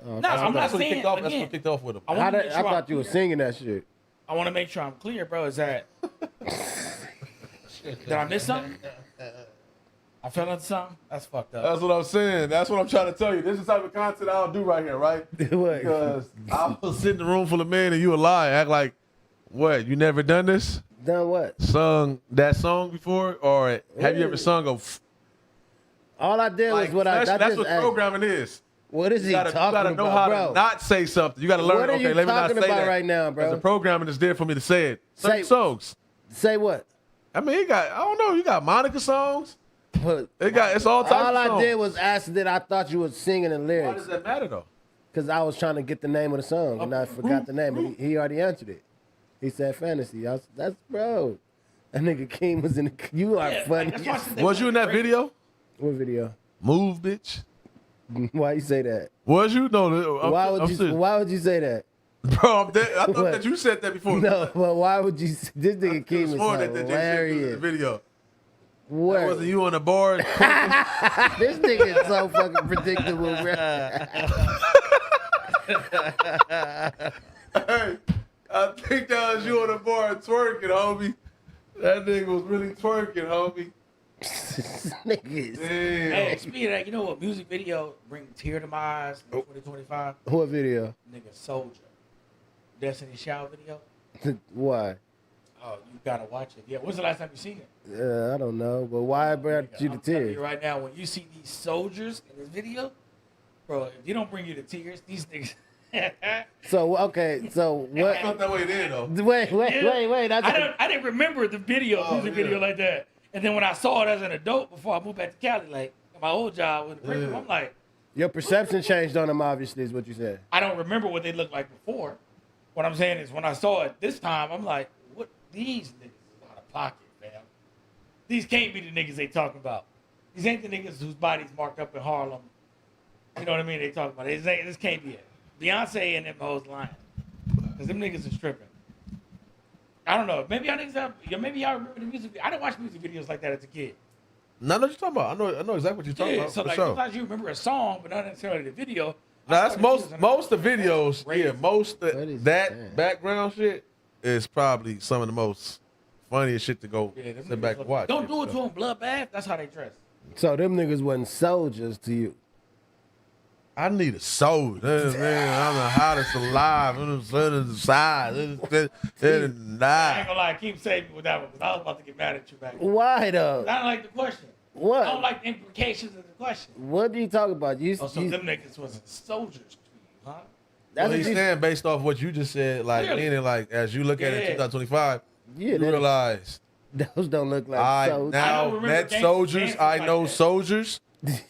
No, I'm That's not what saying kicked off. That's again. what kicked off with him. I wanna make I sure thought you was singing that shit. I want to make sure I'm clear, bro. Is that did I miss something? I fell into something. That's fucked up. That's what I'm saying. That's what I'm trying to tell you. This is the type of content I'll do right here, right? What? Because I will sit in the room full of men and you a lie. Act like, what, you never done this? Done what? Sung that song before? Or have you ever sung a... All I did was what I that's just what asked. programming is. What is he You gotta talking know about, how bro? to not say something. You gotta learn, What are okay, you let me not talking say about that. right now, bro? Because the programming is there for me to say it. Certain Say- songs. Say what? I mean, you got, I don't know, you it's Monica songs. But It's all types all of I songs. did was ask that I thought you was singing the Why lyrics. does that matter, though? Because I was trying to get the name of the song and I forgot the name. But he already answered it. He said fantasy. That's bro. That nigga King was in the. You are Yeah, funny. like, that's why I said that Was you in that video? What video? Move, bitch. Why you say that? Was you? No. Why would you say that? Bro, I thought What? that you said that before. No, but why would you? This nigga King was Sworn that they said this in hilarious. the video. Where? Wasn't you on the bar? This nigga is so fucking predictable, bro. Hey, I think that was you on the bar twerking, homie. That nigga was really twerking, homie. Niggas. Damn. Hey, speaking of that, you know what music video bring a tear to my eyes in 2025? What video? Nigga, Soldier. Destiny Child video? Why? Oh, you gotta watch it. Yeah, when's the last time you seen it? I don't know, but why brought you the I'm telling tears? you right now, when you see these soldiers in this video, bro, if you don't bring you the tears, these niggas. So okay, so what? Not that way then, though. Wait. That's I didn't remember the video, music video like that. And then when I saw it as an adult before I moved back to Cali, like my old job with the premium, I'm like, your perception changed on them. Obviously, is what you said. I don't remember what they looked like before. What I'm saying is when I saw it this time, I'm like, what? These niggas is out of pocket, fam. These can't be the niggas they talking about. These ain't the niggas whose bodies marked up in Harlem. You know what I mean? They talking about it. This can't be it. Beyonce and them hoes lying. Because them niggas are stripping. I don't know. Maybe y'all remember the music video. I didn't watch music videos like that as a kid. No, I know what you're talking about. I know exactly what you're talking Yeah, about. so for like sure. sometimes you remember a song, but not necessarily the video. Now, that's most of the videos. Crazy. Yeah, most What of is that that? background shit is probably some of the most funniest shit to go Yeah, them sit back niggas and watch. Don't do it to them, bloodbath. That's how they dress. So them niggas wasn't soldiers to you. I need a soul. Man, I'm the hottest alive. I'm the sun of the side. I ain't Nah. gonna lie, keep saving me with that one because I was about to get mad at you back. Why though? I don't like the question. I don't What? like the implications of the question. What do you talk about? Oh, so them niggas wasn't soldiers to you. Huh? That's Well, what he's you, saying based off what you just said, like Clearly. meaning like as you look at it in 2025, yeah, you that- realize those don't look like I soldiers. I now don't remember met gangsters soldiers. dancing I like know that. soldiers.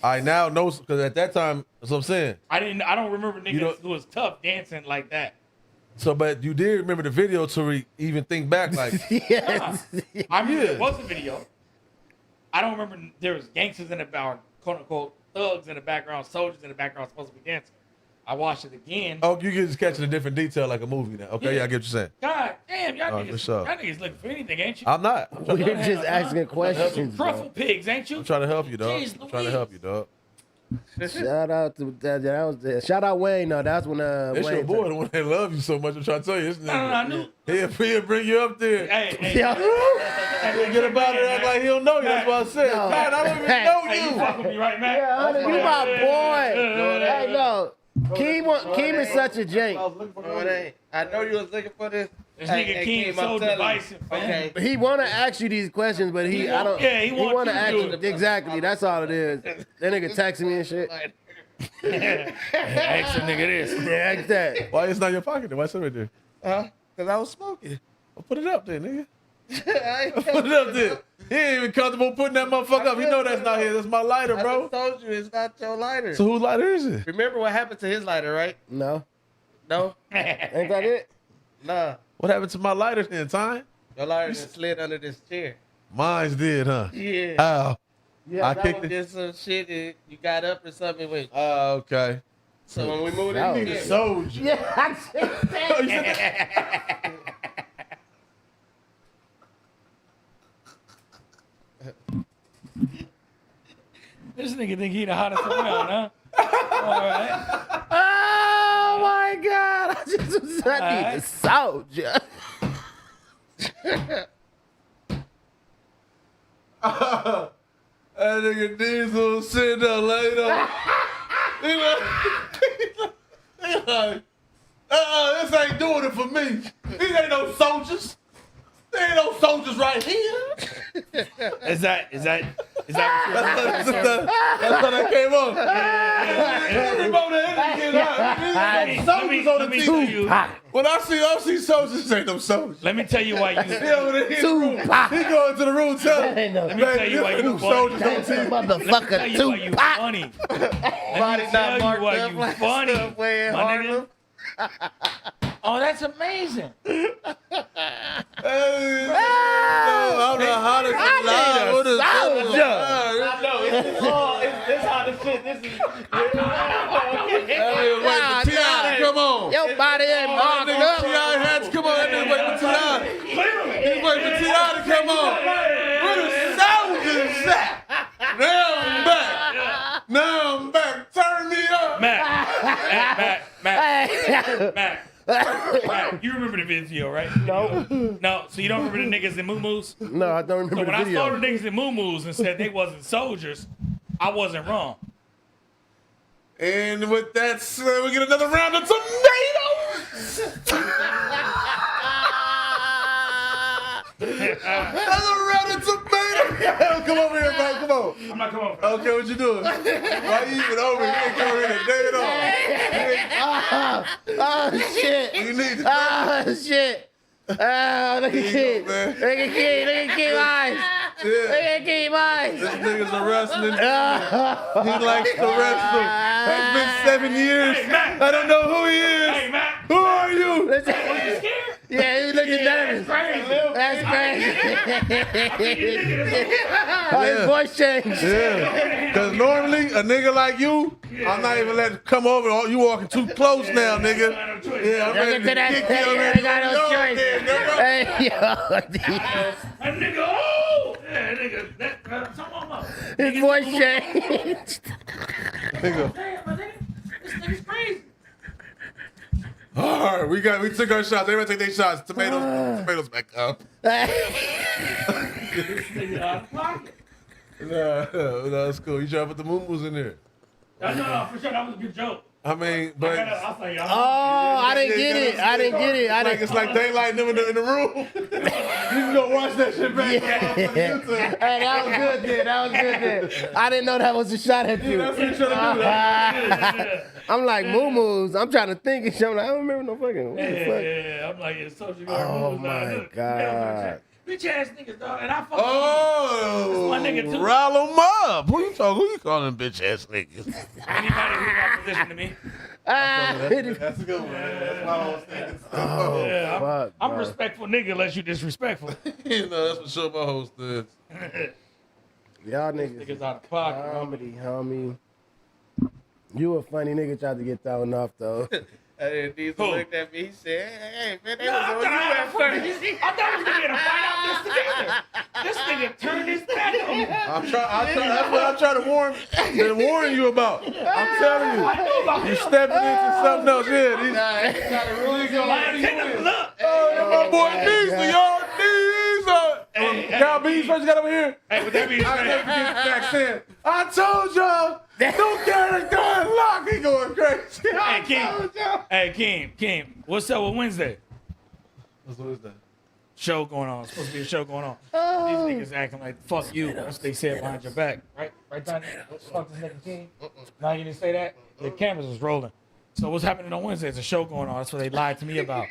I now know because at that time, that's what I'm saying. I don't remember niggas don't- who was tough dancing like that. So, but you did remember the video to even think back, like Yes. I remember Yeah. there was a video. I don't remember there was gangsters in the background, quote unquote thugs in the background, soldiers in the background supposed to be dancing. I watched it again. oh, you can just catching a different detail like a movie now. Okay, yeah, I get what you're saying. God damn, y'all Oh, niggas, for sure. y'all niggas looking for anything, ain't you? I'm not. I'm trying, We're just asking questions. bro. Truffle pigs, ain't you? I'm trying to help you, dog. Jeez I'm trying to help you, dog. Shout out to that was shout out Wayne. No, that's when It's Wayne your boy, the one that love you so much. I'm trying to tell you, this No, I knew. He'll bring you up there. Hey, Yeah. Get about it, act like he don't know you. That's what I said. No. Man, I don't even Hey, know Hey, you you. fuck with me, right, man? Yeah, honey, you my boy. Hey, no. Keem is such a jank. No, it ain't. I know you was looking for this. This nigga King I'm so telling you. divisive, man. Okay. He want to ask you these questions, but he want to ask you exactly. That's all it is. That nigga texting me and shit. Ask a nigga this. Yeah, ask that. Why it's not in your pocket then? Why it's right there? Huh? Because I was smoking. Well, put it up there, nigga. I ain't Put it up there. He ain't even comfortable putting that motherfucker up. You know that's not his. That's my lighter, I bro. just told you it's not your lighter. So whose lighter is it? Remember what happened to his lighter, right? No, No? ain't that it? Nah. What happened to my lighter then, time? Your lighter just slid under this chair. Mine's did, huh? Yeah. How? Yeah, I That kicked was it. just some shit that you got up or something with. Oh, okay. So when we moved That in, was- Soldier. Yeah, I said that. This nigga think he the hottest around, huh? All right. Oh my God! I just was I need a Alright. soldier. That nigga Diesel sitting there later. He like, this ain't doing it for me. These ain't no soldiers. There ain't no soldiers right here. Is that what you're That's how that came up. Everybody get out. There's no soldiers on the team. When I see soldiers, this ain't no soldiers. Let me tell you why you. He over there in the room. He going to the room telling Ain't no- Let me tell you why you soldiers funny. on the team. Let me tell Motherfucker, you why you Tupac. funny. body Let me not tell you marked why up you like funny, stuff way in my Harlem. nigga. Oh, that's amazing. I'm the hottest alive. What is I know. It's how the shit. This is. Wait for T.I. to come on. Your body ain't That marked nigga up. T.I. had to come on. That nigga wait for T.I. He's waiting for T.I. to come on. Where the soldiers at? Now I'm back. Now I'm back. Turn me up. Matt, you remember the video, right? No, No, so you don't remember the niggas in muumuus? no, I don't So remember when the I saw the video. niggas in muumuus and said they wasn't soldiers, I wasn't wrong. And with that said, we get another round of tomatoes. Another round of tomatoes. Come over here, bro. Come on. I'm not coming over. Okay, what you doing? Why you even over here? You ain't coming in day at all. Oh shit! You need to. Oh shit! Oh, look at There you Kid! go, man. Look at Kid! Look at Kid eyes! Look Yeah. at Kid eyes! This nigga's a wrestling. Oh. He likes to wrestle. It's been 7 years. Hey, Matt. I don't know who he is. Hey, Matt. Who are you? You scared? Yeah, he looking nervous. Crazy. That's crazy. Oh, his voice changed. Yeah. Because normally, a nigga like you, I'm not even letting come over. Oh, you walking too close now, nigga. Yeah, I'm Look ready into to that kick thing. you. I got no choice. Hey, yo. That nigga, oh! Yeah, nigga, someone else. His voice changed. Nigga. Damn, my nigga. This nigga's crazy. All right, we took our shots. Everybody take their shots. Tomatoes back up. This nigga out of pocket. No, that's cool. You trying to put the moo-moos in there? No, for sure. That was a good joke. I mean, but I didn't get it. I didn't get it. I didn't. it's like Daylyt and them in the room. You can go watch that shit back. Hey, that was good there. That was good there. I didn't know that was a shot at you. That's what you trying to do. I'm like, moo-moos. I'm trying to think and shit. I'm like, I don't remember no fucking. Yeah. I'm like, it's social media. Oh, my God. Bitch ass niggas, dog. And I fuck Oh, my nigga too. rile them up. Who you calling bitch ass niggas? Anybody who's got position to me. That's a good one. That's why I was thinking. Yeah, Fuck, I'm bro. respectful nigga unless you disrespectful. You know, that's what show my host is. Y'all niggas. Niggas out of pocket. Comedy, homie. You a funny nigga, tried to get thrown off, though. And then Diesel looked at me. He said, "Hey, man, they No, I was on thought you at I first." thought we was gonna get a fight out this together. This nigga turned his back on me. That's what I'm trying to warn you about. I'm telling you. You stepping into something else here. He tried to really go. Like, take a look. Oh, my boy Diesel, y'all. Diesel. Cal Beans first got over here. Hey, with that being I never said, forget back then. I told y'all, don't carry the gun lock. He going crazy. Hey, Keem, what's up with Wednesday? What is that? Show going on. It's supposed to be a show going on. These niggas acting like fuck you. That's what they said behind your back. Right, Donnie? Fuck this nigga Keem. Now you didn't say that? The cameras was rolling. So what's happening on Wednesday? It's a show going on. That's what they lied to me about.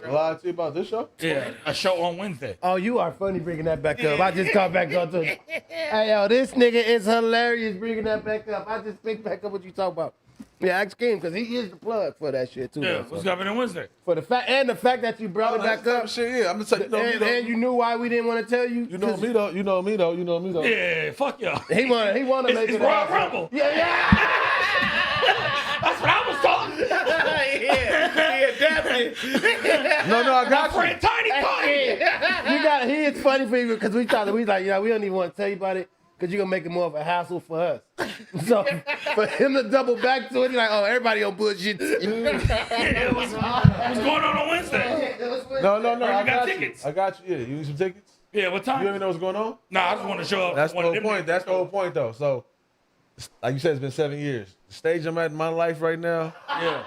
Lied to you about this show? Yeah, a show on Wednesday. Oh, you are funny bringing that back up. I just caught back up to it. Hey, yo, this nigga is hilarious bringing that back up. I just picked back up what you talk about. Yeah, ask Kim, because he is the plug for that shit, too. Yeah, though, what's so. happening on Wednesday? For the fact that you brought it back up. Shit, yeah. I'm just saying, And you knew why we didn't want to tell you. You know me though. Yeah, fuck y'all. He want to make It's it Royal happen. Rumble. Yeah. That's what I was talking. Yeah, definitely. No, I My got friend Tiny Tony. He is funny for you because we like, we don't even want to tell you about it because you're going to make it more of a hassle for us. So for him to double back to it, he's like, oh, everybody on bullshit. What's going on Wednesday? No. you got got tickets? You. I got you. Yeah, you need some tickets? Yeah, what time? You even know what's going on? Nah, I just want to show up. That's the One of whole them point. niggas. That's the whole point, though. So, like you said, it's been 7 years. The stage I'm at in my life right now. Yeah.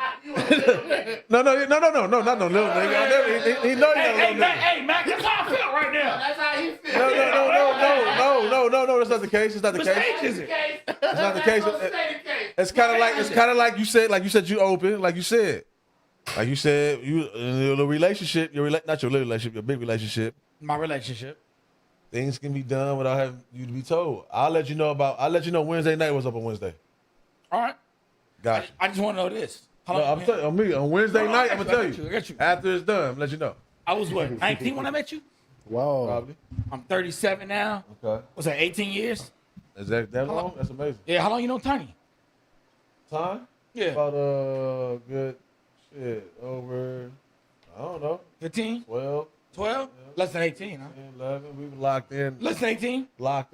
No, not no little nigga. I never, he know you're not a little nigga. Hey, Mac, that's how I feel right now. That's how he feels. No, that's not the case. It's not the What case. stage is it? It's not the case. It's kind of like you said you open, like you said, you in your relationship, not your little relationship, your big relationship. My relationship. Things can be done without having you to be told. I'll let you know Wednesday night what's up on Wednesday. All right. Gotcha. I just want to know this. How No, long I'm you telling you, on Wednesday night, I'm gonna tell I you. got you. After it's done, I'm gonna let you know. I was what, 19 when I met you? Whoa. Probably. I'm 37 now. Okay. Was that 18 years? Is that long? That's amazing. Yeah, how long you know Tiny? Time? Yeah. About good shit over. I don't know. 15? 12, 12? Less than 18, huh? 10, 11. We were locked in. Less than 18? Last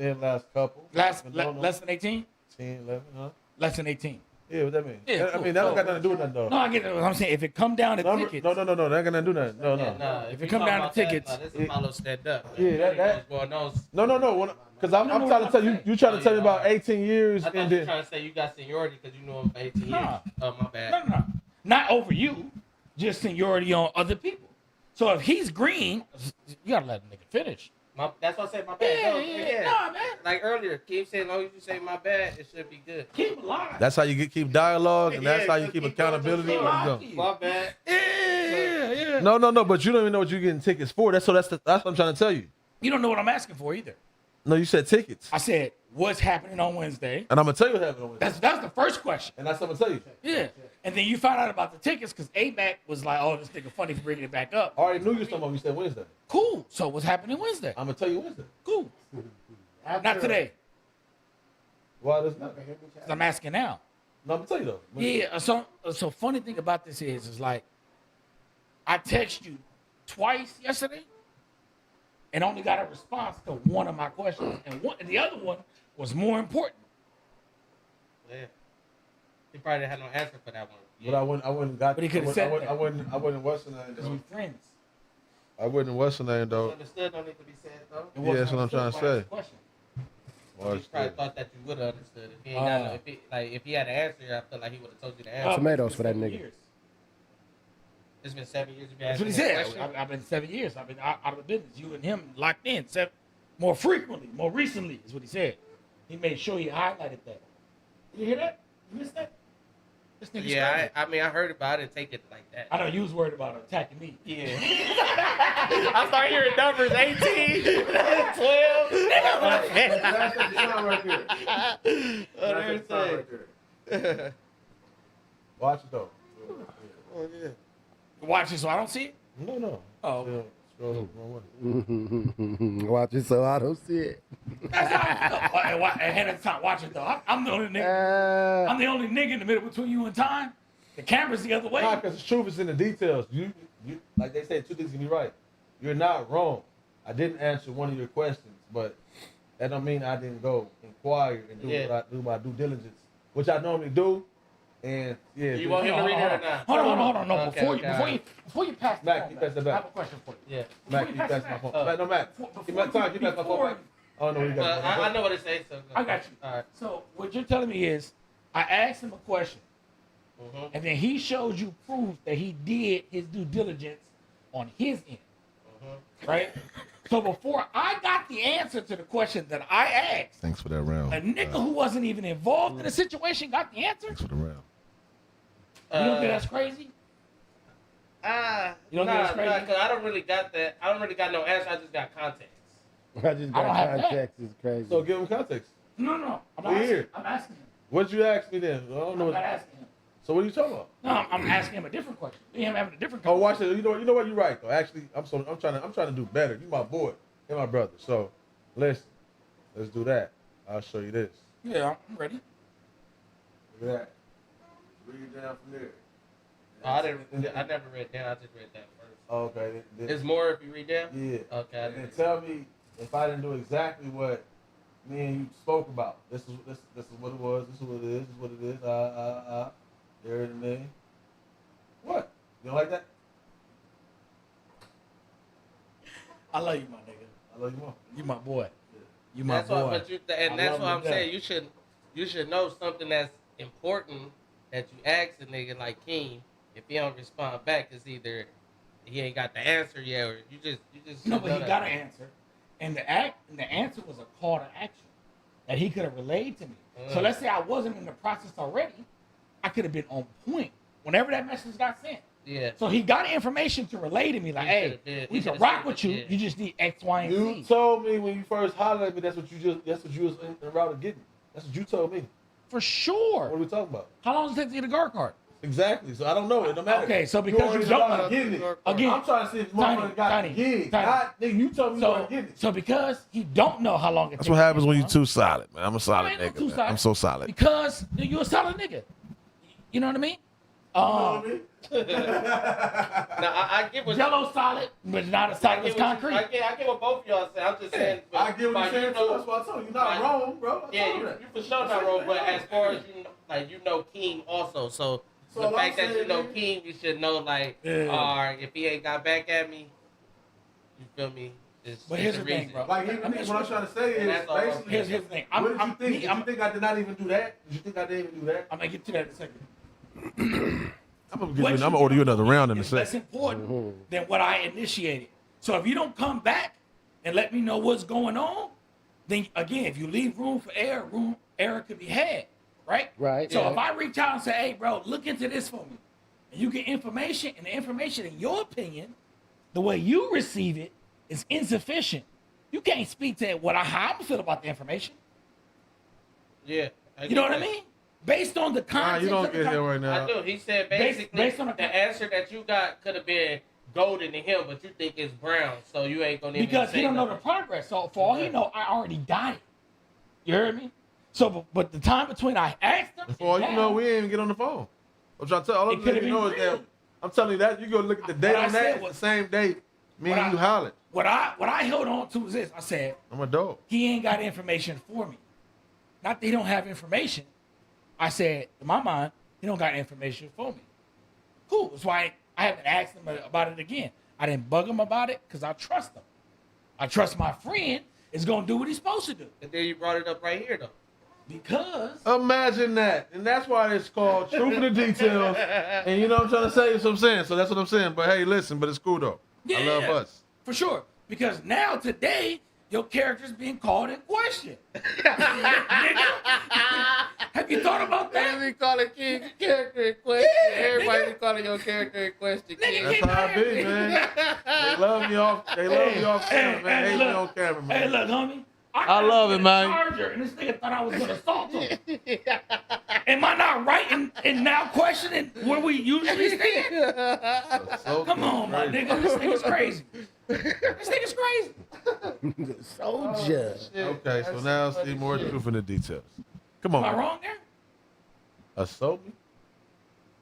couple. Less No. than 18? 10, 11, huh? Less than 18. Yeah, what that mean? Yeah, I cool. mean, that don't got nothing to do with nothing, though. No, I get it. What I'm saying, if it come down to No, tickets. that ain't got nothing to do nothing. No. Nah, If it come down to tickets. this is Malo stand up. Yeah, that- going on. No. Because I'm trying to tell you, you trying to tell me about 18 years I thought and you were then. trying to say you got seniority because you knew him for 18 years. Nah. Oh, my bad. No. Not over you. Just seniority on other people. So if he's green, you gotta let the nigga finish. That's what I said, my bad. Yeah. Nah, man. Like earlier, keep saying, as long as you say my bad, it should be good. Keep it alive. That's how you keep dialogue, and that's how you keep accountability. Keep Where alive. you go. My bad. Yeah. No, but you don't even know what you're getting tickets for. That's what I'm trying to tell you. You don't know what I'm asking for either. No, you said tickets, I said, what's happening on Wednesday? and I'm gonna tell you what happened on Wednesday. That's the first question. And that's what I'm gonna tell you. Yeah. And then you found out about the tickets because AMAC was like, oh, this nigga funny for bringing it back up. I already knew you was talking about. You said Wednesday. Cool. So what's happening Wednesday? I'm gonna tell you Wednesday. Cool. Not today. Why does not? 'Cause I'm asking now. No, I'm gonna tell you though. Yeah. So funny thing about this is like, I text you twice yesterday and only got a response to one of my questions. And the other one was more important. Yeah. He probably had no answer for that one. But I wouldn't got. But he could've said that. I wouldn't Western name Because we though. friends. I wouldn't Western name though. Understood don't need to be said, though. It wasn't that's what I'm trying to understood say. by his question. So he probably thought that you would have understood. If he ain't got no, if he had an answer, I feel like he would have told you the answer. Tomatoes for that nigga. Years. It's been 7 years. That's what he said. I've been 7 years. I've been out of the business. You and him locked in more frequently, more recently is what he said. He made sure he highlighted that. Did you hear that? You missed that? This nigga's Yeah, I mean, I heard it, but I didn't take it like that. I know you was worried about attacking me. Yeah. I started hearing numbers 18, 12. Watch it though. Oh, yeah. Watch it so I don't see it? No. Oh. Yeah, scroll up one way. Watch it so I don't see it. That's not ahead of time. Watch it though. I'm the only nigga. I'm the only nigga in the middle between you and time. The camera's the other way. Nah, because the truth is in the details. You like they say, two things can be right. You're not wrong. I didn't answer one of your questions, but that don't mean I didn't go inquire and do what I do my due diligence, which I normally do. And yeah, You want him to read it or not? Hold on. No, Okay, before you pass the Mac, phone you back, pass it back. I have a question for you. Yeah. Mac, you pass my phone. No, Mac. Give me time. Give me my phone. I don't know what you got. I know what it says. So I got you. All right. So what you're telling me is, I asked him a question, and then he showed you proof that he did his due diligence on his end, right? So before I got the answer to the question that I asked, Thanks for that round. a nigga who wasn't even involved in the situation got the answer. Thanks for the round. You don't think that's crazy? You don't think that's crazy? because I don't really got that. I don't really got no answer. I just got context. I just I don't got have that. context. Is crazy. So give him context. No. I'm We here. asking him. What did you ask me then? I don't know. I'm not asking him. So what are you talking about? No, I'm asking him a different question. Him having a different Oh, conversation. watch it. You know what? You're right though. Actually, I'm trying to do better. You my boy. You're my brother. So let's do that. I'll show you this. Yeah, I'm ready. Look at that. Read it down from there. I never read down. I just read that first. Okay. There's more if you read down. Yeah. Okay. And then tell me if I didn't do exactly what me and you spoke about. This is what it was. This is what it is. This is what it is. There it is. What? You don't like that? I love you, my nigga. I love you more. You my boy. You my That's boy. why, that's love what I'm that. saying. You should know something that's important that you ask a nigga like King. If he don't respond back, it's either he ain't got the answer yet, or you just. No, should but know he that. got an answer, and the answer was a call to action that he could have relayed to me. So let's say I wasn't in the process already, I could have been on point whenever that message got sent. Yeah. So he got information to relay to me, like, He hey, should've did. we He can should've rock said with it, you. yeah. You just need X, Y, and You Z. told me when you first hollered at me that's what you was in route of getting. That's what you told me. For What sure. are we talking about? How long does it take to get a guard card? Exactly. So I don't know. It don't matter. Okay, so because already you don't know know- I'm getting it. Again, I'm trying to see if Tiny, motherfucker got Tiny, the gig. Tiny. God, nigga, you told me you So, weren't getting it. so because he don't know how long it takes. That's what happens to when get you one, too solid, man. I'm a I solid ain't no nigga. too man. solid. I'm so solid. Because you a solid nigga. You know what I mean? Now I get what Jello solid, but not as I solid as get what concrete. I get what both of y'all say. I'm just saying. I get what by you're saying. you know- That's what I told you. You're not by- wrong, bro. I Yeah, told you that. for sure not wrong. But as far as you know King also. So So the I'm fact that you saying, know nigga- King, you should know like, Yeah. alright, if he ain't got back at me, you feel me? It's, But it's here's a the thing, reason. bro. Like, what I'm trying to say And is that's all. basically. Here's the thing. What did you think? Me, Did you think I did not even do that? Did you think I didn't even do that? I'm gonna get to that in a second. I'm gonna order you another round in a It's less second. important than what I initiated. So if you don't come back and let me know what's going on, then again, if you leave room for error, error could be had, right? Right, So yeah. if I reach out and say, hey, bro, look into this for me, and you get information, and the information, in your opinion, the way you receive it is insufficient. You can't speak to how I feel about the information. Yeah. You know what I mean? Based on the content. You don't of the get here con- right now. I do. He said basically based on the answer that you got could have been golden to him, but you think it's brown, so you ain't gonna even Because say he don't know the nothing. progress. So for all he know, I already got it. You heard me? So, but the time between I asked him, For all and you now, know, we ain't even get on the phone. I'm trying to tell. All It I'm could've letting you know is been that real. I'm telling you that you go look at the date What I on said that. It's was- the same date. Me What and I- you hollered. what I held on to was this. I said, I'm a dog. he ain't got information for me. Not that he don't have information. I said, in my mind, he don't got information for me. Cool. That's why I haven't asked him about it again. I didn't bug him about it because I trust him. I trust my friend is gonna do what he's supposed to do. And then you brought it up right here, though. Because Imagine that. And that's why it's called Truth in the Details. And you know what I'm trying to say? That's what I'm saying. So that's what I'm saying. But hey, listen, but it's cool though. I love us. For sure. Because now today, your character's being called in question. Have you thought about that? They be calling King character in question. Yeah, Everybody nigga. be calling your character in question, King. That's how I be, man. They love me off camera, man. Hate me on camera, man. Hey, look, homie. I love it, man. Charger, and this nigga thought I was gonna assault him. Am I not right in now questioning where we usually stand? So Come on, my crazy. nigga. This nigga's crazy. This nigga's crazy. Soldier. Okay, so now see more truth in the details. Come on, Am I man. wrong there? Assault me?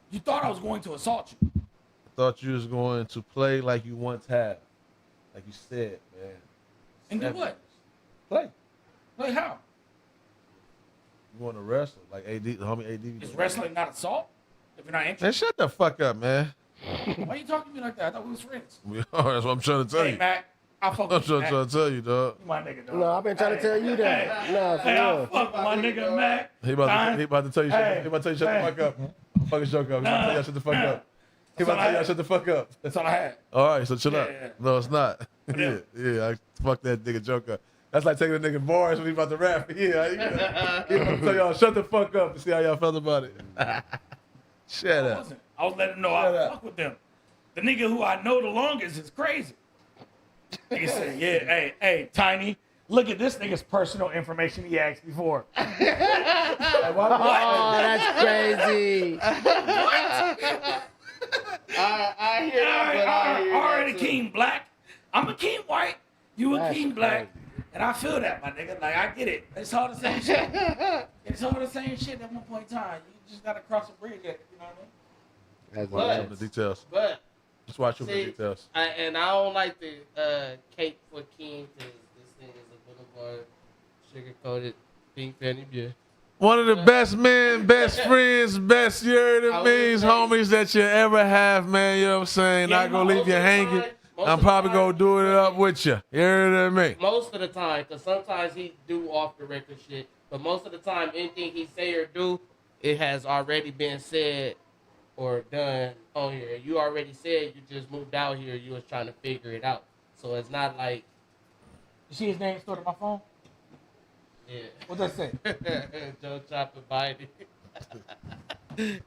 You thought I was going to assault you. I thought you was going to play like you once have. Like you said, man. And do what? Play. Like how? You want to wrestle like AD, the homie AD. Is wrestling not assault? If you're not Man, interested? shut the fuck up, man. Why you talking to me like that? I thought we was friends. We are. That's what I'm trying to tell Hey, you. Mac. I fuck I'm with you, Mac. trying to tell you, dog. You my nigga, dog. No, I've been trying to tell you that. Nah, for Hey, I real. fuck with my nigga, Mac. He about to tell you. Hey. He about to tell you shut the fuck up. Fucking joke up. He about to tell y'all shut the fuck up. He about to tell y'all shut the fuck up. That's all I had. All right, so chill out. Yeah. No, it's not. Yeah. yeah. I fuck that nigga joke up. That's like taking a nigga bars when he about to rap. Yeah, he about to tell y'all shut the fuck up and see how y'all felt about it. Shut I up. wasn't. I was letting them know Shut I up. fuck with them. The nigga who I know the longest is crazy. Nigga said, yeah, hey, Tiny, look at this nigga's personal information he asked me for. Oh, that's crazy. I hear that, but I hear I already that too. King Black. I'm a King White. You a That's King Black. crazy. And I feel that, my nigga. Like, I get it. It's all the same shit. It's all the same shit at one point in time. You just gotta cross a bridge, you know what I mean? That's Watch But- over the details. But Just watch over the see, details. I don't like the cake for King because this thing is a boulevard sugar-coated pink penny beer. One of the best men, best friends, best year I to would me's say- homies that you ever have, man. You know what I'm saying? Yeah, Not gonna leave most you of the hanging. time- most I'm of the probably time- gonna do it up with you. You hear me? Most of the time, because sometimes he do off the record shit, but most of the time, anything he say or do, it has already been said or done on here. You already said you just moved out here. You was trying to figure it out. So it's not like, You see his name stored on my phone? yeah. What does that say? Joe Chopper Biden.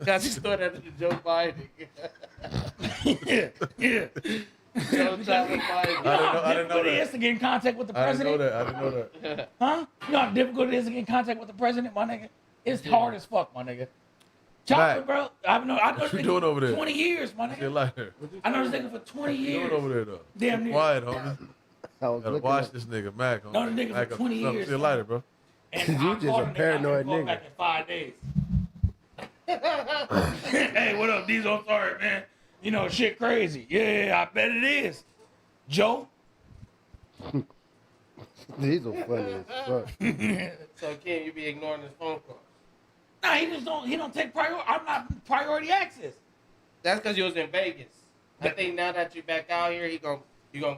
Cause he stored that to Joe Biden. Yeah. Joe Chopper Biden. I didn't know Difficult it that. is to get in contact with the I didn't know president. that. I didn't know that. Huh? You know how difficult it is to get in contact with the president, my nigga? It's hard as fuck, my nigga. Chopper, Right. bro. I know What this you nigga doing over there? 20 years, my See you nigga. later. I know this nigga for 20 What you years. doing over there though? Damn near. Quiet, homie. I was Gotta looking watch at- this nigga, Mac. Homie. Know the nigga for Mac, 20 no, years, See you man. later, bro. And You I just called a him, nigga, paranoid I can call nigga. back in 5 days. Hey, what up, Diesel? Sorry, man. You know, shit crazy. Yeah, I bet it is. Joe? These are funny as fuck. So Ken, you be ignoring his phone call. Nah, he don't take priority. I'm not priority access. That's because you was in Vegas. I think now that you back out here, you gonna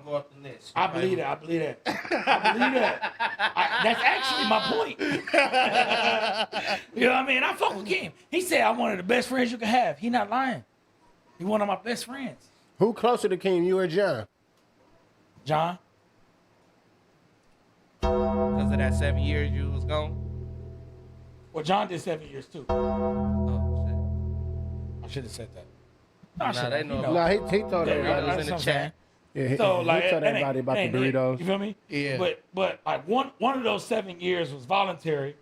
go up the list. I believe that. I believe that. That's actually my point. You know what I mean? I fuck with Kim. He said I'm one of the best friends you can have. He not lying. He one of my best friends. Who closer to King, you or John? John? Because of that 7 years you was gone. Well, John did 7 years too. Oh I should have said that. Nah, should've, they know you Nah, he told Yeah, everybody. was in that's the what I'm chat. saying. Yeah, he, So he like, told that everybody about the ain't- burritos. You feel me? Yeah. But like one of those 7 years was voluntary,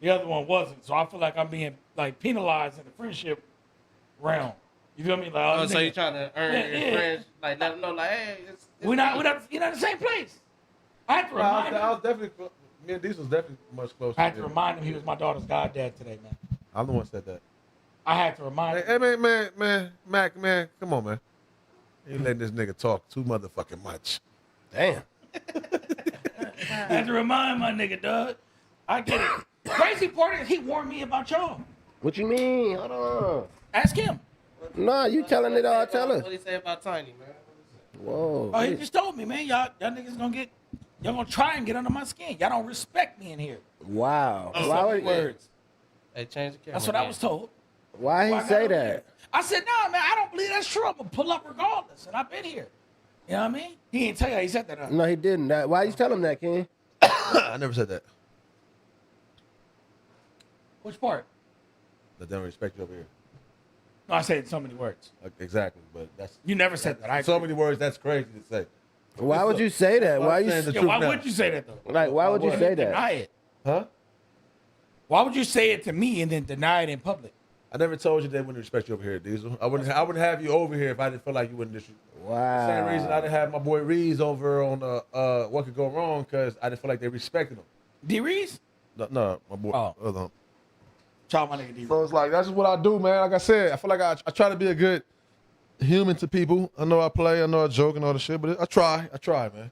the other one wasn't. So I feel like I'm being like penalized in the friendship realm. You feel me? Like, Oh, this so nigga- you trying to earn Yeah, your yeah. friends, like let them know, like, hey, it's we're not you're not in the same place. I had to Well, remind I him. was definitely. Me and Diesel was definitely much closer. I had to Yeah. remind him he was my daughter's goddad today, man. I'm the one who said that. I had to remind him. Hey, man, Mac, man, come on, man. You letting this nigga talk too motherfucking much. Damn. I had to remind my nigga, Doug. I get it. Crazy part is he warned me about y'all. What you mean? Hold on. Ask him. Nah, you telling it all. Tell us. What he say about Tiny, man? Whoa. Oh, he just told me, man. Y'all niggas gonna get Y'all gonna try and get under my skin. Y'all don't respect me in here. Wow. So Why many would words. Hey, change the camera. That's what I was told. Why Well, he I say got over that? here. I said, no, man, I don't believe that's true. I'm gonna pull up regardless, and I've been here. You know what I mean? He didn't tell you he said that. Huh? No, he didn't. Why you tell him that, King? I never said that. Which part? That they don't respect you over here. No, I said so many words. Exactly, but that's You never said that. I so agree. many words. That's crazy to say. Why would you say that? Why you saying the Yeah, truth why now. would you say that though? like? Why would you say Deny that? it. Huh? Why would you say it to me and then deny it in public? I never told you they wouldn't respect you over here, Diesel. I wouldn't have you over here if I didn't feel like you wouldn't disrespect. Wow. Same reason I didn't have my boy Reeves over on What Could Go Wrong, because I didn't feel like they respected him. D Reese? No, my boy. Oh. Hold on. Child, my nigga D Reese. So it's like that's just what I do, man. Like I said, I feel like I try to be a good human to people. I know I play, I know I joke and all the shit, but I try, man.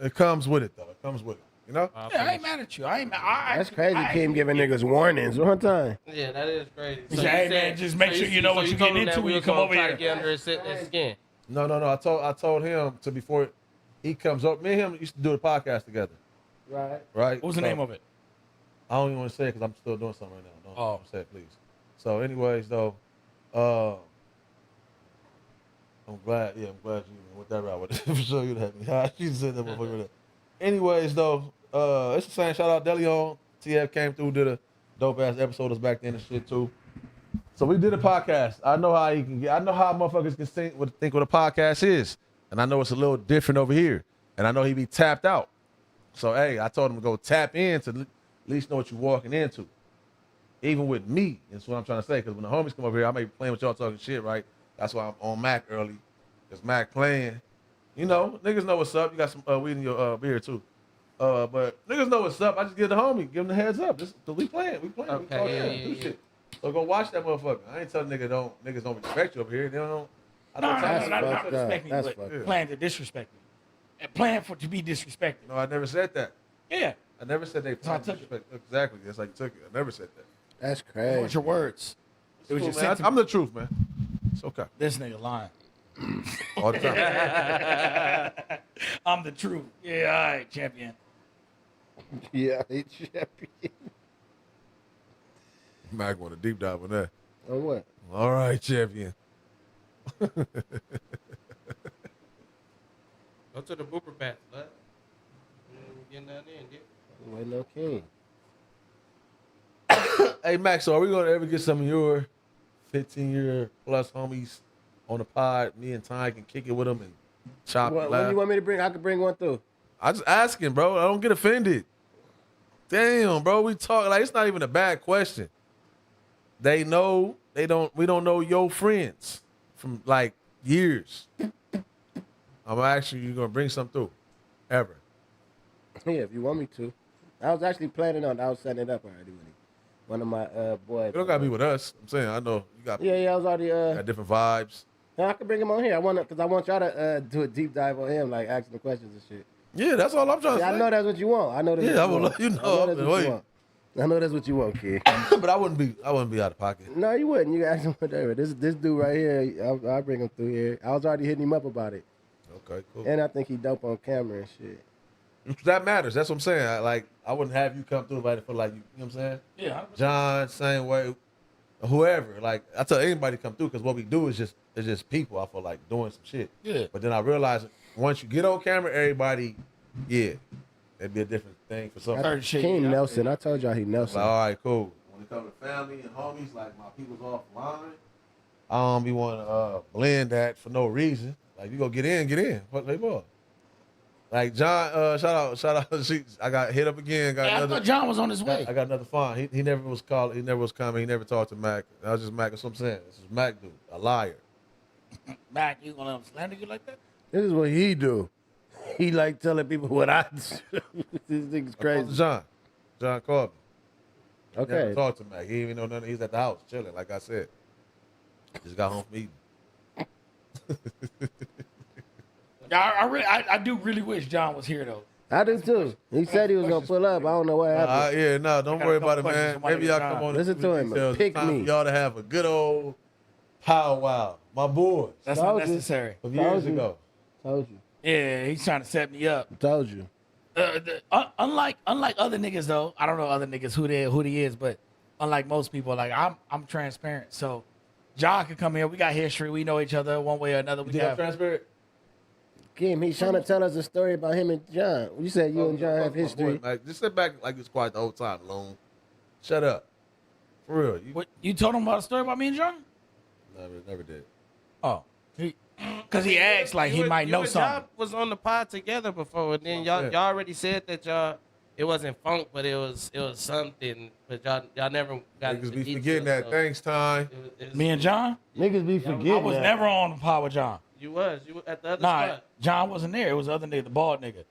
It comes with it though. It comes with it, you know. Yeah, I ain't mad at you. I ain't mad. That's crazy. Kim giving niggas warnings one time. Yeah, that is crazy. He said, hey, man, just make sure you know what you're told getting him that into when we you was come gonna over try here. to get under his skin. No. I told him to before he comes up. Me and him used to do the podcast together, Right. right? What was the name of it? I don't even want to say it because I'm still doing something right now. Oh. Don't say it, please. So, anyways, though, I'm glad you went that route with it. For sure, you'd have me. She said that motherfucker. With that. Anyways, though, it's the same. Shout out Daylyt on. TF came through, did a dope ass episode of us back then and shit too. So we did a podcast. I know how he can get. I know how motherfuckers can think what a podcast is, and I know it's a little different over here. And I know he be tapped out. So hey, I told him to go tap in to at least know what you're walking into. Even with me, that's what I'm trying to say. Because when the homies come over here, I may be playing with y'all talking shit, right? That's why I'm on Mac early. Because Mac playing. You know, niggas know what's up. You got some weed in your beer, too. But niggas know what's up. I just give the homie, give him the heads up. Just, we playing. Okay, we talking, do shit. So go watch that motherfucker. I ain't telling niggas don't respect you over here. They don't. I don't Not respect me, That's but fucked up. plan to disrespect me. And plan for to be disrespected. No, I never said that. Yeah. I never said they how I took it. disrespect. Exactly. That's how you took it. I never said that. That's What's crazy. your words? It was Cool, just man. sent to I'm me. the truth, man. It's okay. This nigga lying. All the time. I'm the truth. Yeah, all right, champion. Yeah, he champion. Mac want a deep dive on that. Oh what? All right, champion. Go to the booper patch, bud. Getting down there and get. Wait, no king. Hey, Mac, so are we going to ever get some of your 15-year plus homies on the pod? Me and Ty can kick it with them and chop What, and when laugh. you want me to bring? I could bring one through. I just asking, bro. I don't get offended. Damn, bro. We talk like it's not even a bad question. They know we don't know your friends from like years. I'm actually you gonna bring some through. Ever. Yeah, if you want me to. I was actually planning on. I was setting it up already with him. One of my boys. You don't gotta be with us. I'm saying I know you got Yeah, I was already. got different vibes. No, I could bring him on here. I want y'all to do a deep dive on him, like asking the questions and shit. Yeah, that's all I'm trying to Yeah, say. I know that's what you want. I know that's Yeah, what I you will want. let you know. I know that's I've what been you want. I know that's what you want, kid. But I wouldn't be out of pocket. No, you wouldn't. You ask him whatever. This dude right here, I'll bring him through here. I was already hitting him up about it. Okay, cool. And I think he dope on camera and shit. That matters. That's what I'm saying. I wouldn't have you come through if I didn't feel like you. You know what I'm saying? Yeah. John, same way. Whoever. Like I tell anybody to come through because what we do is just people. I feel like doing some shit. Yeah. But then I realized once you get on camera, everybody, yeah, it'd be a different thing for some. Heard shit, King yeah. Nelson. I told y'all he Nelson. Like, all right, cool. When it comes to family and homies, like my people's offline, I don't be want to blend that for no reason. Like you go get in. What they for? Like John, shout out. I got hit up again. Got Yeah, I another. thought John was on his way. I got another phone. He never was called. He never was coming. He never talked to Mac. That was just Mac. That's what I'm saying. This is Mac dude, a liar. Mac, you gonna let him slander you like that? This is what he do. He like telling people what I do. This nigga's crazy. John called me. Never Okay. talked to Mac. He didn't even know nothing. He's at the house chilling. Like I said, just got home from eating. Yeah, I do really wish John was here though. I do too. He said he was gonna pull up. I don't know what happened. Yeah, no, don't got worry a couple about it, man. questions for my Maybe nigga y'all John. come on. Listen and to give him. details. Pick Time me. for y'all to have a good old powwow, my boys. That's Told not you. necessary. From years Told you. ago. Told you. Yeah, he's trying to set me up. Told you. Unlike other niggas though, I don't know other niggas who he is, but unlike most people, like I'm transparent. So John can come here. We got history. We know each other one way or another. We have transparent. Kim, he's trying to tell us a story about him and John. You said you and John have history. Like, just sit back like it's quiet the whole time, alone. Shut up. For real. What, you told him about a story about me and John? Never did. Oh, because he asked like he might know something. Y'all was on the pod together before, and then y'all already said that y'all it wasn't funk, but it was something. But y'all never got into Niggas be details, forgetting that. so Thanks, time. it was- Me and John? Niggas be forgetting I was that. never on the pod with John. You were at the other Nah, spot. John wasn't there. It was the other nigga, the bald nigga,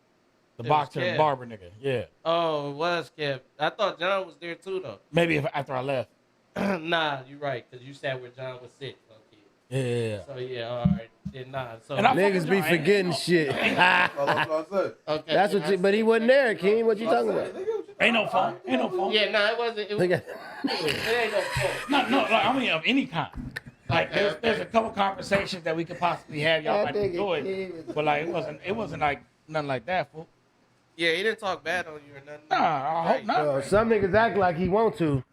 the was boxer Kev. and barber nigga. Yeah, Oh, it was Kev. I thought John was there too, though. maybe after I left. Nah, you're right, because you sat where John was sick. Okay. Yeah. So yeah, all right. Then nah. So And I- Niggas be John, forgetting shit. okay. That's what you, but he wasn't there, King. What you talking about? Ain't no phone. Ain't no phone. Yeah, nah, it wasn't. It, Nigga. it ain't no fault. No, like, I mean of any kind. Like there's a couple conversations that we could possibly have. Y'all might That nigga enjoy, King. but like it wasn't like nothing like that, fool. Yeah, he didn't talk bad on you or nothing. Nah, I hope not. Some niggas act like he want to.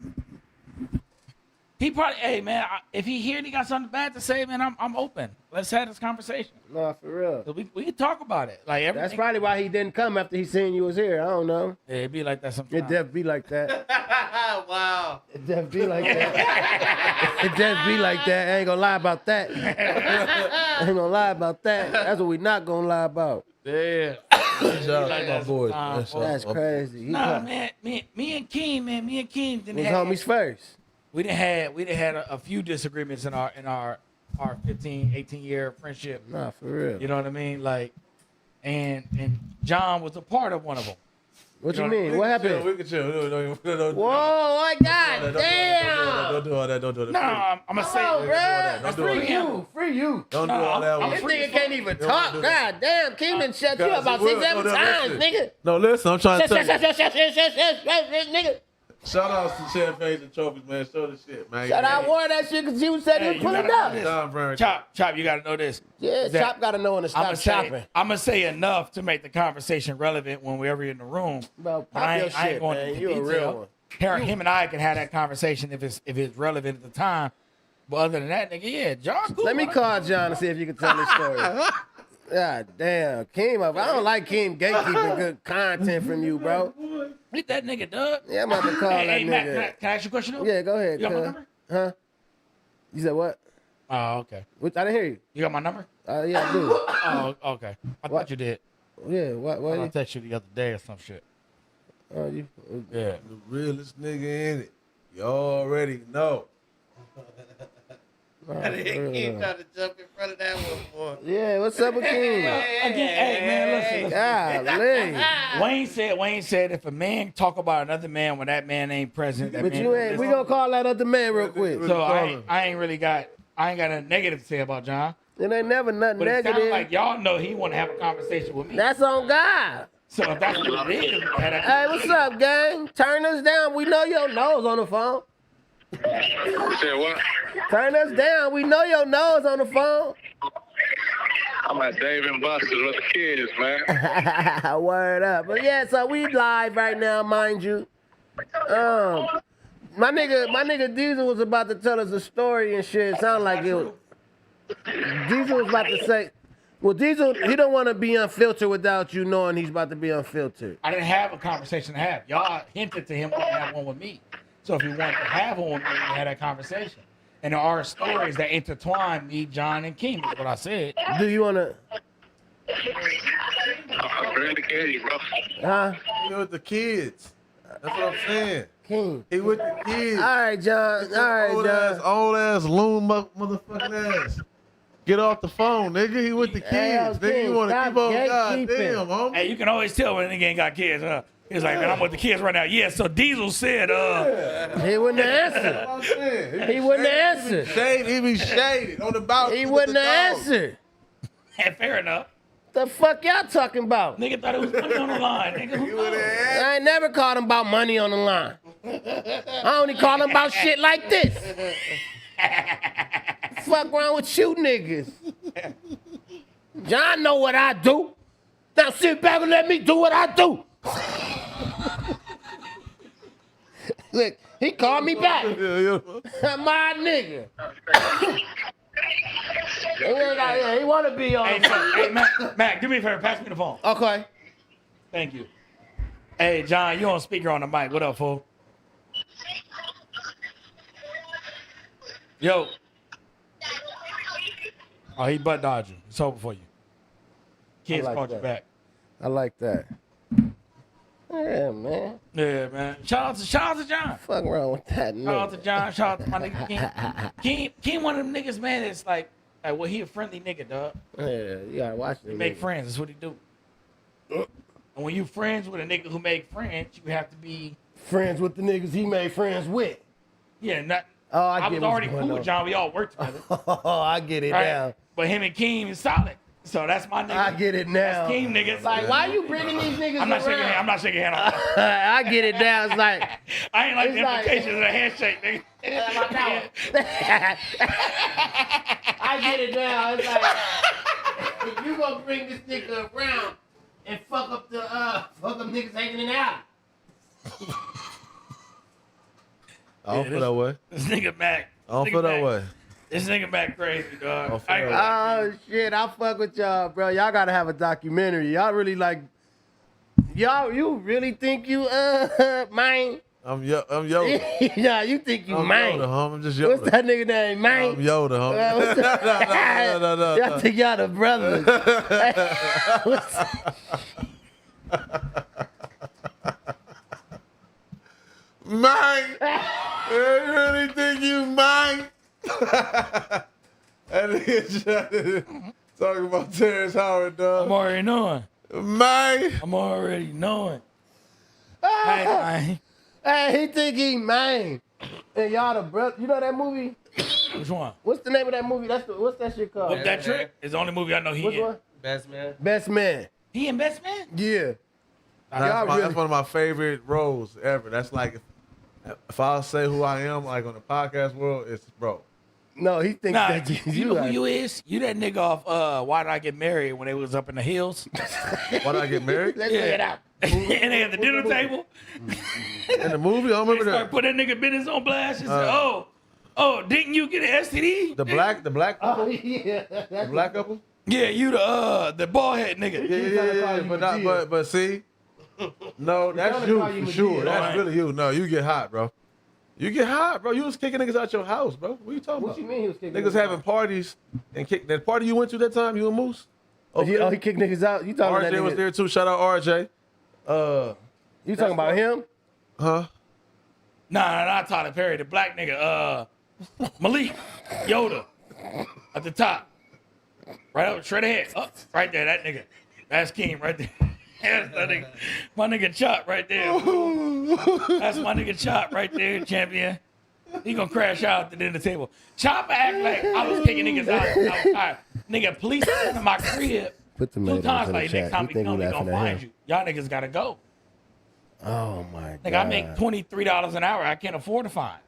He probably, hey man, if he hear he got something bad to say, man, I'm open. Let's have this conversation. Nah, for real. So we can talk about it. Like everything. That's probably why he didn't come after he seen you was here. I don't know. Yeah, it be like that sometimes. It def be like that. Wow. It def be like that. It def be like that. I ain't gonna lie about that. I ain't gonna lie about that. That's what we not gonna lie about. Yeah. Shout out to my boys. sometimes, man. Shout out That's to my crazy. He Nah, come- man, me and King didn't was have homies first. we didn't had a few disagreements in our 15, 18 year friendship. Nah, for real. You know what I mean? Like, and John was a part of one of them. What you You know, mean? What happened? We can chill. Don't Whoa, my God damn! do all that. Don't do all that. No, I'm gonna say, Oh, bruh. Don't do Free that. you. Free you. Don't do No, all that. I'm This one. nigga can't even talk. do God damn, King done shut you up about 6, 7 times, nigga. No, listen, I'm trying to Shut, tell you. shut, nigga. Shout out to champagnes and trophies, man. Show the shit, man. Shut I wore that shit because you said Hey, you you pull it gotta up. know this. Tom Brown. Chop, you gotta know this. Yeah, That- Chop gotta know when to stop chopping. I'm gonna say enough to make the conversation relevant when we're ever in the room. Bro, But pop I your ain't shit, going man. into You a detail. real one. Him and I can have that conversation if it's relevant at the time. But other than that, nigga, yeah, John. Cool, Let me man. call John and see if you can tell this story. God damn, Keem up. I don't like Keem gatekeeping good content from you, bro. Hit that nigga, Doug. Yeah, I'm about to call that Matt, nigga. can I ask you a question? Though? Yeah, go ahead. You got my cuz. number? Huh? You said what? Oh, okay. I didn't hear you. You got my number? Yeah, I do. Oh, okay. I What? thought you did. Yeah, what? I texted you the other day or some shit. You? Yeah. The realest nigga in it. You already know. Oh, He trying to jump in front of that one, boy. Yeah, what's up with Keem? Again, hey man, listen. Golly. Wayne said if a man talk about another man when that man ain't present, that But man you ain't. We gonna call that other man real quick. So I ain't got nothing negative to say about John. It ain't never nothing But it sounds negative. like y'all know he want to have a conversation with me. That's on God. So if that's what it is, we had that Hey, what's up, gang? Turn us down. We know your nose on the phone. You said what? Turn us down. We know your nose on the phone. I'm at Dave and Buster's with the kids, man. Word up. But yeah, so we live right now, mind you. My nigga Diesel was about to tell us a story and shit. It sounded like it was. Diesel was about to say, well, Diesel, he don't want to be unfiltered without you knowing he's about to be unfiltered. I didn't have a conversation to have. Y'all hinted to him to have one with me. So if he wanted to have one with me, we had that conversation. And there are stories that intertwine me, John, and King, is what I said. Do you want to, I'm ready to get you, bro. huh? He with the kids. That's what I'm saying. King. He with the kids. All right, John. All right, John. Old ass loon motherfucking ass. Get off the phone, nigga. He with the kids. Hey, Nigga, you King, want to stop keep on gatekeeping. goddamn, homie. Hey, you can always tell when a nigga ain't got kids, huh? He's like, man, I'm with the kids right now. Yeah, so Diesel said, He wouldn't have answered. I'm saying. He wouldn't have answered. He be shaded on the balcony. He with wouldn't the have dog. answered. fair enough. The fuck y'all talking about? Nigga thought it was money on the line. Nigga, who knows? I ain't never called him about money on the line. I only call him about shit like this. Fuck around with you niggas. John know what I do. Now sit back and let me do what I do. Look, he called me back. My nigga. He want to be on. Hey, Mac, do me a favor. Pass me the phone. Okay. Thank you. Hey, John, you on speaker on the mic. What up, fool? Yo. Oh, he butt dodging. It's over for you. Kids like called you that. back. I like that. Yeah, man. Yeah, man. Shout out to John. Fuck wrong with that Shout out to nigga. John. Shout out to my nigga King. King one of them niggas, man. It's like well, he a friendly nigga, dog. Yeah, you gotta watch it. He make friends. That's what he do. And when you friends with a nigga who make friends, you have to be Friends with the niggas he made friends with. not. Oh, I get was what's already going cool on. with John. We all worked together. Oh, I get it Right? now. But him and Keem is solid. So that's my nigga. I get it now. That's Keem niggas. Like, why you bringing these niggas I'm not shaking around? hand. I'm not shaking hand. On that. I get it now. It's like, I ain't like the It's like- implications of the handshake, nigga. I get it now. It's like, if you gonna bring this nigga around and fuck up them niggas hanging in the alley. I don't feel that way. This nigga Mac. I don't feel that way. This nigga Mac crazy, dog. don't feel I ain't that gonna lie to you. Oh shit, I fuck with y'all, bro. Y'all gotta have a documentary. Y'all really like, you really think you mine? I'm Yoda. Yeah, you think you I'm mine? Yoda, homie. I'm just Yoda. What's that nigga name? Mine? I'm Yoda, homie. What's that? No. Y'all think y'all the brothers? Mine. I really think you mine. That nigga talking about Terrence Howard, I'm dog. already knowing. Mine. I'm already knowing. Hey, Hey, he think he mine. And y'all the brother. You know that movie? which one? What's the name of that movie? What's that shit called? What's that trick? It's the only movie I know he Which in. one? Best man. Best Man. He in Best Man? Yeah. That's one of my favorite roles ever. That's like, if I say who I am, like on the podcast world, it's bro. No, he thinks Nah, that you know who you is? You that nigga off Why Did I Get Married when they was up in the hills? Why did I get married? Let's lay it out. And they at the dinner table. In the movie, I don't remember Start that. put that nigga business on blast and say, oh, didn't you get an STD? The black Oh couple? yeah. The black couple? Yeah, you the bald head nigga. Yeah, but see, no, that's you call you for sure. Medea. That's really you. No, you get hot, bro. You get hot, bro. You was kicking niggas out your house, bro. What you talking What about? you mean he was kicking Niggas niggas having parties and kick. That party you went to that time, you and Moose? Oh, he kicked niggas out. You talking about that RJ was nigga? there too. Shout out RJ. You talking about him? Huh? Nah, Tyler Perry, the black nigga. Malik, Yoda, at the top. Right up, straight ahead. Up, right there, that nigga. That's King right there. That's that nigga. My nigga Chop right there. That's my nigga Chop right there, champion. He gonna crash out at the dinner table. Chop act like I was kicking niggas out. I was tired. Nigga, police came to my crib Put the 2 tomatoes times in the like, chat. next time He we think come, we we laughing gonna at find him. you. Y'all niggas gotta go. Oh my god. Nigga, I make $23 an hour. I can't afford to find.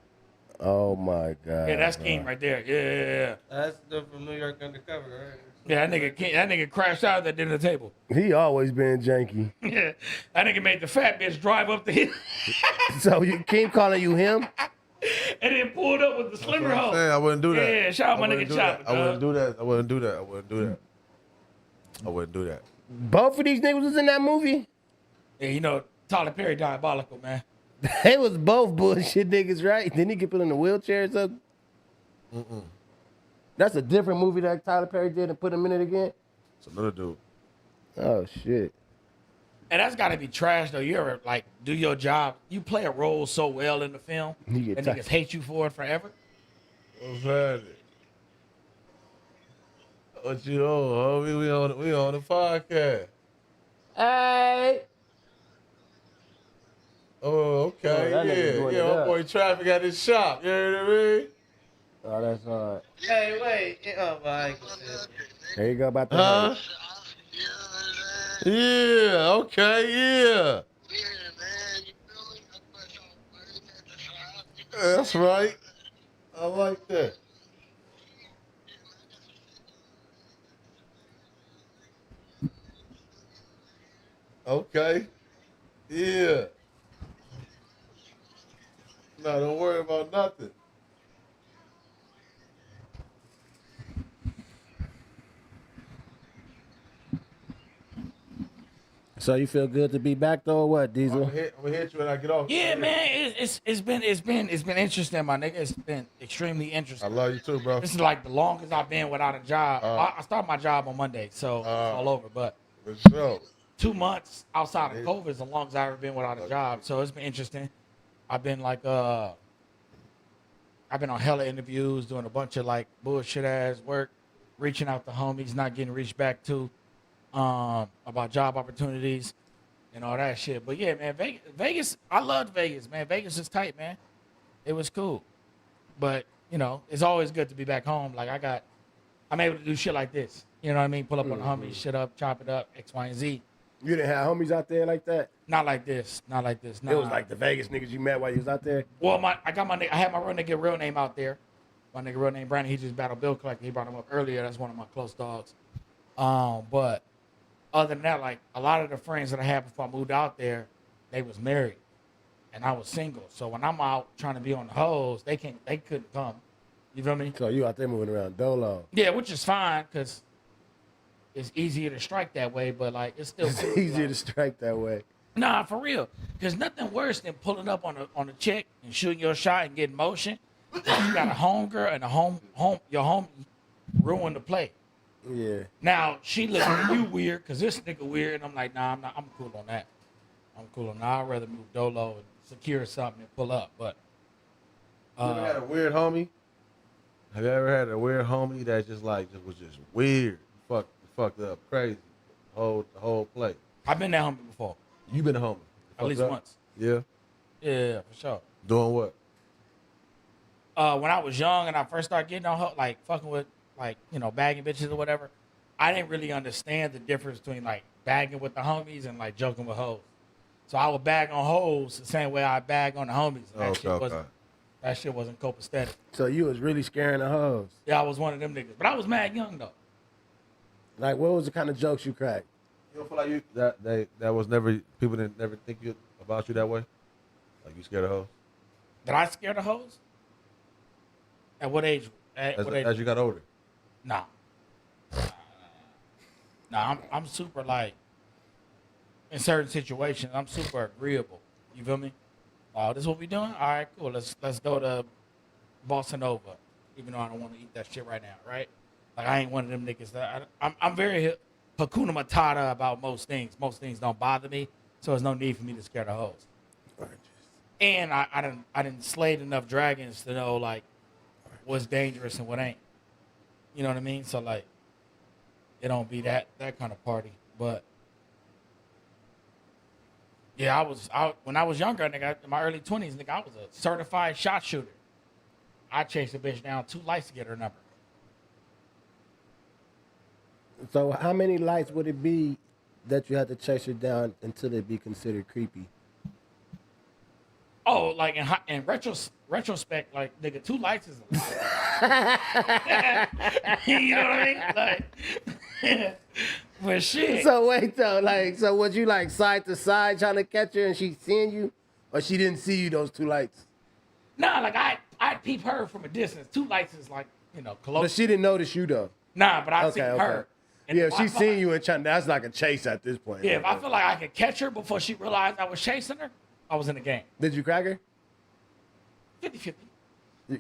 Oh my god. Yeah, that's bro. King right there. Yeah. That's the from New York Undercover, right? Yeah, that nigga crashed out at the dinner table. He always been janky. Yeah, that nigga made the fat bitch drive up the hill So you keep calling you him? and then pulled up with the slimmer hoe. I wouldn't do that. Yeah, shout out my nigga Chop. I wouldn't do that. I wouldn't do that. I wouldn't do that. I wouldn't do that. Both of these niggas was in that movie? Yeah, you know, Tyler Perry diabolical, man. They was both bullshit niggas, right? Didn't he get put in the wheelchair or something? That's a different movie that Tyler Perry did and put him in it again? It's another dude. Oh, shit. And that's gotta be trash though. You ever like do your job? You play a role so well in the film, You get and tired. niggas hate you for it forever. What's happening? What you on, homie? We on the podcast. Hey! Oh, Oh, okay. that nigga doing it My up. boy Traffic at his shop. You heard what I mean? Oh, that's all right. Hey, wait. Oh, my God. There you go about the Huh? Yeah, okay, yeah. That's right. I like that. Okay. Yeah. No, don't worry about nothing. So you feel good to be back though, or what, Diesel? I'm gonna hit you when I get off. Yeah, man, it's been interesting, my nigga. It's been extremely I interesting. love you too, bro. This is like the longest I've been without a job. I started my job on Monday, so it's all over. But For sure. 2 months outside of COVID is the longest I've ever been without a job. So it's been interesting. I've been like I've been on hella interviews, doing a bunch of like bullshit ass work, reaching out to homies, not getting reached back to, about job opportunities and all that shit. But yeah, man, Vegas, I loved Vegas, man. Vegas is tight, man. It was cool. But, you know, it's always good to be back home. Like I'm able to do shit like this. You know what I mean? Pull up on the homies, shit up, chop it up, X, Y, and Z. You didn't have homies out there like that? Not like this. Not like this. Nah. It was like the Vegas niggas you met while you was out there? Well, I had my real nigga real name out there. My nigga real name Brandon. He just battled Bill Collector. He brought him up earlier. That's one of my close dogs. But other than that, like a lot of the friends that I had before I moved out there, they was married, and I was single. So when I'm out trying to be on the hoes, they couldn't come. You feel me? So you out there moving around dolo. Yeah, which is fine because it's easier to strike that way. But like it's still It's easier to strike that way. Nah, for real. There's nothing worse than pulling up on a chick and shooting your shot and getting motion. You got a homegirl and your homie ruin the play. Yeah. Now she looking at you weird because this nigga weird, and I'm like, nah, I'm cool on that. I'm cool on that. I'd rather move dolo and secure something and pull up. But You ever had a weird homie? Have you ever had a weird homie that was just weird, fucked up, crazy, the whole play? I've been that homie before. You been a homie? At least up? once. Yeah. Yeah, for sure. Doing what? When I was young and I first started getting on her, like fucking with, like, you know, bagging bitches or whatever, I didn't really understand the difference between like bagging with the homies and like joking with hoes. So I would bag on hoes the same way I bag on the homies. That shit wasn't copacetic. So you was really scaring the hoes. Yeah, I was one of them niggas, but I was mad young though. Like, what was the kind of jokes you cracked? You don't feel like that was never, people didn't never think about you that way? Like you scared of hoes? Did I scare the hoes? At what age? As you got older? Nah. Nah, I'm super like, in certain situations, I'm super agreeable. You feel me? Oh, this is what we doing? All right, cool. Let's go to Bossa Nova, even though I don't want to eat that shit right now, right? Like I ain't one of them niggas that I'm very Hakuna Matata about most things. Most things don't bother me, so there's no need for me to scare the hoes. And I didn't slayed enough dragons to know like what's dangerous and what ain't. You know what I mean? So like, it don't be that kind of party. But yeah, when I was younger, nigga, in my early 20s, nigga, I was a certified shot shooter. I chased a bitch down 2 lights to get her number. So how many lights would it be that you had to chase her down until it'd be considered creepy? Oh, like in retrospect, like, nigga, 2 lights is a lot. You know what I mean? Like, but shit. So wait though, like, so was you like side to side trying to catch her and she seeing you, or she didn't see you those 2 lights? Nah, like I peep her from a distance. 2 lights is like, you know, close. But she didn't notice you though. Nah, but I seen her. And yeah, if she seen you and trying, that's like a chase at this point. Yeah, if I feel like I could catch her before she realized I was chasing her, I was in the game. Did you crack her? 50-50.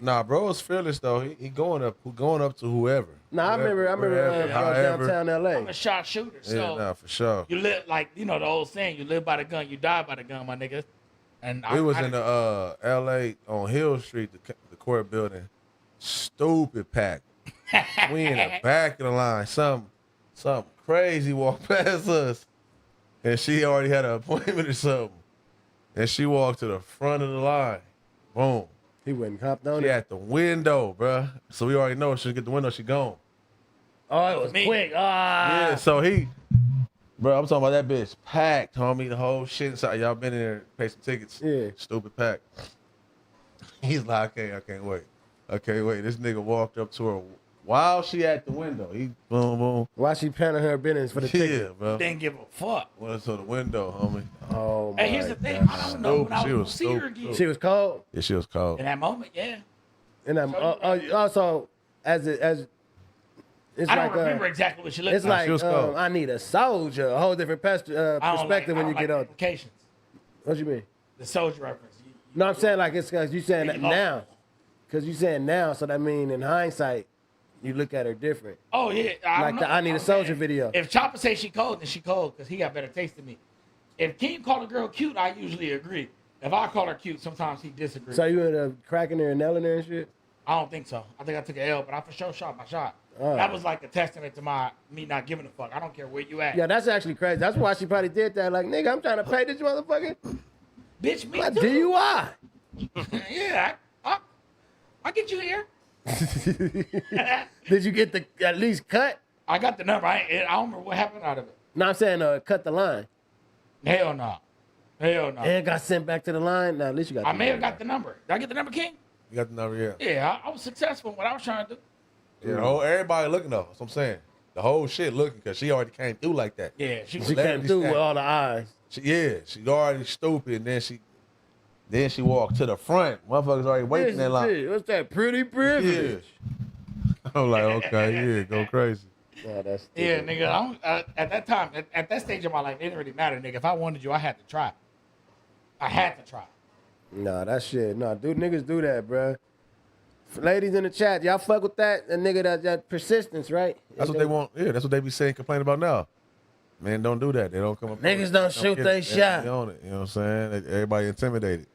Nah, bro, it's fearless though. He going up to whoever. Nah, whoever, I remember downtown LA. I'm a shot shooter, so yeah, nah, for sure. you live like, you know, the old saying, you live by the gun, you die by the gun, my nigga. And We was in the LA on Hill Street, the court building. Stupid packed. We in the back of the line. Something crazy walked past us. And she already had an appointment or something. And she walked to the front of the line. Boom. He wouldn't hopped on She it. at the window, bruh. So we already know if she get the window, she gone. Oh, it was quick. Yeah, so bro, I'm talking about that bitch packed, homie. The whole shit inside. Y'all been in there, pay some tickets. Yeah. Stupid packed. He's like, I can't wait. I can't wait. This nigga walked up to her while she at the window, he boom, boom. Why she panning her business for the Yeah, ticket? bro. Didn't give a fuck. Went to the window, homie. Oh my Hey, here's the thing. God. I don't know when I She was was gonna see her stupid. again. She was cold. Yeah, she was cold. In that moment, yeah. And I'm also as it's I don't like remember exactly what she looked it's like. like She was cold. I need a soldier, a whole different perspective when you get older. Implications. What you mean? The soldier reference. No, I'm saying like it's because you saying You that lost. now, because you saying now, so that mean in hindsight, you look at her different. Oh yeah, Like the I Need a I'm Soldier saying, video. If Chopper say she cold, then she cold because he got better taste than me. If King call a girl cute, I usually agree. If I call her cute, sometimes he disagrees. So you ended up cracking her and nailing her and shit. I don't think so. I think I took an L, but I for sure shot my shot. Oh. That was like a testament to me not giving a fuck. I don't care where you at. Yeah, that's actually crazy. That's why she probably did that. Like, nigga, I'm trying to pay this motherfucker. Bitch, me My too. DUI. Yeah, I get you here. Did you get the at least cut? I got the number. I don't remember what happened out of it. No, I'm saying cut the line. Hell no. Hell no. And got sent back to the line. Now at least you got. I may have got the number. Did I get the number, King? You got the number, yeah. Yeah, I was successful in what I was trying to do. Yeah, the whole everybody looking though. That's what I'm saying. The whole shit looking because she already came through like that. Yeah, she She was came through with all the eyes. She already stupid, and then she walked to the front. Motherfuckers already waiting there like, What's that pretty privilege? I'm like, okay, yeah, go crazy. Yeah, that's Yeah, stupid. nigga. At that time, at that stage of my life, it didn't really matter, nigga. If I wanted you, I had to try. I had to try. Nah, that shit. Nah, dude, niggas do that, bruh. Ladies in the chat, y'all fuck with that? That nigga, that persistence, right? That's what they want. Yeah, that's what they be saying, complaining about now. Man, don't do that. They don't come up. Niggas don't shoot get they it. shot. They own it. You know what I'm saying? Everybody intimidated.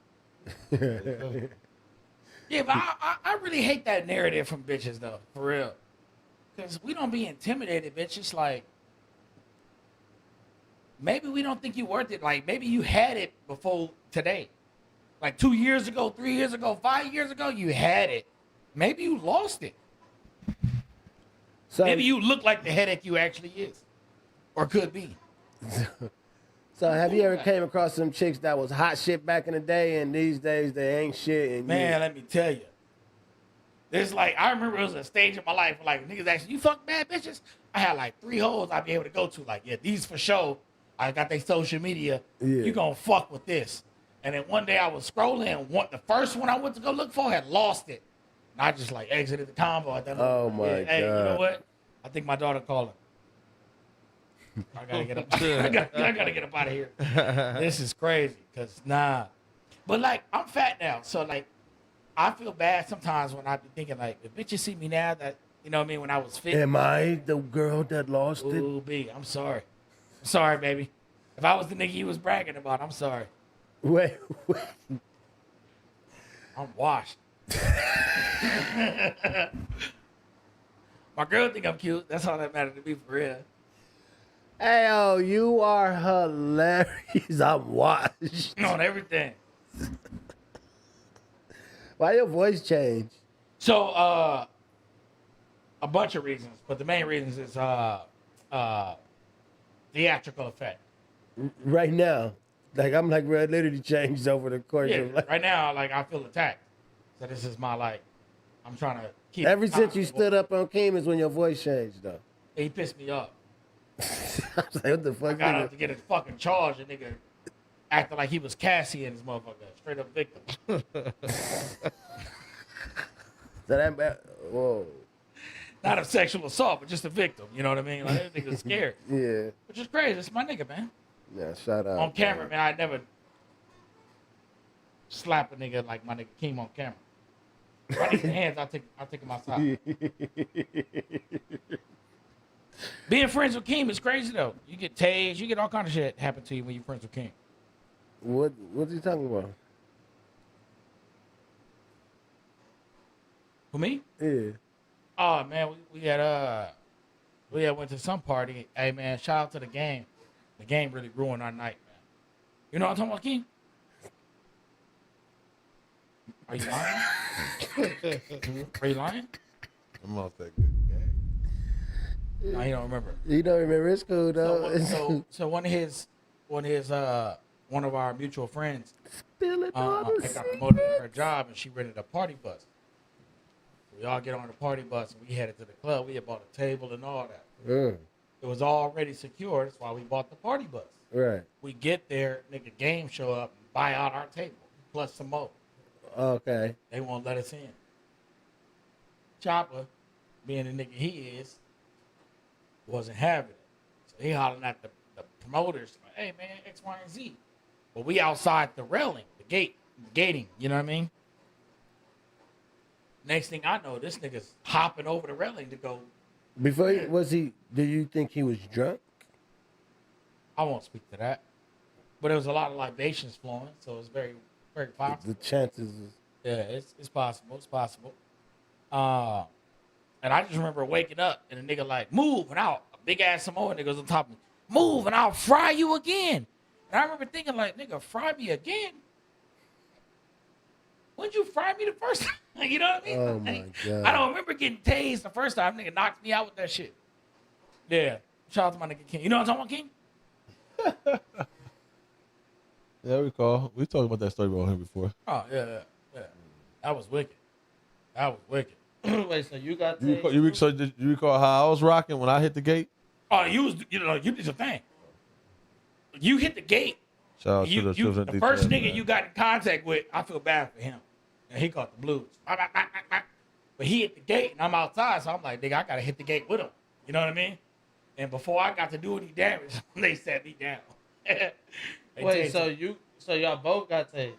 Yeah, but I really hate that narrative from bitches, though, for real. Because we don't be intimidated, bitch. It's like, maybe we don't think you worth it. Like, maybe you had it before today. Like 2 years ago, 3 years ago, 5 years ago, you had it. Maybe you lost it. So, Maybe you look like the headache you actually is. Or could be. So have you ever came across some chicks that was hot shit back in the day, and these days they ain't shit? And Man, let me tell you. There's like, I remember it was a stage of my life where like niggas actually, you fuck bad bitches? I had like 3 hoes I'd be able to go to. Like, yeah, these for sure. I got their social media. Yeah. You gonna fuck with this. And then one day I was scrolling and the first one I went to go look for had lost it. And I just like exited the combo. Oh, my Hey, you know God. what? I think my daughter calling. I gotta get up. I gotta get up out of here. This is crazy. Cause nah. But like I'm fat now, so like I feel bad sometimes when I be thinking like if bitches see me now that you know what I mean when I was fit. Am I the girl that lost it? Ooh, B, I'm sorry. I'm sorry, baby. If I was the nigga you was bragging about, I'm sorry. Wait. I'm washed. My girl think I'm cute. That's all that matters to me for real. Hey, oh, you are hilarious. I'm washed. On everything. Why your voice changed? So, a bunch of reasons, but the main reasons is theatrical effect. Right now. Like, I'm like, bro, it literally changed over the course Yeah, of like. right now, like I feel attacked. So this is my like, I'm trying to keep. Ever since you constant. stood up on Keem is when your voice changed, though. He pissed me off. I was like, what the I fuck? got nigga? out to get a fucking charge, and nigga acting like he was Cassie and his motherfucker, straight up victim. So that bad. Whoa. Not of sexual assault, but just a victim. You know what I mean? Like that nigga's scared, Yeah. which is crazy. It's my nigga, man. Yeah, shout out. On camera, man, I never slap a nigga like my nigga Keem on camera. If I need the hands, I'll take him outside. Being friends with Keem is crazy though. You get tased, you get all kind of shit happen to you when you're friends with Keem. What's he talking about? For me? Yeah. Oh man, we had went to some party. Hey man, shout out to the game. The game really ruined our night, man. You know what I'm talking about, Keem? Are you lying? Are you lying? I'm off that good game. No, he don't remember. You don't remember? It's cool, though. So one of our mutual friends Spill it on got promoted to her job, and she rented a party bus. We all get on the party bus and we headed to the club. We had bought a table and all that. Mm, It was already secure. That's why we bought the party bus. right. We get there, nigga, game show up and buy out our table plus some more. Okay. They won't let us in. Chopper, being the nigga he is, wasn't having it. So he hollering at the promoters, like, hey man, X, Y, and Z. But we outside the railing, the gating, you know what I mean? Next thing I know, this nigga's hopping over the railing to go. Before do you think he was drunk? I won't speak to that. But there was a lot of libations flowing, so it was very, very possible. The chances is Yeah, it's possible. It's possible. And I just remember waking up and a nigga like, move, and out. A big ass Samoan nigga was on top of me. Move, and I'll fry you again. And I remember thinking like, nigga, fry me again? When'd you fry me the first time? You know what I mean? Oh my God. I don't remember getting tased the first time. Nigga knocked me out with that shit. Yeah. Shout out to my nigga King. You know what I'm talking about, King? Yeah, I recall. We talked about that story about him before. Oh, yeah. That was wicked. That was wicked. Wait, so you got Did you recall how I was rocking when I hit the gate? Oh, you did your thing. You hit the gate. Shout out to the children. The first nigga you got in contact with, I feel bad for him. And he caught the blues. But he hit the gate and I'm outside, so I'm like, nigga, I gotta hit the gate with him. You know what I mean? And before I got to do any damage, they set me down. Wait, so y'all both got tased?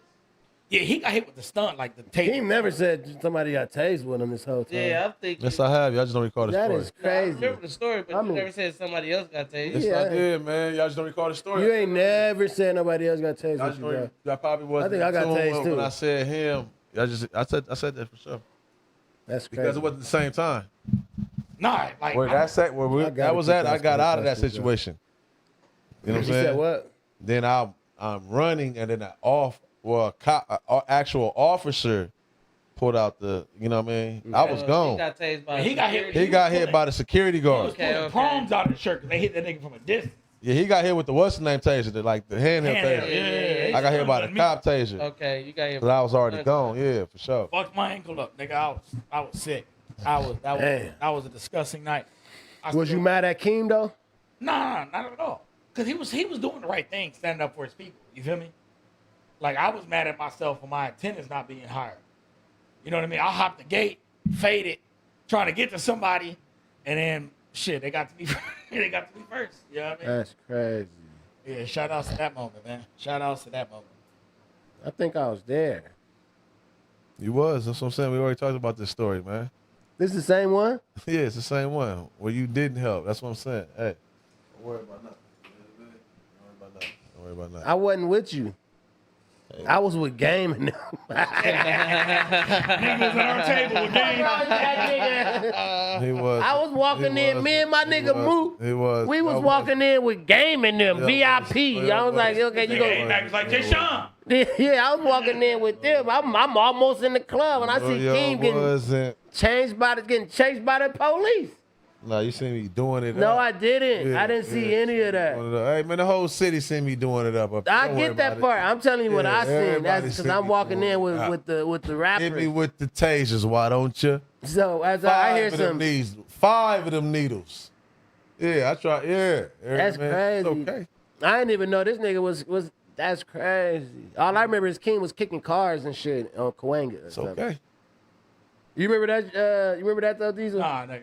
Yeah, he got hit with the stunt, like the tape. he never said somebody got tased with him this whole time. Yeah, I'm thinking. Yes, I have. Y'all just don't recall the That story. is I crazy. remember the story, but you never said somebody else got tased. Yes, Yeah. I did, man. Y'all just don't recall the story. You ain't never said nobody else got tased Y'all with just you, bro. don't, y'all probably wasn't. I think I got in tune tased, too. when I said him. I said that for sure That's crazy. because it wasn't the same time. Nah, like Where I that was at, I got out of that questions, though. situation. You know what I'm You saying? said what? Then I'm running, and then an actual officer pulled out the. You know what I mean? I was He gone. got tased by He got hit. He got hit by the security He was guard. pulling prongs out of the shirt because they hit that nigga from a distance. Yeah, he got hit with the what's the name taser, the handheld taser. I got hit by the cop taser. Okay, you got hit. But I was already gone. Yeah, for sure. Fucked my ankle up, nigga. I was sick. That was a disgusting night. Was you mad at Keem though? Nah, not at all. Cause he was doing the right thing, standing up for his people. You feel me? Like I was mad at myself for my attendance not being higher. You know what I mean? I hopped the gate, faded, trying to get to somebody, and then shit, they got to me. They got to me first. You know what I mean? That's crazy. Yeah, shout outs to that moment, man. Shout outs to that moment. I think I was there. You was. That's what I'm saying. We already talked about this story, man. This is the same one? Yeah, it's the same one where you didn't help. That's what I'm saying. Hey, don't worry about nothing. Don't worry about nothing. I wasn't with you. I was with Game and them. Niggas was at our table with game. He was. I was walking in, me and my nigga Moot. He was. We was walking in with Game and them, VIP. I was like, okay, you Nigga, go. he was like, Jay Sean. Yeah, I was walking in with them. I'm almost in the club, and I see Keem getting chased by the police. No, you see me doing it. No, up. I didn't. Yeah, I didn't see any of that. Hey, man, the whole city seen me doing it up. I Don't worry get that about part. I'm telling you what Yeah, I seen. everybody That's because seen I'm me walking doing in it. with the Hit me rappers. with the tasers, why don't you? So as I hear some, 5 of them needles. Yeah, I try. Yeah, that's man, crazy. It's okay. I didn't even know this nigga was. That's crazy. All I remember is King was kicking cars and shit on Cahuenga. It's okay. You remember that? You remember that though, Diesel? Nah, nigga.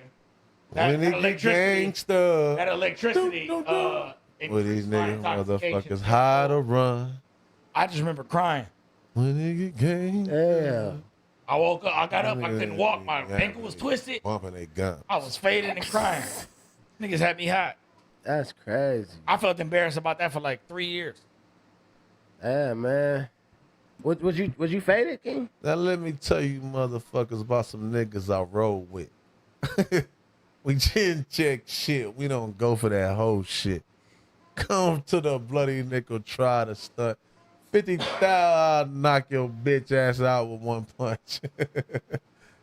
When That it get gangsta. That electricity. Where these increased my niggas intoxication. motherfuckers hide or run. I just remember crying. When it get gangsta. Yeah. I woke up, I got up, I couldn't walk. My ankle was twisted. Bumping their gun. I was fading and crying. Niggas had me hot. That's crazy. I felt embarrassed about that for like 3 years. Yeah, man. Was you faded, King? Now let me tell you motherfuckers about some niggas I roll with. We didn't check shit. We don't go for that whole shit. Come to the bloody nickel, try to stunt. 50,000, I'll knock your bitch ass out with one punch.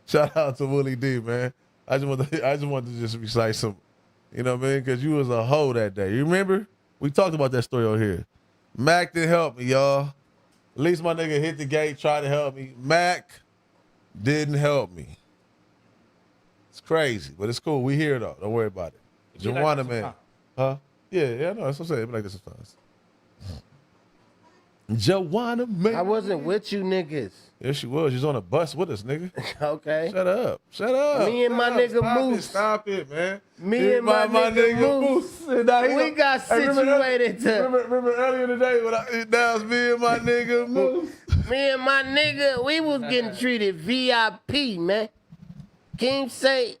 Shout out to Willie D, man. I just want to just recite some, you know what I mean? Because you was a hoe that day. You remember? We talked about that story on here. Mac didn't help me, y'all. At least my nigga hit the gate, tried to help me. Mac didn't help me. It's crazy, but it's cool. We here though. Don't worry about it. It be like Joanna, that man. sometimes. Huh? Yeah, I know. That's what I'm saying. It be like this sometimes. Joanna, man. I wasn't with you niggas. Yes, she was. She's on a bus with us, nigga. Okay. Shut up. Shut up. Me and my Shut up. nigga Stop Moose. It. Stop it, man. Me and my nigga Moose. We got situated to. Remember earlier today when that was me and my nigga Moose. Me and my nigga, we was getting treated VIP, man. King say,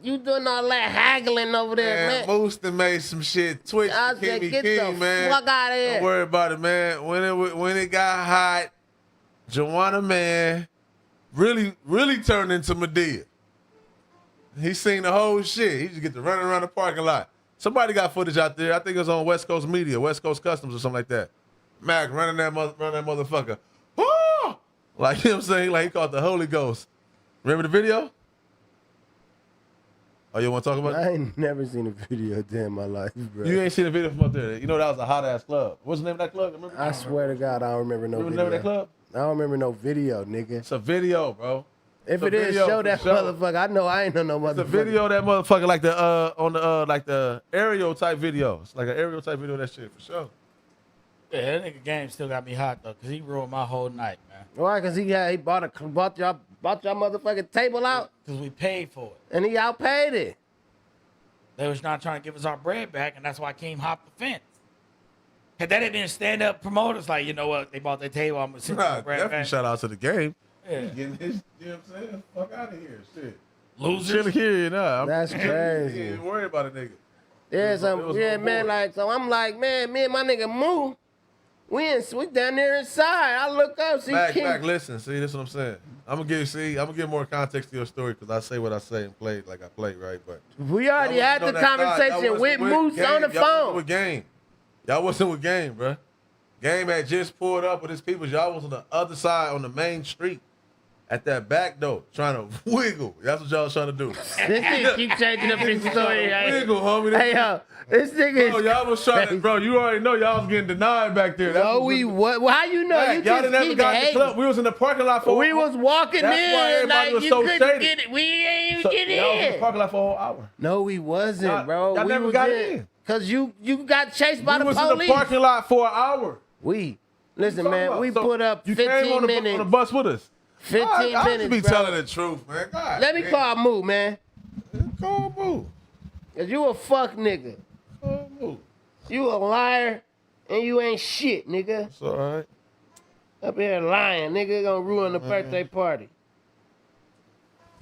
you doing all that haggling over there, man. Moose done made some shit Twitch. I Keep said, me get king, the man. fuck out of here. Don't worry about it, man. When it got hot, Joanna, man, really turned into Medea. He seen the whole shit. He just get to running around the parking lot. Somebody got footage out there. I think it was on West Coast Media, West Coast Customs or something like that. Mac running that motherfucker. Oh! Like, you know what I'm saying? Like he called the Holy Ghost. Remember the video? Oh, you want to talk about it? I ain't never seen a video a day in my life, bro. You ain't seen the video from up there. You know that was a hot ass club. What's the name of that club? Remember? I swear to God, I don't remember no video. Remember that club? I don't remember no video, nigga. It's a video, bro. If It's it a is, video show for that sure. motherfucker. I know I ain't know no motherfucker. The video of that motherfucker like the on the like the aerial type video. It's like an aerial type video of that shit for sure. Yeah, that nigga game still got me hot though, cause he ruined my whole night, man. Why? Cause he bought y'all motherfucking table out, Cause we paid for it. and he outpaid it. They was not trying to give us our bread back, and that's why I came hop the fence. Had that had been stand-up promoters, like, you know what, they bought their table, I'm gonna send you Nah, the bread definitely back. shout out to the game. Yeah. Getting his, you know what I'm saying? Fuck out of here, shit. Losers. Chilling here, nah. That's crazy. Yeah, ain't worry about it, nigga. Yeah, It was man, boring. like, so I'm like, man, me and my nigga Moo, we down there inside. I look up, see King. Back, listen. See, this is what I'm saying. I'm gonna give more context to your story because I say what I say and play like I play, right? But We already y'all had wasn't the on that side. Y'all conversation with wasn't Moose Game. on the Y'all wasn't phone. with Game. Y'all wasn't with Game, bro. Game had just pulled up with his people. Y'all was on the other side on the main street at that back door trying to wiggle. That's what y'all was trying to do. This nigga keep changing up his story. Wiggle, homie. Hey, yo, this nigga Bro, is y'all was trying to, crazy. bro, you already know y'all was getting denied back there. That's No, what we what? Well, how you know? Hey, You y'all just didn't ever keep got in the hating. club. We was in the parking lot for We was walking That's why in everybody like was you so couldn't shady. get it. We ain't even So, get y'all was in the in. parking lot for a whole hour. No, we wasn't, Y'all- bro. y'all we never was got in. Cause you got chased by We the was police. in the parking lot for an hour. Listen, What you man, talking we about? So, put up you 15 came on the minutes. bus with us. 15 I minutes, should be bro. telling the truth, man. God, Let me call Moo, man. Call Moo. Cause you a fuck nigga. Call Moo. You a liar, and you ain't shit, nigga. It's all right. Up here lying, nigga, gonna ruin the birthday party.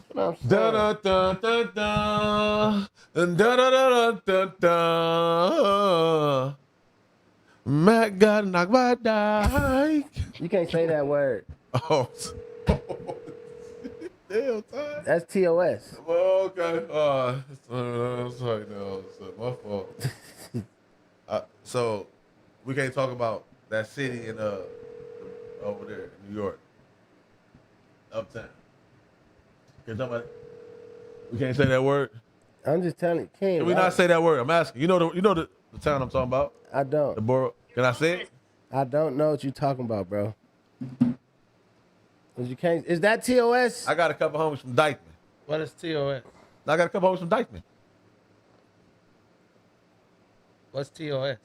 That's what I'm saying. Da da da da da da da da da. Mac got knocked by Dyke. You can't say that word. Oh. Damn, time. That's TOS. Well, okay. I'm sorry, no, it's my fault. So, we can't talk about that city in over there in New York, uptown. Can't talk about it. We can't say that word. I'm just telling you, King. Can we not say that word? I'm asking. You know the town I'm talking about. I The don't. borough. Can I say it? I don't know what you're talking about, bro. 'Cause you can't. Is that TOS? I got a couple homies from Dykeman. What is TOS? I got a couple homies from Dykeman. What's TOS?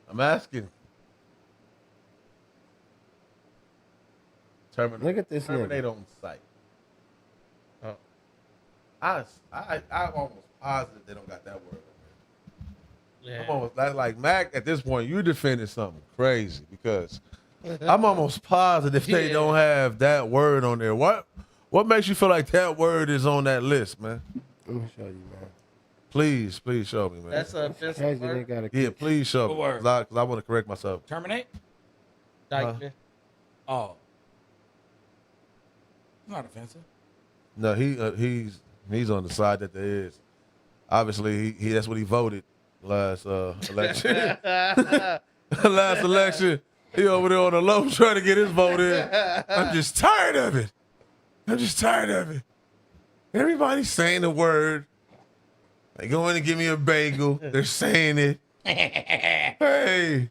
I'm asking. Terminate. Look at this Terminate nigga. on site. Oh. I'm almost positive they don't got that word. Yeah. I'm almost like Mac at this point. You defending something crazy because I'm almost positive they Yeah. don't have that word on there. What makes you feel like that word is on that list, man? Let me show you, man. Please show me, man. That's a Crazy offensive they word. gotta Yeah, please show me. What word? Because I want to correct myself. Terminate? Dykeman. Oh. It's not offensive. No, he's on the side that there is. Obviously, he that's what he voted last election. Last election, he over there on the low trying to get his vote in. I'm just tired of it. Everybody's saying the word. They go in and give me a bagel. They're saying it. Hey,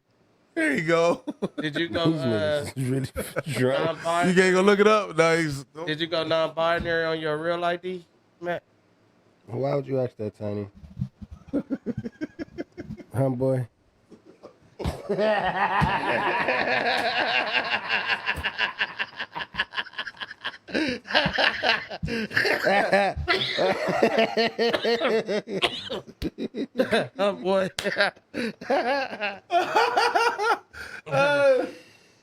There you go. Did you These go niggas is really drunk. You non-binary? can't go look it up. No, he's. Did you go non-binary on your real ID, Matt? Why would you ask that, Tiny? Huh, boy? Oh boy.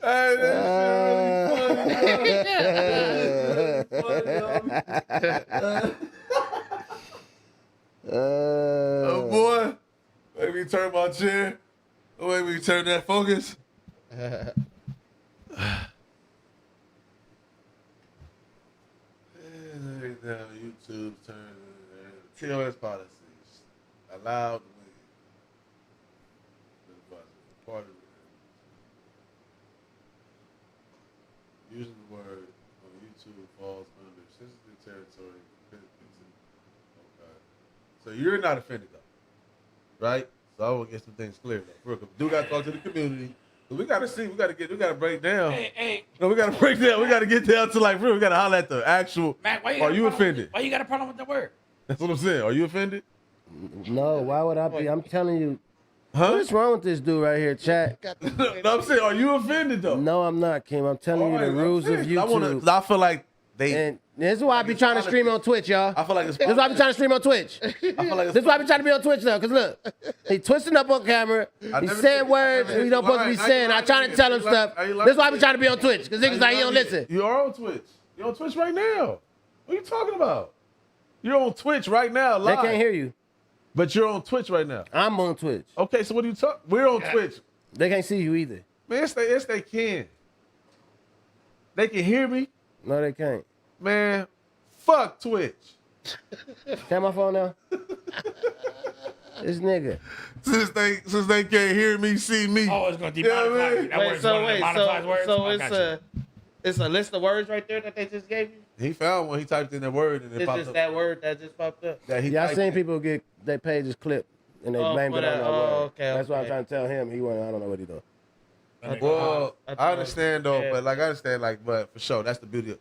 Hey, that shit really funny. Oh boy, make me turn my chair. Make me turn that focus. Down YouTube, turn TOS policies. Allowed part of it. Using the word on YouTube falls under sensitive territory. Okay. So you're not offended though, right? So I want to get some things clear though. We do got to talk to the community. We got to see. We got to break down. Hey. No, we got to break down. We got to get down to like real. We got to holler at the actual. Mac, why Are you offended? Why you got a problem with the word? That's what I'm saying. Are you offended? No, why would I be? I'm telling you. Huh? What's wrong with this dude right here, chat? No, I'm saying, are you offended though? No, I'm not, Kim. I'm telling you the rules of YouTube. I feel like they. And this is why I be trying to stream on Twitch, y'all. I feel like it's. This is why I be trying to stream on Twitch. I feel like This is why I be trying to be on Twitch now, because look, he twisting up on camera. He saying words he don't supposed to be saying. I'm trying to tell him stuff. This is why I be trying to be on Twitch, because niggas like, he don't listen. You are on Twitch. You're on Twitch right now. What are you talking about? You're on Twitch right now, live. They can't hear you. But you're on Twitch right now. I'm on Twitch. Okay, so what are you talking? We're on Twitch. They can't see you either. Man, yes, they can. They can hear me. No, they can't. Man, fuck Twitch. Got my phone now? This nigga. Since they can't hear me, see me. Oh, it's gonna You know what I demonetize mean? you. That word's one of the demonetized words? so I got you. it's a list of words right there that they just gave you. He found one. He typed in that word and it It's popped just up. that word that just popped up. That he Yeah, I typed seen in. people get their pages clipped and they Oh, blamed for it on that. that Oh, word. okay, That's why I'm okay. trying to tell him. He went, I don't know what he doing. Well, I I understand though, yeah. but like I understand, like, but for sure, that's the beauty of.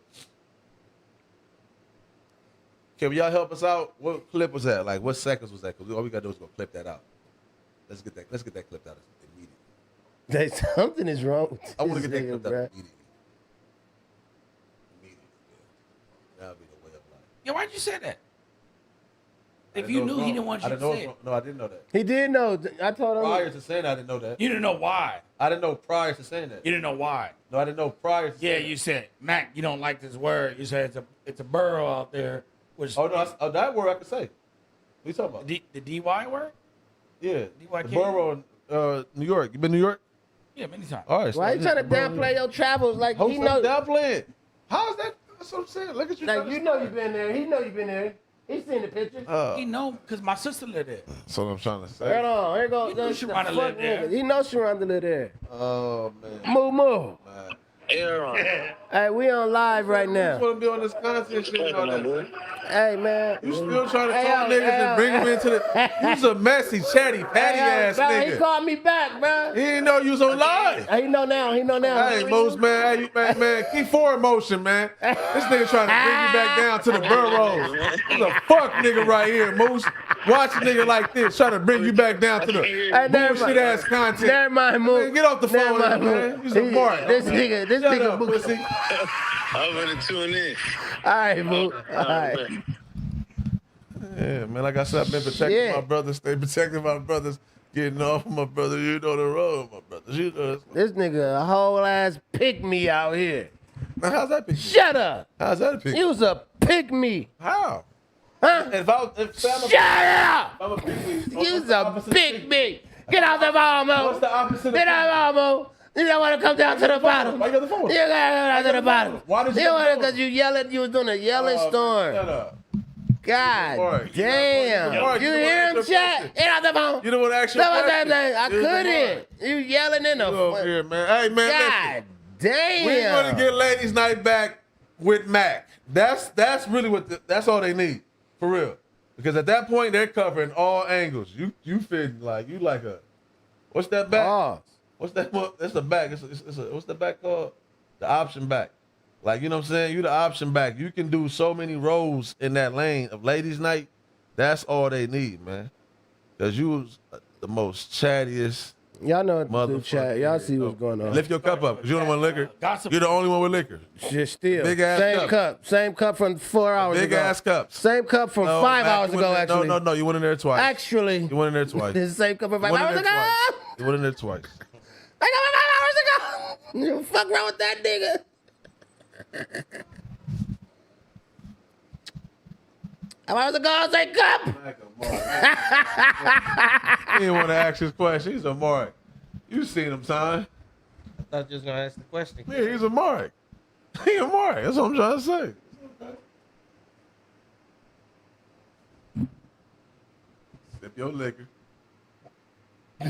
Can y'all help us out? What clip was that? Like, what seconds was that? Because all we gotta do is go clip that out. Let's get that clipped out immediately. Something is wrong with I want this to get that nigga, clipped out bruh. immediately. Yeah. That'll be the way of life. Yeah, why'd you say that? I If didn't you know knew, it was he wrong. didn't want I you didn't to know say it it. was wrong. No, I didn't know that. He did know. I told him. Prior to saying that, I didn't know that. You didn't know why. I didn't know prior to saying that. You didn't know why. No, I didn't know prior to Yeah, saying you said, Mac, you don't like this word. You said it's a borough out there. Which that. Oh, no, that word I could say. What you talking about? the DY word? Yeah. DYK? The borough in New York. You been to New York? Yeah, many times. All right. Why you trying to downplay your travels? Like, he know. Downplaying. How's that? That's what I'm saying. Look at you. Like, you know you been there. He know you been there. He seen the pictures. He know because my sister lived there. That's what I'm trying to say. Hold on. Here goes He knew the Sharonda fuck lived there. nigga. He know Sharonda live there. Oh, man. Moo moo. Man. Hey, we on live right You now. want to be on this content shit and all that. Hey, man. You still trying to Hey, talk yo, niggas hey, and bring them into the. You's a messy, chatty, patty ass bro, He nigga. called me back, bro. He didn't know you was on live. He know now. He know now. Hey, Moose, man. Hey, man. Keep forward motion, man. This nigga trying to bring you back down to the burrows. This a fuck nigga right here, Moose. Watch a nigga like this trying to bring you back down to the never bullshit mind. ass content. Never mind, Moo. Man, get off the Never phone, mind, man. Moo. You's a mark. This nigga up, Moo. pussy. I'm gonna tune in. All right, Moo. All right. Yeah, man. Like I said, I've been protecting my brothers. Stay protecting my brothers. Getting off of my brother. You know the road, my brothers. You know This nigga a whole ass pick me out here. Now, how's that pick? Shut up. How's that pick? You was a pick me. How? Huh? If I'm Shut up. I'm a pick me. You was a pick me. Get out the phone, Moo. What's the opposite of Get out the phone, Moo. You don't want to come down to the bottom. Why you got the phone? You gotta go down to the bottom. Why did you You got the want to, phone? because you yelling, you was doing a yelling storm. Shut up. God Alright. damn. Alright, You you hear him, don't chat? want Get out the phone. You don't want to ask your That was question. that I This is couldn't. You yelling in the You over here, man. Hey, man, God damn. listen. We're going to get Ladies Night back with Mac. That's really what, that's all they need. For real. Because at that point, they're covering all angles. You fitting like, you like a, what's that back? Pause. What's that? That's the back. What's the back called? The option back. Like, you know what I'm saying? You the option back. You can do so many roles in that lane of ladies' night. That's all they need, man. Because you was the most chattiest. Y'all know what to do, Motherfucker. chat. Y'all see what's going on. Lift your cup up, because you don't want liquor. Gossip. You're the only one with liquor. Shit, still. Big ass Same cup. cup. Same cup from 4 hours Big ago. ass cups. Same cup from No, 5 Mac, hours you went ago, in- actually. No, you went in there twice. Actually. You went in there twice. The same cup from You 5 went in hours there ago. twice. You went in there twice. Same cup from 5 hours ago. You fuck wrong with that nigga. I was ago, same cup. He didn't want to ask his question. He's a mark. You seen him, son. I thought you was gonna ask the question. Yeah, he's a mark. He a mark. That's what I'm trying to say. Sip your liquor.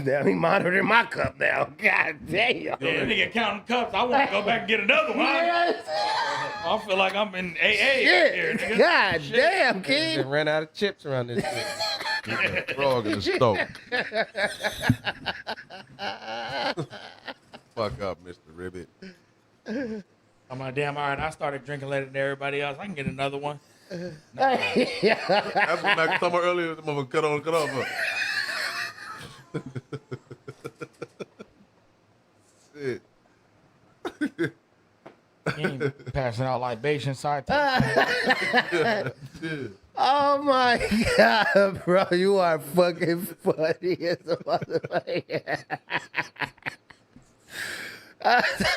Damn, he monitoring my cup now. God damn. Yeah, that nigga counting cups. I want to go back and get another one. I feel like I'm in AA here, Shit. nigga. God damn, They kid. ran out of chips around this bitch. Frog in the stove. Fuck up, Mr. Ribbit. I'm like, damn, all right, I started drinking later than everybody else. I can get another one. That's what Mac talking about earlier. The motherfucker cut off. Shit. He ain't passing out libations. Sorry. Oh my God, bro. You are fucking funny as a motherfucker.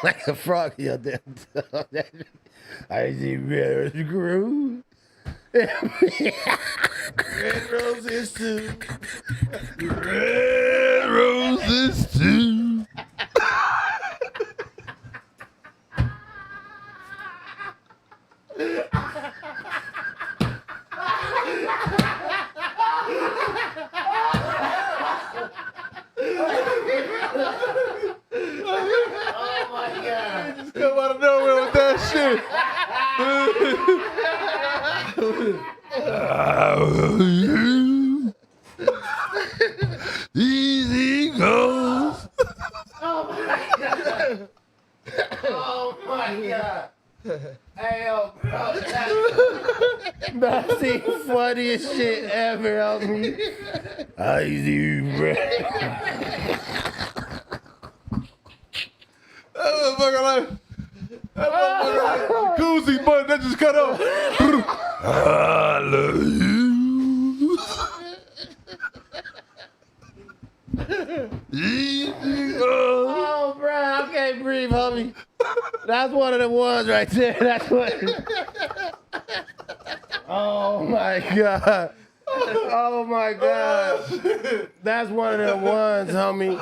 Like a frog in your damn tongue. I see red screw. Red roses too. Red roses too. Oh my God. Just come out of nowhere with that shit. Easy goes. Oh my God. Hey, yo, bro. That's the funniest shit ever on me. I see, bro. That motherfucker like jacuzzi button that just cut off. I love you. Easy goes. Oh, bro, I can't breathe, homie. That's one of the ones right there. That's what. Oh my God. Oh my God. That's one of the ones, homie.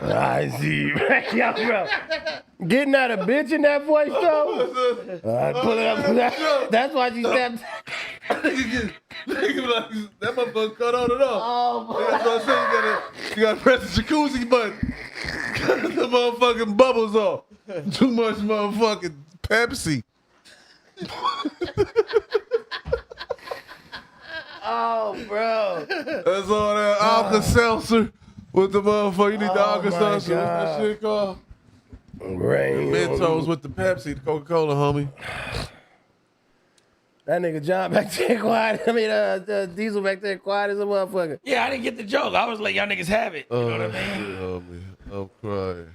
I see. Yo, bro. Getting out a bitch in that voice, though. Pull it up. That's why she stepped. Nigga, that motherfucker cut on and off. Oh, That's what I'm saying. You gotta press the jacuzzi button. Cut the motherfucking bubbles off. Too much motherfucking Pepsi. oh, bro. That's all that Alka-Seltzer with the motherfucker. You need the Oh, Alka-Seltzer. my What's that God. shit called? Rain. Mentos with the Pepsi, the Coca-Cola, homie. That nigga John back there quiet. I mean, Diesel back there quiet as a motherfucker. Yeah, I didn't get the joke. I was like, y'all niggas have it. You know what I mean? Shit, homie. I'm crying.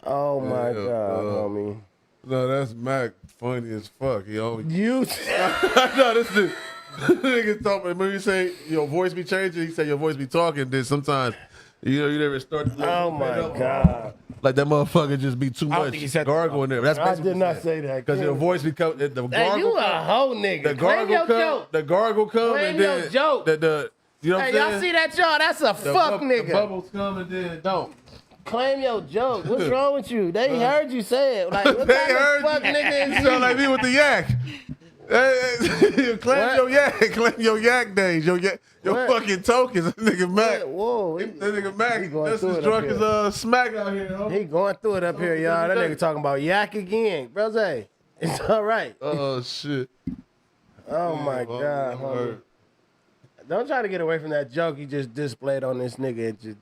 Oh my Yeah, God, homie. No, that's Mac. Funny as fuck. He always. You. No, this is nigga talking. When you say your voice be changing, he said your voice be talking. Then sometimes, you never start. To Oh my God. Like that motherfucker just be too I don't much think he said gargle in there. That's I basically did not say that. because your voice become the gargle. Hey, you a come, hoe nigga. the Claim gargle your come. joke. The gargle come Claim and your then joke. the you know what Hey, I'm saying? y'all see that, y'all? That's a The fuck the nigga. bubbles come and then don't. Claim your joke. What's wrong with you? They heard you say it. Like, what They kind heard of fuck you. nigga You is sound like me with the yak. Hey, claim What? your yak. Claim your yak days. Your What? fucking tokens. That nigga Mac. Whoa. That nigga Mac. going That's through as it drunk up as Smack out here. Homie. He going through it up here, y'all. That nigga talking about yak again. Brose, it's all right. Oh shit. Oh my Oh, God, Lord. homie. Don't try to get away from that joke you just displayed on this nigga. It just,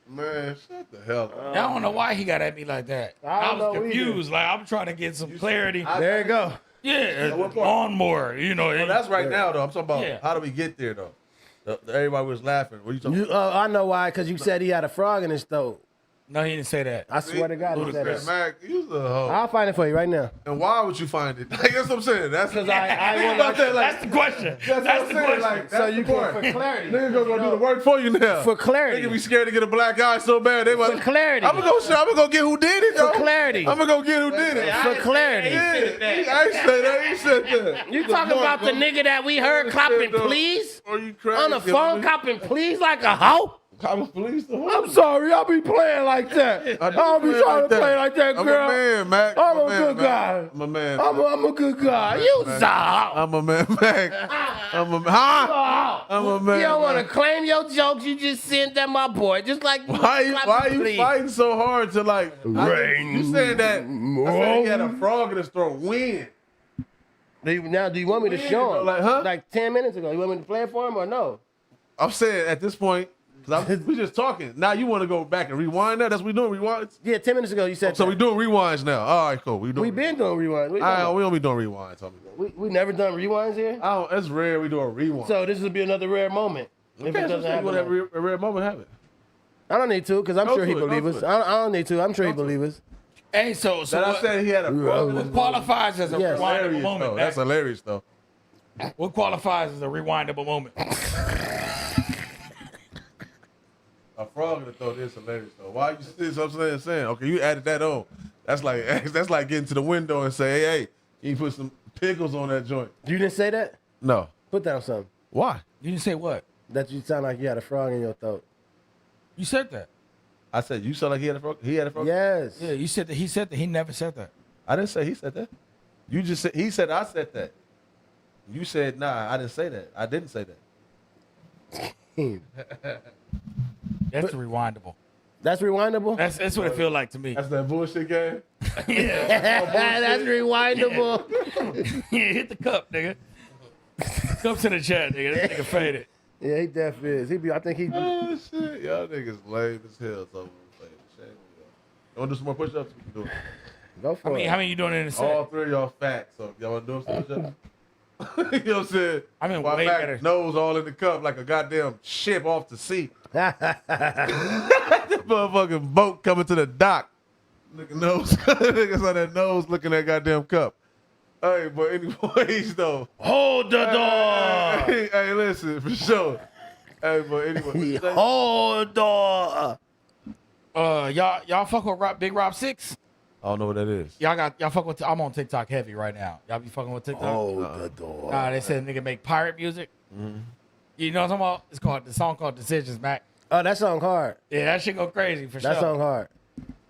Man, shut the hell up. I don't know why he got at me like that. I was confused. Like I'm trying to get some clarity. There you go. Yeah, lawnmower. You know. Well, that's right now, though. I'm talking about Yeah. how do we get there, though? Everybody was laughing. What are you talking about? I know why, because you said he had a frog in his throat. No, he didn't say that. I swear to God, he said that. Mac, you a hoe. I'll find it for you right now. And why would you find it? Like, that's what I'm saying. That's Because I want That's the question. That's the question. Like, so you can, for clarity. Niggas gonna do the work for you now. For clarity. Niggas be scared to get a black eye so bad. They For clarity. I'm gonna go get who did it, For yo. clarity. I'm gonna go get who did it. For clarity. I ain't say that. He said that. You talking about the nigga that we heard clapping please? Are you crazy? On the phone clapping please like a hoe? Copping police the I'm sorry, I'll be playing like that. I don't be trying to play like that, I'm girl. a man, Mac. I'm a man, good Mac. guy. I'm a man. I'm a good guy. You Mac. stop. I'm a man, Mac. I'm a man. Huh? I'm a man. You don't want to Mac. claim your jokes. You just sent that my boy. Just like Why you fighting so hard to like? You saying that? I said he had a frog in his throat. When? Now, do you want me to show him? Like, huh? Like 10 minutes ago. You want me to play it for him or no? I'm saying at this point, because we just talking. Now you want to go back and rewind that? That's what we doing, rewinds? Yeah, 10 minutes ago you said So that. we doing rewinds now. All right, cool. We been doing rewinds. What you talking All right, about? we don't be doing rewinds. We never done rewinds here? It's rare we do a rewind. So this will be another rare moment. If it doesn't happen. Whatever a rare moment happen. I don't need to, because I'm Go sure he to it, believes go us. to I don't need to. I'm sure he believes us. Hey, so That I what, said he had a frog in his what qualifies as a Yes. rewindable Hilarious, moment? though. Mac? That's hilarious, though. What qualifies as a rewindable moment? A frog in the throat is hilarious, though. Why you see something saying? Okay, you added that on. That's like getting to the window and say, hey, you put some pickles on that joint. You didn't say that? No. Put down something. Why? You didn't say what? That you sound like you had a frog in your throat. You said that. I said you sound like he had a frog. He had a frog. Yes. Yeah, you said that. He said that. He never said that. I didn't say he said that. You just said he said I said that. You said nah. I didn't say that. I didn't say that. That's rewindable. That's rewindable? That's what it feels like to me. That's that bullshit game. That's rewindable. Yeah, hit the cup, nigga. Cups in the chat, nigga. This nigga faded. Yeah, he definitely is. I think he. Oh shit, y'all niggas lame as hell. So shame. You want to do some more push-ups? We can do it. Go for it. How many you doing in the set? All three of y'all fat, so y'all want to do some push-ups? You know what I'm saying? I mean, While way Mac better. nose all in the cup like a goddamn ship off the sea. Motherfucking boat coming to the dock. Nigga nose, niggas on that nose looking at goddamn cup. Hey, but anyways though. Hold the door. Hey, listen, for sure. Hey, but anyway. Hold on. Y'all fuck with Big Rob 6? I don't know what that is. Y'all fuck with. I'm on TikTok heavy right now. Y'all be fucking with TikTok? Hold the door. Nah, they said nigga make pirate music. Mm-hmm. You know what I'm talking about? The song called Decisions, Mac. Oh, that song hard. Yeah, that shit go crazy for sure. That song hard.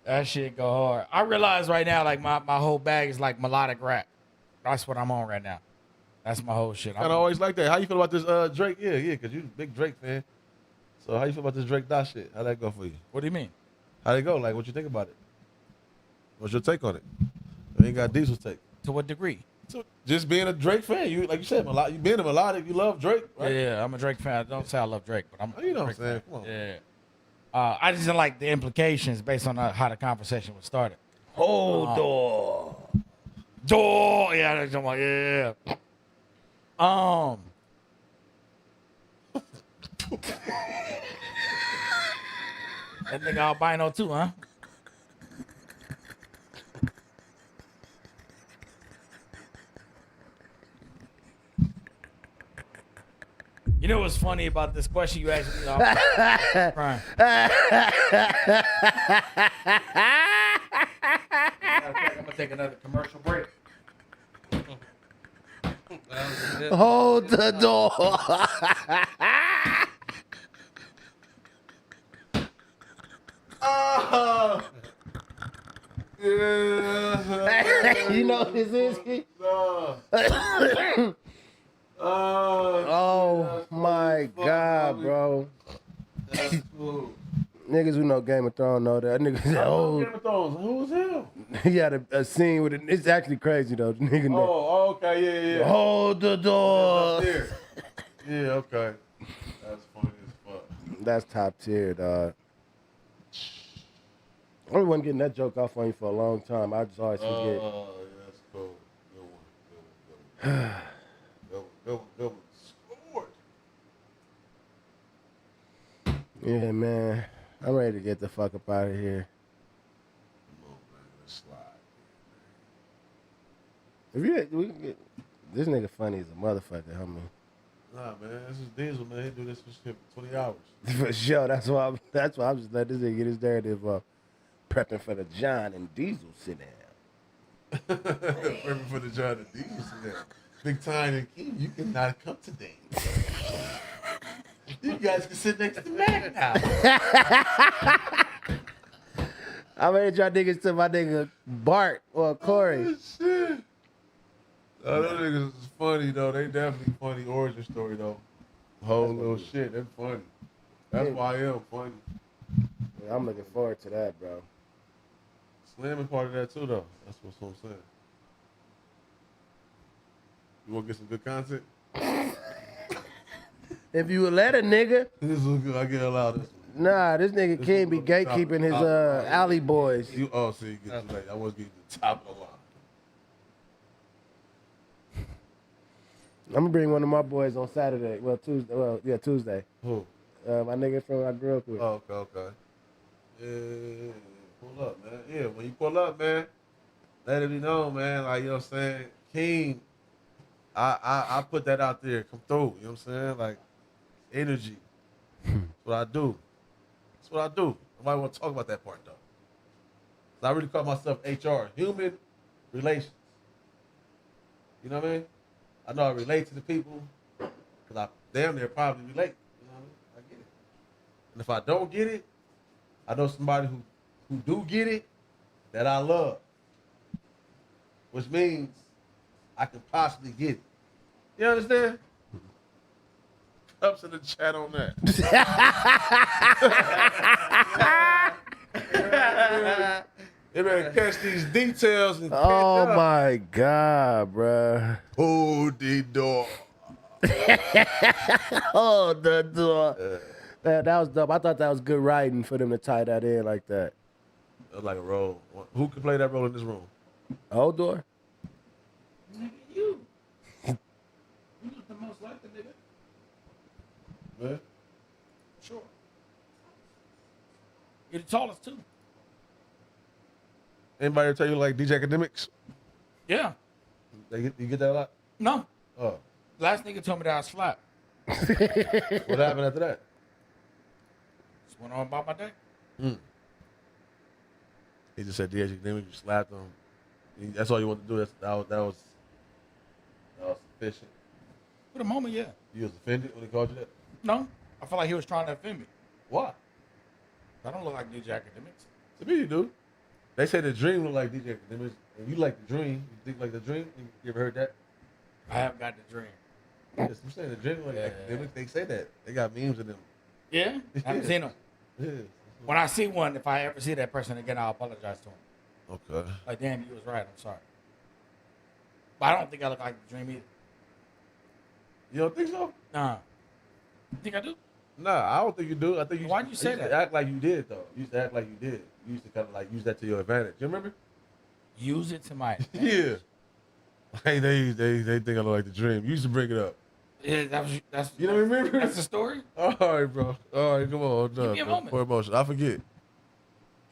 That shit go hard. I realize right now, like my whole bag is like melodic rap. That's what I'm on right now. That's my whole shit. I always like that. How you feel about this Drake? Yeah, because you a big Drake fan. So how you feel about this Drake Dot shit? How'd that go for you? What do you mean? How'd it go? Like, what you think about it? What's your take on it? You ain't got Diesel's take. To what degree? So just being a Drake fan, you like you said, you being a melodic, you love Drake, right? Yeah, I'm a Drake fan. Don't say I love Drake, but I'm. You know a what I'm Drake saying? fan. Come on. Yeah. I just didn't like the implications based on how the conversation was started. Hold door. Door. Yeah, that's what I'm like, yeah. That nigga albino too, huh? You know what's funny about this question you asked me? Brian. I'm gonna take another commercial break. Hold the door. You know what this is? Oh my God, bro. Niggas who know Game of Thrones know that. Nigga said, oh. Game of Thrones. Who was him? He had a scene with it. It's actually crazy, though. The nigga know. Oh, okay, yeah. Hold the door. Yeah, okay. That's funny as fuck. That's top tier, dog. I wasn't getting that joke off on you for a long time. I just always forget. Oh, yeah, that's cool. Good one. Good one. Scored. Yeah, man. I'm ready to get the fuck up out of here. Come on, man. Let's slide. This nigga funny as a motherfucker, homie. Nah, man. This is Diesel, man. He do this for shit for 20 hours. For sure. That's why I'm just letting this nigga get his narrative up. Prepping for the John and Diesel sit down. Prepping for the John and Diesel sit down. Big Time and King, you cannot come today. You guys can sit next to Mac now. I'm ready to try niggas to my nigga Bart or Corey. Shit. Oh, those niggas is funny, though. They definitely funny origin story, though. Whole little shit. They're funny. That's why I am funny. Yeah, I'm looking forward to that, bro. Slam is part of that, too, though. That's what I'm saying. You want to get some good content? If you would let a nigga. This is good. I get allowed this one. Nah, this nigga can't be gatekeeping his alley boys. See, you get too late. I was getting to the top of the line. I'm gonna bring one of my boys on Saturday. Well, Tuesday. Tuesday. Who? My nigga from I grew up with. Oh, okay. Yeah, pull up, man. Yeah, when you pull up, man, let it be known, man. Like, you know what I'm saying? King, I put that out there. Come through, you know what I'm saying? Like, energy. That's what I do. Nobody want to talk about that part, though. I really call myself HR, human relations. You know what I mean? I know I relate to the people because I damn near probably relate. You know what I mean? I get it. And if I don't get it, I know somebody who do get it that I love, which means I can possibly get it. You understand? Ups in the chat on that. They better catch these details. And Oh my God, bruh. hold the door. Oh, the door. That was dope. I thought that was good writing for them to tie that in like that. That's like a role. Who can play that role in this room? Old door? Nigga, you. You look the most like the nigga. Man. Sure. You're the tallest, too. Anybody ever tell you like DJ Academics? Yeah. You get that a lot? No. Oh. Last nigga told me that I was flat. What happened after that? Just went on about my day. He just said DJ Academics, you slapped him. That's all you want to do. That was sufficient. For the moment, yeah. You was offended when he called you that? No. I feel like he was trying to offend me. Why? I don't look like DJ Academics. To me, you do. They say the dream look like DJ Academics, and you like the dream. You think like the dream? You ever heard that? I haven't got the dream. Yes, I'm saying the dream look like Academics. They say that. They got memes of them. Yeah? I haven't seen them. Yeah. When I see one, if I ever see that person again, I'll apologize to him. Okay. Like, damn, you was right. I'm sorry. But I don't think I look like the dream either. You don't think so? Nah. You think I do? Nah, I don't think you do. I think you. Why'd you say used that? To act like you did though. You used to act like you did. You used to kind of like use that to your advantage. You remember? Use it to my advantage. Yeah. Hey, they think I look like the dream. You used to bring it up. Yeah, that's You don't remember? That's the story? All right, bro. All right, come on. Give me a moment. For emotion. I forget.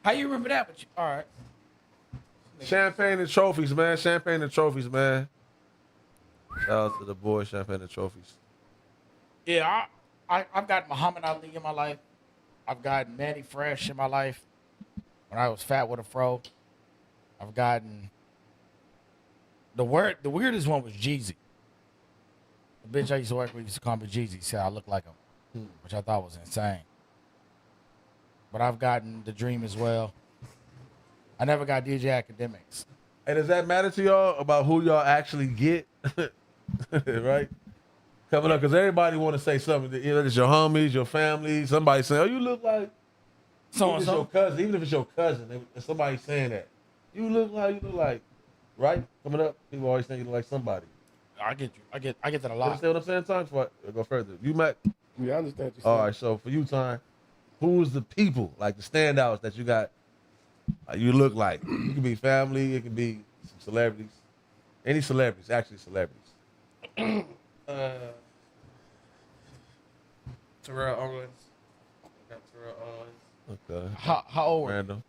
How you remember that? But you, all right. Champagne and trophies, man. Champagne and trophies, man. Shout out to the boy, Champagne and trophies. Yeah, I've got Muhammad Ali in my life. I've got Manny Fresh in my life. When I was fat with a fro. I've gotten the weirdest one was Jeezy. The bitch I used to work with used to call me Jeezy. Said I look like him, which I thought was insane. But I've gotten the dream as well. I never got DJ Academics. And does that matter to y'all about who y'all actually get? Right? Coming up, because everybody want to say something. Either it's your homies, your family, somebody saying, oh, you look like So-and-so. your cousin. Even if it's your cousin, if somebody saying that. You look like, right? Coming up, people always think you look like somebody. I get you. I get that a You lot. understand what I'm saying, Time? Before I go further. You, Mac? Yeah, I understand what you're saying. All right, so for you, Time, who's the people, like the standouts that you got Like you look like. You can be family. It can be some celebrities. Any celebrities, actually celebrities. Terrell Owens. I got Terrell Owens. Okay. How old? Random.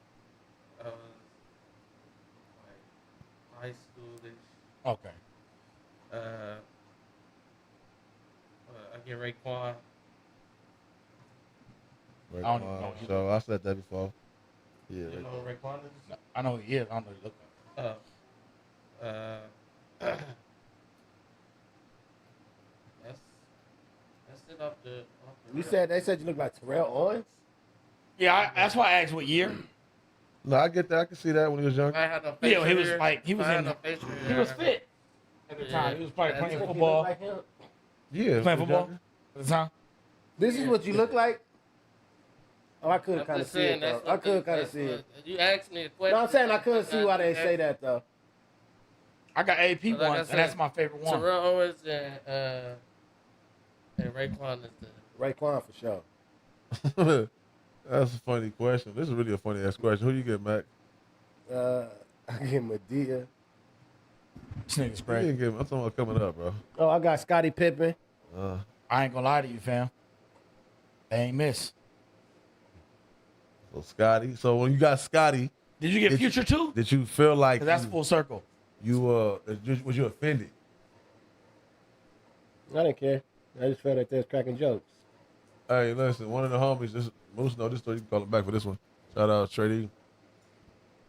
Like high schoolish. Okay. I get Raekwon. I don't even know. So I said that before. Yeah. You know who Raekwon is? No, I know who he is. I don't know who he look like. That's it off the You said they said you look like Terrell Owens. Yeah, that's why I asked what year. No, I get that. I can see that when he was young. I had no face Yeah, he was here. like he was I had in. no face here. He was fit at the time. He was probably playing football. Like him? Yeah. Playing football at the time. This is what you look like. Oh, I could I'm kind of just see saying it that's though. I what could the- kind of that's see it. what- You asked me a question. No, I'm saying I could see why they say that though. I got AP Like I ones, said, and that's my favorite one. Terrell Owens and Raekwon is the. Raekwon for sure. That's a funny question. This is really a funny ass question. Who you get, Mac? I get Medea. This nigga's You great. didn't get. I'm talking about coming up, bro. Oh, I got Scottie Pippen. I ain't gonna lie to you, fam. They ain't miss. So Scotty. So when you got Scotty, Did you get Did you- Future too? did you feel like 'Cause that's you, full circle. was you offended? I didn't care. I just felt like they was cracking jokes. Hey, listen, one of the homies, this Moose know this story. You can call him back for this one. Shout out Trey D.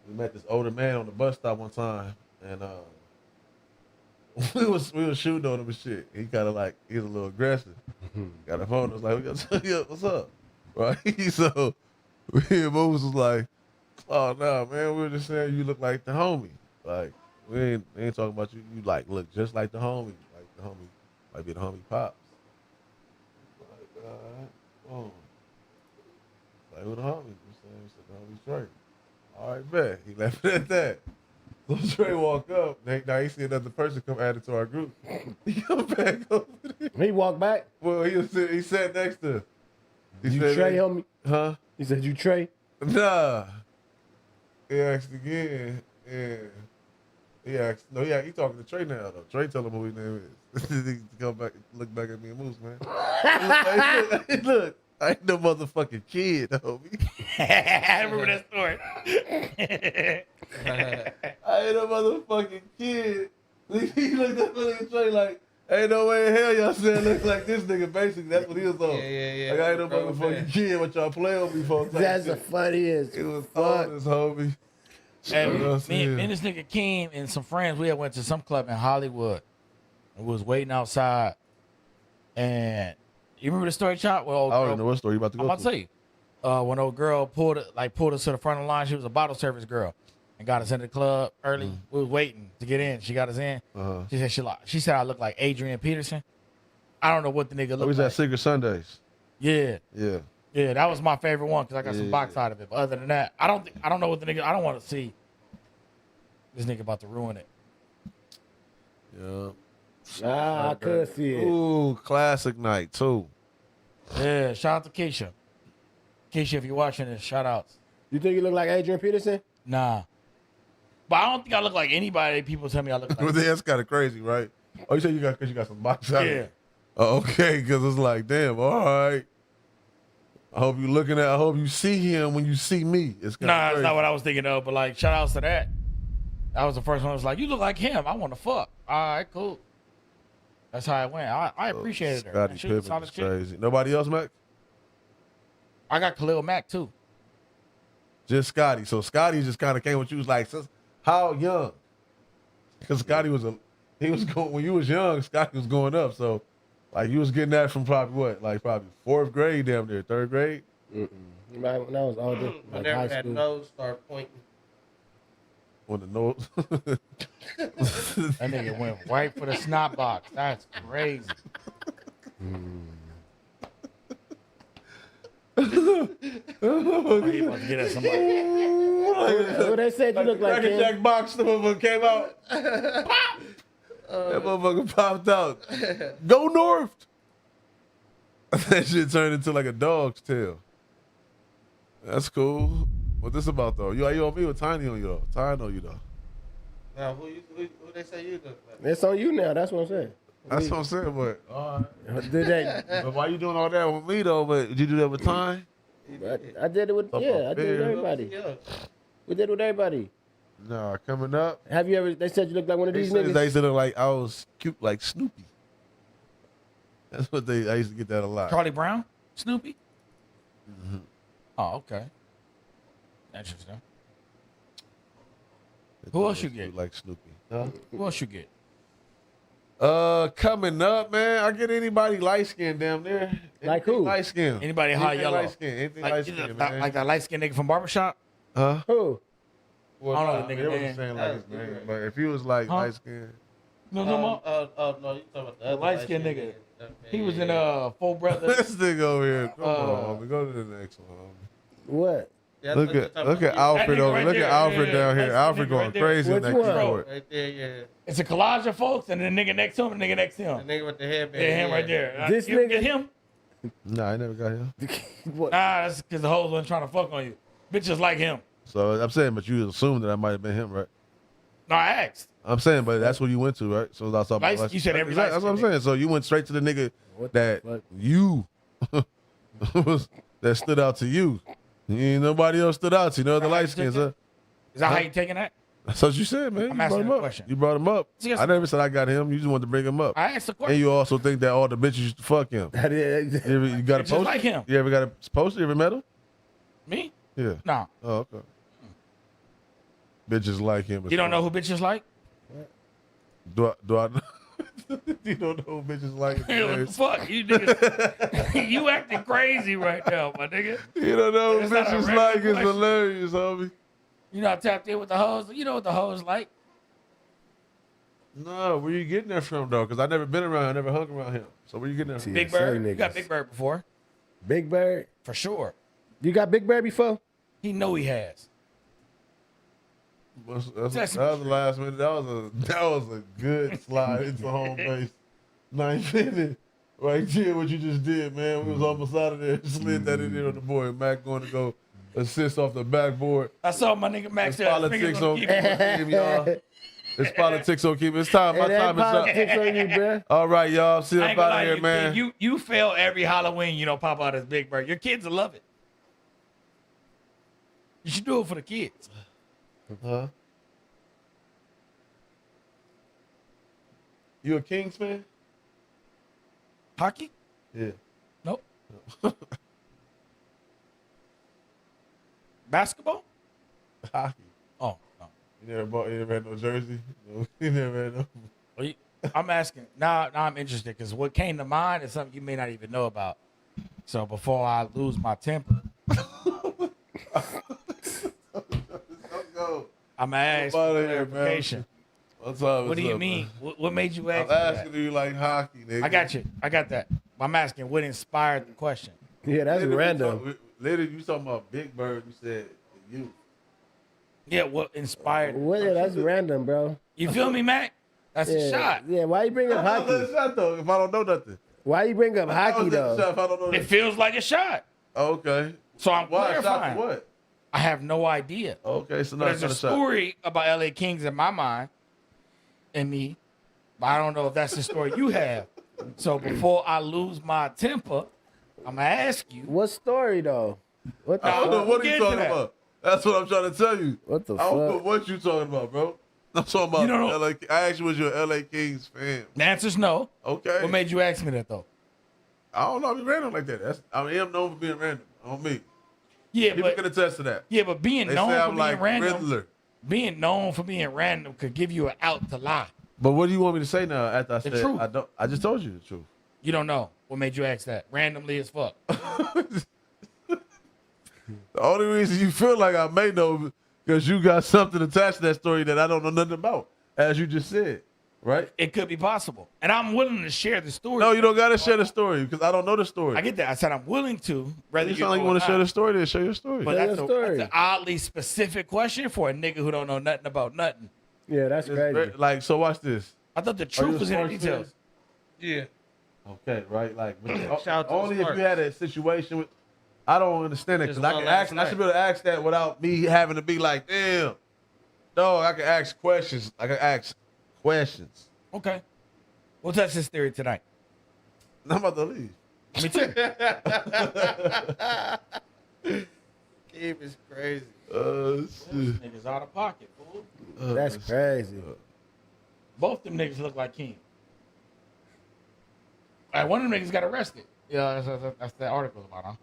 We met this older man on the bus stop one time, and we was shooting on him and shit. He kind of like he was a little aggressive. Got a phone. I was like, "We got to tell you what's up?" Right? So me and Moose was like, "Oh no, man, we were just saying you look like the homie. Like we ain't talking about you. You like look just like the homie. Like the homie might be the homie pops." Like, all right, like who the homie? You saying he said the homie Trey. All right, bet. He left it at that. So Trey walk up. Now he see another person come add it to our group. He come back over there. He walked back. Well, he sat next to him. He You said, Trey, homie? Huh? He said, you Trey? Nah. He asked again, and he asked, no, he talking to Trey now, though. Trey tell him who his name is. He come back, look back at me and Moose, man. Look, I ain't no motherfucking kid, homie. I remember that story. I ain't no motherfucking kid. He looked at me and Trey like, ain't no way in hell y'all saying look like this nigga. Basically, that's what he was on. Yeah. Like, I ain't no motherfucking kid. What y'all play on me for? That's the funniest. It was fuck. fun, homie. And You know what I'm me saying? and this nigga Keem and some friends, we had went to some club in Hollywood. And we was waiting outside. And you remember the story, Chop? Well, I don't even know what story you about to go I'm about to tell you. When old girl pulled us to the front of the line, she was a bottle service girl and got us into the club early. We was waiting to get in. She got us in. She said I look like Adrian Peterson. I don't know what the nigga Oh, looked was like. at Secret Sundays. Yeah. Yeah. Yeah, that was my favorite one because I got some box out of it. But other than that, I don't know what the nigga. I don't want to see this nigga about to ruin it. Yeah. Nah, I could see it. Ooh, classic night too. Yeah, shout out to Keisha. Keisha, if you're watching this, shout outs. You think you look like Adrian Peterson? Nah, but I don't think I look like anybody. People tell me I look like. That's kind of crazy, right? Oh, you said because you got some box out. Yeah. Oh, okay, because it's like, damn. All right. I hope you see him when you see me. It's kinda Nah, crazy. it's not what I was thinking of. But like, shout outs to that. That was the first one. I was like, you look like him. I want to fuck. All right, cool. That's how it went. I appreciated her. Scottie She was a Pippen solid is chick. crazy. Nobody else, Mac? I got Khalil Mack too. Just Scotty. So Scotty just kind of came with you. Was like, how young? Because Scotty when you was young, Scotty was going up. So, like, you was getting that from probably probably fourth grade, damn near third grade. When I was older, like Whenever high that school. nose start pointing. When the nose. That nigga went right for the snot box. That's crazy. Oh, he about to get at somebody. Well, they said you look like Cracker him. Jack box, the motherfucker came out. That motherfucker popped out. Go north. That shit turned into like a dog's tail. That's cool. What this about though? You on me or Tiny on you though? Tiny on you though? Now, who they say you look like? It's on you now. That's what I'm saying. That's what I'm saying. But all right. Did that? But why you doing all that with me though? But did you do that with Tiny? I did it with I did it with everybody. We did it with everybody. Nah, coming up. Have you ever? They said you look like one of these niggas. They said like I was cute like Snoopy. That's what I used to get that a lot. Charlie Brown, Snoopy. Mm-hmm. Oh, okay. Interesting. Who else you get? Like Snoopy. Huh? Who else you get? Coming up, man. I get anybody light skinned down there. Like who? Light skin. Anybody hot yellow? Light skin. Anything light skin, man. Like that light skinned nigga from Barbershop? Huh? Who? Well, I don't know the nigga wasn't name. saying like his name, but if he was like light skin. No, no, no, you talking about the light skinned nigga. He was in Full Brothers. This nigga over here. Come on, we go to the next one. What? Yeah, Look at Alfred over. Look at Alfred down here. Alfred going crazy in that keyboard. Right there, yeah. It's a collage of folks, and the nigga next to him, and the nigga next to him. The nigga with the headband. Yeah, him right there. This you nigga get him? Nah, I never got him. What? Nah, that's because the hoes wasn't trying to fuck on you. Bitches like him. So I'm saying, but you assumed that I might have been him, right? No, I asked. I'm saying, but that's what you went to, right? So I saw You said every That's what I'm saying. So you went straight to the nigga that you that stood out to you. Ain't nobody else stood out to you. No other light skins, huh? Is that how you taking that? That's what you said, man. I'm You asking brought him a up. question. You brought him up. See, I never said I got him. You just wanted to bring him up. I asked the question. And you also think that all the bitches used to fuck him. You got a Bitches poster? like him. You ever got a poster? You ever met him? Me? Yeah. No. Oh, okay. Bitches like him. You don't know who bitches like? Do I know? You don't know who bitches like him. Fuck, you niggas. You acting crazy right now, my nigga. You don't know who That's not a bitches regular like. It's question. hilarious, homie. You not tapped in with the hoes? You know what the hoes like? No, where you getting that from, though? Because I never been around. I never hung around him. So where you getting that from? Big Bird. You got Big Bird before. Big Bird? For sure. You got Big Bird before? He know he has. That was the last minute. That was a good slide into home base. 9th minute. Right there, what you just did, man. We was almost out of there. Slid that in there on the board. Mac going to go assist off the backboard. I saw my nigga Max. It's politics on keep y'all. It's politics on keep. It's time. My time is politics on you, bro. All right, y'all. See I up ain't gonna out lie of to here, you, man. kid. You fail every Halloween, you know, pop out as Big Bird. Your kids will love it. You should do it for the kids. Huh? You a Kings fan? Hockey? Yeah. Nope. Basketball? Hockey. Oh, no. You never had no jersey? No, you never had no. Well, I'm asking. Now I'm interested because what came to mind is something you may not even know about. So before I lose my temper, I'm going to ask for clarification. What do you mean? What made you ask? I'm asking you like hockey, nigga. I got you. I got that. I'm asking what inspired the question. Yeah, that's random. Later, you talking about Big Bird. You said you. Yeah, what inspired? Well, yeah, that's random, bro. You feel me, Mac? That's a shot. Yeah, why you bring up That's a hockey? shot though. If I don't know nothing. Why you bring up hockey though? Shot if I don't know It nothing. feels like a shot. Okay. So I'm Why a shot clarifying. for what? I have no idea. Okay, so now But it's there's not a a shot. story about LA Kings in my mind and me, but I don't know if that's the story you have. So before I lose my temper, I'm gonna ask you. What story though? What the I don't know fuck? what Get are you into talking that. about. That's what I'm trying to tell you. What the I don't know fuck? what you talking about, bro. I'm talking about You don't know. LA. I actually was your LA Kings fan. The answer's no. Okay. What made you ask me that though? I don't know. I be random like that. I am known for being random. On me. Yeah, People but can attest to that. yeah, but being They known say for I'm being like random, Riddler. being known for being random could give you an out to lie. But what do you want me to say now after I The said truth. I don't? I just told you the truth. You don't know what made you ask that randomly as fuck. The only reason you feel like I may know because you got something attached to that story that I don't know nothing about, as you just said, right? It could be possible, and I'm willing to share the story. No, you don't got to share the story because I don't know the story. I get that. I said I'm willing to. Whether You sound like you want to share the story, then share your story. But Tell that's, your story. that's an oddly specific question for a nigga who don't know nothing about nothing. Yeah, that's crazy. Like, so watch this. I thought the Are you truth a was in the sports details. Yeah. Okay, right? Like, Shout out to only the if you had a situation with. I don't understand it because Just I one can last ask. I night. should be able to ask that without me having to be like, damn. No, I can ask questions. I can ask questions. Okay. We'll test this theory tonight. I'm about to leave. Me too. Keith is crazy. Shit. Niggas out of pocket, fool. That's crazy. Both them niggas look like King. Like, one of them niggas got arrested. Yeah, that's that article about, huh?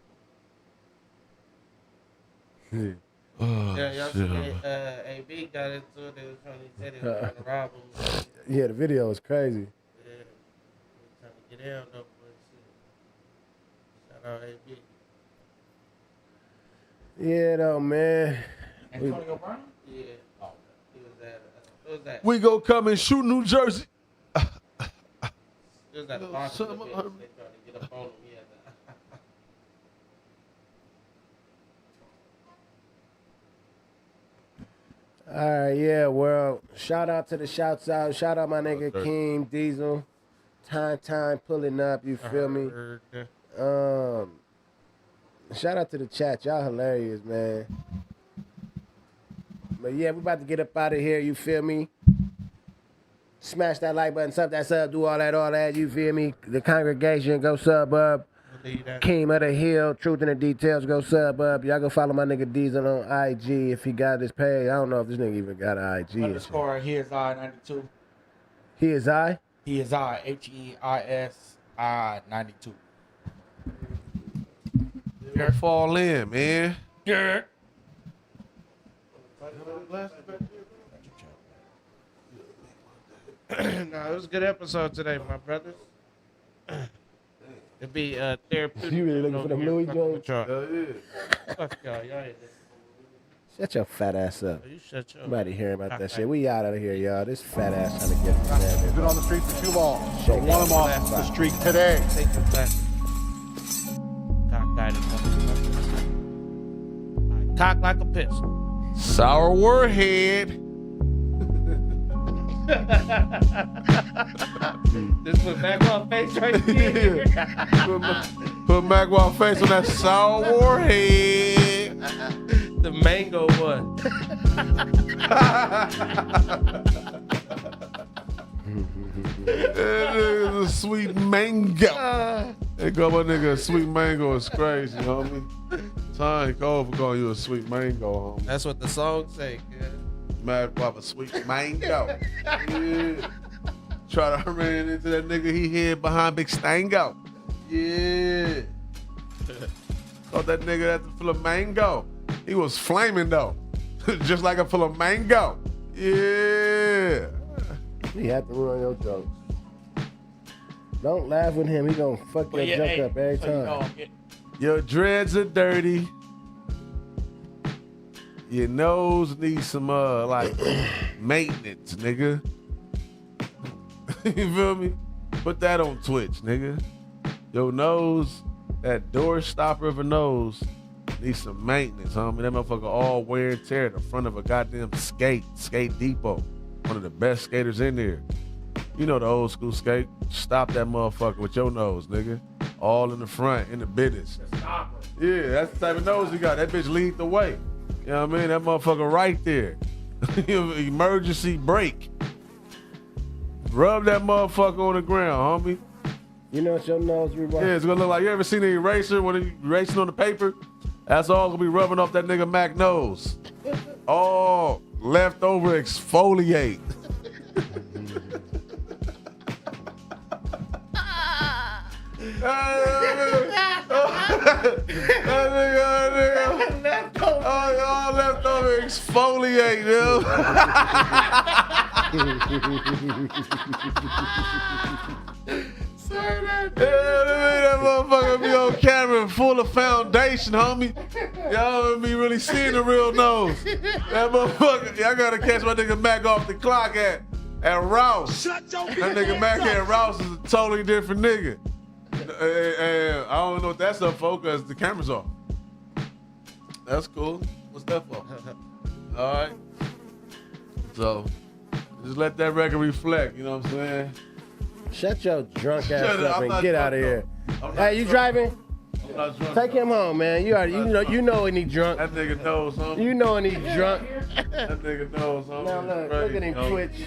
Yeah, y'all see AB got into it. They was trying to say they was trying to rob him. Yeah, the video was crazy. Yeah, trying to get down though, but shit. Shout out AB. Yeah, though, man. Antonio Brown? Yeah. Oh, he was at. What was that? We go come and shoot New Jersey. It was at the box. They son trying of a- to get up on him. He had that. All right, yeah, well, shout out to the shouts out. Shout out my nigga King Diesel. Time pulling up, you feel me? Shout out to the chat. Y'all hilarious, man. But yeah, we about to get up out of here, you feel me? Smash that like button, sub that sub, do all that, you feel me? The congregation, go sub up. King of the Hill, Truth in the Details, go sub up. Y'all go follow my nigga Diesel on IG if he got his page. I don't know if this nigga even got an IG. Underscore, he is I 92. He is I? He is I, HEISI 92. Don't fall in, man. Yeah. No, it was a good episode today, my brothers. It'd be therapeutic. You really looking for them Louis Jones? Fuck y'all. Y'all ain't listening. Shut your fat ass up. You shut your Nobody hearing about that shit. We out of here, y'all. This fat ass trying to get this man. Been on the street for too long. Shake Want him that. off the street today. Take your glasses. Cockeyed. Cock like a pistol. Sour warhead. This put MACKwop face right here. Put MACKwop face on that sour warhead. The mango one. That nigga's a sweet mango. They call my nigga a sweet mango is crazy, homie. Time cold for calling you a sweet mango, homie. That's what the song say, kid. MACKwop a sweet mango. Yeah. Try to run into that nigga he hid behind Big Stango. Yeah. Thought that nigga that's full of mango. He was flaming though. Just like a full of mango. Yeah. He had to ruin your jokes. Don't laugh with him. He gonna fuck your joke up every time. Your dreads are dirty. Your nose needs some like maintenance, nigga. You feel me? Put that on Twitch, nigga. Your nose, that door stopper of a nose, needs some maintenance, homie. That motherfucker all wear and tear at the front of a goddamn skate depot. One of the best skaters in there. You know the old school skate. Stop that motherfucker with your nose, nigga. All in the front, in the business. Yeah, that's the type of nose you got. That bitch lead the way. You know what I mean? That motherfucker right there. Emergency brake. Rub that motherfucker on the ground, homie. You know what your nose remark? Yeah, it's gonna look like, you ever seen an eraser when you erasing on the paper? That's all gonna be rubbing off that nigga Mac nose. All leftover exfoliate. All leftover exfoliate, yo. That motherfucker be on camera full of foundation, homie. Y'all be really seeing the real nose. That motherfucker, y'all gotta catch my nigga Mac off the clock at Rouse. That nigga Mac at Rouse is a totally different nigga. And I don't know what that's up for because the camera's off. That's cool. What's that for? All right. So, just let that record reflect, you know what I'm saying? Shut your drunk ass Shut up I'm and not get drunk, out of here. though. I'm not Hey, you drunk. driving? not drunk. Take him home, man. You know when he drunk. That nigga knows, homie. You know when he drunk. That nigga knows, homie. Now look at him twitch.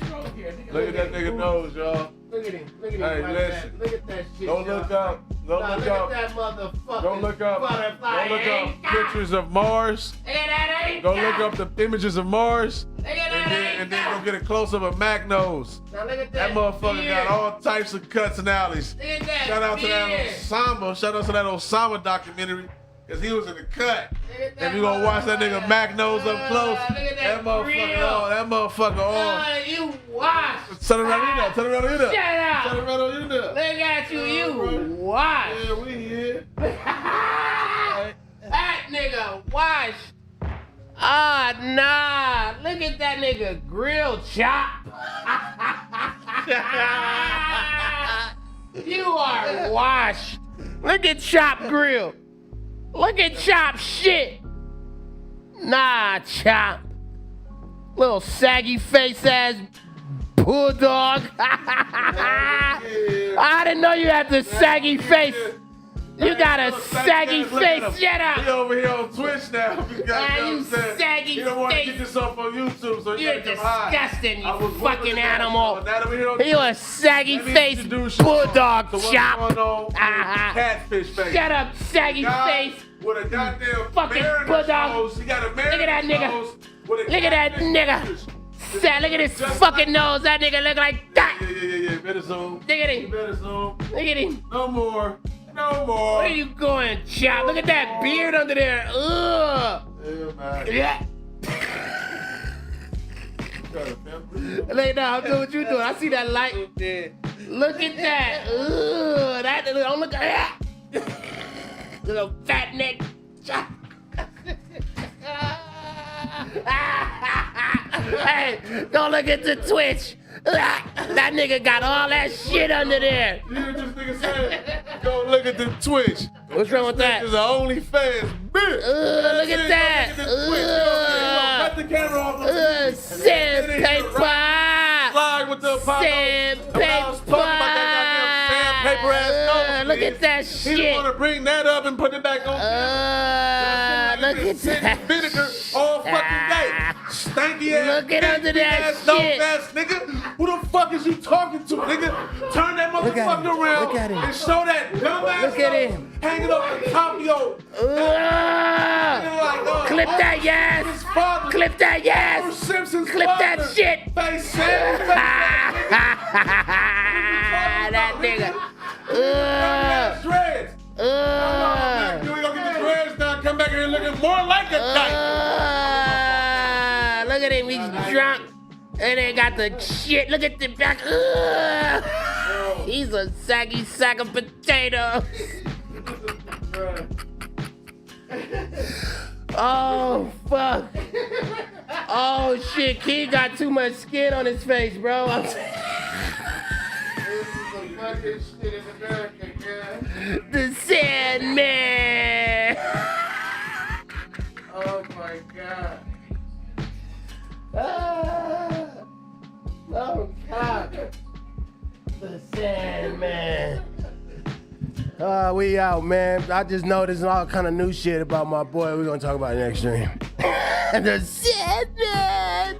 Look at that nigga nose, y'all. Look at him. Look at him. Hey, like listen. that. Look at that shit. Go look up. Go Nah, look look up. at that motherfucker. Go look up. Butterfly. Go look up pictures of Mars. Go look up the images of Mars. And then go get a close up of Mac nose. Now look at That motherfucker got all types of cuts and alleys. Look at that Shout out to that beard. Osama. Shout out to that Osama documentary. Cause he was in the cut. at that And we gonna watch that nigga Mac nose up close. Look at that motherfucker grill. on. That motherfucker on. You washed. Turn around in there. Turn around in there. Shut up. Turn around in there. Look at you washed. Yeah, we here. That nigga washed. Ah, nah. Look at that nigga grill chop. You are washed. Look at Chop Grill. Look at Chop shit. Nah, Chop. Little saggy face ass bulldog. I didn't know you had the saggy face. You got a saggy face. Shut up. He over here on Twitch now. Ah, you saggy You don't want to face. get this off on YouTube, so You're you gotta come high. disgusting, I you was fucking wondering animal. that over here on You a saggy Let me face introduce you bulldog to what's Chop. going on with catfish face. Shut up, saggy Guy face. with a goddamn Fucking bear in his bulldog. nose. He got a bear Look at that in his nigga. nose with a Look at that catfish nigga. face. Look at his fucking nose. That nigga look like that. Yeah. Better zoom. Look at him. Better zoom. Look at him. No more. No more. Where you going, Chop? Look at that beard under there. Ugh. Yeah, man. Yeah. Look, now, I'm doing what you doing. I see that light. Look at that. Ugh. That don't look at that. Little fat neck. Chop. Hey, don't look at the Twitch. That nigga got all that shit under there. You hear this nigga say? Go look at the Twitch. What's wrong with that? This is an OnlyFans, bitch. Look at that. Cut the camera off. Sandpaper. Slide with the Apollo. Sandpaper ass nose. Look at that He shit. didn't want to bring that up and put it back on. Look at that. Vinegar all fucking day. Stanky ass. Look at under that ass, nose shit. ass nigga. Who the fuck is you talking to, nigga? Turn that Look at motherfucker him. around Look at him. and show that dumb ass Look at nose him. hanging off the top of your. Clip that yes. Clip that yes. Simpsons Clip that father. shit. Face Sam. That nigga. Dreads. You ain't gonna get the dreads done. Come back here looking more like a dyke. Look at him. He's drunk. And they got the shit. Look at the back. He's a saggy sack of potatoes. Oh, fuck. Oh, shit. Kid got too much skin on his face, bro. I'm the Sandman. Oh, my God. Oh, God. The Sandman. We out, man. I just noticed all kind of new shit about my boy. We're going to talk about it next stream. The Sandman.